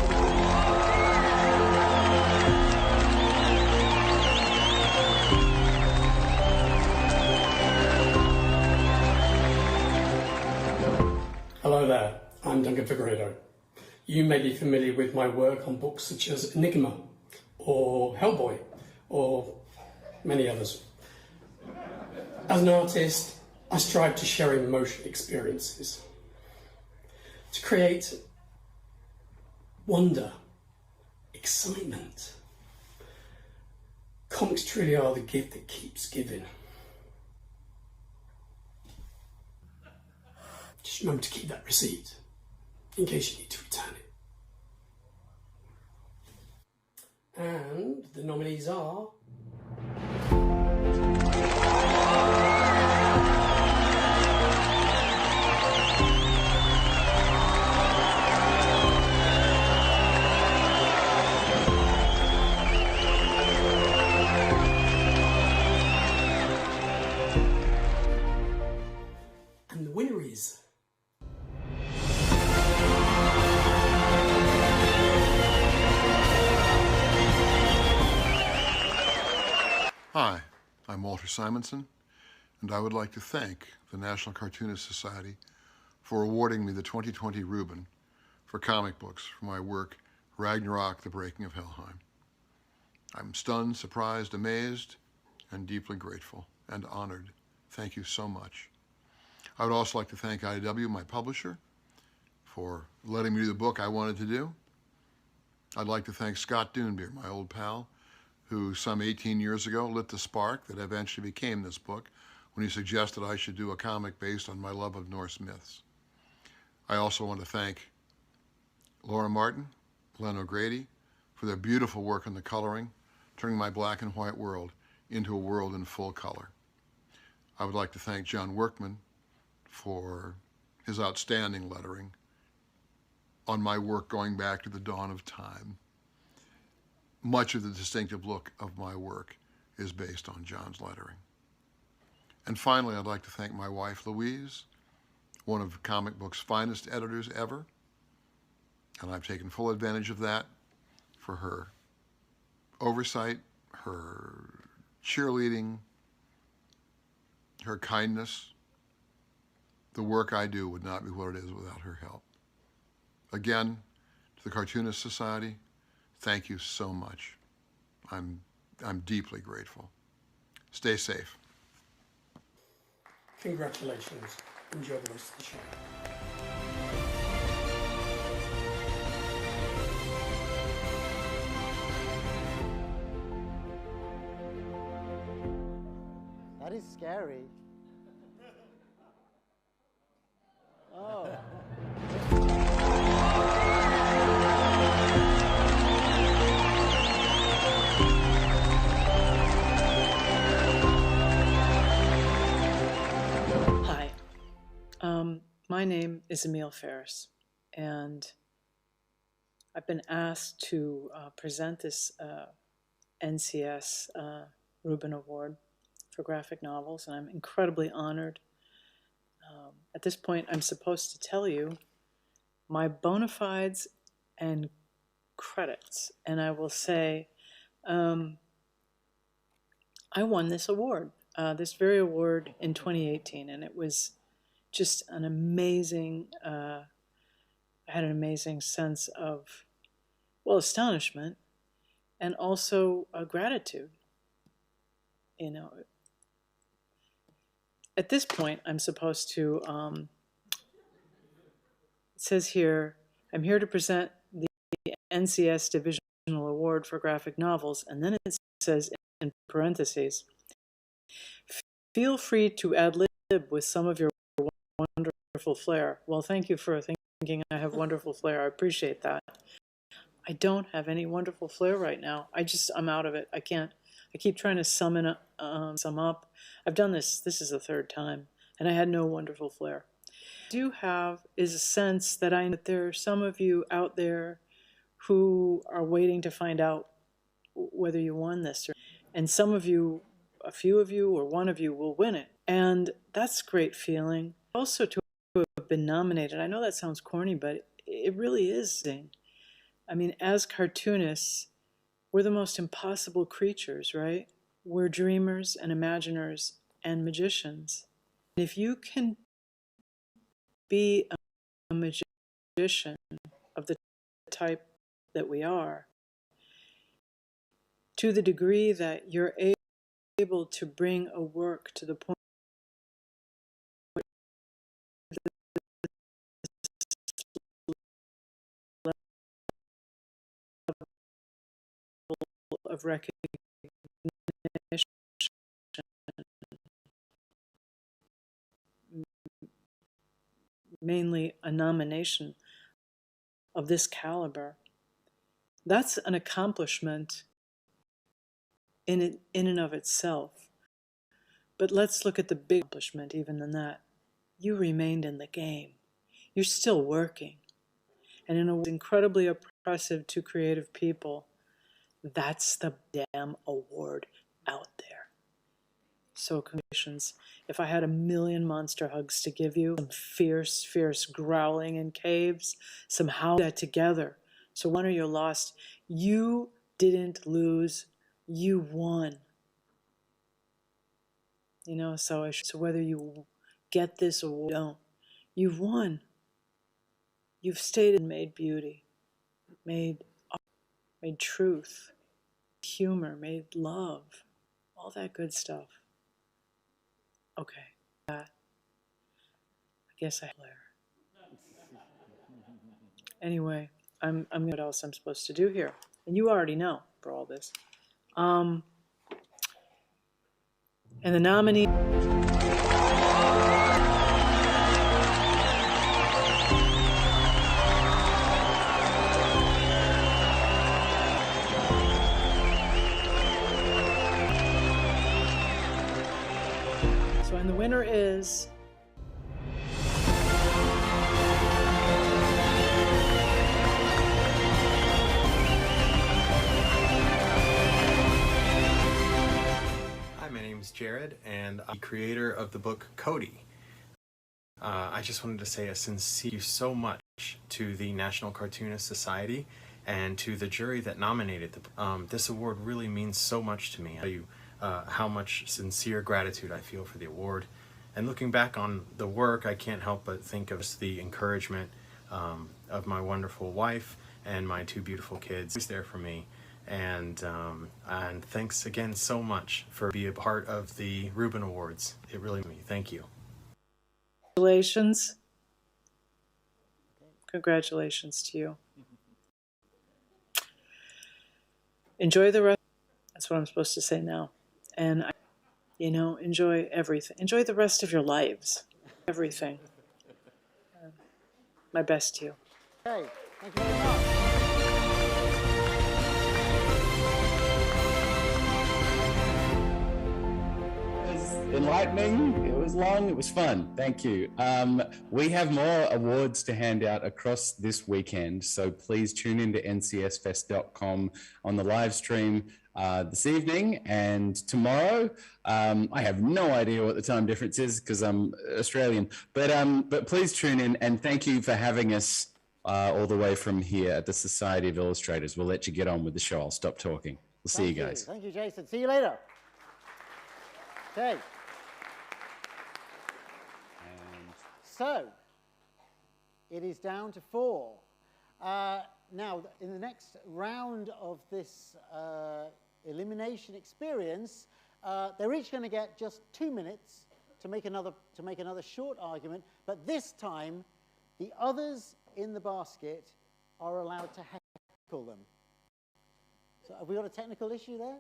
Hello there, I'm Duncan Figueredo. You may be familiar with my work on books such as Enigma, or Hellboy, or many others. As an artist, I strive to share emotion experiences, to create wonder, excitement. Comics truly are the gift that keeps giving. Just remember to keep that receipt in case you need to return it. And the nominees are... And the winner is... Hi, I'm Walter Simonson, and I would like to thank the National Cartoonist Society for awarding me the 2020 Reuben for comic books for my work, Ragnarok, The Breaking of Helheim. I'm stunned, surprised, amazed, and deeply grateful and honored. Thank you so much. I would also like to thank IDW, my publisher, for letting me do the book I wanted to do. I'd like to thank Scott Dunbier, my old pal, who some 18 years ago lit the spark that eventually became this book when he suggested I should do a comic based on my love of Norse myths. I also want to thank Laura Martin, Len O'Grady, for their beautiful work on the coloring, turning my black and white world into a world in full color. I would like to thank John Workman for his outstanding lettering on my work going back to the dawn of time. Much of the distinctive look of my work is based on John's lettering. And finally, I'd like to thank my wife, Louise, one of comic books' finest editors ever, and I've taken full advantage of that for her oversight, her cheerleading, her kindness. The work I do would not be what it is without her help. Again, to the Cartoonist Society, thank you so much. I'm deeply grateful. Stay safe. Congratulations. Enjoy the rest of the show. That is scary. Oh. Hi. My name is Emile Ferris, and I've been asked to present this NCS Rubin Award for graphic novels, and I'm incredibly honored. At this point, I'm supposed to tell you my bona fides and credits, and I will say I won this award, this very award in 2018, and it was just an amazing, I had an amazing sense of, well, astonishment and also gratitude. You know, at this point, I'm supposed to, it says here, I'm here to present the NCS Divisional Award for Graphic Novels, and then it says in parentheses, feel free to ad-lib with some of your wonderful flair. Well, thank you for thinking I have wonderful flair. I appreciate that. I don't have any wonderful flair right now. I'm out of it. I can't. I keep trying to sum up. I've done this. This is the third time, and I had no wonderful flair. What I do have is a sense that I know that there are some of you out there who are waiting to find out whether you won this, and some of you, a few of you, or one of you will win it, and that's a great feeling. Also, to have been nominated. I know that sounds corny, but it really is. I mean, as cartoonists, we're the most impossible creatures, right? We're dreamers and imaginers and magicians. If you can be a magician of the type that we are, to the degree that you're able to bring a work to the point of recognition, mainly a nomination of this caliber, that's an accomplishment in and of itself. But let's look at the big accomplishment even than that. You remained in the game. You're still working. And in a way incredibly oppressive to creative people, that's the damn award out there. So congratulations. If I had 1,000,000 monster hugs to give you, some fierce, fierce growling in caves, somehow that together. So won or you're lost. You didn't lose. You won. You know, so whether you get this or don't, you've won. You've stayed and made beauty, made art, made truth, humor, made love, all that good stuff. Okay, I guess I Blair. Anyway, I'm what else I'm supposed to do here, and you already know for all this. And the nominee. And the winner is Hi, my name is Jared, and I'm the creator of the book Cody. I just wanted to say a sincere thank you so much to the National Cartoonist Society and to the jury that nominated this award. Really means so much to me. How much sincere gratitude I feel for the award. And looking back on the work, I can't help but think of the encouragement of my wonderful wife and my two beautiful kids. She's there for me, And thanks again so much for being a part of the Reuben Awards. It really means me. Thank you. Congratulations. Congratulations to you. Enjoy the rest. That's what I'm supposed to say now. And, enjoy everything. Enjoy the rest of your lives. Everything. My best to you. Okay, thank you very much. Enlightening, it was long, it was fun. Thank you. We have more awards to hand out across this weekend, so please tune into ncsfest.com on the live stream this evening and tomorrow. I have no idea what the time difference is because I'm Australian, but please tune in, and thank you for having us all the way from here at the Society of Illustrators. We'll let you get on with the show. I'll stop talking. We'll see you guys. Thank you, Jason. See you later. Okay. So, it is down to 4. Now, in the next round of this elimination experience, they're each going to get just 2 minutes to make another short argument. But this time, the others in the basket are allowed to heckle them. So, have we got a technical issue there?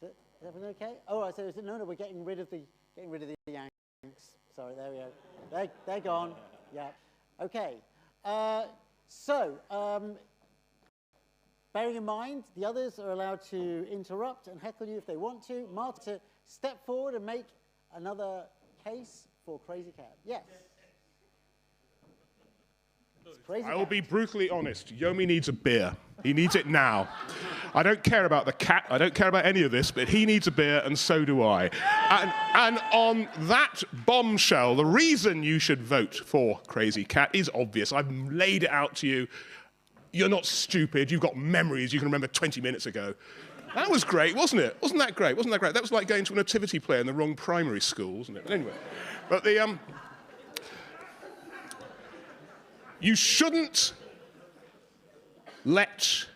Is everything okay? Oh, I said no. We're getting rid of the Yanks. Sorry, there we go. They're gone. Yeah. Okay. Bearing in mind, the others are allowed to interrupt and heckle you if they want to. Martin, to step forward and make another case for Crazy Cat. Yes. I will be brutally honest. Yomi needs a beer. He needs it now. I don't care about the cat. I don't care about any of this, but he needs a beer, and so do I. And on that bombshell, the reason you should vote for Crazy Cat is obvious. I've laid it out to you. You're not stupid. You've got memories you can remember 20 minutes ago. That was great, wasn't it? Wasn't that great? Wasn't that great? That was like going to a nativity play in the wrong primary school, wasn't it? But anyway, you shouldn't let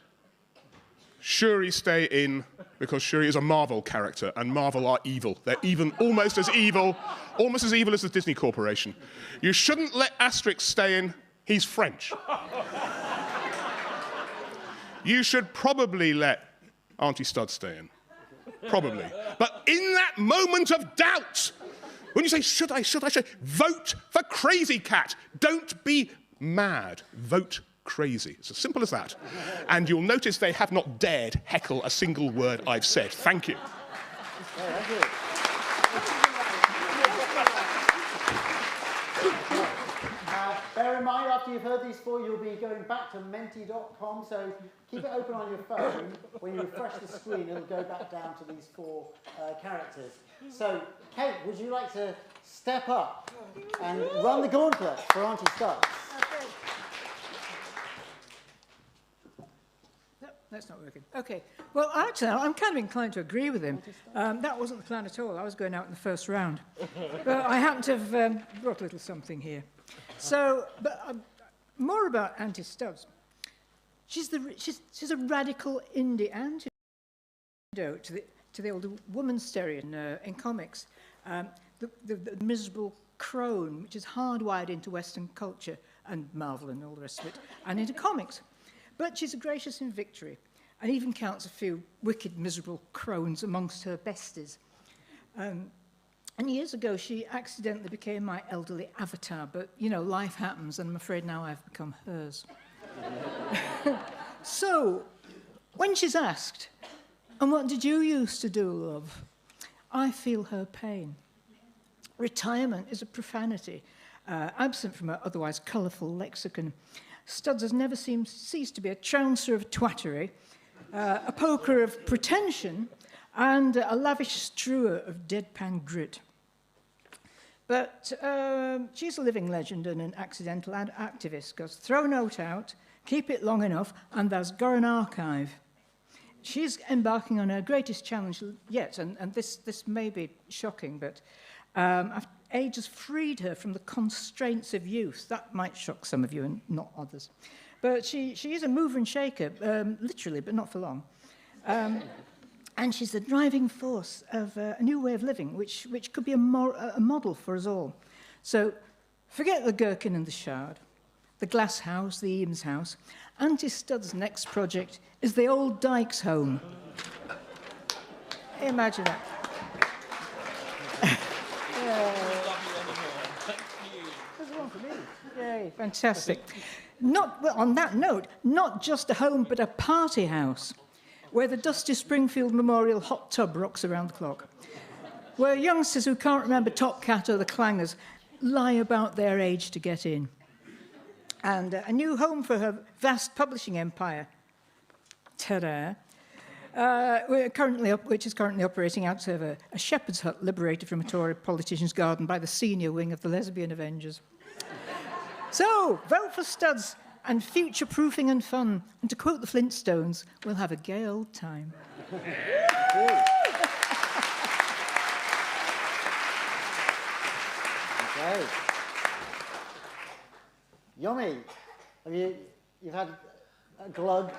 Shuri stay in because Shuri is a Marvel character, and Marvel are evil. They're even almost as evil as the Disney Corporation. You shouldn't let Asterix stay in. He's French. You should probably let Auntie Stud stay in. Probably. But in that moment of doubt, when you say, should I, vote for Crazy Cat. Don't be mad. Vote crazy. It's as simple as that. And you'll notice they have not dared heckle a single word I've said. Thank you. Thank you. Bear in mind, after you've heard these 4, you'll be going back to menti.com, so keep it open on your phone. When you refresh the screen, it'll go back down to these 4 characters. So, Kate, would you like to step up and run the gauntlet for Auntie Stud? That's not working. Okay. Well, actually, I'm kind of inclined to agree with him. That wasn't the plan at all. I was going out in the first round. But I happen to have brought a little something here. So, but more about Auntie Stubbs. She's a radical indie antidote to the old woman stereo in comics. The miserable crone, which is hardwired into Western culture and Marvel and all the rest of it, and into comics. But she's gracious in victory, and even counts a few wicked, miserable crones amongst her besties. And years ago, she accidentally became my elderly avatar, but, life happens, and I'm afraid now I've become hers. So, when she's asked, "And what did you used to do, love?" I feel her pain. Retirement is a profanity, absent from her otherwise colourful lexicon. Studs has never ceased to be a trouncer of twattery, a poker of pretension, and a lavish strewer of deadpan grit. But she's a living legend and an accidental activist, because throw a note out, keep it long enough, and there's got an archive. She's embarking on her greatest challenge yet, and this may be shocking, but age has freed her from the constraints of youth. That might shock some of you and not others. But she is a mover and shaker, literally, but not for long. And she's the driving force of a new way of living, which could be a model for us all. So forget the gherkin and the shard, the glass house, the Eames house. Auntie Studd's next project is the old Dykes home. Imagine that. There's one for me. Yay, fantastic. On that note, not just a home, but a party house, where the Dusty Springfield Memorial hot tub rocks around the clock, where youngsters who can't remember Top Cat or the Clangers lie about their age to get in, and a new home for her vast publishing empire. Ta-da! Which is currently operating out of a shepherd's hut liberated from a Tory politician's garden by the senior wing of the Lesbian Avengers. So, vote for Studs and future-proofing and fun. And to quote the Flintstones, we'll have a gay old time. Okay. Yomi, you've had a glug?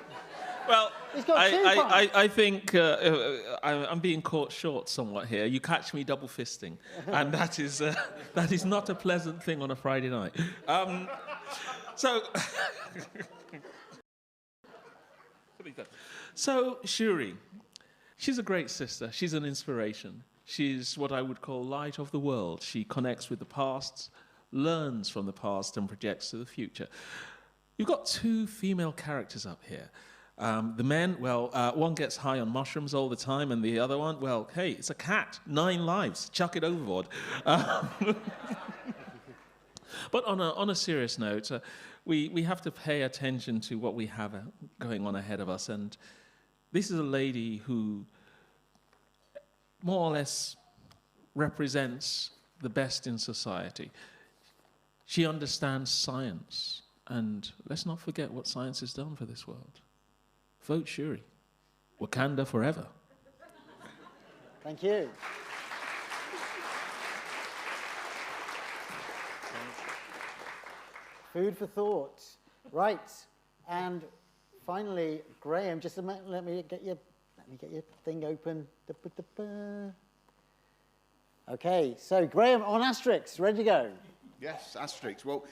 Well, He's got two pints. I think I'm being caught short somewhat here. You catch me double fisting, and that is not a pleasant thing on a Friday night. So Shuri, she's a great sister. She's an inspiration. She's what I would call light of the world. She connects with the past, learns from the past, and projects to the future. You've got two female characters up here. The men, well, one gets high on mushrooms all the time, and the other one, well, hey, it's a cat, 9 lives, chuck it overboard. But on a serious note, we have to pay attention to what we have going on ahead of us, and this is a lady who more or less represents the best in society. She understands science, and let's not forget what science has done for this world. Vote Shuri. Wakanda forever. Thank you. Food for thought. Right. And finally, Graham, just a minute, let me get your thing open. Okay, so Graham on Asterix, ready to go? Yes, Asterix. Well,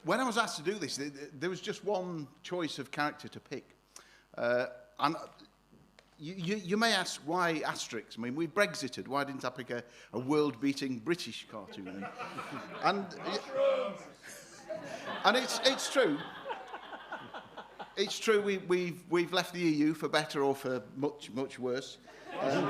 when I was asked to do this, there was just one choice of character to pick. And you may ask, why Asterix? I mean, we Brexited. Why didn't I pick a world-beating British cartoon? And it's true. It's true. We've left the EU for better or for much worse. And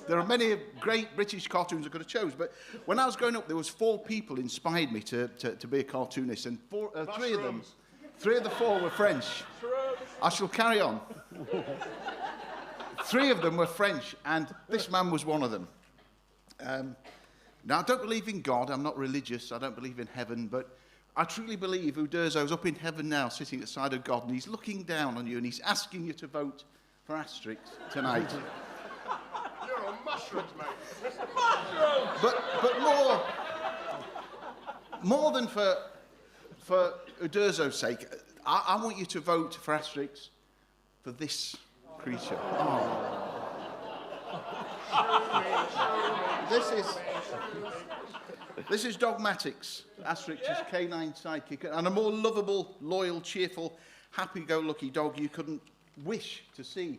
there are many great British cartoons I could have chose. But when I was growing up, there was 4 people inspired me to be a cartoonist, and 3 of the 4 were French. I shall carry on. 3 of them were French, and this man was one of them. Now, I don't believe in God. I'm not religious. I don't believe in heaven. But I truly believe Uderzo's up in heaven now, sitting at the side of God, and he's looking down on you, and he's asking you to vote for Asterix tonight. You're on mushrooms, mate. But more than for Uderzo's sake, I want you to vote for Asterix for this creature. Oh. This is Dogmatix, Asterix's canine sidekick, and a more lovable, loyal, cheerful, happy-go-lucky dog you couldn't wish to see.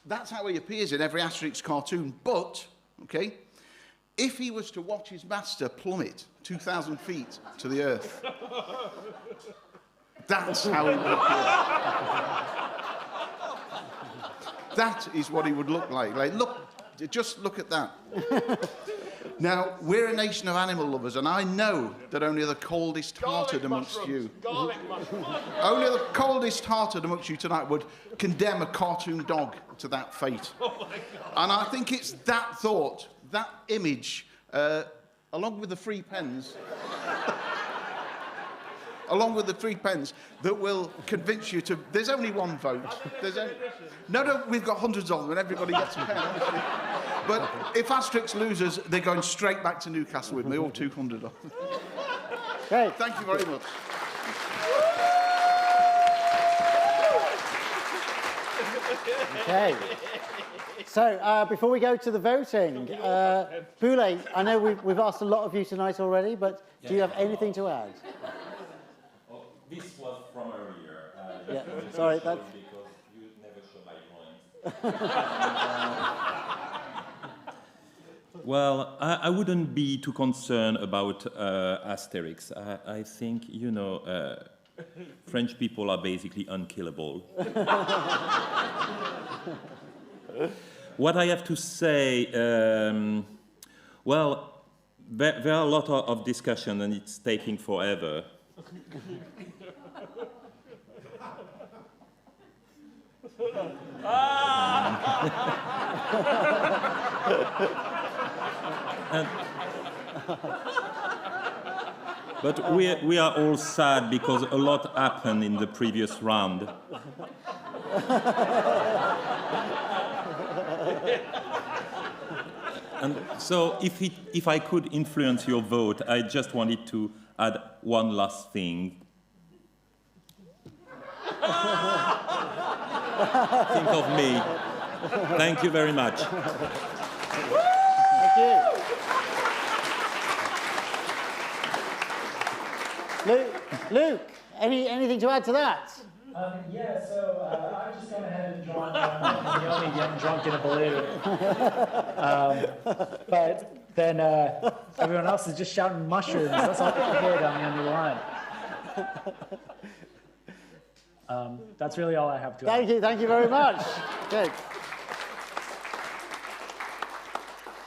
That's how he appears in every Asterix cartoon, but, okay, if he was to watch his master plummet 2,000 feet to the earth, that's how he would appear. That is what he would look like. Just look at that. Now, we're a nation of animal lovers, and I know that only the coldest-hearted amongst you... Only the coldest-hearted amongst you tonight would condemn a cartoon dog to that fate. Oh my God. And I think it's that thought, that image, along with the 3 pens... along with the 3 pens, that will convince you to... There's only one vote. No, we've got hundreds of them, and everybody gets a pen, obviously. But if Asterix loses, they're going straight back to Newcastle with me, all 200 of them. Okay. Thank you very much. Okay. So before we go to the voting, Boulay, I know we've asked a lot of you tonight already, but do you have anything to add? Oh, this was from earlier. Yeah, sorry, that's... Because you never show my drawings. Well, I wouldn't be too concerned about Asterix. I think, you know, French people are basically unkillable. What I have to say, well, there are a lot of discussion and it's taking forever. But we are all sad because a lot happened in the previous round. And so if I could influence your vote, I just wanted to add one last thing. Think of me. Thank you very much. Thank you. Luke, anything to add to that? Yeah, so I've just gone ahead and drawn the only young drunk in a balloon. But then everyone else is just shouting mushrooms. That's all I can hear down the end of the line. That's really all I have to add. Thank you very much. Good.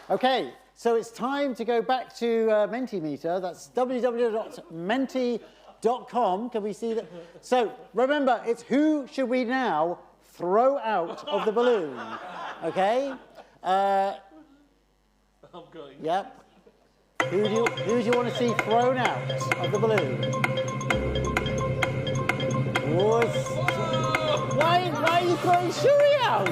Okay, so it's time to go back to Mentimeter. That's www.menti.com. Can we see that? So remember, it's who should we now throw out of the balloon? Okay. I'm going. Yep. Who do you want to see thrown out of the balloon? Why are you throwing Shuri out?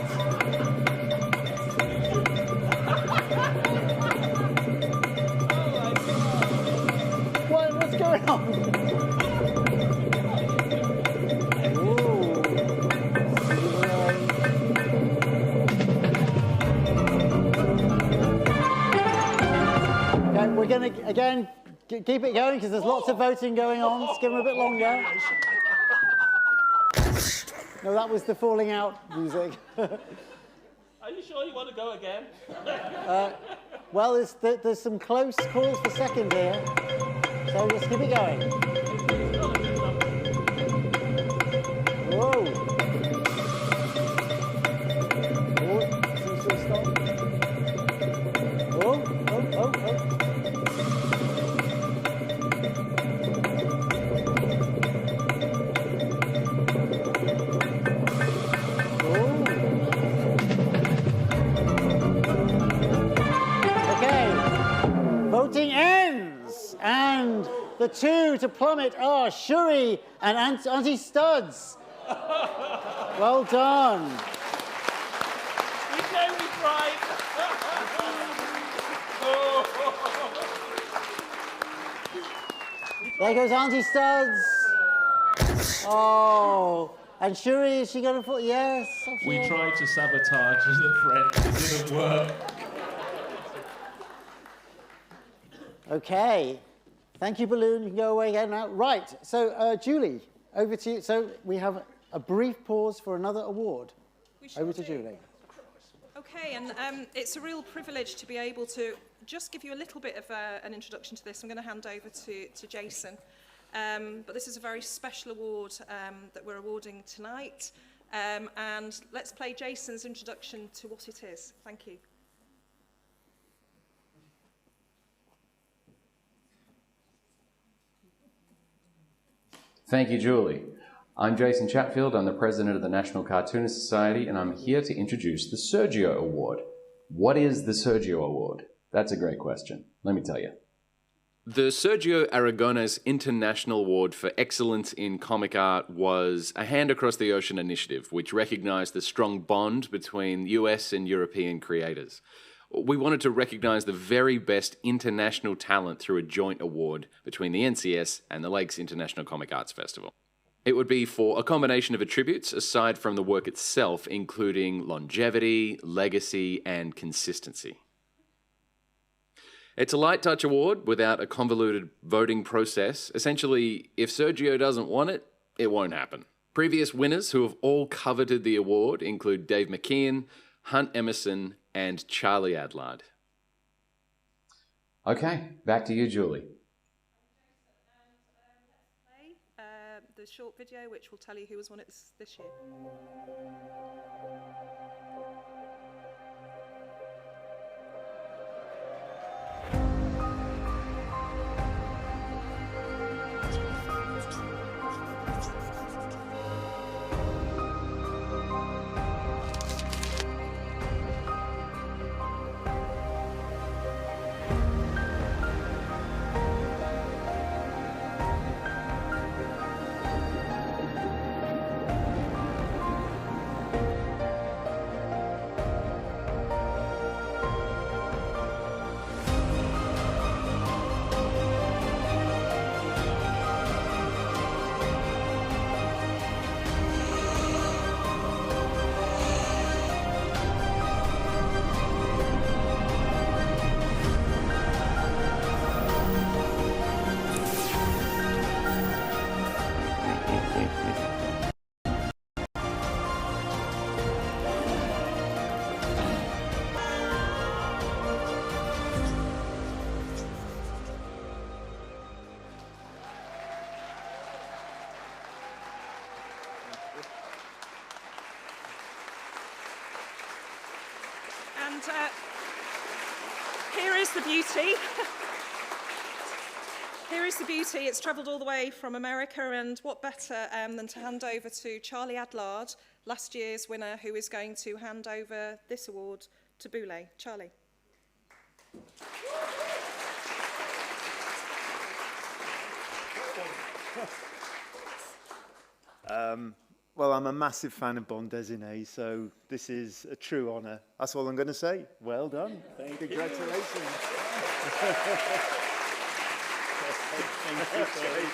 What's going on? Okay, we're going to, again, keep it going because there's lots of voting going on. Let's give them a bit longer. No, that was the falling out music. Are you sure you want to go again? Well, there's some close calls for second here, so let's keep it going. Whoa. Seems to have stopped. Oh. Voting ends, and the two to plummet are Shuri and Auntie Studs. Well done. We know we tried. There goes Auntie Studs. Oh, and Shuri, is she going to fall? Yes. We tried to sabotage the friend. It didn't work. Okay. Thank you, Balloon. You can go away again now. Right. So, Julie, over to you. So we have a brief pause for another award. Over to Julie. Okay, and it's a real privilege to be able to just give you a little bit of an introduction to this. I'm going to hand over to Jason. But this is a very special award that we're awarding tonight. And let's play Jason's introduction to what it is. Thank you. Thank you, Julie. I'm Jason Chatfield. I'm the president of the National Cartoonist Society, and I'm here to introduce the Sergio Award. What is the Sergio Award? That's a great question. Let me tell you. The Sergio Aragones International Award for Excellence in Comic Art was a Hand Across the Ocean initiative, which recognized the strong bond between US and European creators. We wanted to recognize the very best international talent through a joint award between the NCS and the Lakes International Comic Arts Festival. It would be for a combination of attributes aside from the work itself, including longevity, legacy, and consistency. It's a light touch award without a convoluted voting process. Essentially, if Sergio doesn't want it, it won't happen. Previous winners who have all coveted the award include Dave McKeon, Hunt Emerson, and Charlie Adlard. Okay, back to you, Julie. The short video which will tell you who has won it this year. And here is the beauty. Here is the beauty. It's travelled all the way from America, and what better than to hand over to Charlie Adlard, last year's winner, who is going to hand over this award to Boulé. Charlie. Well, I'm a massive fan of Bond Désigné, so this is a true honour. That's all I'm going to say. Well done. Congratulations. Thank you.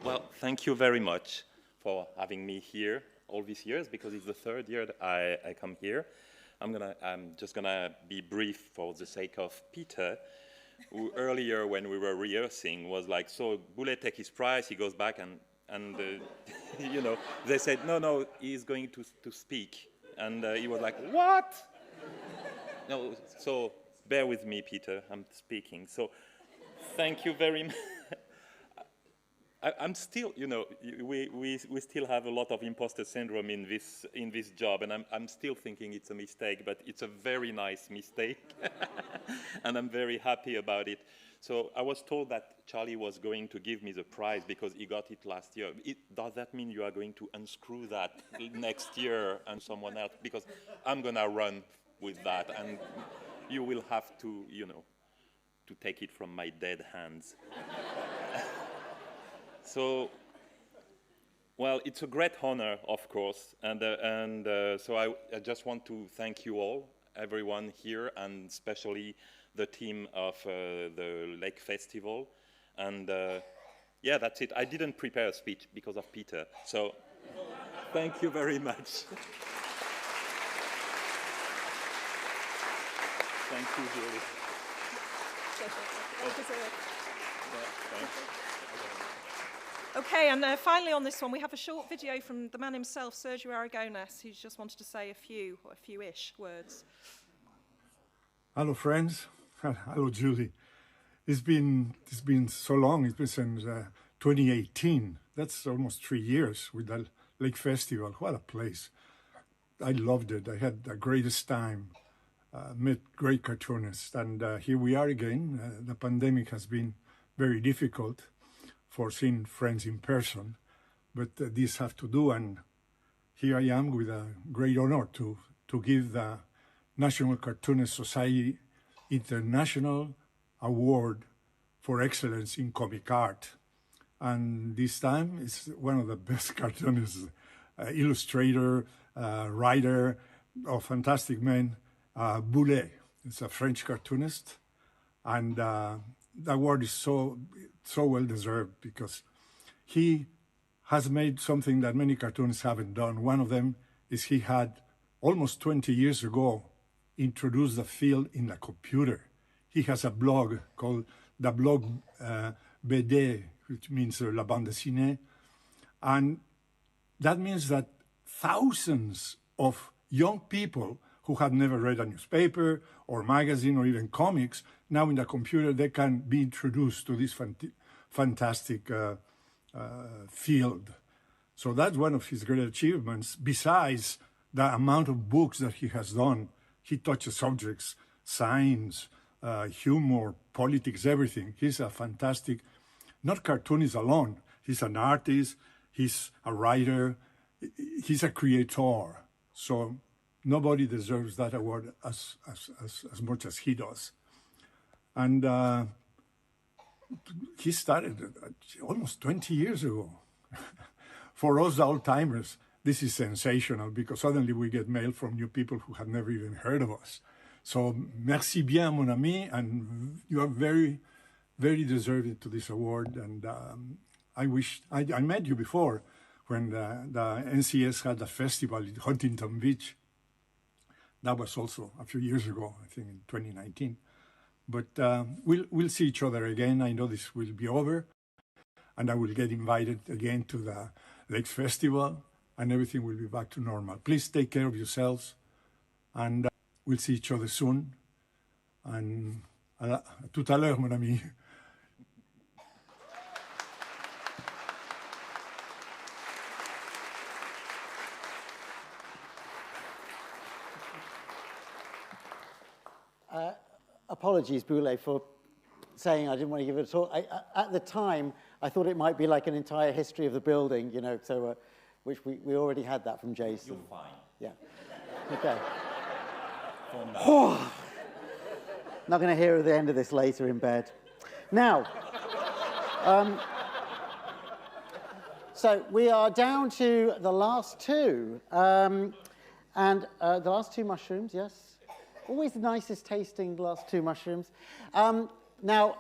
Well, thank you very much for having me here all these years, because it's the third year that I come here. I'm just gonna be brief for the sake of Peter, who earlier when we were rehearsing was like, so Boulé take his prize, he goes back and you know, they said, no, he's going to speak. And he was like, what? No, so bear with me, Peter, I'm speaking. So thank you very much. I'm still, you know, we still have a lot of imposter syndrome in this job, and I'm still thinking it's a mistake, but it's a very nice mistake, and I'm very happy about it. So I was told that Charlie was going to give me the prize because he got it last year. Does that mean you are going to unscrew that next year and someone else? Because I'm gonna run with that, and you will have to, you know, to take it from my dead hands. So, well, it's a great honor, of course, and so I just want to thank you all, everyone here, and especially the team of the Lake Festival. And yeah, that's it. I didn't prepare a speech because of Peter, so thank you very much. Thank you, Julie. Okay, and finally on this one, we have a short video from the man himself, Sergio Aragonés, who's just wanted to say a few-ish words. Hello, friends. Hello, Julie. It's been so long. It's been since 2018. That's almost 3 years with the Lake Festival. What a place. I loved it. I had the greatest time. Met great cartoonists. And here we are again. The pandemic has been very difficult for seeing friends in person, but these have to do, and here I am with a great honor to give the National Cartoonist Society International Award for Excellence in Comic Art. And this time it's one of the best cartoonists, illustrator, writer, a fantastic man, Boulé. It's a French cartoonist, and the award is so well deserved because he has made something that many cartoonists haven't done. One of them is he had almost 20 years ago introduced the field in the computer. He has a blog called the blog BD, which means la bande dessinée, and that means that thousands of young people who have never read a newspaper or magazine or even comics, now in the computer they can be introduced to this fantastic field. So that's one of his great achievements. Besides the amount of books that he has done, he touches subjects, science, humor, politics, everything. He's a fantastic, not cartoonist alone. He's an artist, he's a writer, he's a creator. So nobody deserves that award as much as he does. And he started almost 20 years ago. For us old-timers, this is sensational because suddenly we get mail from new people who have never even heard of us. So merci bien, mon ami, and you are very, very deserving to this award. And I met you before when the NCS had a festival in Huntington Beach. That was also a few years ago, I think in 2019. But we'll see each other again. I know this will be over, and I will get invited again to the Lakes Festival, and everything will be back to normal. Please take care of yourselves, and we'll see each other soon. And à tout à l'heure, mon ami. Apologies, Boulay, for saying I didn't want to give it a talk. At the time, I thought it might be like an entire history of the building, you know, so, which we already had that from Jason. You're fine. Yeah. Okay. Not going to hear the end of this later in bed. Now, so we are down to the last two. And the last two mushrooms, yes. Always the nicest tasting last two mushrooms. Now,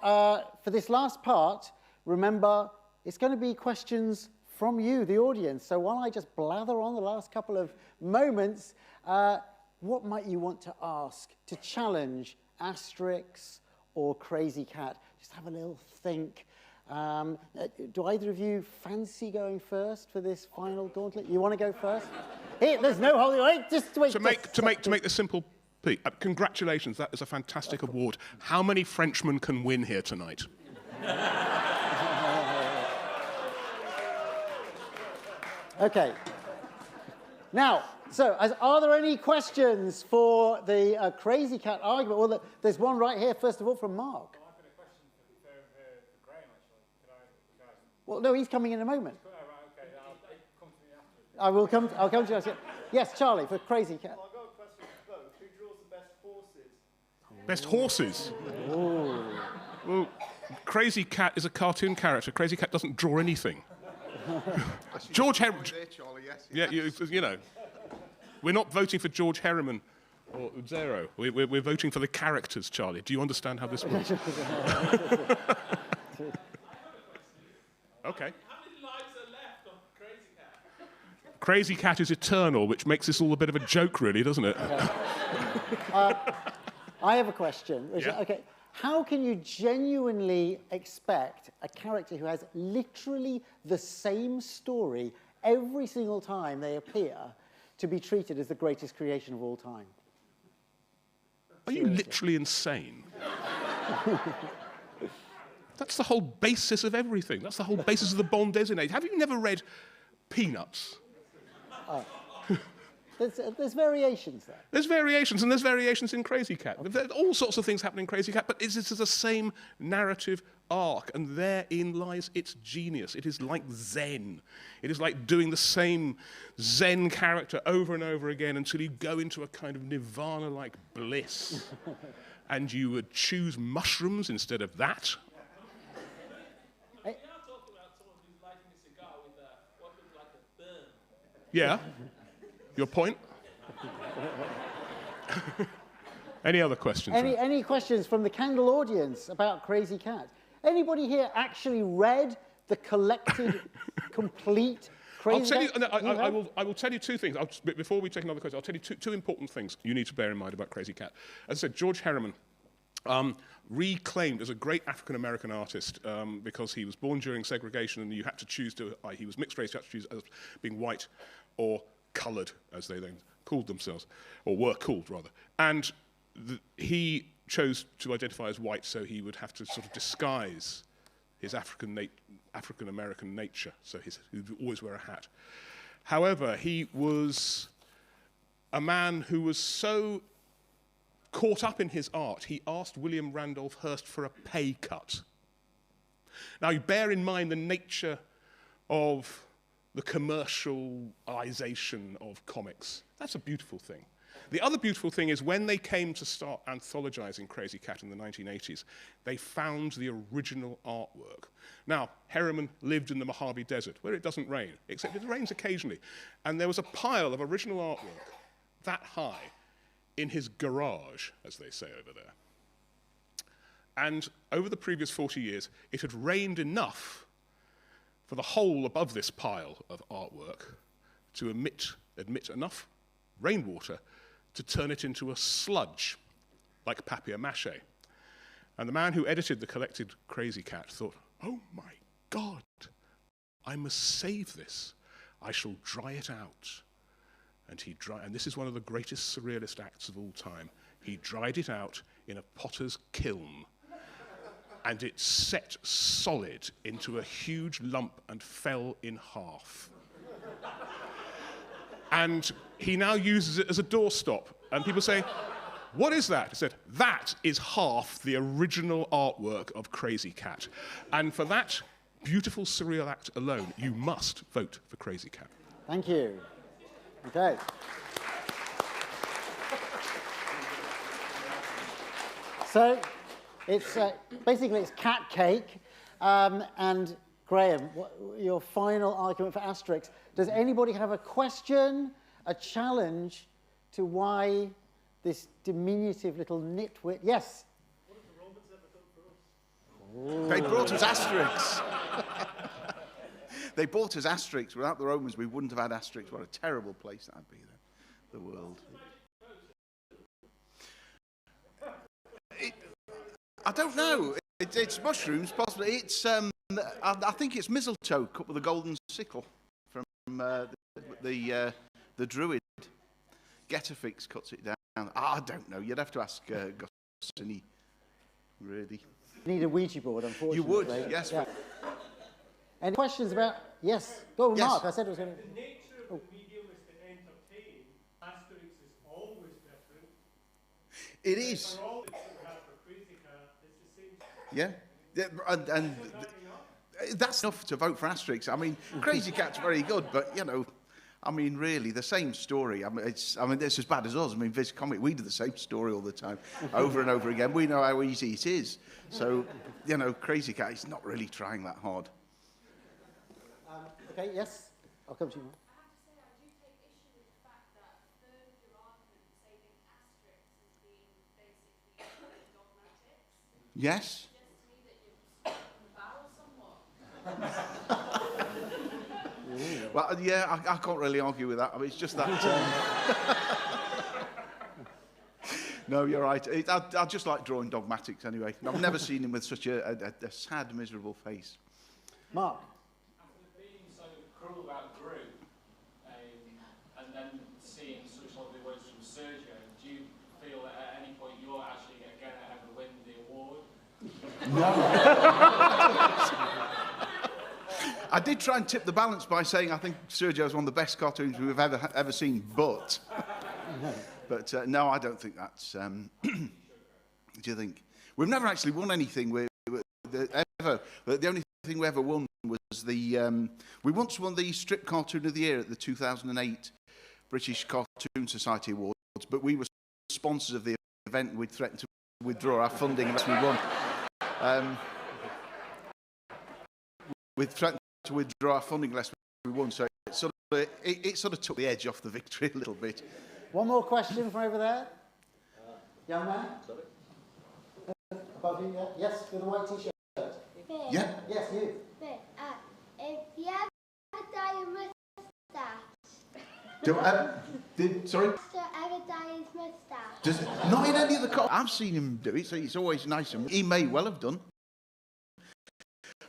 for this last part, remember, it's going to be questions from you, the audience. So while I just blather on the last couple of moments, what might you want to ask to challenge Asterix or Crazy Cat? Just have a little think. Do either of you fancy going first for this final gauntlet? You want to go first? Here, there's no holding. Wait, just wait. To make this simple, Pete, congratulations, that is a fantastic award. How many Frenchmen can win here tonight? Okay. Now, so are there any questions for the Crazy Cat argument? Well, there's one right here, first of all, from Mark. I've got a question for Graham, actually. Well, no, he's coming in a moment. Oh, right, okay. Come to me after. I'll come to you. Yes, Charlie, for Crazy Cat. Well, I've got a question for both. Who draws the best horses? Best horses? Ooh. Well, Crazy Cat is a cartoon character. Crazy Cat doesn't draw anything. George Harriman. Yeah, you know. We're not voting for George Harriman or Zero. We're voting for the characters, Charlie. Do you understand how this works? Okay. How many lives are left of Crazy Cat? Crazy Cat is eternal, which makes this all a bit of a joke, really, doesn't it? I have a question. Yeah. Okay. How can you genuinely expect a character who has literally the same story every single time they appear to be treated as the greatest creation of all time? Are you literally insane? That's the whole basis of everything. That's the whole basis of the bande dessinée. Have you never read Peanuts? There's variations there. There's variations, and there's variations in Crazy Cat. There's all sorts of things happen in Crazy Cat, but it's the same narrative arc, and therein lies its genius. It is like Zen. It is like doing the same Zen character over and over again until you go into a kind of nirvana-like bliss, and you would choose mushrooms instead of that. We are talking about someone who's lighting a cigar with what looks like a burn. Yeah. Your point? Any other questions? Any questions from the candle audience about Crazy Cat? Anybody here actually read the collected, complete Crazy Cat? I will tell you two things. Before we take another question, I'll tell you two important things you need to bear in mind about Crazy Cat. As I said, George Herriman reclaimed as a great African-American artist because he was born during segregation and you had to choose he was mixed race, you had to choose as being white or coloured, as they then called themselves, or were called, rather. And he chose to identify as white, so he would have to sort of disguise his African-American nature, so he would always wear a hat. However, he was a man who was so caught up in his art, he asked William Randolph Hearst for a pay cut. Now, you bear in mind the nature of the commercialization of comics. That's a beautiful thing. The other beautiful thing is when they came to start anthologizing Crazy Cat in the 1980s, they found the original artwork. Now, Herriman lived in the Mojave Desert, where it doesn't rain, except it rains occasionally. And there was a pile of original artwork that high in his garage, as they say over there. And over the previous 40 years, it had rained enough for the hole above this pile of artwork to admit enough rainwater to turn it into a sludge, like papier-mâché. And the man who edited the collected Crazy Cat thought, oh my God, I must save this. I shall dry it out. And this is one of the greatest surrealist acts of all time. He dried it out in a potter's kiln, and it set solid into a huge lump and fell in half. And he now uses it as a doorstop. And people say, what is that? He said, that is half the original artwork of Crazy Cat. And for that beautiful surreal act alone, you must vote for Crazy Cat. Thank you. Okay. So, it's basically it's cat cake. And Graham, your final argument for Asterix. Does anybody have a question, a challenge to why this diminutive little nitwit? Yes. What have the Romans ever done for us? They brought us Asterix. They bought us Asterix. Without the Romans, we wouldn't have had Asterix. What a terrible place that'd be, the world. I don't know. It's mushrooms, possibly. It's I think it's mistletoe cut with a golden sickle from the Druid. Getafix cuts it down. I don't know. You'd have to ask Goscinny, really. You need a Ouija board, unfortunately. You would, yes. Yeah. Any questions about? Yes. Go, yes. Mark. I said it was going to. The nature of the medium is to entertain. Asterix is always different. It is. For all that we have for Crazy Cat, it's the same. Yeah. And that's enough to vote for Asterix. I mean, Crazy Cat's very good, but, you know, I mean, really, the same story. I mean, it's as bad as us. I mean, Viz Comic, we do the same story all the time, over and over again. We know how easy it is. So, you know, Crazy Cat is not really trying that hard. Okay, yes. I'll come to you. Yes? Well, yeah, I can't really argue with that. I mean, it's just that... No, you're right. I just like drawing dogmatics anyway. I've never seen him with such a sad, miserable face. Mark? After being so cruel about Gru, and then seeing such lovely words from Sergio, do you feel that at any point you're actually going to ever win the award? No. I did try and tip the balance by saying I think Sergio is one of the best cartoons we've ever seen, but no, I don't think that's. Do you think we've never actually won anything ever? The only thing we ever won was the. We once won the Strip Cartoon of the Year at the 2008 British Cartoon Society Awards, but we were sponsors of the event and we'd threatened to withdraw our funding unless we won. We threatened to withdraw our funding unless we won, so it sort of took the edge off the victory a little bit. One more question from over there. Young man? Above you, yeah? Yes, with a white t-shirt. Yeah. Yes, you. If you ever dye your moustache. Sorry? So ever dye his moustache. Does not in any of the I've seen him do it, so it's always nice. And he may well have done.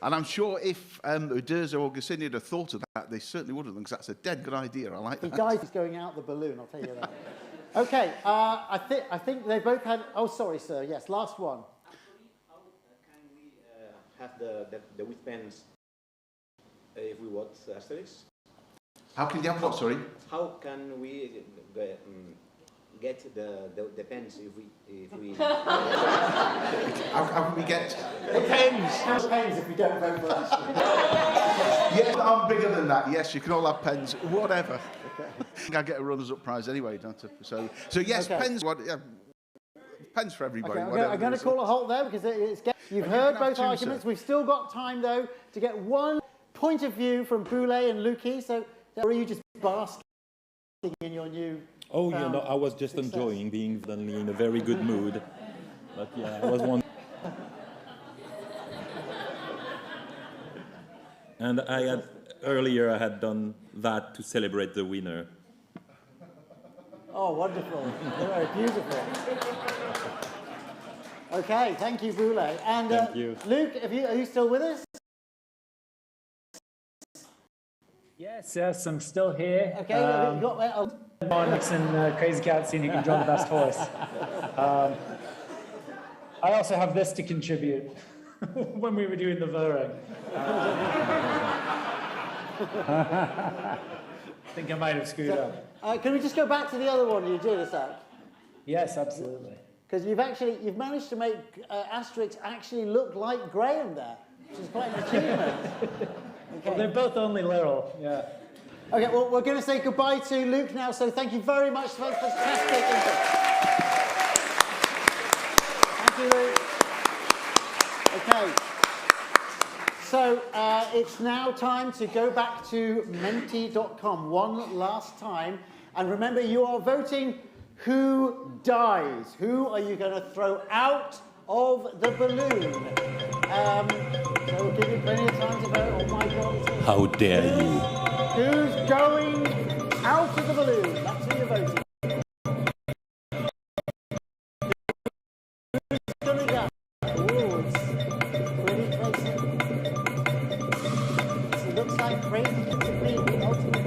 And I'm sure if Uderzo or Goscinny had thought of that, they certainly would have done, because that's a dead good idea. I like He that. dies going out the balloon, I'll tell you that. Okay, I think they both had... Oh, sorry, sir. Yes, last one. Have the wristbands if we watch Asterix? How can you have what, sorry? How can we get the pens if we how can we get... The pens! Have pens if we don't vote for us. Yes, I'm bigger than that. Yes, you can all have pens, whatever. Okay. I think I get a runners-up prize anyway, don't I? So yes, Okay. pens. Yeah, pens for everybody. Okay, I'm going to call a halt there because you've heard both two, arguments. sir. We've still got time, though, to get one point of view from Boulay and Lukey. So, or are you just basking in your new... Oh, you know, I was just enjoying being suddenly in a very good mood. But yeah, I was one. And earlier I had done that to celebrate the winner. Oh, wonderful. Very beautiful. Okay, thank you, Boulay. And Thank you. Luke, are you still with us? Yes, I'm still here. Okay, have you got... Monix and Crazy Cat seeing who can draw the best horse. I also have this to contribute when we were doing the voting. I think I might have screwed up. Can we just go back to the other one you did a sec? Yes, absolutely. Because you've managed to make Asterix actually look like Graham there, which is quite an achievement. Okay. Well, they're both only little, yeah. Okay, well, we're going to say goodbye to Luke now, so thank you very much for fantastic input. Thank you, Luke. Okay. So it's now time to go back to menti.com one last time. And remember, you are voting who dies. Who are you going to throw out of the balloon? So we'll give you plenty of time to vote. Oh my God. How dare you? Who's going out of the balloon? That's who you're voting. Who's going to go? Ooh, it's pretty crazy. It looks like Crazy to be the ultimate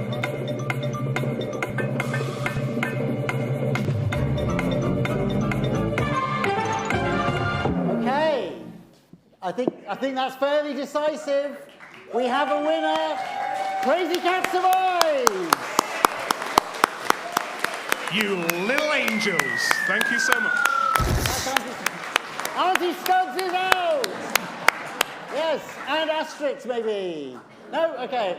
Okay. I think that's fairly decisive. We have a winner. Crazy Cat survives! You little angels. Thank you so much. Auntie Studs is out! Yes, and Asterix maybe. No? Okay.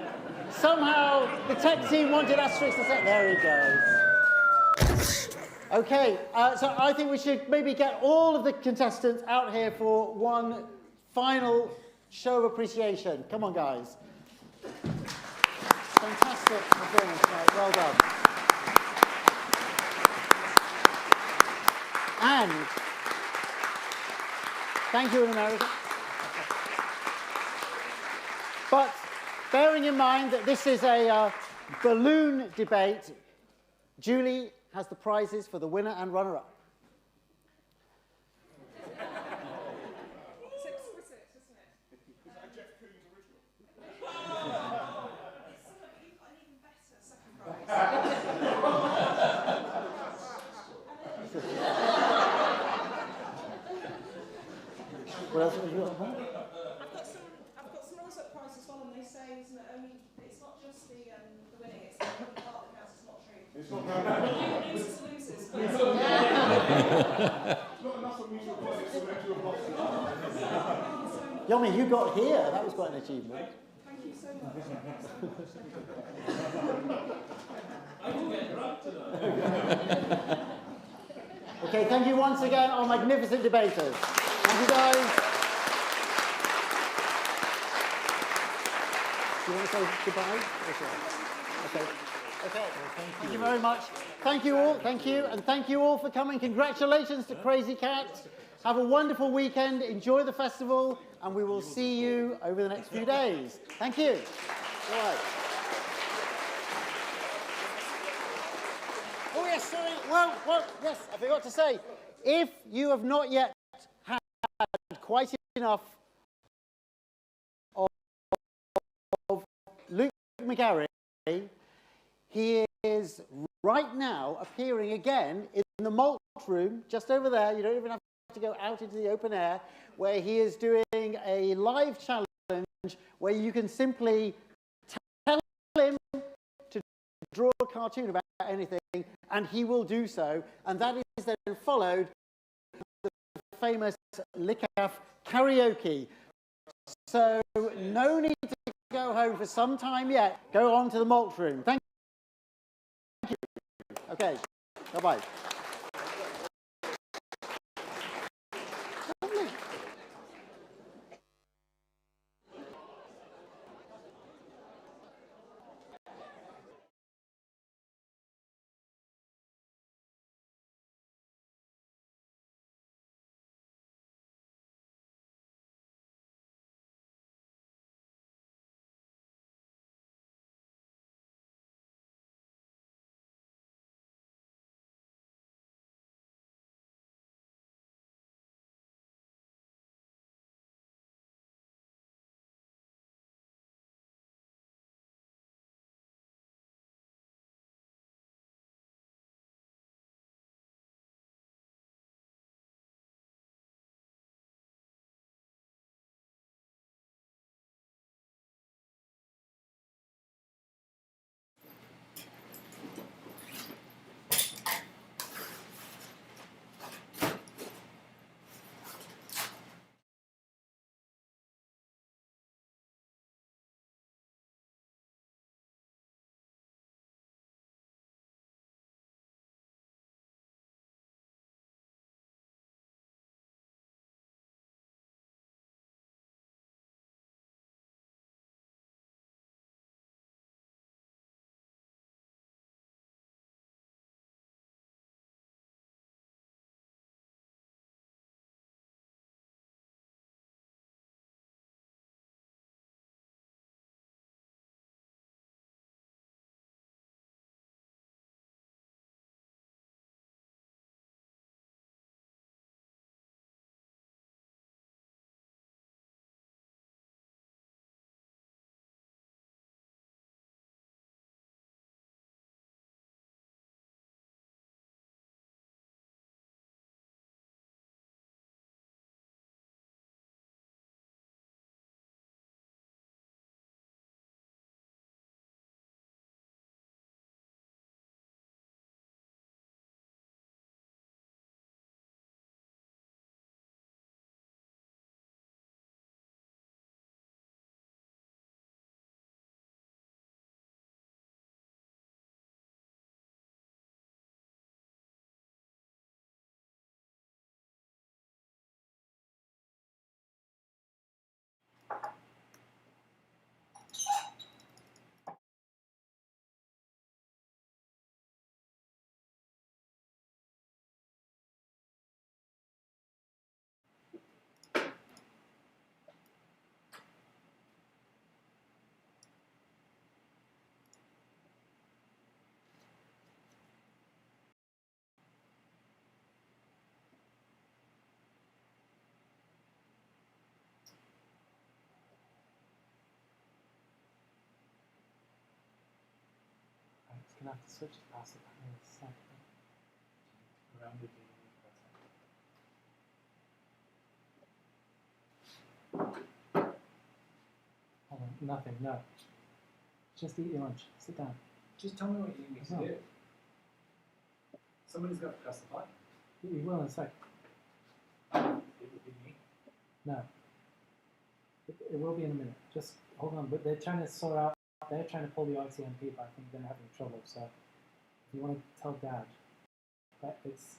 Somehow the tech team wanted Asterix to say, there he goes. Okay, so I think we should maybe get all of the contestants out here for one final show of appreciation. Come on, guys. Fantastic performance tonight. Well done. And thank you in America. But bearing in mind that this is a balloon debate, Julie has the prizes for the winner and runner-up. It's exquisite, isn't it? Is that Jeff Koons original? You've got an even better second prize. What else have you got? I've got some runners-up prize as well, and they say it's not just the winning, it's the part that counts. It's not true. It's not losers are losers. Yomi, you got here. That was quite an achievement. Thank you so much. I can get drunk tonight. Okay, thank you once again, our magnificent debaters. Thank you, guys. Do you want to say goodbye? Okay. Okay, thank you very much. Thank you all, thank you, and thank you all for coming. Congratulations to Crazy Cat. Have a wonderful weekend, enjoy the festival, and we will see you over the next few days. Thank you. All right. Oh yes, sorry, well, yes, I forgot to say, if you have not yet had quite enough of Luke McGarry, he is right now appearing again in the Malt Room, just over there. You don't even have to go out into the open air, where he is doing a live challenge where you can simply tell him to draw a cartoon about anything, and he will do so. And that is then followed by the famous Lickaf karaoke. So no need to go home for some time yet. Go on to the Malt Room. Thank you. Okay. Bye-bye. I'm just gonna have to switch to passive in a second. Around the Hold on, nothing, no. Just eat your lunch. Sit down. Just tell me what you need me to do. Somebody's got to press the button. You will in a sec. It would be me. No. It will be in a minute. Just hold on. But they're trying to sort out, they're trying to pull the ITMP, but I think they're having trouble. So if you want to tell Dad that it's.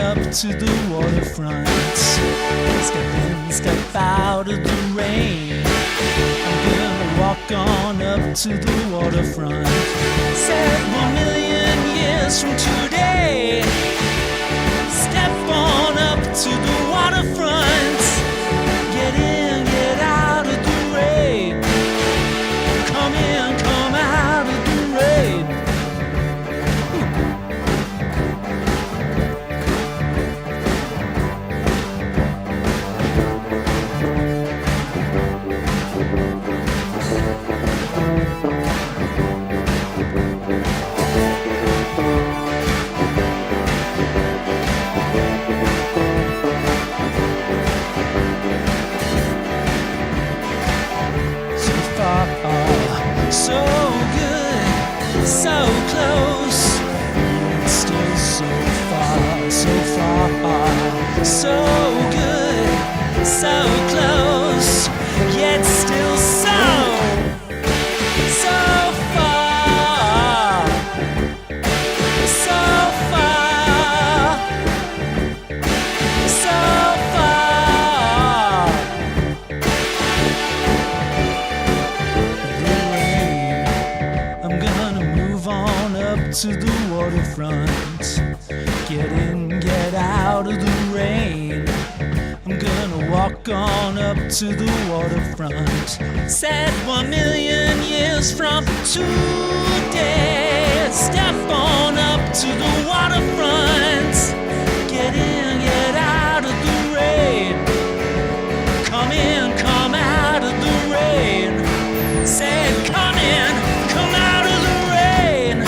up to the waterfront. Step in, step out of the rain. I'm gonna walk on up to the waterfront. 7 million years from today. Step on up to the waterfront. Get in, get out of the rain. Come in, come out of the rain. So good, so close, still so far, so good, so close, yet still so far, so far, so far. I'm gonna move on up to the waterfront. Get in, get out of the rain. I'm gonna walk on up to the waterfront. Said 1 million years from today. Step on up to the waterfront. Get in, get out of the rain. Come in, come out of the rain. Said come in, come out of the rain.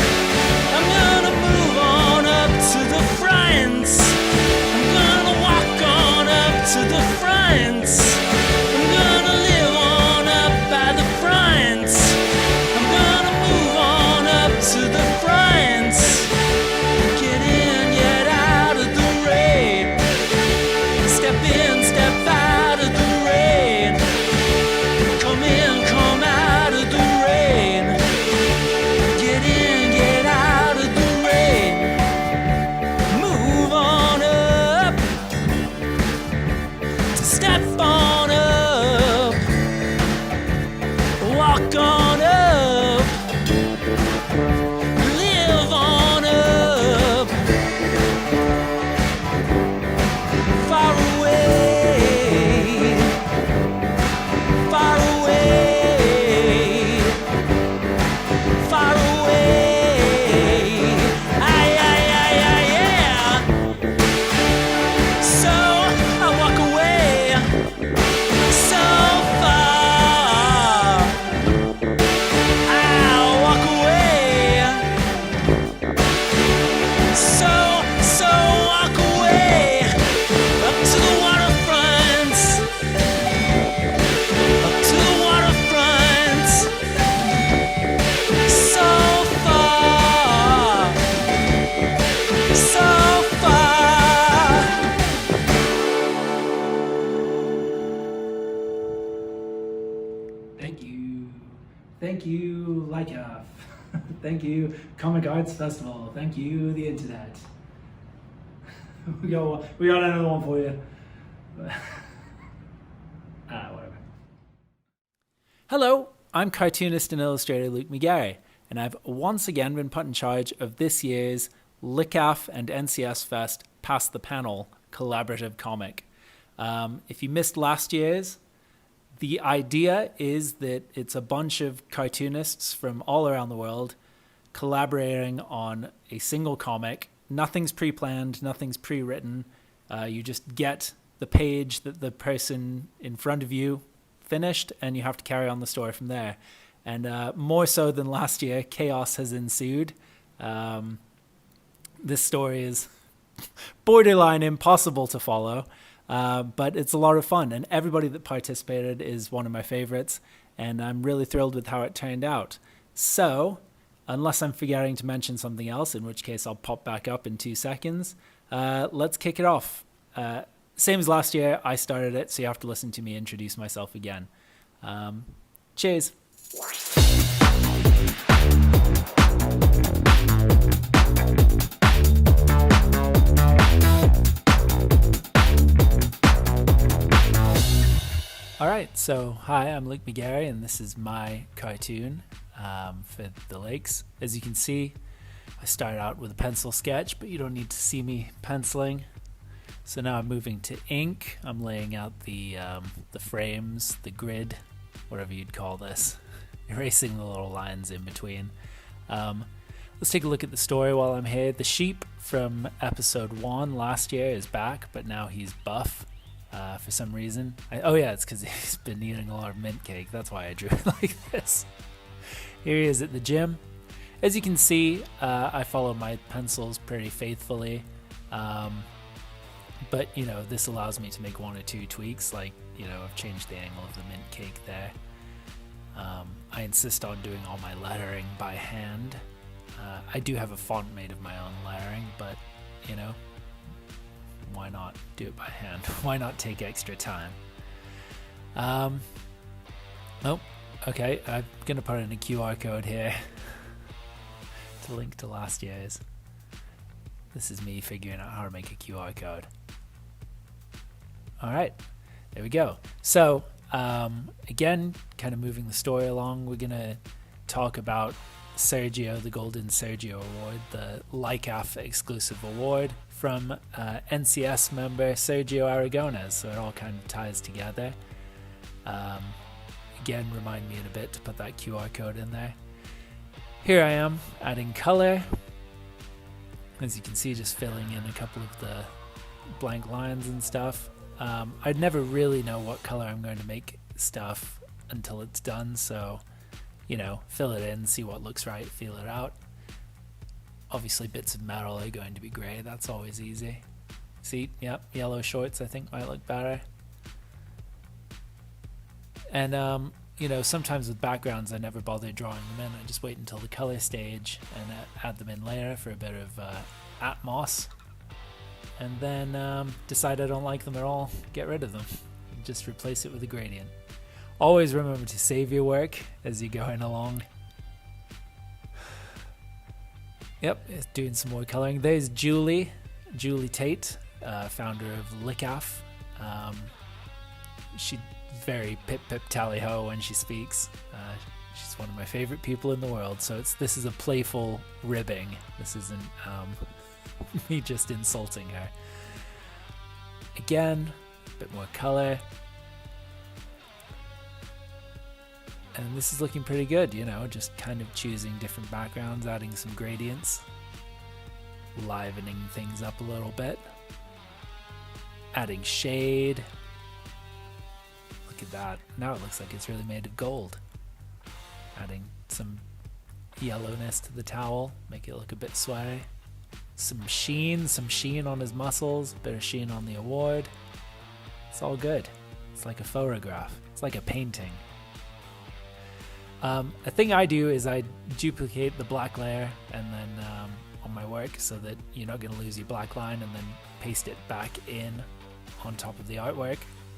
I'm gonna move on up to the front. I'm gonna walk on up to the front. I'm gonna live on up by the front. I'm gonna move on up to the front. Get in, get out of the rain. Step in, step out of the rain. Come in, come out of the rain. Get in, get out of the rain. Move on up. Step on up. Walk on up. Live on up. Far away. Far away. Far away. Aye, aye, aye, aye, yeah. So I walk away so far. I walk away so walk away up to the waterfront. Up to the waterfront. So far. So far. Thank you. Thank you, Leica. Thank you, Comic Arts Festival. Thank you, the internet. We got another one for you. Whatever. Hello, I'm cartoonist and illustrator Luke McGarry, and I've once again been put in charge of this year's LICAF and NCS Fest Pass the Panel collaborative comic. If you missed last year's, the idea is that it's a bunch of cartoonists from all around the world collaborating on a single comic. Nothing's pre-planned, nothing's pre-written. You just get the page that the person in front of you finished, and you have to carry on the story from there. And more so than last year, chaos has ensued. This story is borderline impossible to follow, but it's a lot of fun. And everybody that participated is one of my favorites, and I'm really thrilled with how it turned out. So, unless I'm forgetting to mention something else, in which case I'll pop back up in 2 seconds, let's kick it off. Same as last year, I started it, so you have to listen to me introduce myself again. Cheers. right, so hi, I'm Luke McGarry, and this is my cartoon for the lakes. As you can see, I started out with a pencil sketch, but you don't need to see me penciling. So now I'm moving to ink. I'm laying out the frames, the grid, whatever you'd call this, erasing the little lines in between. Let's take a look at the story while I'm here. The sheep from episode 1 last year is back, but now he's buff for some reason. It's because he's been eating a lot of mint cake. That's why I drew it like this. Here he is at the gym. As you can see, I follow my pencils pretty faithfully. But, this allows me to make 1 or 2 tweaks, like, I've changed the angle of the mint cake there. I insist on doing all my lettering by hand. I do have a font made of my own lettering, but, why not do it by hand? Why not take extra time? Okay, I'm going to put in a QR code here to link to last year's. This is me figuring out how to make a QR code. All right, there we go. So, again, kind of moving the story along, we're going to talk about Sergio, the Golden Sergio Award, the LICAF exclusive award from NCS member Sergio Aragonés. So it all kind of ties together. Again, remind me in a bit to put that QR code in there. Here I am adding color. As you can see, just filling in a couple of the blank lines and stuff. I'd never really know what color I'm going to make stuff until it's done, so fill it in, see what looks right, feel it out. Obviously bits of metal are going to be gray, that's always easy. See, yep, yellow shorts I think might look better. And sometimes with backgrounds I never bother drawing them in, I just wait until the color stage and add them in later for a bit of atmos. And then decide I don't like them at all, get rid of them. Just replace it with a gradient. Always remember to save your work as you're going along. Yep, doing some more coloring. There's Julie Tate, founder of LICAF. She's very pip tally ho when she speaks. She's one of my favorite people in the world. So this is a playful ribbing. This isn't me just insulting her. Again, a bit more color. And this is looking pretty good, just kind of choosing different backgrounds, adding some gradients, livening things up a little bit, adding shade. Look at that. Now it looks like it's really made of gold. Adding some yellowness to the towel, make it look a bit sweaty. Some sheen on his muscles, bit of sheen on the award. It's all good. It's like a photograph. It's like a painting. A thing I do is I duplicate the black layer and then on my work so that you're not going to lose your black line, and then paste it back in on top of the artwork.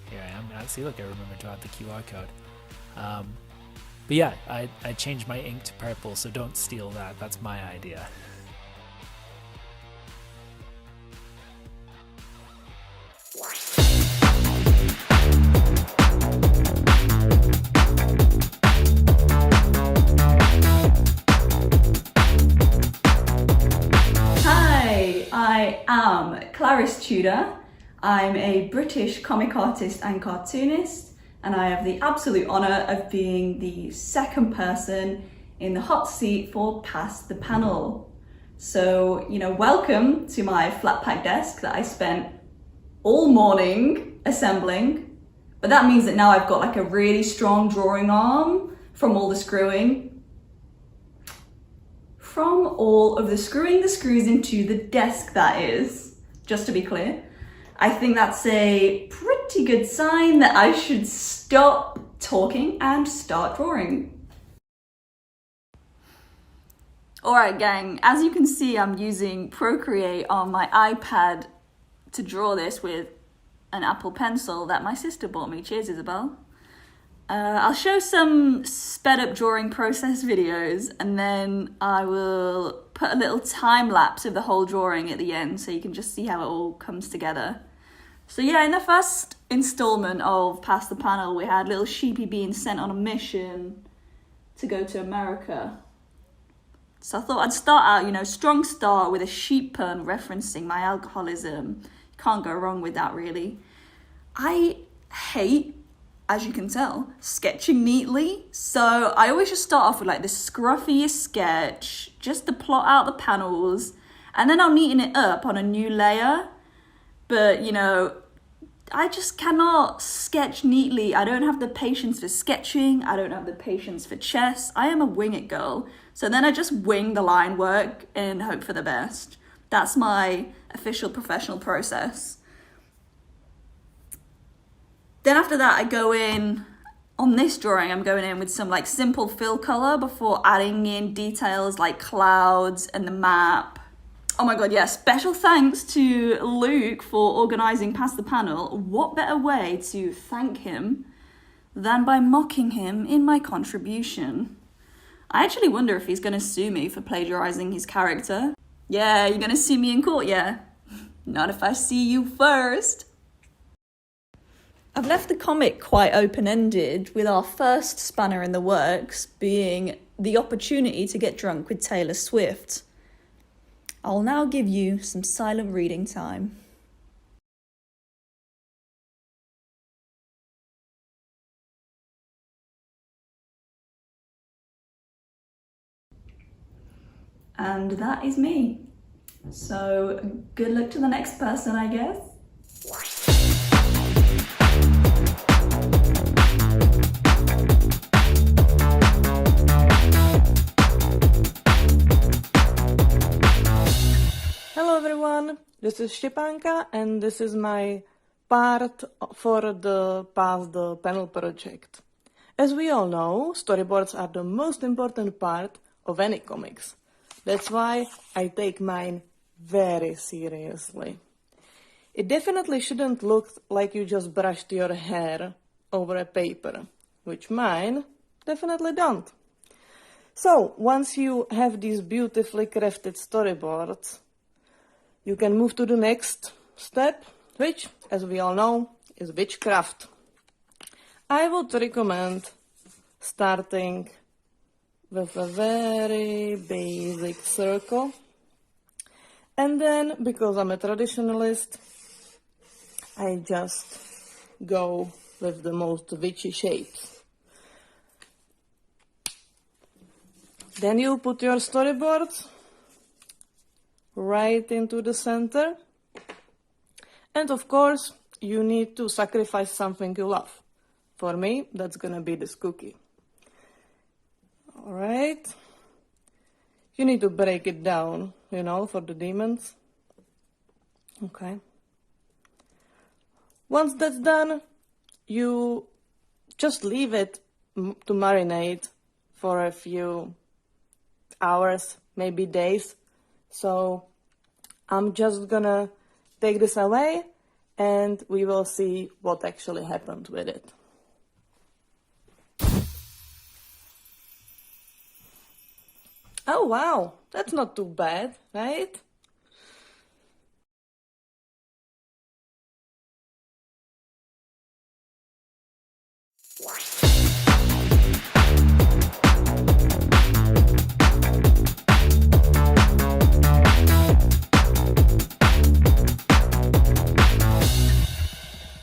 Here I am. Now, see, look, I remember to add the QR code. But yeah, I changed my ink to purple, so don't steal that. That's my idea. I am Clarice Tudor. I'm a British comic artist and cartoonist, and I have the absolute honour of being the second person in the hot seat for Past the Panel. So, welcome to my flat pack desk that I spent all morning assembling, but that means that now I've got like a really strong drawing arm from all the screwing. From all of the screwing the screws into the desk, that is, just to be clear. I think that's a pretty good sign that I should stop talking and start drawing. Alright gang, as you can see, I'm using Procreate on my iPad to draw this with an Apple Pencil that my sister bought me. Cheers, Isabel. I'll show some sped up drawing process videos, and then I will put a little time lapse of the whole drawing at the end so you can just see how it all comes together. So yeah, in the first installment of Past the Panel, we had little Sheepy being sent on a mission to go to America. So I thought I'd start out, you know, strong start with a sheep pun referencing my alcoholism. Can't go wrong with that, really. I hate, as you can tell, sketching neatly. So I always just start off with like this scruffiest sketch, just to plot out the panels, and then I'll neaten it up on a new layer. But, you know, I just cannot sketch neatly. I don't have the patience for sketching. I don't have the patience for chess. I am a wing it girl. So then I just wing the line work and hope for the best. That's my official professional process. Then after that, I go in, on this drawing, I'm going in with some like simple fill color before adding in details like clouds and the map. Oh my God, yeah, special thanks to Luke for organising Past the Panel. What better way to thank him than by mocking him in my contribution? I actually wonder if he's going to sue me for plagiarising his character. Yeah, you're going to sue me in court, yeah? Not if I see you first. I've left the comic quite open-ended, with our first spanner in the works being the opportunity to get drunk with Taylor Swift. I'll now give you some silent reading time. And that is me. So good luck to the next person, I guess. Hello everyone, this is Szczepanka and this is my part for the Past the Panel project. As we all know, storyboards are the most important part of any comics. That's why I take mine very seriously. It definitely shouldn't look like you just brushed your hair over a paper, which mine definitely don't. So, once you have these beautifully crafted storyboards, you can move to the next step, which, as we all know, is witchcraft. I would recommend starting with a very basic circle. And then, because I'm a traditionalist, I just go with the most witchy shapes. Then you put your storyboard right into the center. And of course, you need to sacrifice something you love. For me, that's gonna be this cookie. All right. You need to break it down, you know, for the demons. Okay. Once that's done, you just leave it to marinate for a few hours, maybe days. So I'm just gonna take this away and we will see what actually happened with it. Oh wow, that's not too bad, right?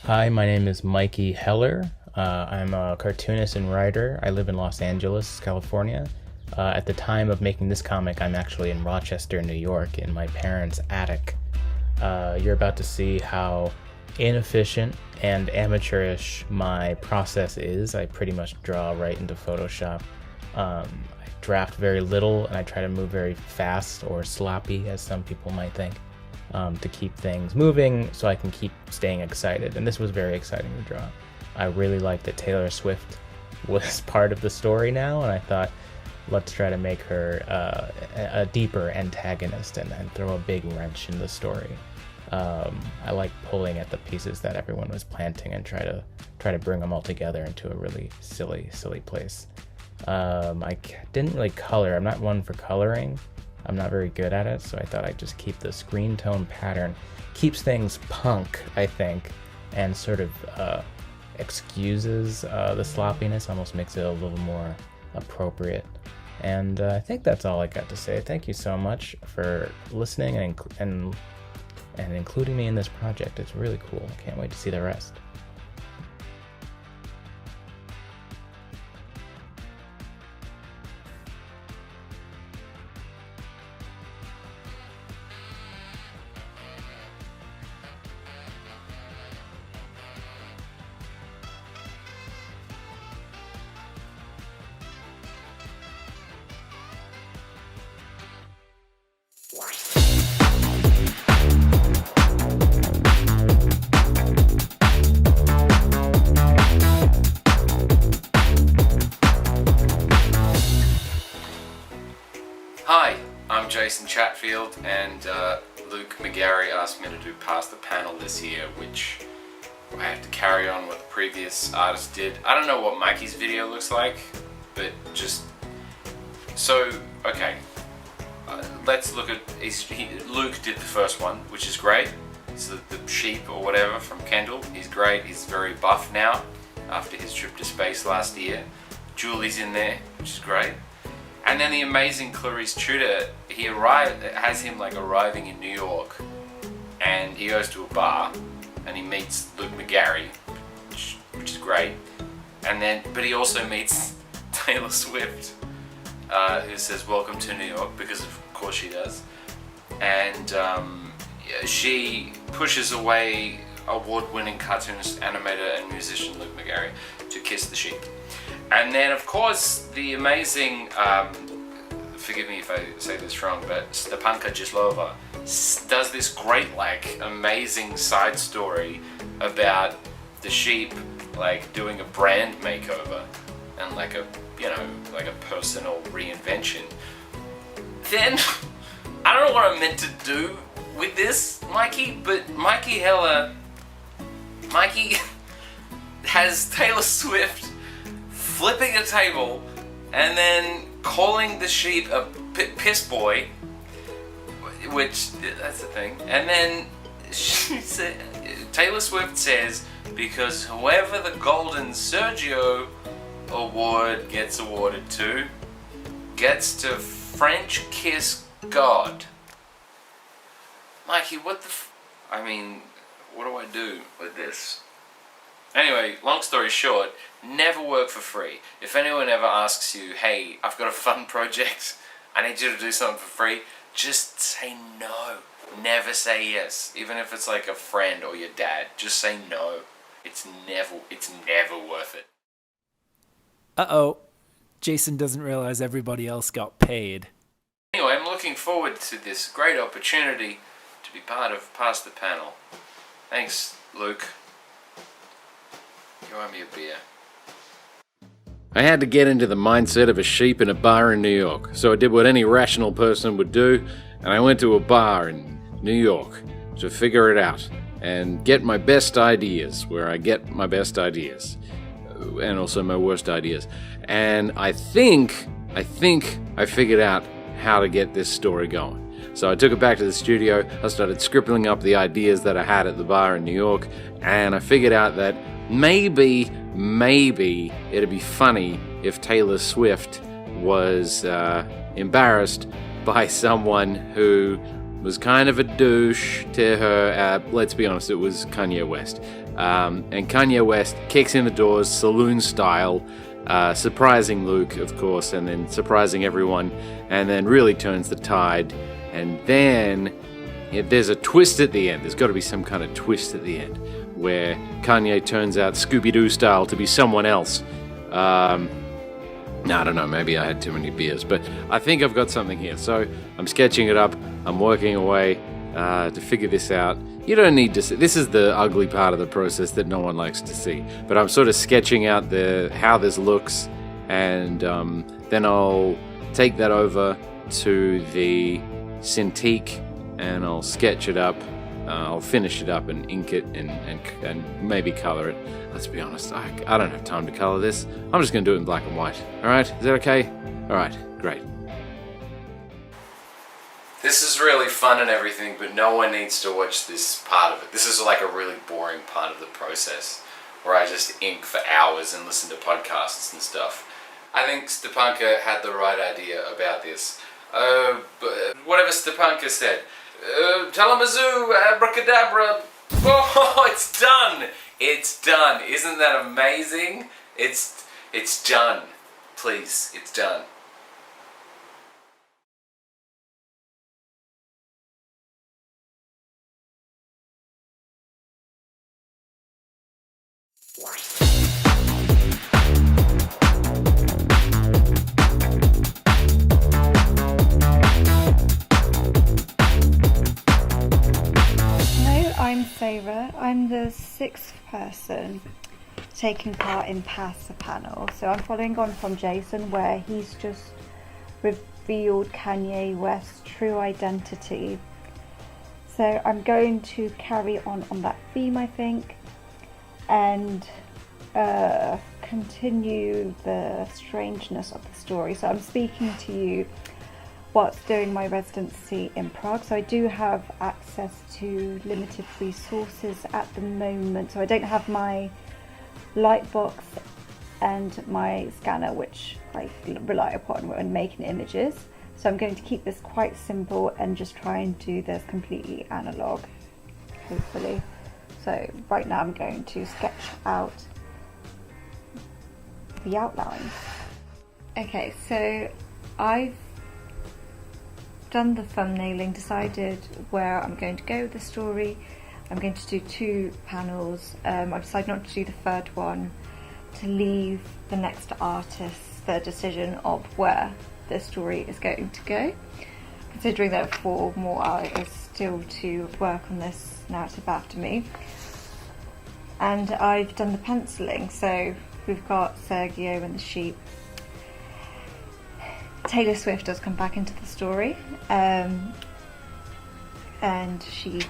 Hi, my name is Mikey Heller. I'm a cartoonist and writer. I live in Los Angeles, California. At the time of making this comic, I'm actually in Rochester, New York, in my parents' attic. You're about to see how inefficient and amateurish my process is. I pretty much draw right into Photoshop. I draft very little and I try to move very fast or sloppy, as some people might think, to keep things moving so I can keep staying excited. And this was very exciting to draw. I really liked that Taylor Swift was part of the story now, and I thought, let's try to make her a deeper antagonist and throw a big wrench in the story. I like pulling at the pieces that everyone was planting and try to bring them all together into a really silly place. I didn't really color. I'm not one for coloring. I'm not very good at it, so I thought I'd just keep the screen tone pattern. Keeps things punk, I think, and sort of excuses the sloppiness, almost makes it a little more appropriate. And I think that's all I got to say. Thank you so much for listening and including me in this project. It's really cool. I can't wait to see the rest. Hi, I'm Jason Chatfield, and Luke McGarry asked me to do Pass the Panel this year, which I have to carry on what the previous artist did. I don't know what Mikey's video looks like, but just... So, okay. Let's look at... Luke did the first one, which is great. It's the sheep or whatever from Kendall. He's great. He's very buff now after his trip to space last year. Julie's in there, which is great. And then the amazing Clarice Tudor, has him like arriving in New York, and he goes to a bar and he meets Luke McGarry, which is great. And then, but he also meets Taylor Swift, who says welcome to New York, because of course she does. And she pushes away award-winning cartoonist, animator and musician Luke McGarry to kiss the sheep. And then of course the amazing, forgive me if I say this wrong, but Stepanka Gislova does this great like amazing side story about the sheep like doing a brand makeover and like a, you know, like a personal reinvention. Then I don't know what I'm meant to do with this, Mikey, but Mikey has Taylor Swift flipping a table and then calling the sheep a piss boy, which, that's the thing. And then Taylor Swift says, because whoever the Golden Sergio Award gets awarded to gets to French kiss God. Mikey, what the I mean, what do I do with this? Anyway, long story short, never work for free. If anyone ever asks you, hey, I've got a fun project, I need you to do something for free, just say no. Never say yes. Even if it's like a friend or your dad, just say no. It's never worth it. Uh-oh. Jason doesn't realize everybody else got paid. Anyway, I'm looking forward to this great opportunity to be part of Pass the Panel. Thanks, Luke. You owe me a beer. I had to get into the mindset of a sheep in a bar in New York, so I did what any rational person would do, and I went to a bar in New York to figure it out and get my best ideas, where I get my best ideas, and also my worst ideas. And I think I figured out how to get this story going. So I took it back to the studio, I started scribbling up the ideas that I had at the bar in New York, and I figured out that maybe it'd be funny if Taylor Swift was embarrassed by someone who was kind of a douche to her. Let's be honest, it was Kanye West. And Kanye West kicks in the doors, saloon style, surprising Luke, of course, and then surprising everyone, and then really turns the tide. And then there's a twist at the end. There's got to be some kind of twist at the end, where Kanye turns out Scooby-Doo style to be someone else. I don't know, maybe I had too many beers, but I think I've got something here. So I'm sketching it up, I'm working away to figure this out. You don't need to see, this is the ugly part of the process that no one likes to see, but I'm sort of sketching out how this looks, and then I'll take that over to the Cintiq and I'll sketch it up. I'll finish it up and ink it and maybe color it. Let's be honest, I don't have time to color this. I'm just going to do it in black and white. Alright, is that okay? Alright, great. This is really fun and everything, but no one needs to watch this part of it. This is like a really boring part of the process where I just ink for hours and listen to podcasts and stuff. I think Stepanka had the right idea about this. But whatever Stepanka said. Talamazoo, abracadabra. Oh, it's done! It's done. Isn't that amazing? It's done. Please, it's done. Hello, I'm Sarah. I'm the 6th person taking part in Pass the Panel. So I'm following on from Jason, where he's just revealed Kanye West's true identity. So I'm going to carry on that theme, I think, and continue the strangeness of the story. So I'm speaking to you whilst doing my residency in Prague. So I do have access to limited resources at the moment. So I don't have my Lightbox and my scanner, which I rely upon when making images. So I'm going to keep this quite simple and just try and do this completely analog, hopefully. So right now I'm going to sketch out the outline. Okay, so I've done the thumbnailing, decided where I'm going to go with the story. I'm going to do 2 panels. I've decided not to do the third one, to leave the next artist the decision of where the story is going to go, considering there are 4 more artists still to work on this narrative after me. And I've done the penciling, so we've got Sergio and the sheep. Taylor Swift does come back into the story, and she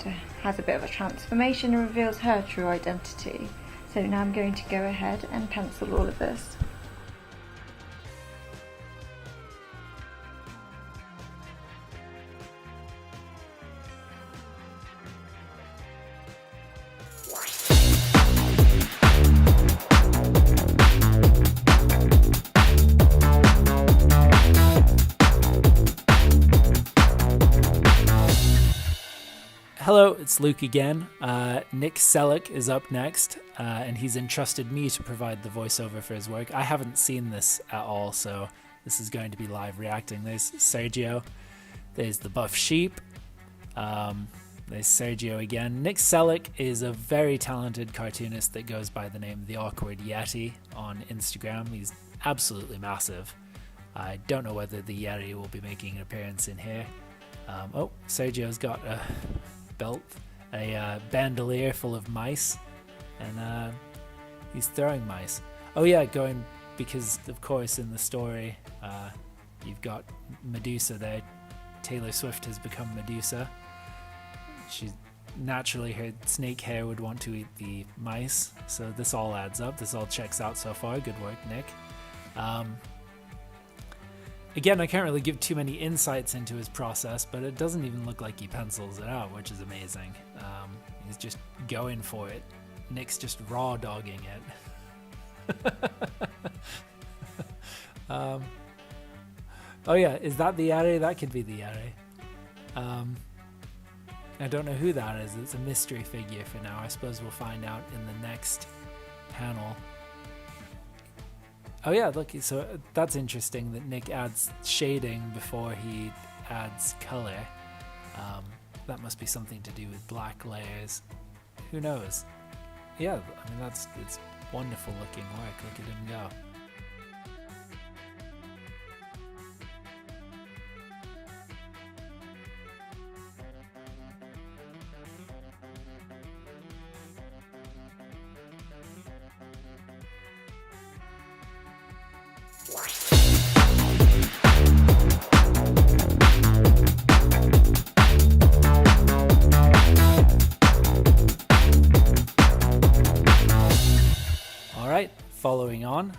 has a bit of a transformation and reveals her true identity. So now I'm going to go ahead and pencil all of this. Hello, it's Luke again. Nick Selleck is up next, and he's entrusted me to provide the voiceover for his work. I haven't seen this at all, so this is going to be live reacting. There's Sergio, there's the buff sheep, there's Sergio again. Nick Selleck is a very talented cartoonist that goes by the name The Awkward Yeti on Instagram. He's absolutely massive. I don't know whether the Yeti will be making an appearance in here. Oh, Sergio's got a belt, a bandolier full of mice, and he's throwing mice. Oh yeah, because of course in the story you've got Medusa there. Taylor Swift has become Medusa. She's naturally, her snake hair would want to eat the mice, so this all adds up. This all checks out so far. Good work, Nick. Again, I can't really give too many insights into his process, but it doesn't even look like he pencils it out, which is amazing. He's just going for it. Nick's just raw dogging it. Oh yeah, is that the Yeti? That could be the Yeti. I don't know who that is. It's a mystery figure for now. I suppose we'll find out in the next panel. Oh yeah, look, so that's interesting that Nick adds shading before he adds color. That must be something to do with black layers. Who knows? Yeah, I mean, it's wonderful looking work. Look at him go. Following on,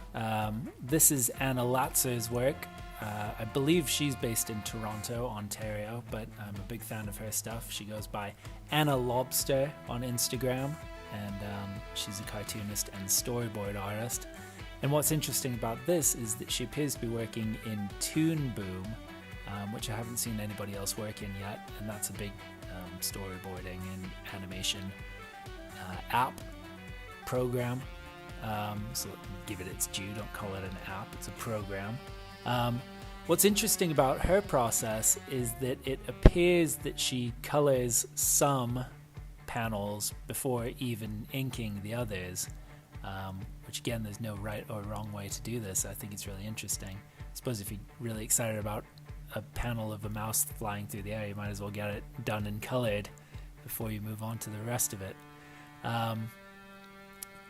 this is Anna Latzer's work. I believe she's based in Toronto, Ontario, but I'm a big fan of her stuff. She goes by Anna Lobster on Instagram, and she's a cartoonist and storyboard artist. And what's interesting about this is that she appears to be working in Toon Boom, which I haven't seen anybody else work in yet, and that's a big storyboarding and animation app program. So give it its due, don't call it an app, it's a program. What's interesting about her process is that it appears that she colors some panels before even inking the others, which again, there's no right or wrong way to do this. I think it's really interesting. I suppose if you're really excited about a panel of a mouse flying through the air, you might as well get it done and colored before you move on to the rest of it.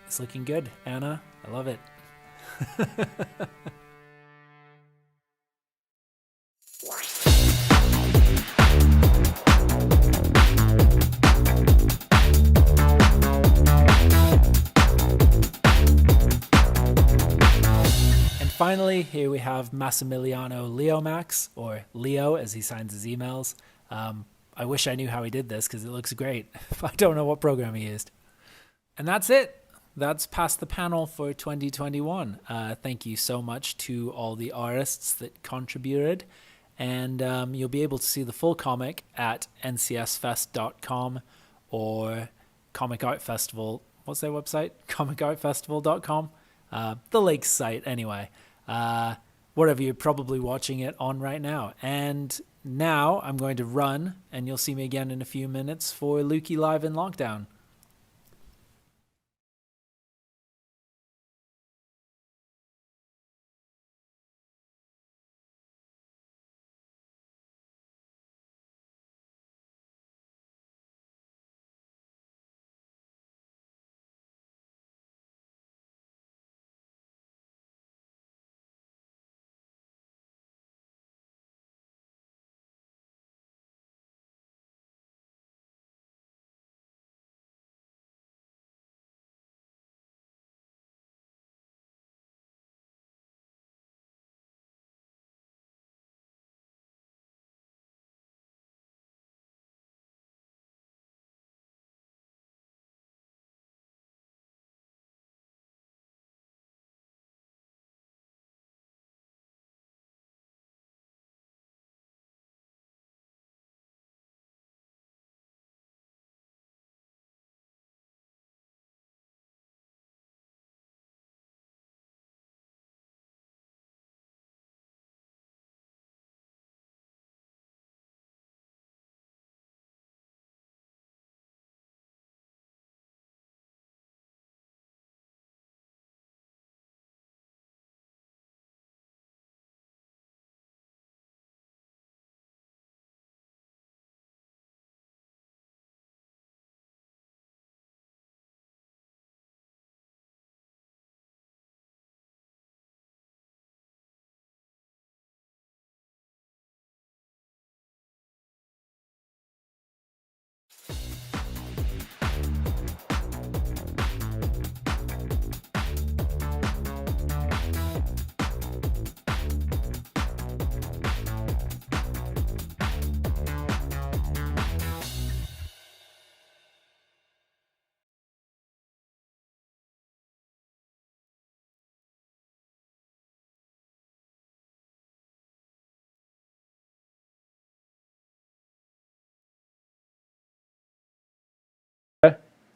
It's looking good, Anna. I love it. Finally, here we have Massimiliano Leomax, or Leo as he signs his emails. I wish I knew how he did this because it looks great. I don't know what program he used. And that's it. That's Past the Panel for 2021. Thank you so much to all the artists that contributed. And you'll be able to see the full comic at ncsfest.com or Comic Art Festival. What's their website? comicartfestival.com. The Lakes site, anyway. Whatever you're probably watching it on right now. And now I'm going to run, and you'll see me again in a few minutes for Lukey Live in Lockdown.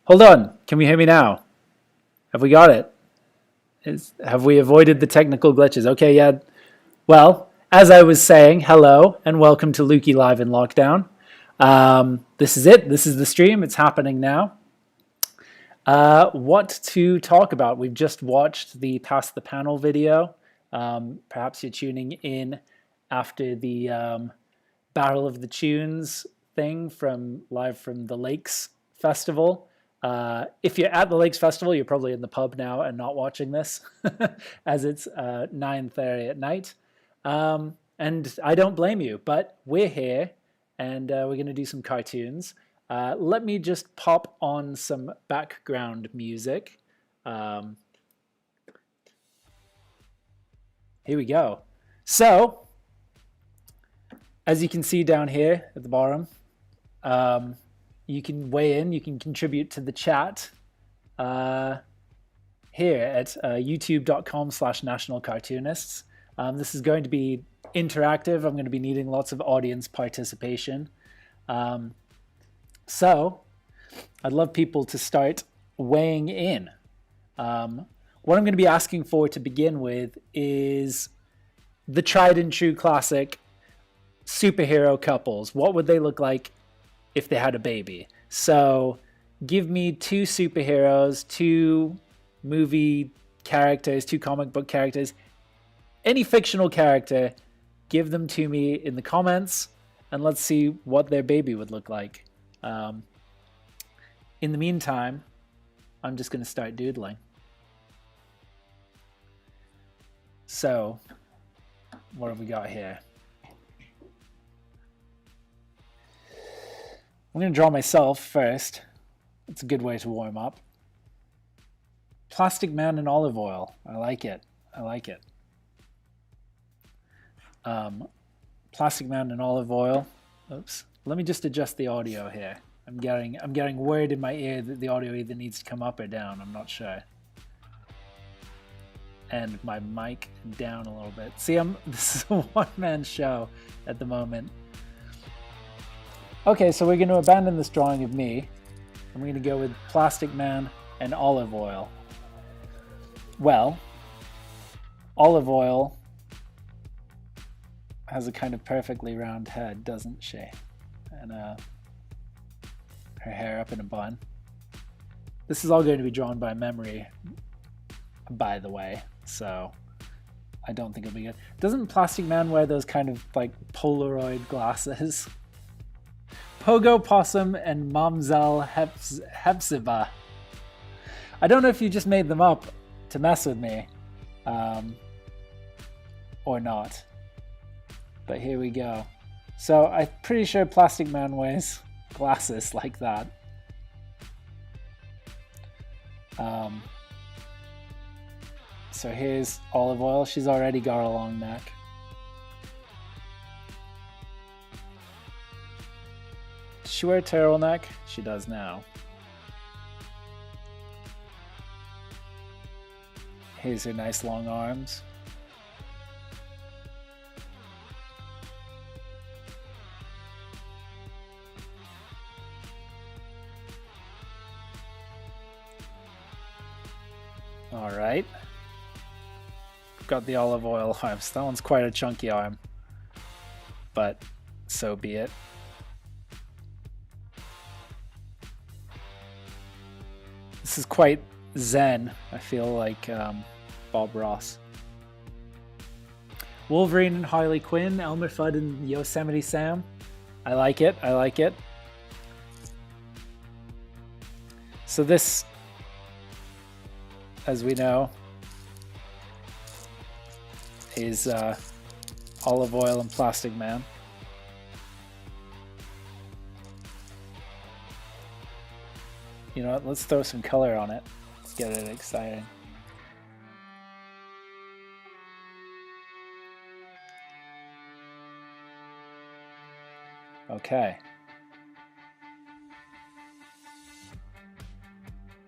Hold on. Can we hear me now? Have we got it? Have we avoided the technical glitches? Okay, yeah. Well, as I was saying, hello and welcome to Lukey Live in Lockdown. This is it. This is the stream. It's happening now. What to talk about? We've just watched the Past the Panel video. Perhaps you're tuning in after the Battle of the Tunes thing live from the Lakes Festival. If you're at the Lakes Festival, you're probably in the pub now and not watching this as it's 9:30 at night. And I don't blame you, but we're here and we're going to do some cartoons. Let me just pop on some background music. Here we go. So As you can see down here at the bottom, you can weigh in, you can contribute to the chat here at youtube.com/nationalcartoonists. This is going to be interactive. I'm going to be needing lots of audience participation. So I'd love people to start weighing in. What I'm going to be asking for to begin with is the tried and true classic superhero couples. What would they look like if they had a baby? So give me 2 superheroes, 2 movie characters, 2 comic book characters, any fictional character, give them to me in the comments, and let's see what their baby would look like. In the meantime, I'm just going to start doodling. So, what have we got here? I'm going to draw myself first. It's a good way to warm up. Plastic Man in olive oil. I like it. I like it. Plastic Man in olive oil. Oops. Let me just adjust the audio here. I'm getting word in my ear that the audio either needs to come up or down. I'm not sure. And my mic down a little bit. See, this is a one-man show at the moment. Okay, so we're going to abandon this drawing of me. I'm going to go with Plastic Man and olive oil. Well, olive oil has a kind of perfectly round head, doesn't she? And her hair up in a bun. This is all going to be drawn by memory, by the way, so I don't think it'll be good. Doesn't Plastic Man wear those kind of like Polaroid glasses? Pogo Possum and Mamzelle Hepzibah. I don't know if you just made them up to mess with me, or not. But here we go. So I'm pretty sure Plastic Man wears glasses like that. So here's olive oil. She's already got a long neck. Does she wear a turtleneck? She does now. Here's her nice long arms. All right. Got the olive oil arms. That one's quite a chunky arm, but so be it. This is quite zen. I feel like Bob Ross. Wolverine and Harley Quinn, Elmer Fudd and Yosemite Sam. I like it. I like it. So this, as we know, is olive oil and Plastic Man. You know what? Let's throw some color on it. Let's get it exciting. Okay.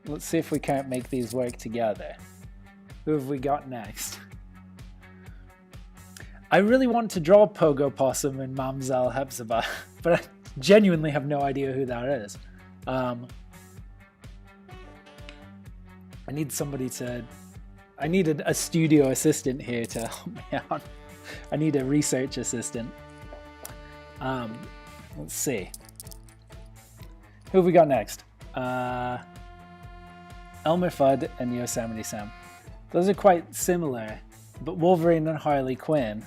Let's see if we can't make these work together. Who have we got next? I really want to draw Pogo Possum and Mamzelle Hepzibah, but I genuinely have no idea who that is. I need somebody to... I need a studio assistant here to help me out. I need a research assistant. Let's see. Who have we got next? Elmer Fudd and Yosemite Sam. Those are quite similar, but Wolverine and Harley Quinn.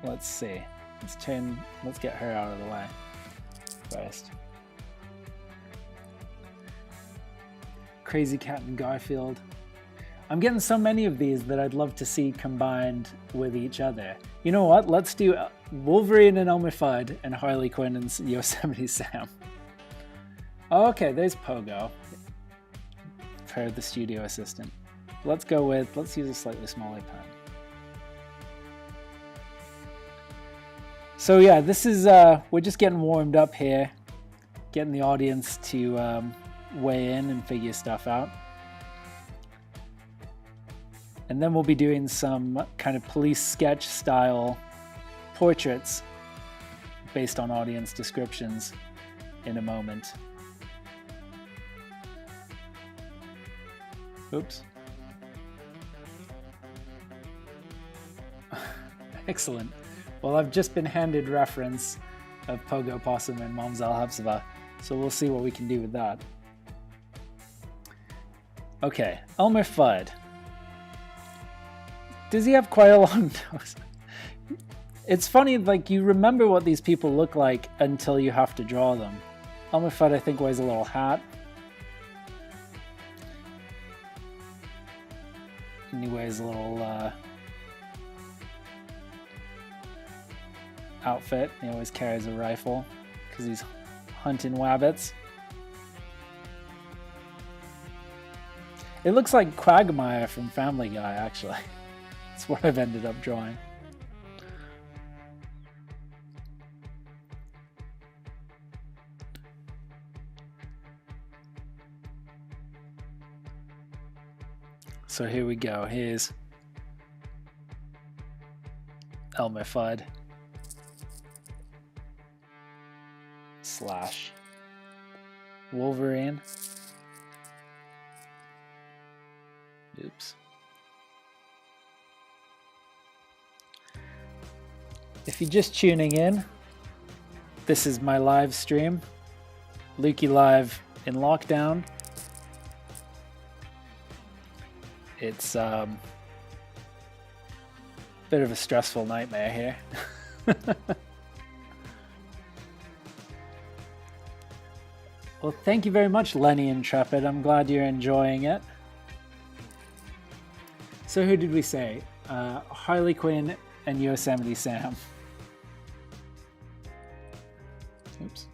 Let's see. Let's get her out of the way first. Crazy Cat and Garfield. I'm getting so many of these that I'd love to see combined with each other. You know what? Let's do Wolverine and Elmer Fudd and Harley Quinn and Yosemite Sam. Oh, okay, there's Pogo. For the studio assistant. Let's use a slightly smaller pen. So yeah, this is, we're just getting warmed up here, getting the audience to weigh in and figure stuff out. And then we'll be doing some kind of police sketch style portraits based on audience descriptions in a moment. Oops. Excellent. Well, I've just been handed reference of Pogo Possum and Momzal Hapsava, so we'll see what we can do with that. Okay, Elmer Fudd. Does he have quite a long nose? It's funny, like, you remember what these people look like until you have to draw them. Elmer Fudd, I think, wears a little hat. And he wears a little outfit. He always carries a rifle because he's hunting wabbits. It looks like Quagmire from Family Guy, actually. That's what I've ended up drawing. So here we go. Here's Elmer Fudd slash Wolverine. Oops. If you're just tuning in, this is my live stream. Lukey Live in lockdown. It's bit of a stressful nightmare here. Well, thank you very much, Lenny Intrepid. I'm glad you're enjoying it. So who did we say? Harley Quinn and Yosemite Sam. Oops.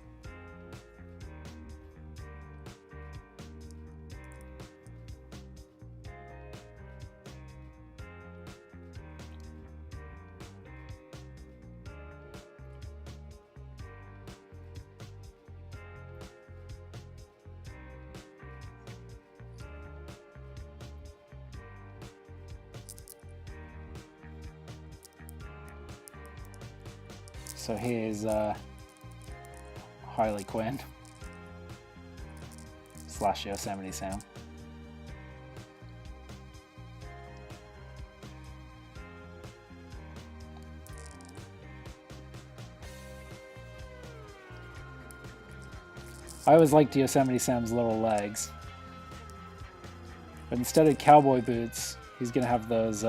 So here's Harley Quinn slash Yosemite Sam. I always liked Yosemite Sam's little legs. But instead of cowboy boots, he's gonna have those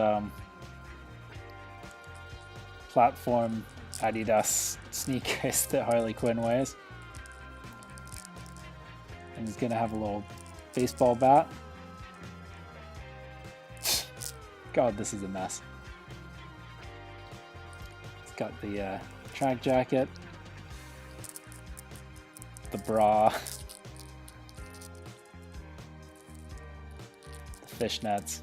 platform Adidas sneakers that Harley Quinn wears. And he's gonna have a little baseball bat. God, this is a mess. He's got the track jacket, the bra, the fishnets,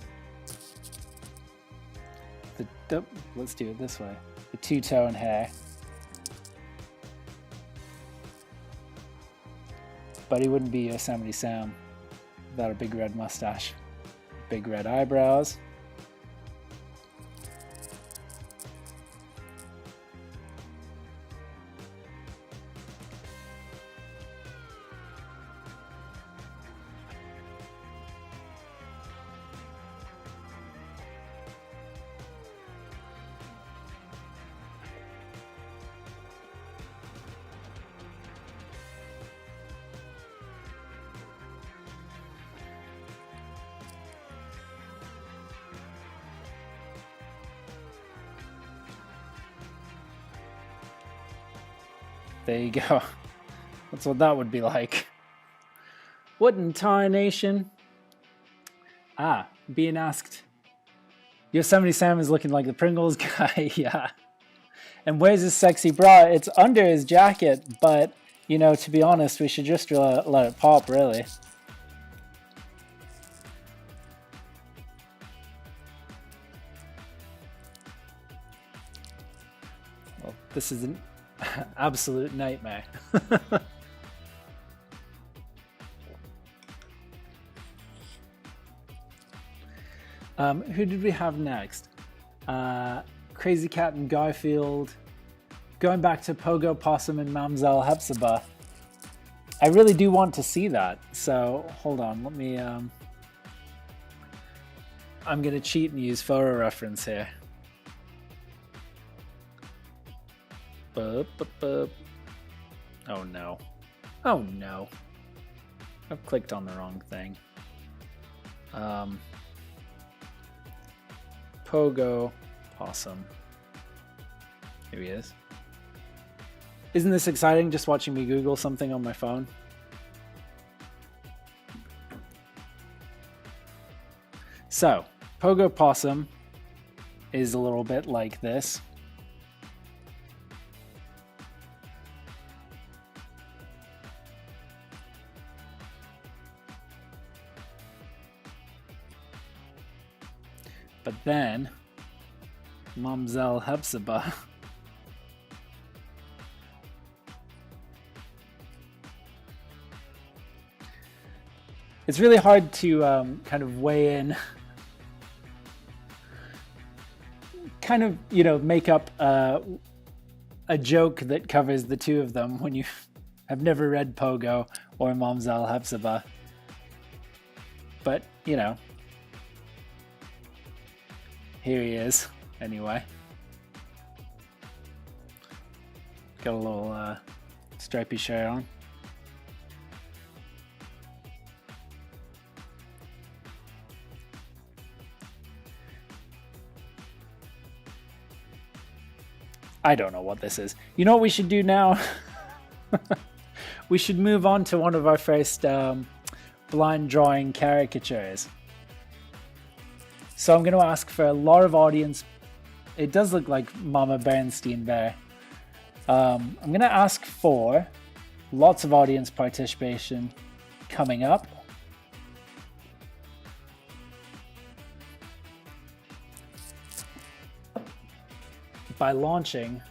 let's do it this way. The two-tone hair. But he wouldn't be Yosemite Sam without a big red mustache, big red eyebrows. There you go. That's what that would be like. What in tarnation? Ah, being asked. Yosemite Sam is looking like the Pringles guy, yeah. And where's his sexy bra? It's under his jacket, but, you know, to be honest, we should just let it pop, really. This is an absolute nightmare. Who did we have next? Crazy Cat and Garfield. Going back to Pogo Possum and Mamzelle Hepzibah. I really do want to see that. So hold on, let me. I'm gonna cheat and use photo reference here. Oh no. Oh no. I've clicked on the wrong thing. Pogo Possum. Here he is. Isn't this exciting, just watching me Google something on my phone? So, Pogo Possum is a little bit like this. But then, Mamzelle Hepzibah it's really hard to kind of weigh in, kind of, you know, make up a joke that covers the two of them when you have never read Pogo or Mamzelle Hepzibah. But, you know, here he is, anyway. Got a little stripy shirt on. I don't know what this is. You know what we should do now? We should move on to one of our first blind drawing caricatures. So I'm going to ask for a lot of audience. It does look like Mama Bernstein there. I'm going to ask for lots of audience participation coming up. By launching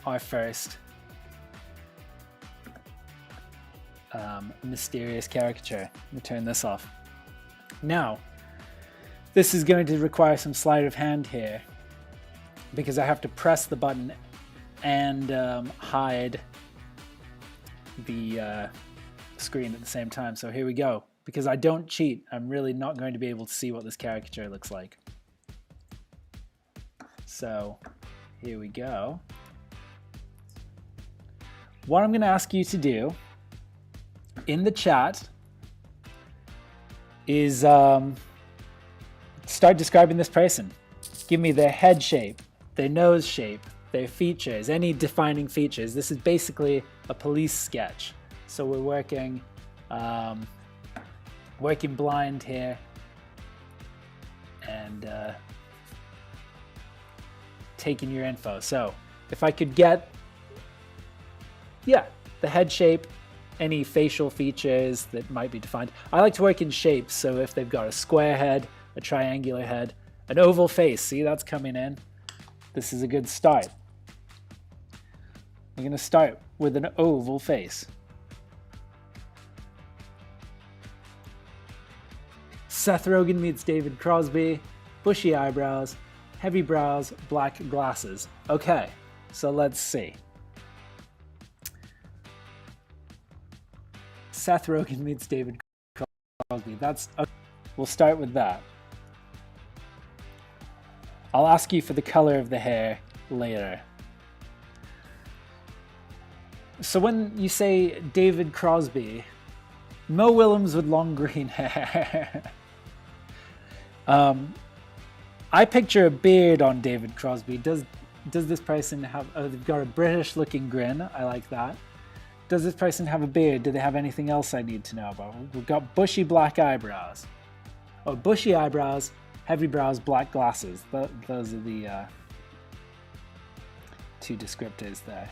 our first mysterious caricature. Let me turn this off. Now, this is going to require some sleight of hand here because I have to press the button and hide the screen at the same time. So here we go. Because I don't cheat, I'm really not going to be able to see what this caricature looks like. So here we go. What I'm going to ask you to do in the chat is start describing this person. Give me their head shape, their nose shape, their features, any defining features. This is basically a police sketch. So we're working blind here, and taking your info. So if I could get, yeah, the head shape, any facial features that might be defined. I like to work in shapes, so if they've got a square head, a triangular head, an oval face, see, that's coming in. This is a good start. We're going to start with an oval face. Seth Rogen meets David Crosby, bushy eyebrows, heavy brows, black glasses. Okay, so let's see. Seth Rogen meets David Crosby. We'll start with that. I'll ask you for the color of the hair later. So when you say David Crosby, Mo Willems with long green hair. I picture a beard on David Crosby. Does this person have? Oh, they've got a British-looking grin. I like that. Does this person have a beard? Do they have anything else I need to know about? We've got bushy black eyebrows. Oh, bushy eyebrows, heavy brows, black glasses. Those are the two descriptors there.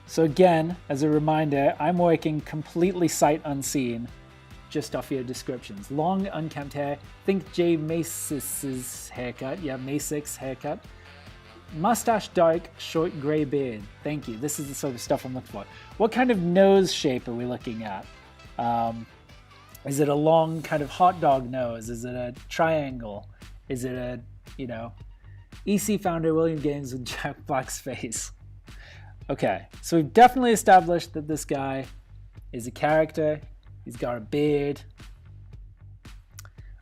So again, as a reminder, I'm working completely sight unseen just off your descriptions. Long, unkempt hair. Think Jay Masic's haircut. Yeah, Masic's haircut. Mustache dark, short gray beard. Thank you. This is the sort of stuff I'm looking for. What kind of nose shape are we looking at? Is it a long kind of hot dog nose? Is it a triangle? Is it a, you know, EC founder William Gaines with Jack Black's face? Okay, so we've definitely established that this guy is a character. He's got a beard.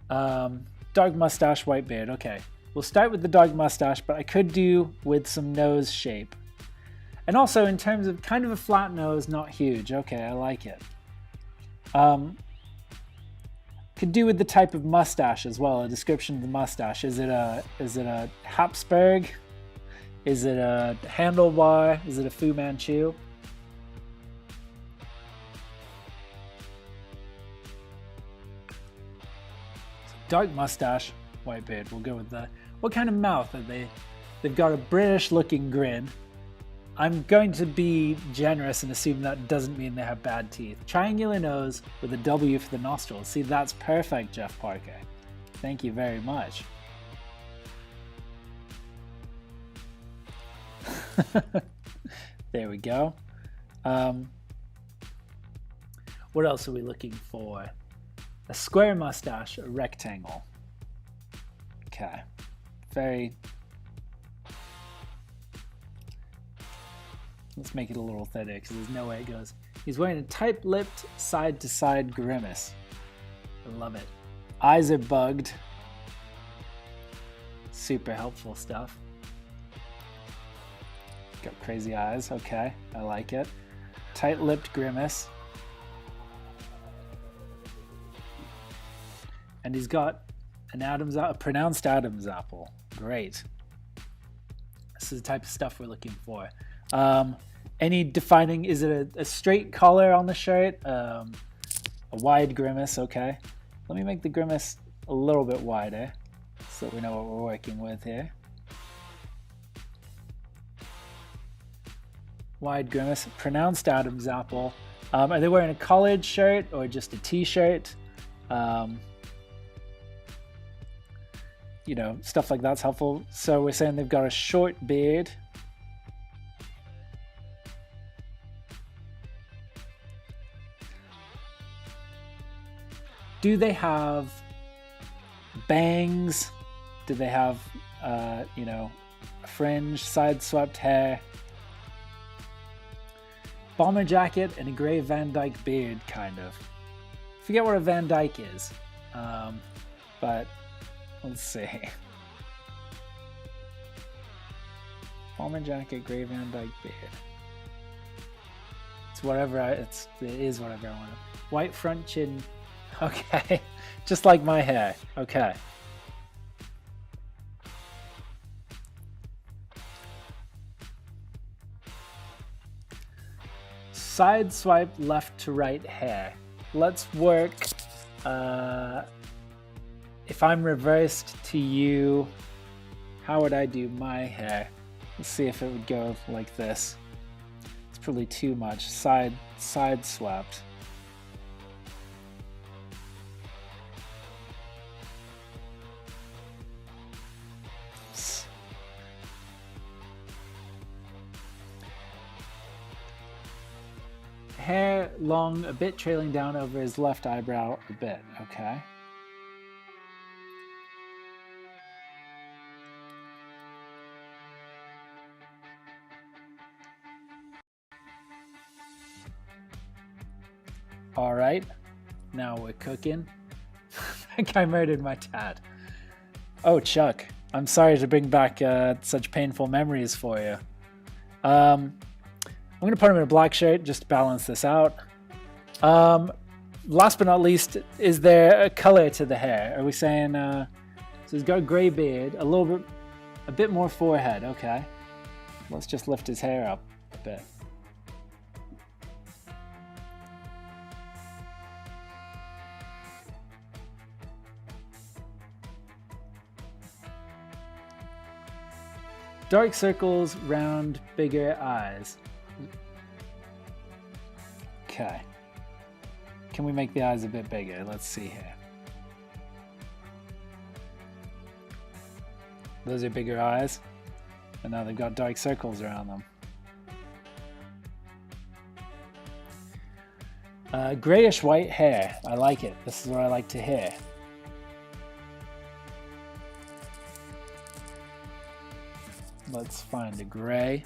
Dark mustache, white beard. Okay, we'll start with the dark mustache, but I could do with some nose shape. And also in terms of kind of a flat nose, not huge. Okay, I like it. Could do with the type of mustache as well. A description of the mustache. Is it a Habsburg? Is it a handlebar? Is it a Fu Manchu? Dark mustache, white beard. We'll go with that. What kind of mouth are they? They've got a British-looking grin. I'm going to be generous and assume that doesn't mean they have bad teeth. Triangular nose with a W for the nostrils. See, that's perfect, Jeff Parker. Thank you very much. There we go. What else are we looking for? A square mustache, a rectangle. Okay. Very... Let's make it a little thinner because there's no way it goes. He's wearing a tight-lipped, side-to-side grimace. I love it. Eyes are bugged. Super helpful stuff. Got crazy eyes. Okay, I like it. Tight-lipped grimace. And he's got a pronounced Adam's apple. Great. This is the type of stuff we're looking for. Any defining, is it a straight collar on the shirt? A wide grimace, okay. Let me make the grimace a little bit wider so we know what we're working with here. Wide grimace, pronounced Adam's apple. Are they wearing a collared shirt or just a t-shirt? You know, stuff like that's helpful. So we're saying they've got a short beard. Do they have bangs? Do they have, you know, a fringe, side-swept hair? Bomber jacket and a gray Van Dyke beard, kind of. Forget what a Van Dyke is, but let's see. Bomber jacket, gray Van Dyke beard. It's whatever. It is whatever I want. White front chin. Okay, just like my hair. Okay. Side swipe left to right hair. Let's work. If I'm reversed to you, how would I do my hair? Let's see if it would go like this. It's probably too much. Side swept. Hair long, a bit trailing down over his left eyebrow a bit, okay. All right, now we're cooking. That guy murdered my dad. Oh, Chuck, I'm sorry to bring back such painful memories for you. I'm going to put him in a black shirt just to balance this out. Last but not least, is there a color to the hair? Are we saying, so he's got a gray beard, a bit more forehead, okay. Let's just lift his hair up a bit. Dark circles, round, bigger eyes. Okay. can we make the eyes a bit bigger? Let's see here. Those are bigger eyes, and now they've got dark circles around them. Grayish white hair. I like it. This is what I like to hear. Let's find a gray.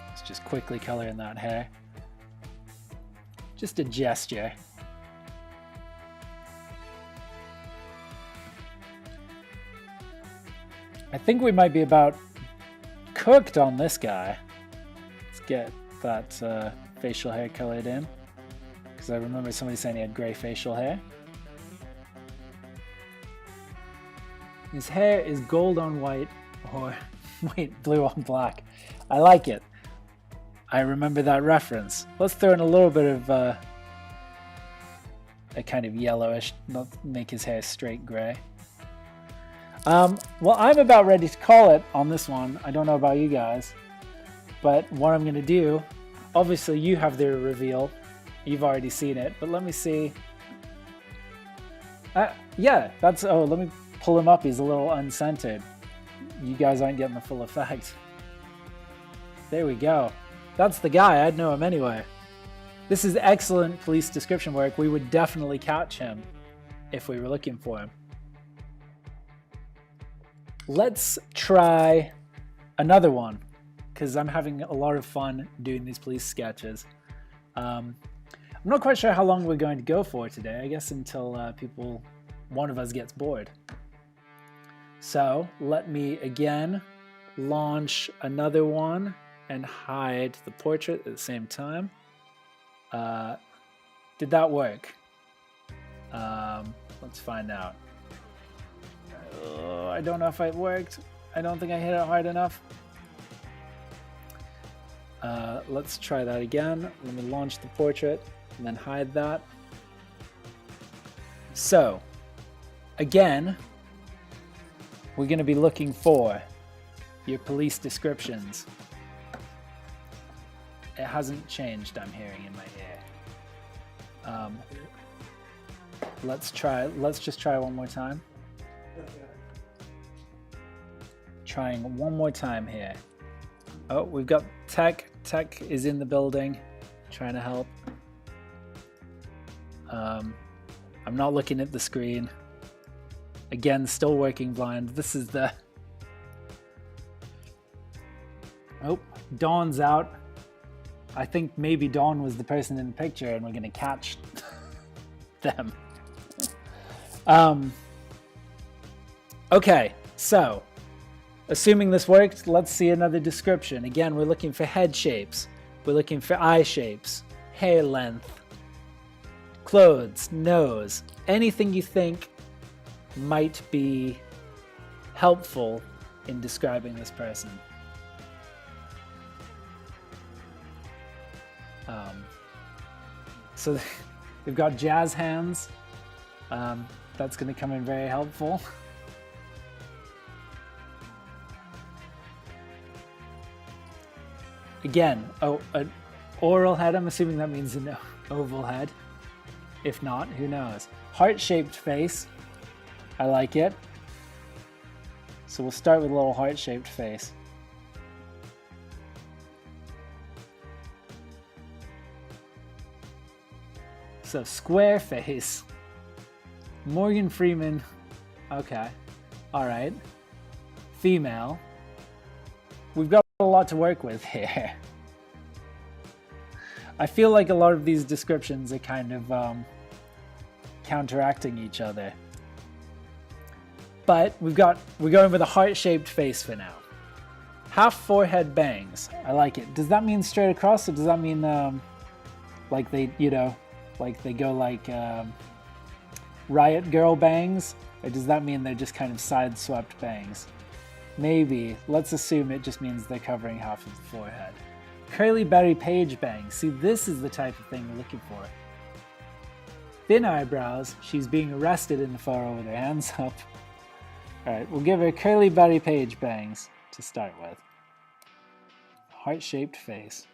Let's just quickly color in that hair. Just a gesture. I think we might be about cooked on this guy. Let's get that facial hair colored in, because I remember somebody saying he had gray facial hair. His hair is gold on white, or wait, blue on black. I like it. I remember that reference. Let's throw in a little bit of a kind of yellowish, not make his hair straight gray. Well, I'm about ready to call it on this one. I don't know about you guys, but what I'm going to do, obviously you have the reveal. You've already seen it, but let me see. Yeah, that's, oh, let me pull him up. He's a little uncentered. You guys aren't getting the full effect. There we go. That's the guy. I'd know him anyway. This is excellent police description work. We would definitely catch him if we were looking for him. Let's try another one, because I'm having a lot of fun doing these police sketches. I'm not quite sure how long we're going to go for today. I guess until one of us gets bored. So let me again launch another one and hide the portrait at the same time. Did that work? Let's find out. I don't know if it worked. I don't think I hit it hard enough. Let's try that again. Let me launch the portrait and then hide that. So, again, we're going to be looking for your police descriptions. It hasn't changed, I'm hearing in my ear. Let's just try one more time. Trying one more time here. Oh, we've got Tech. Tech is in the building, trying to help. I'm not looking at the screen. Again, still working blind. This is the... Oh, Dawn's out. I think maybe Dawn was the person in the picture and we're gonna catch them. Okay, so assuming this worked, let's see another description. Again, we're looking for head shapes. We're looking for eye shapes, hair length, clothes, nose, anything you think might be helpful in describing this person. So we've got jazz hands. That's going to come in very helpful. Again, an oral head. I'm assuming that means an oval head. If not, who knows? Heart-shaped face. I like it. So we'll start with a little heart-shaped face. So square face. Morgan Freeman. Okay. All right. Female. We've got a lot to work with here. I feel like a lot of these descriptions are kind of counteracting each other. But we're going with a heart-shaped face for now. Half forehead bangs. I like it. Does that mean straight across, or does that mean like they, you know, like they go like Riot Girl bangs? Or does that mean they're just kind of side-swept bangs? Maybe. Let's assume it just means they're covering half of the forehead. Curly Barry Page bangs. See, this is the type of thing we're looking for. Thin eyebrows. She's being arrested in the photo with her hands up. Alright, we'll give her Curly Barry Page bangs to start with. Heart-shaped face.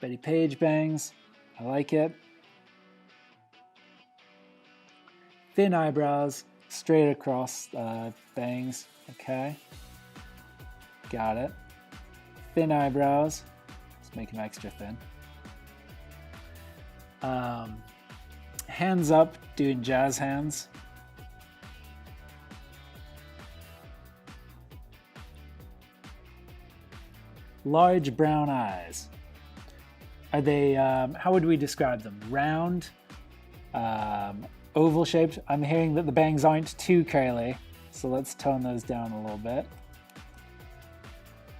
Betty Page bangs. I like it. Thin eyebrows, straight across bangs. Okay. Got it. Thin eyebrows. Let's make them extra thin. Hands up, doing jazz hands. Large brown eyes. Are they, how would we describe them? Round, oval shaped. I'm hearing that the bangs aren't too curly, so let's tone those down a little bit.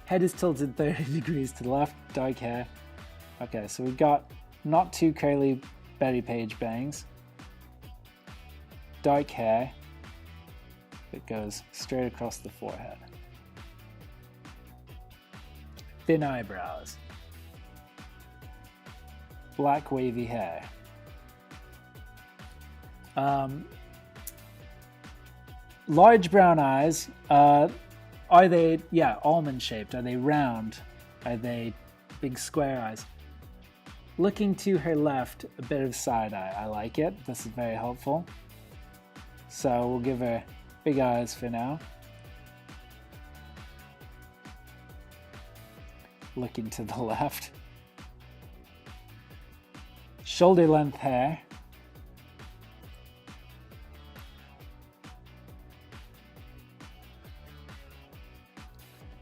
Head is tilted 30 degrees to the left, dark hair. Okay, so we've got not too curly Betty Page bangs. Dark hair that goes straight across the forehead. Thin eyebrows. Black wavy hair. Large brown eyes. Are they, yeah, almond shaped? Are they round? Are they big square eyes? Looking to her left, a bit of side eye. I like it. This is very helpful. So we'll give her big eyes for now. Looking to the left. Shoulder length hair.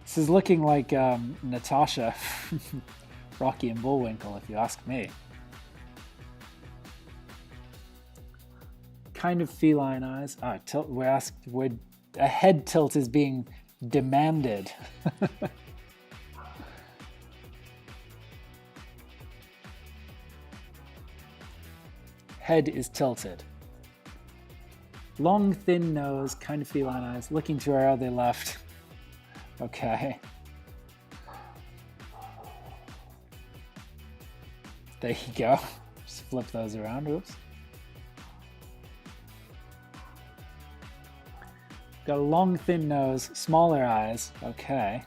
This is looking like Natasha, Rocky and Bullwinkle, if you ask me. Kind of feline eyes. A head tilt is being demanded. Head is tilted. Long, thin nose, kind of feline eyes, looking to our other left. Okay. There you go. Just flip those around. Oops. Got a long, thin nose, smaller eyes. Okay.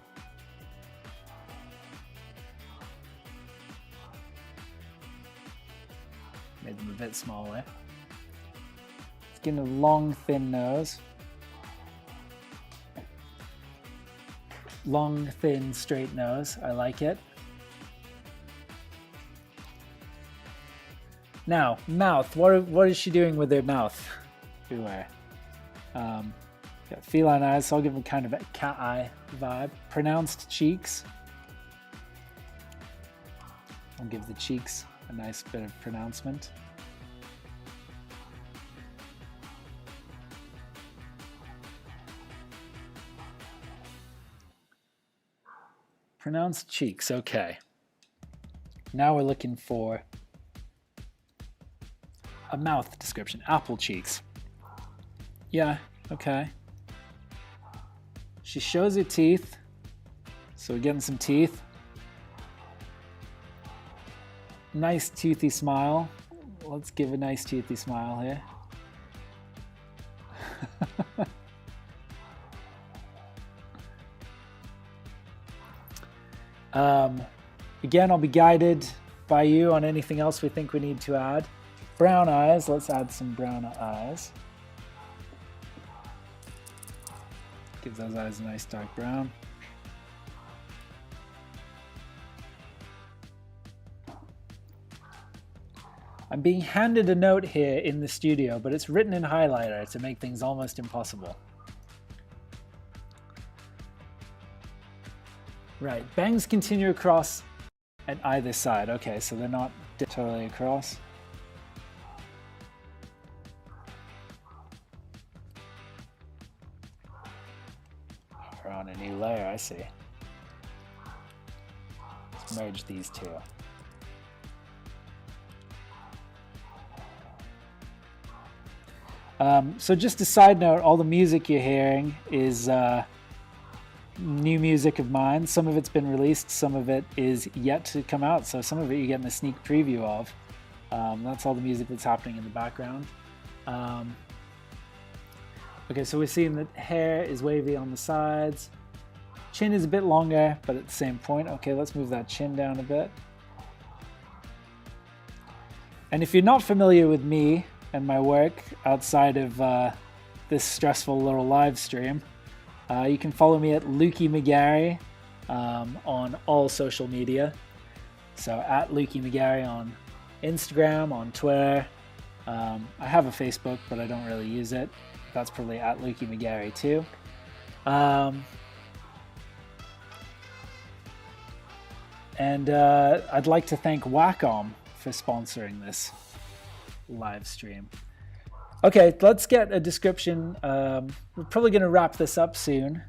Made them a bit smaller. It's getting a long, thin nose. Long, thin, straight nose. I like it. Now, mouth. What is she doing with her mouth? Everywhere. Got feline eyes, so I'll give them kind of a cat eye vibe. Pronounced cheeks. I'll give the cheeks a nice bit of pronouncement. Pronounced cheeks, okay. Now we're looking for a mouth description. Apple cheeks. Yeah, okay. She shows her teeth. So we're getting some teeth. Nice toothy smile. Let's give a nice toothy smile here. Again, I'll be guided by you on anything else we think we need to add. Brown eyes, let's add some brown eyes. Give those eyes a nice dark brown. I'm being handed a note here in the studio, but it's written in highlighter to make things almost impossible. Right, bangs continue across at either side. Okay, so they're not totally across. We're on a new layer, I see. Let's merge these two. So just a side note, all the music you're hearing is new music of mine. Some of it's been released, some of it is yet to come out, so some of it you're getting a sneak preview of. That's all the music that's happening in the background. Okay, so we're seeing that hair is wavy on the sides. Chin is a bit longer, but at the same point. Okay, let's move that chin down a bit. And if you're not familiar with me and my work outside of this stressful little live stream, you can follow me at Lukey McGarry on all social media. So at Lukey McGarry on Instagram, on Twitter. I have a Facebook, but I don't really use it. That's probably at Lukey McGarry too. And I'd like to thank Wacom for sponsoring this live stream. Okay, let's get a description. We're probably going to wrap this up soon.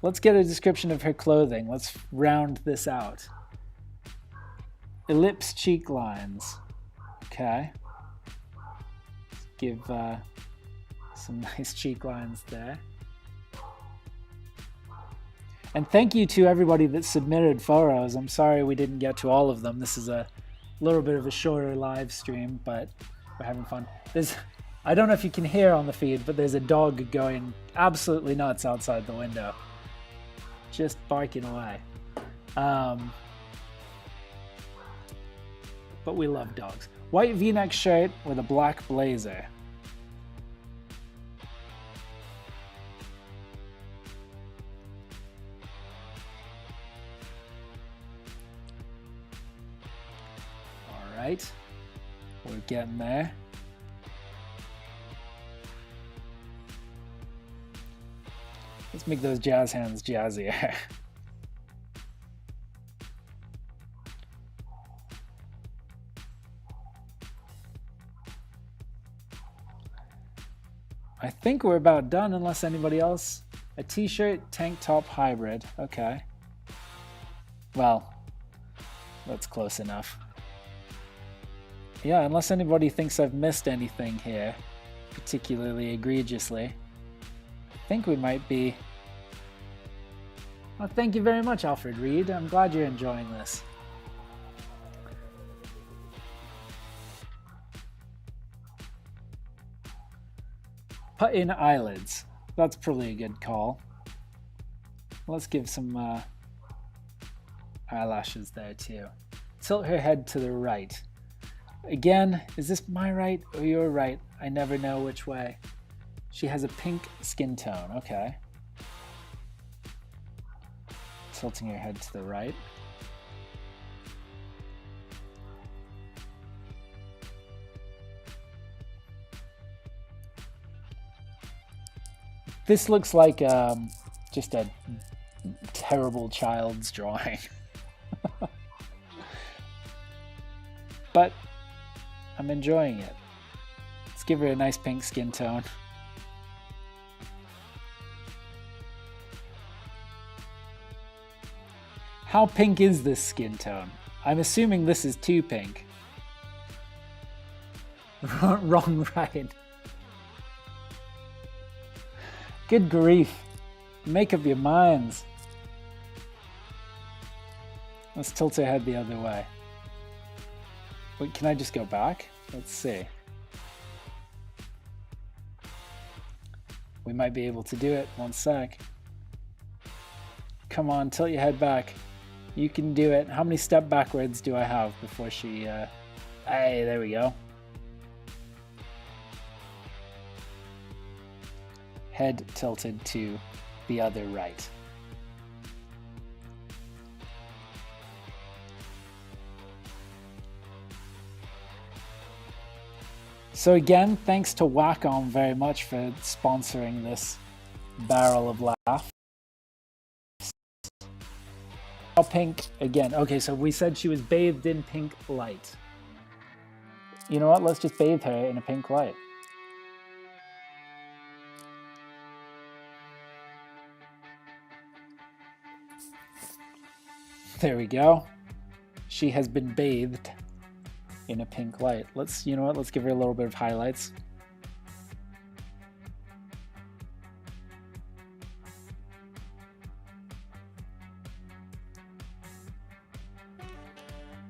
Let's get a description of her clothing. Let's round this out. Ellipse cheek lines. Okay. Give some nice cheek lines there. And thank you to everybody that submitted photos. I'm sorry we didn't get to all of them. This is a little bit of a shorter live stream, but we're having fun. I don't know if you can hear on the feed, but there's a dog going absolutely nuts outside the window. Just barking away. But we love dogs. White V-neck shirt with a black blazer. Right, we're getting there. Let's make those jazz hands jazzier. I think we're about done unless anybody else. A t-shirt, tank top hybrid. Okay. Well, that's close enough. Yeah, unless anybody thinks I've missed anything here, particularly egregiously, I think we might be... Well, thank you very much, Alfred Reed. I'm glad you're enjoying this. Put in eyelids. That's probably a good call. Let's give some eyelashes there too. Tilt her head to the right. Again, is this my right or your right? I never know which way. She has a pink skin tone, okay. Tilting her head to the right. This looks like just a terrible child's drawing. But I'm enjoying it. Let's give her a nice pink skin tone. How pink is this skin tone? I'm assuming this is too pink. Wrong right. Good grief. Make up your minds. Let's tilt her head the other way. Wait, can I just go back? Let's see. We might be able to do it. One sec. Come on, tilt your head back. You can do it. How many step backwards do I have before she... Hey, there we go. Head tilted to the other right. So again, thanks to Wacom very much for sponsoring this barrel of laughs. How pink again? Okay, so we said she was bathed in pink light. You know what? Let's just bathe her in a pink light. There we go. She has been bathed in a pink light. Let's, you know what? Let's give her a little bit of highlights.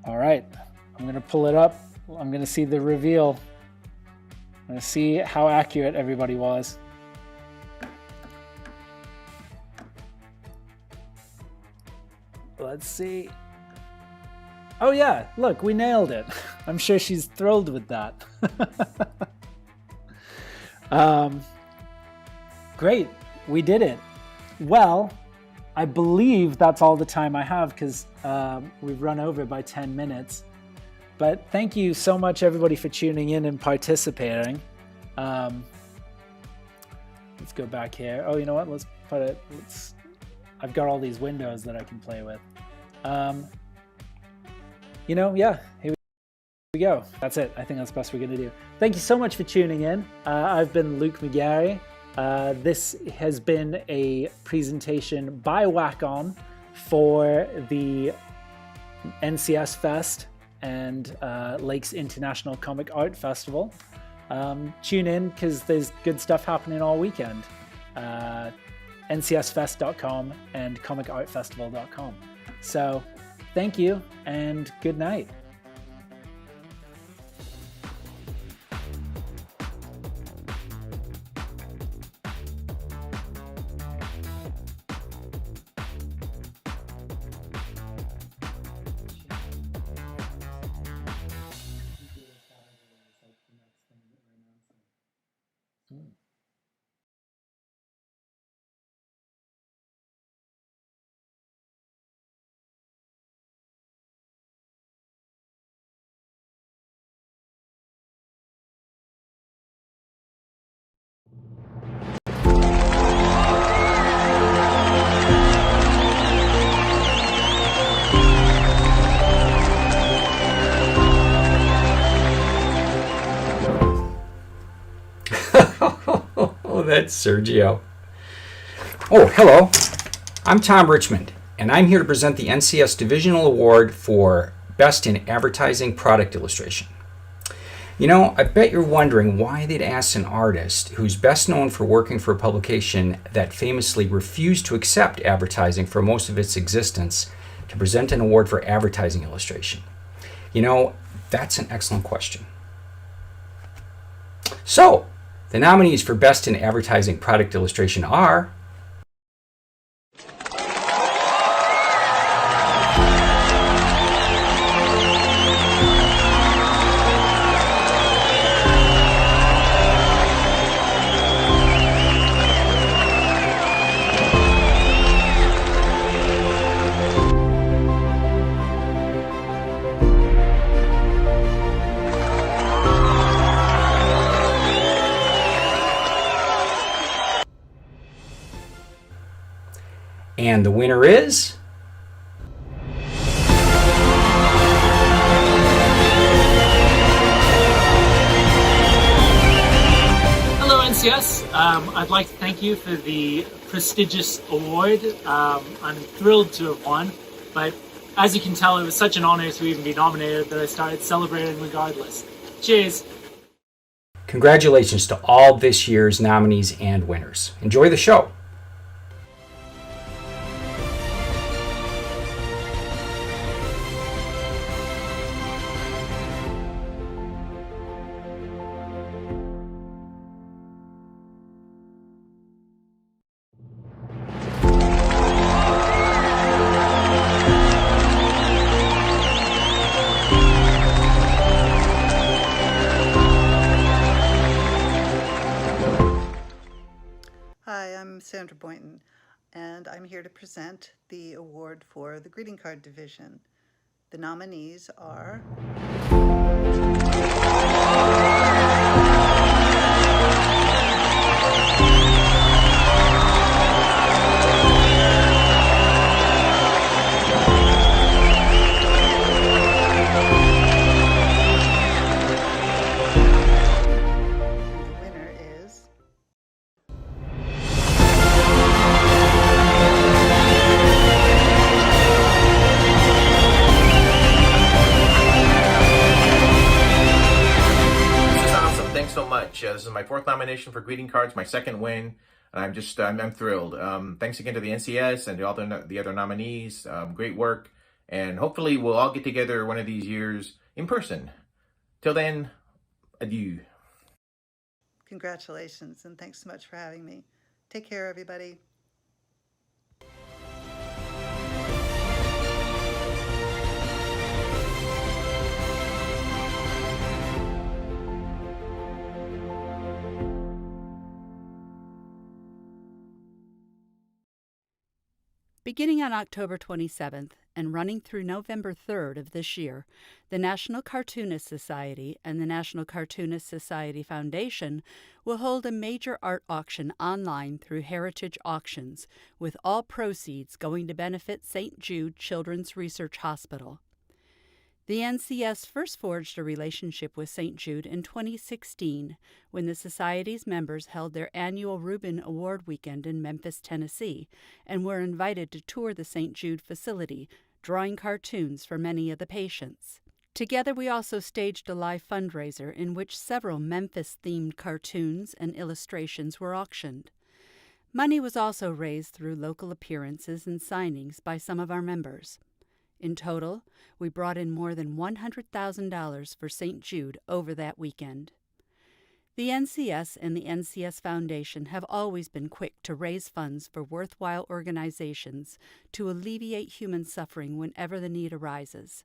All right, I'm gonna pull it up. I'm gonna see the reveal. I'm gonna see how accurate everybody was. Let's see. Oh yeah, look, we nailed it. I'm sure she's thrilled with that. Great, we did it. Well, I believe that's all the time I have because we've run over by 10 minutes. But thank you so much, everybody, for tuning in and participating. Let's go back here. Oh, you know what? Let's put it. I've got all these windows that I can play with. Yeah, here we go. That's it. I think that's the best we're going to do. Thank you so much for tuning in. I've been Luke McGarry. This has been a presentation by Whack-On for the NCS Fest and Lakes International Comic Art Festival. Tune in because there's good stuff happening all weekend. ncsfest.com and comicartfestival.com. So thank you and good night. That's Sergio. Oh, hello. I'm Tom Richmond, and I'm here to present the NCS Divisional Award for Best in Advertising Product Illustration. You know, I bet you're wondering why they'd ask an artist who's best known for working for a publication that famously refused to accept advertising for most of its existence to present an award for advertising illustration. You know, that's an excellent question. So, the nominees for Best in Advertising Product Illustration are and the winner is Hello NCS, I'd like to thank you for the prestigious award. I'm thrilled to have won, but as you can tell it was such an honor to even be nominated that I started celebrating regardless. Cheers! Congratulations to all this year's nominees and winners. Enjoy the show. Hi, I'm Sandra Boynton, and I'm here to present the award for the greeting card division. The nominees are This is my fourth nomination for greeting cards, my second win, and I'm thrilled. Thanks again to the NCS and to all the other nominees. Great work, and hopefully we'll all get together one of these years in person. Till then, adieu. congratulations, and thanks so much for having me. Take care, everybody. Beginning on October 27th and running through November 3rd of this year, the National Cartoonist Society and the National Cartoonist Society Foundation will hold a major art auction online through Heritage Auctions, with all proceeds going to benefit St. Jude Children's Research Hospital. The NCS first forged a relationship with St. Jude in 2016 when the Society's members held their annual Rubin Award Weekend in Memphis, Tennessee, and were invited to tour the St. Jude facility, drawing cartoons for many of the patients. Together we also staged a live fundraiser in which several Memphis-themed cartoons and illustrations were auctioned. Money was also raised through local appearances and signings by some of our members. In total, we brought in more than $100,000 for St. Jude over that weekend. The NCS and the NCS Foundation have always been quick to raise funds for worthwhile organizations to alleviate human suffering whenever the need arises.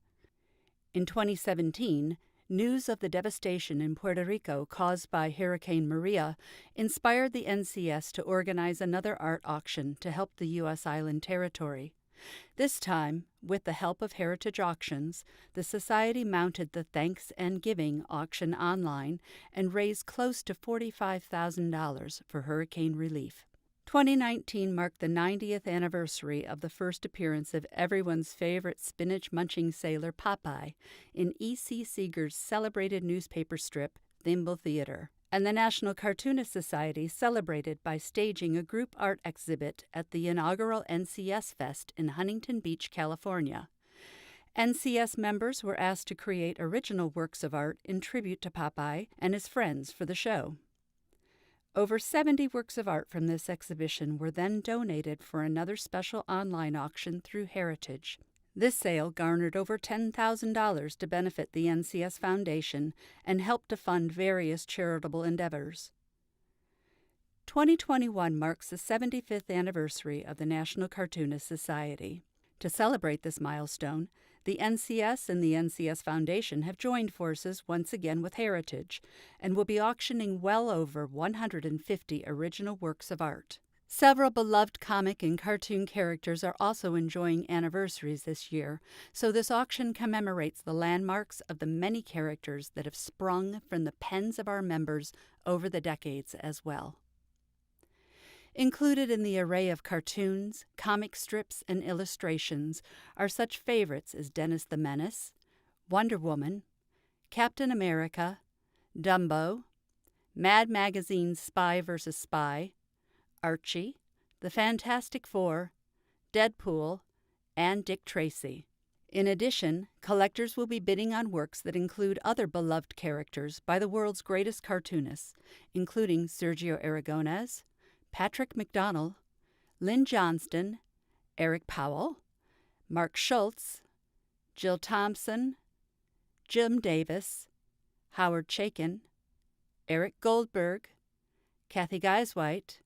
In 2017, news of the devastation in Puerto Rico caused by Hurricane Maria inspired the NCS to organize another art auction to help the U.S. island territory. This time, with the help of Heritage Auctions, the Society mounted the Thanks and Giving auction online and raised close to $45,000 for hurricane relief. 2019 marked the 90th anniversary of the first appearance of everyone's favorite spinach-munching sailor Popeye in E.C. Seeger's celebrated newspaper strip, Thimble Theater. And the National Cartoonist Society celebrated by staging a group art exhibit at the inaugural NCS Fest in Huntington Beach, California. NCS members were asked to create original works of art in tribute to Popeye and his friends for the show. Over 70 works of art from this exhibition were then donated for another special online auction through Heritage. This sale garnered over $10,000 to benefit the NCS Foundation and helped to fund various charitable endeavors. 2021 marks the 75th anniversary of the National Cartoonist Society. To celebrate this milestone, the NCS and the NCS Foundation have joined forces once again with Heritage and will be auctioning well over 150 original works of art. Several beloved comic and cartoon characters are also enjoying anniversaries this year, so this auction commemorates the landmarks of the many characters that have sprung from the pens of our members over the decades as well. Included in the array of cartoons, comic strips, and illustrations are such favorites as Dennis the Menace, Wonder Woman, Captain America, Dumbo, Mad Magazine's Spy vs. Spy, Archie, the Fantastic Four, Deadpool, and Dick Tracy. In addition, collectors will be bidding on works that include other beloved characters by the world's greatest cartoonists, including Sergio Aragonés, Patrick McDonnell, Lynn Johnston, Eric Powell, Mark Schultz, Jill Thompson, Jim Davis, Howard Chaykin, Eric Goldberg, Kathy Geisweit,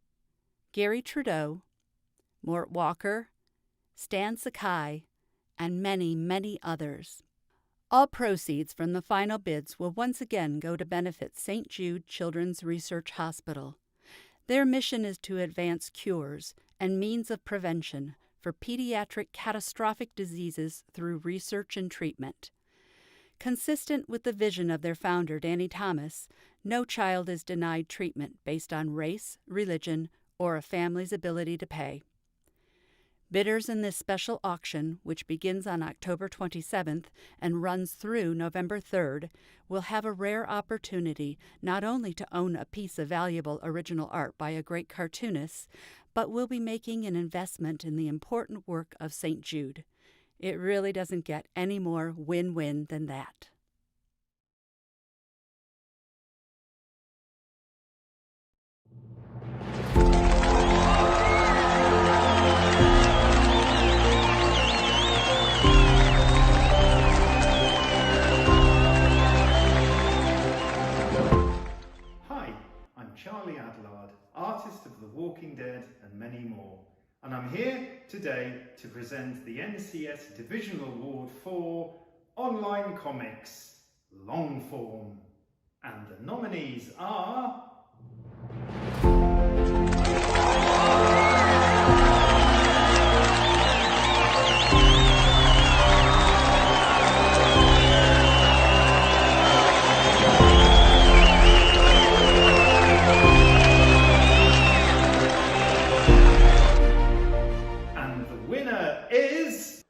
Gary Trudeau, Mort Walker, Stan Sakai, and many, many others. All proceeds from the final bids will once again go to benefit St. Jude Children's Research Hospital. Their mission is to advance cures and means of prevention for pediatric catastrophic diseases through research and treatment. Consistent with the vision of their founder, Danny Thomas, no child is denied treatment based on race, religion, or a family's ability to pay. Bidders in this special auction, which begins on October 27th and runs through November 3rd, will have a rare opportunity not only to own a piece of valuable original art by a great cartoonist, but will be making an investment in the important work of St. Jude. It really doesn't get any more win-win than that. Charlie Adlard, artist of The Walking Dead and many more, and I'm here today to present the NCS Divisional Award for Online Comics Longform, and the nominees are... winner is...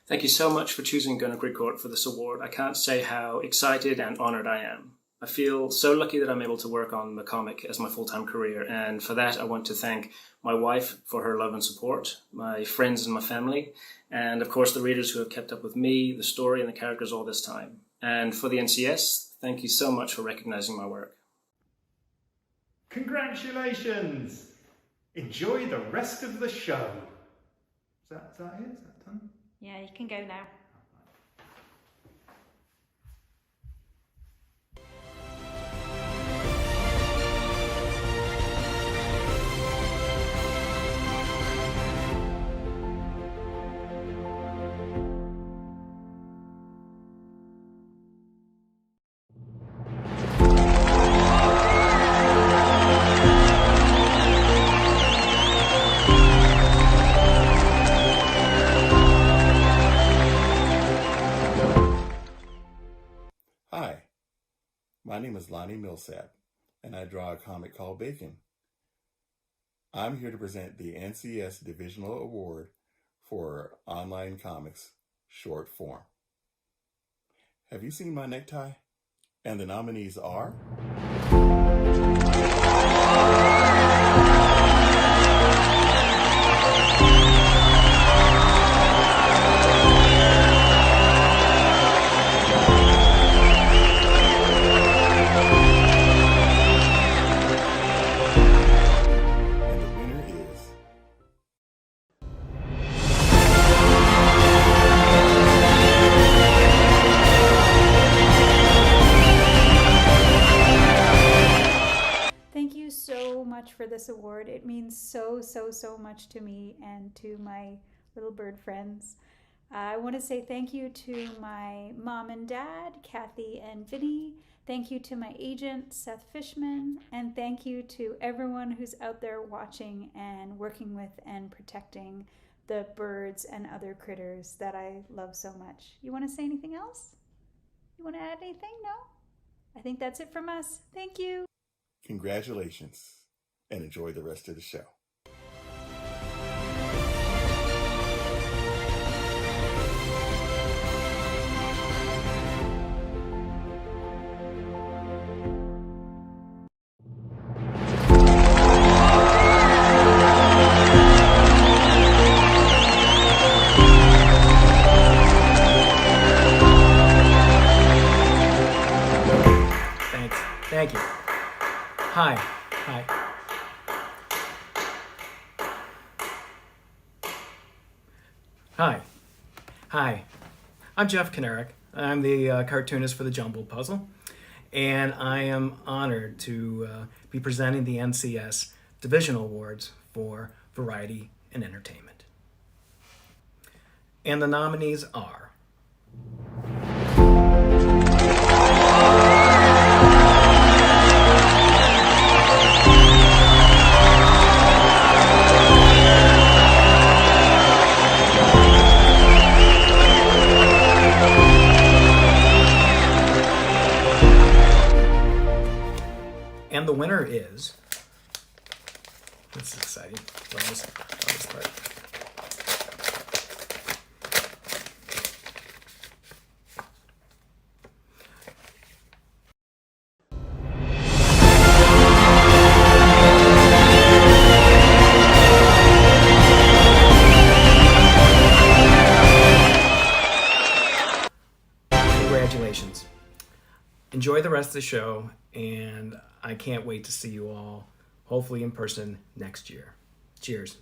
Thank you so much for choosing Gunnar Grigort for this award. I can't say how excited and honoured I am. I feel so lucky that I'm able to work on the comic as my full-time career, and for that I want to thank my wife for her love and support, my friends and my family, and of course the readers who have kept up with me, the story and the characters all this time. And for the NCS, thank you so much for recognising my work. Congratulations! Enjoy the rest of the show. Is that it? Is that done? Yeah, you can go now. Hi, my name is Lonnie Millsap, and I draw a comic called Bacon. I'm here to present the NCS Divisional Award for Online Comics Short Form. Have you seen my necktie? And the nominees are... Thank you so much for this award. It means so much to me and to my little bird friends. I want to say thank you to my mom and dad, Kathy and Vinny. Thank you to my agent, Seth Fishman. And thank you to everyone who's out there watching and working with and protecting the birds and other critters that I love so much. You want to say anything else? You want to add anything? No? I think that's it from us. Thank you. Congratulations, and enjoy the rest of the show. Thank you. Hi. I'm Jeff Kanarek. I'm the cartoonist for the Jumble Puzzle, and I am honored to be presenting the NCS Divisional Awards for Variety and Entertainment. And the nominees are... And the winner is... This is exciting. Let me start. Congratulations. Enjoy the rest of the show, and I can't wait to see you all, hopefully in person, next year. Cheers.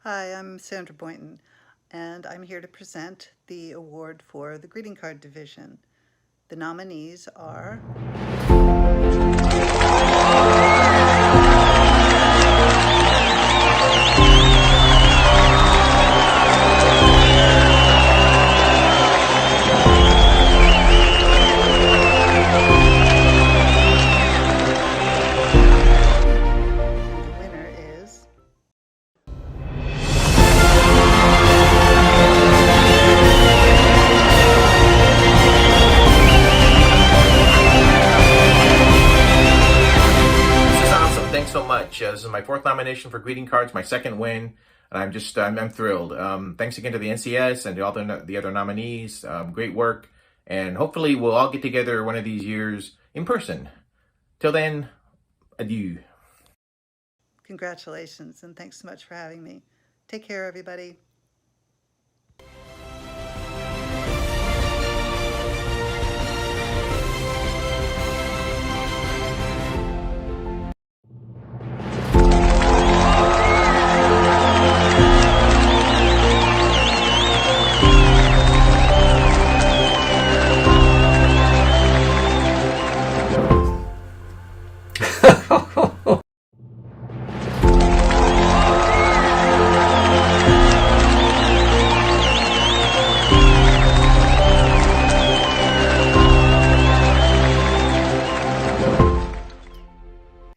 Hi, I'm Sandra Boynton, and I'm here to present the award for the Greeting Card Division. The nominees are... much. This is my 4th nomination for greeting cards, my 2nd win, and I'm thrilled. Thanks again to the NCS and the other nominees. Great work, and hopefully we'll all get together one of these years in person. Till then, adieu. Congratulations, and thanks so much for having me. Take care, everybody.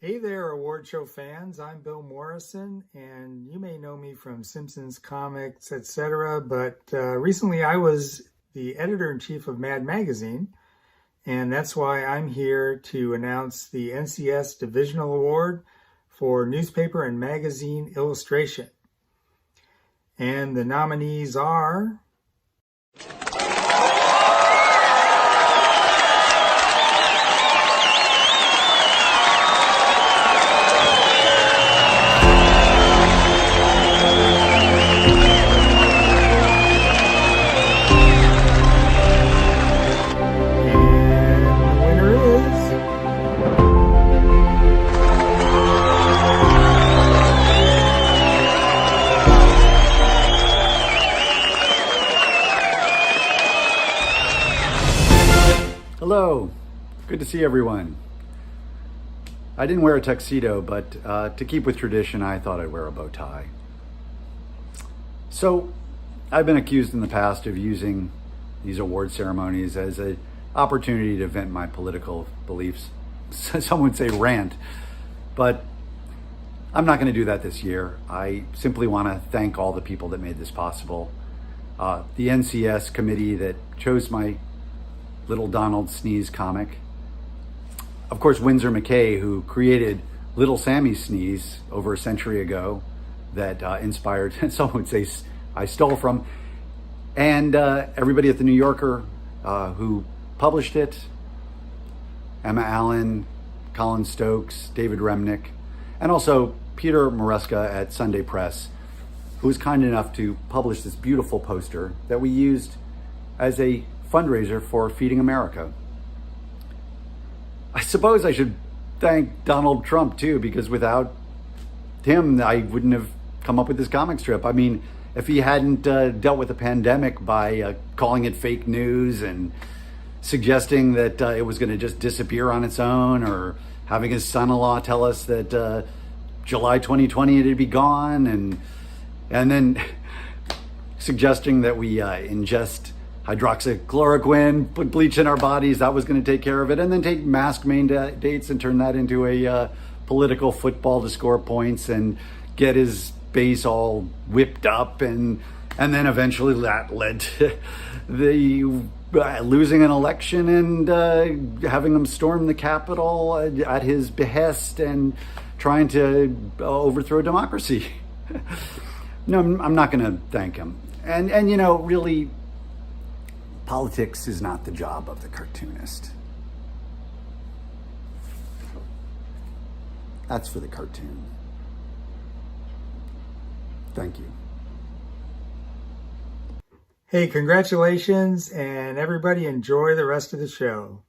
Hey there, award show fans. I'm Bill Morrison, and you may know me from Simpsons comics, etc. But recently I was the editor-in-chief of Mad Magazine, and that's why I'm here to announce the NCS Divisional Award for Newspaper and Magazine Illustration. And the nominees are... Hello, good to see everyone. I didn't wear a tuxedo, but to keep with tradition, I thought I'd wear a bow tie. So, I've been accused in the past of using these award ceremonies as an opportunity to vent my political beliefs. Some would say rant, but I'm not going to do that this year. I simply want to thank all the people that made this possible. The NCS committee that chose my Little Donald Sneeze comic. Of course, Winsor McKay, who created Little Sammy Sneeze over a century ago, that inspired, some would say I stole from. And everybody at the New Yorker who published it, Emma Allen, Colin Stokes, David Remnick, and also Peter Maresca at Sunday Press, who was kind enough to publish this beautiful poster that we used as a fundraiser for Feeding America. I suppose I should thank Donald Trump too, because without him, I wouldn't have come up with this comic strip. I mean, if he hadn't dealt with the pandemic by calling it fake news and suggesting that it was going to just disappear on its own, or having his son-in-law tell us that July 2020 it'd be gone, and then suggesting that we ingest hydroxychloroquine, put bleach in our bodies, that was going to take care of it, and then take mask mandates and turn that into a political football to score points and get his base all whipped up, and then eventually that led to the losing an election and having them storm the Capitol at his behest and trying to overthrow democracy. No, I'm not going to thank him. And you know, really, politics is not the job of the cartoonist. That's for the cartoon. Thank you. Hey, congratulations, and everybody enjoy the rest of the show.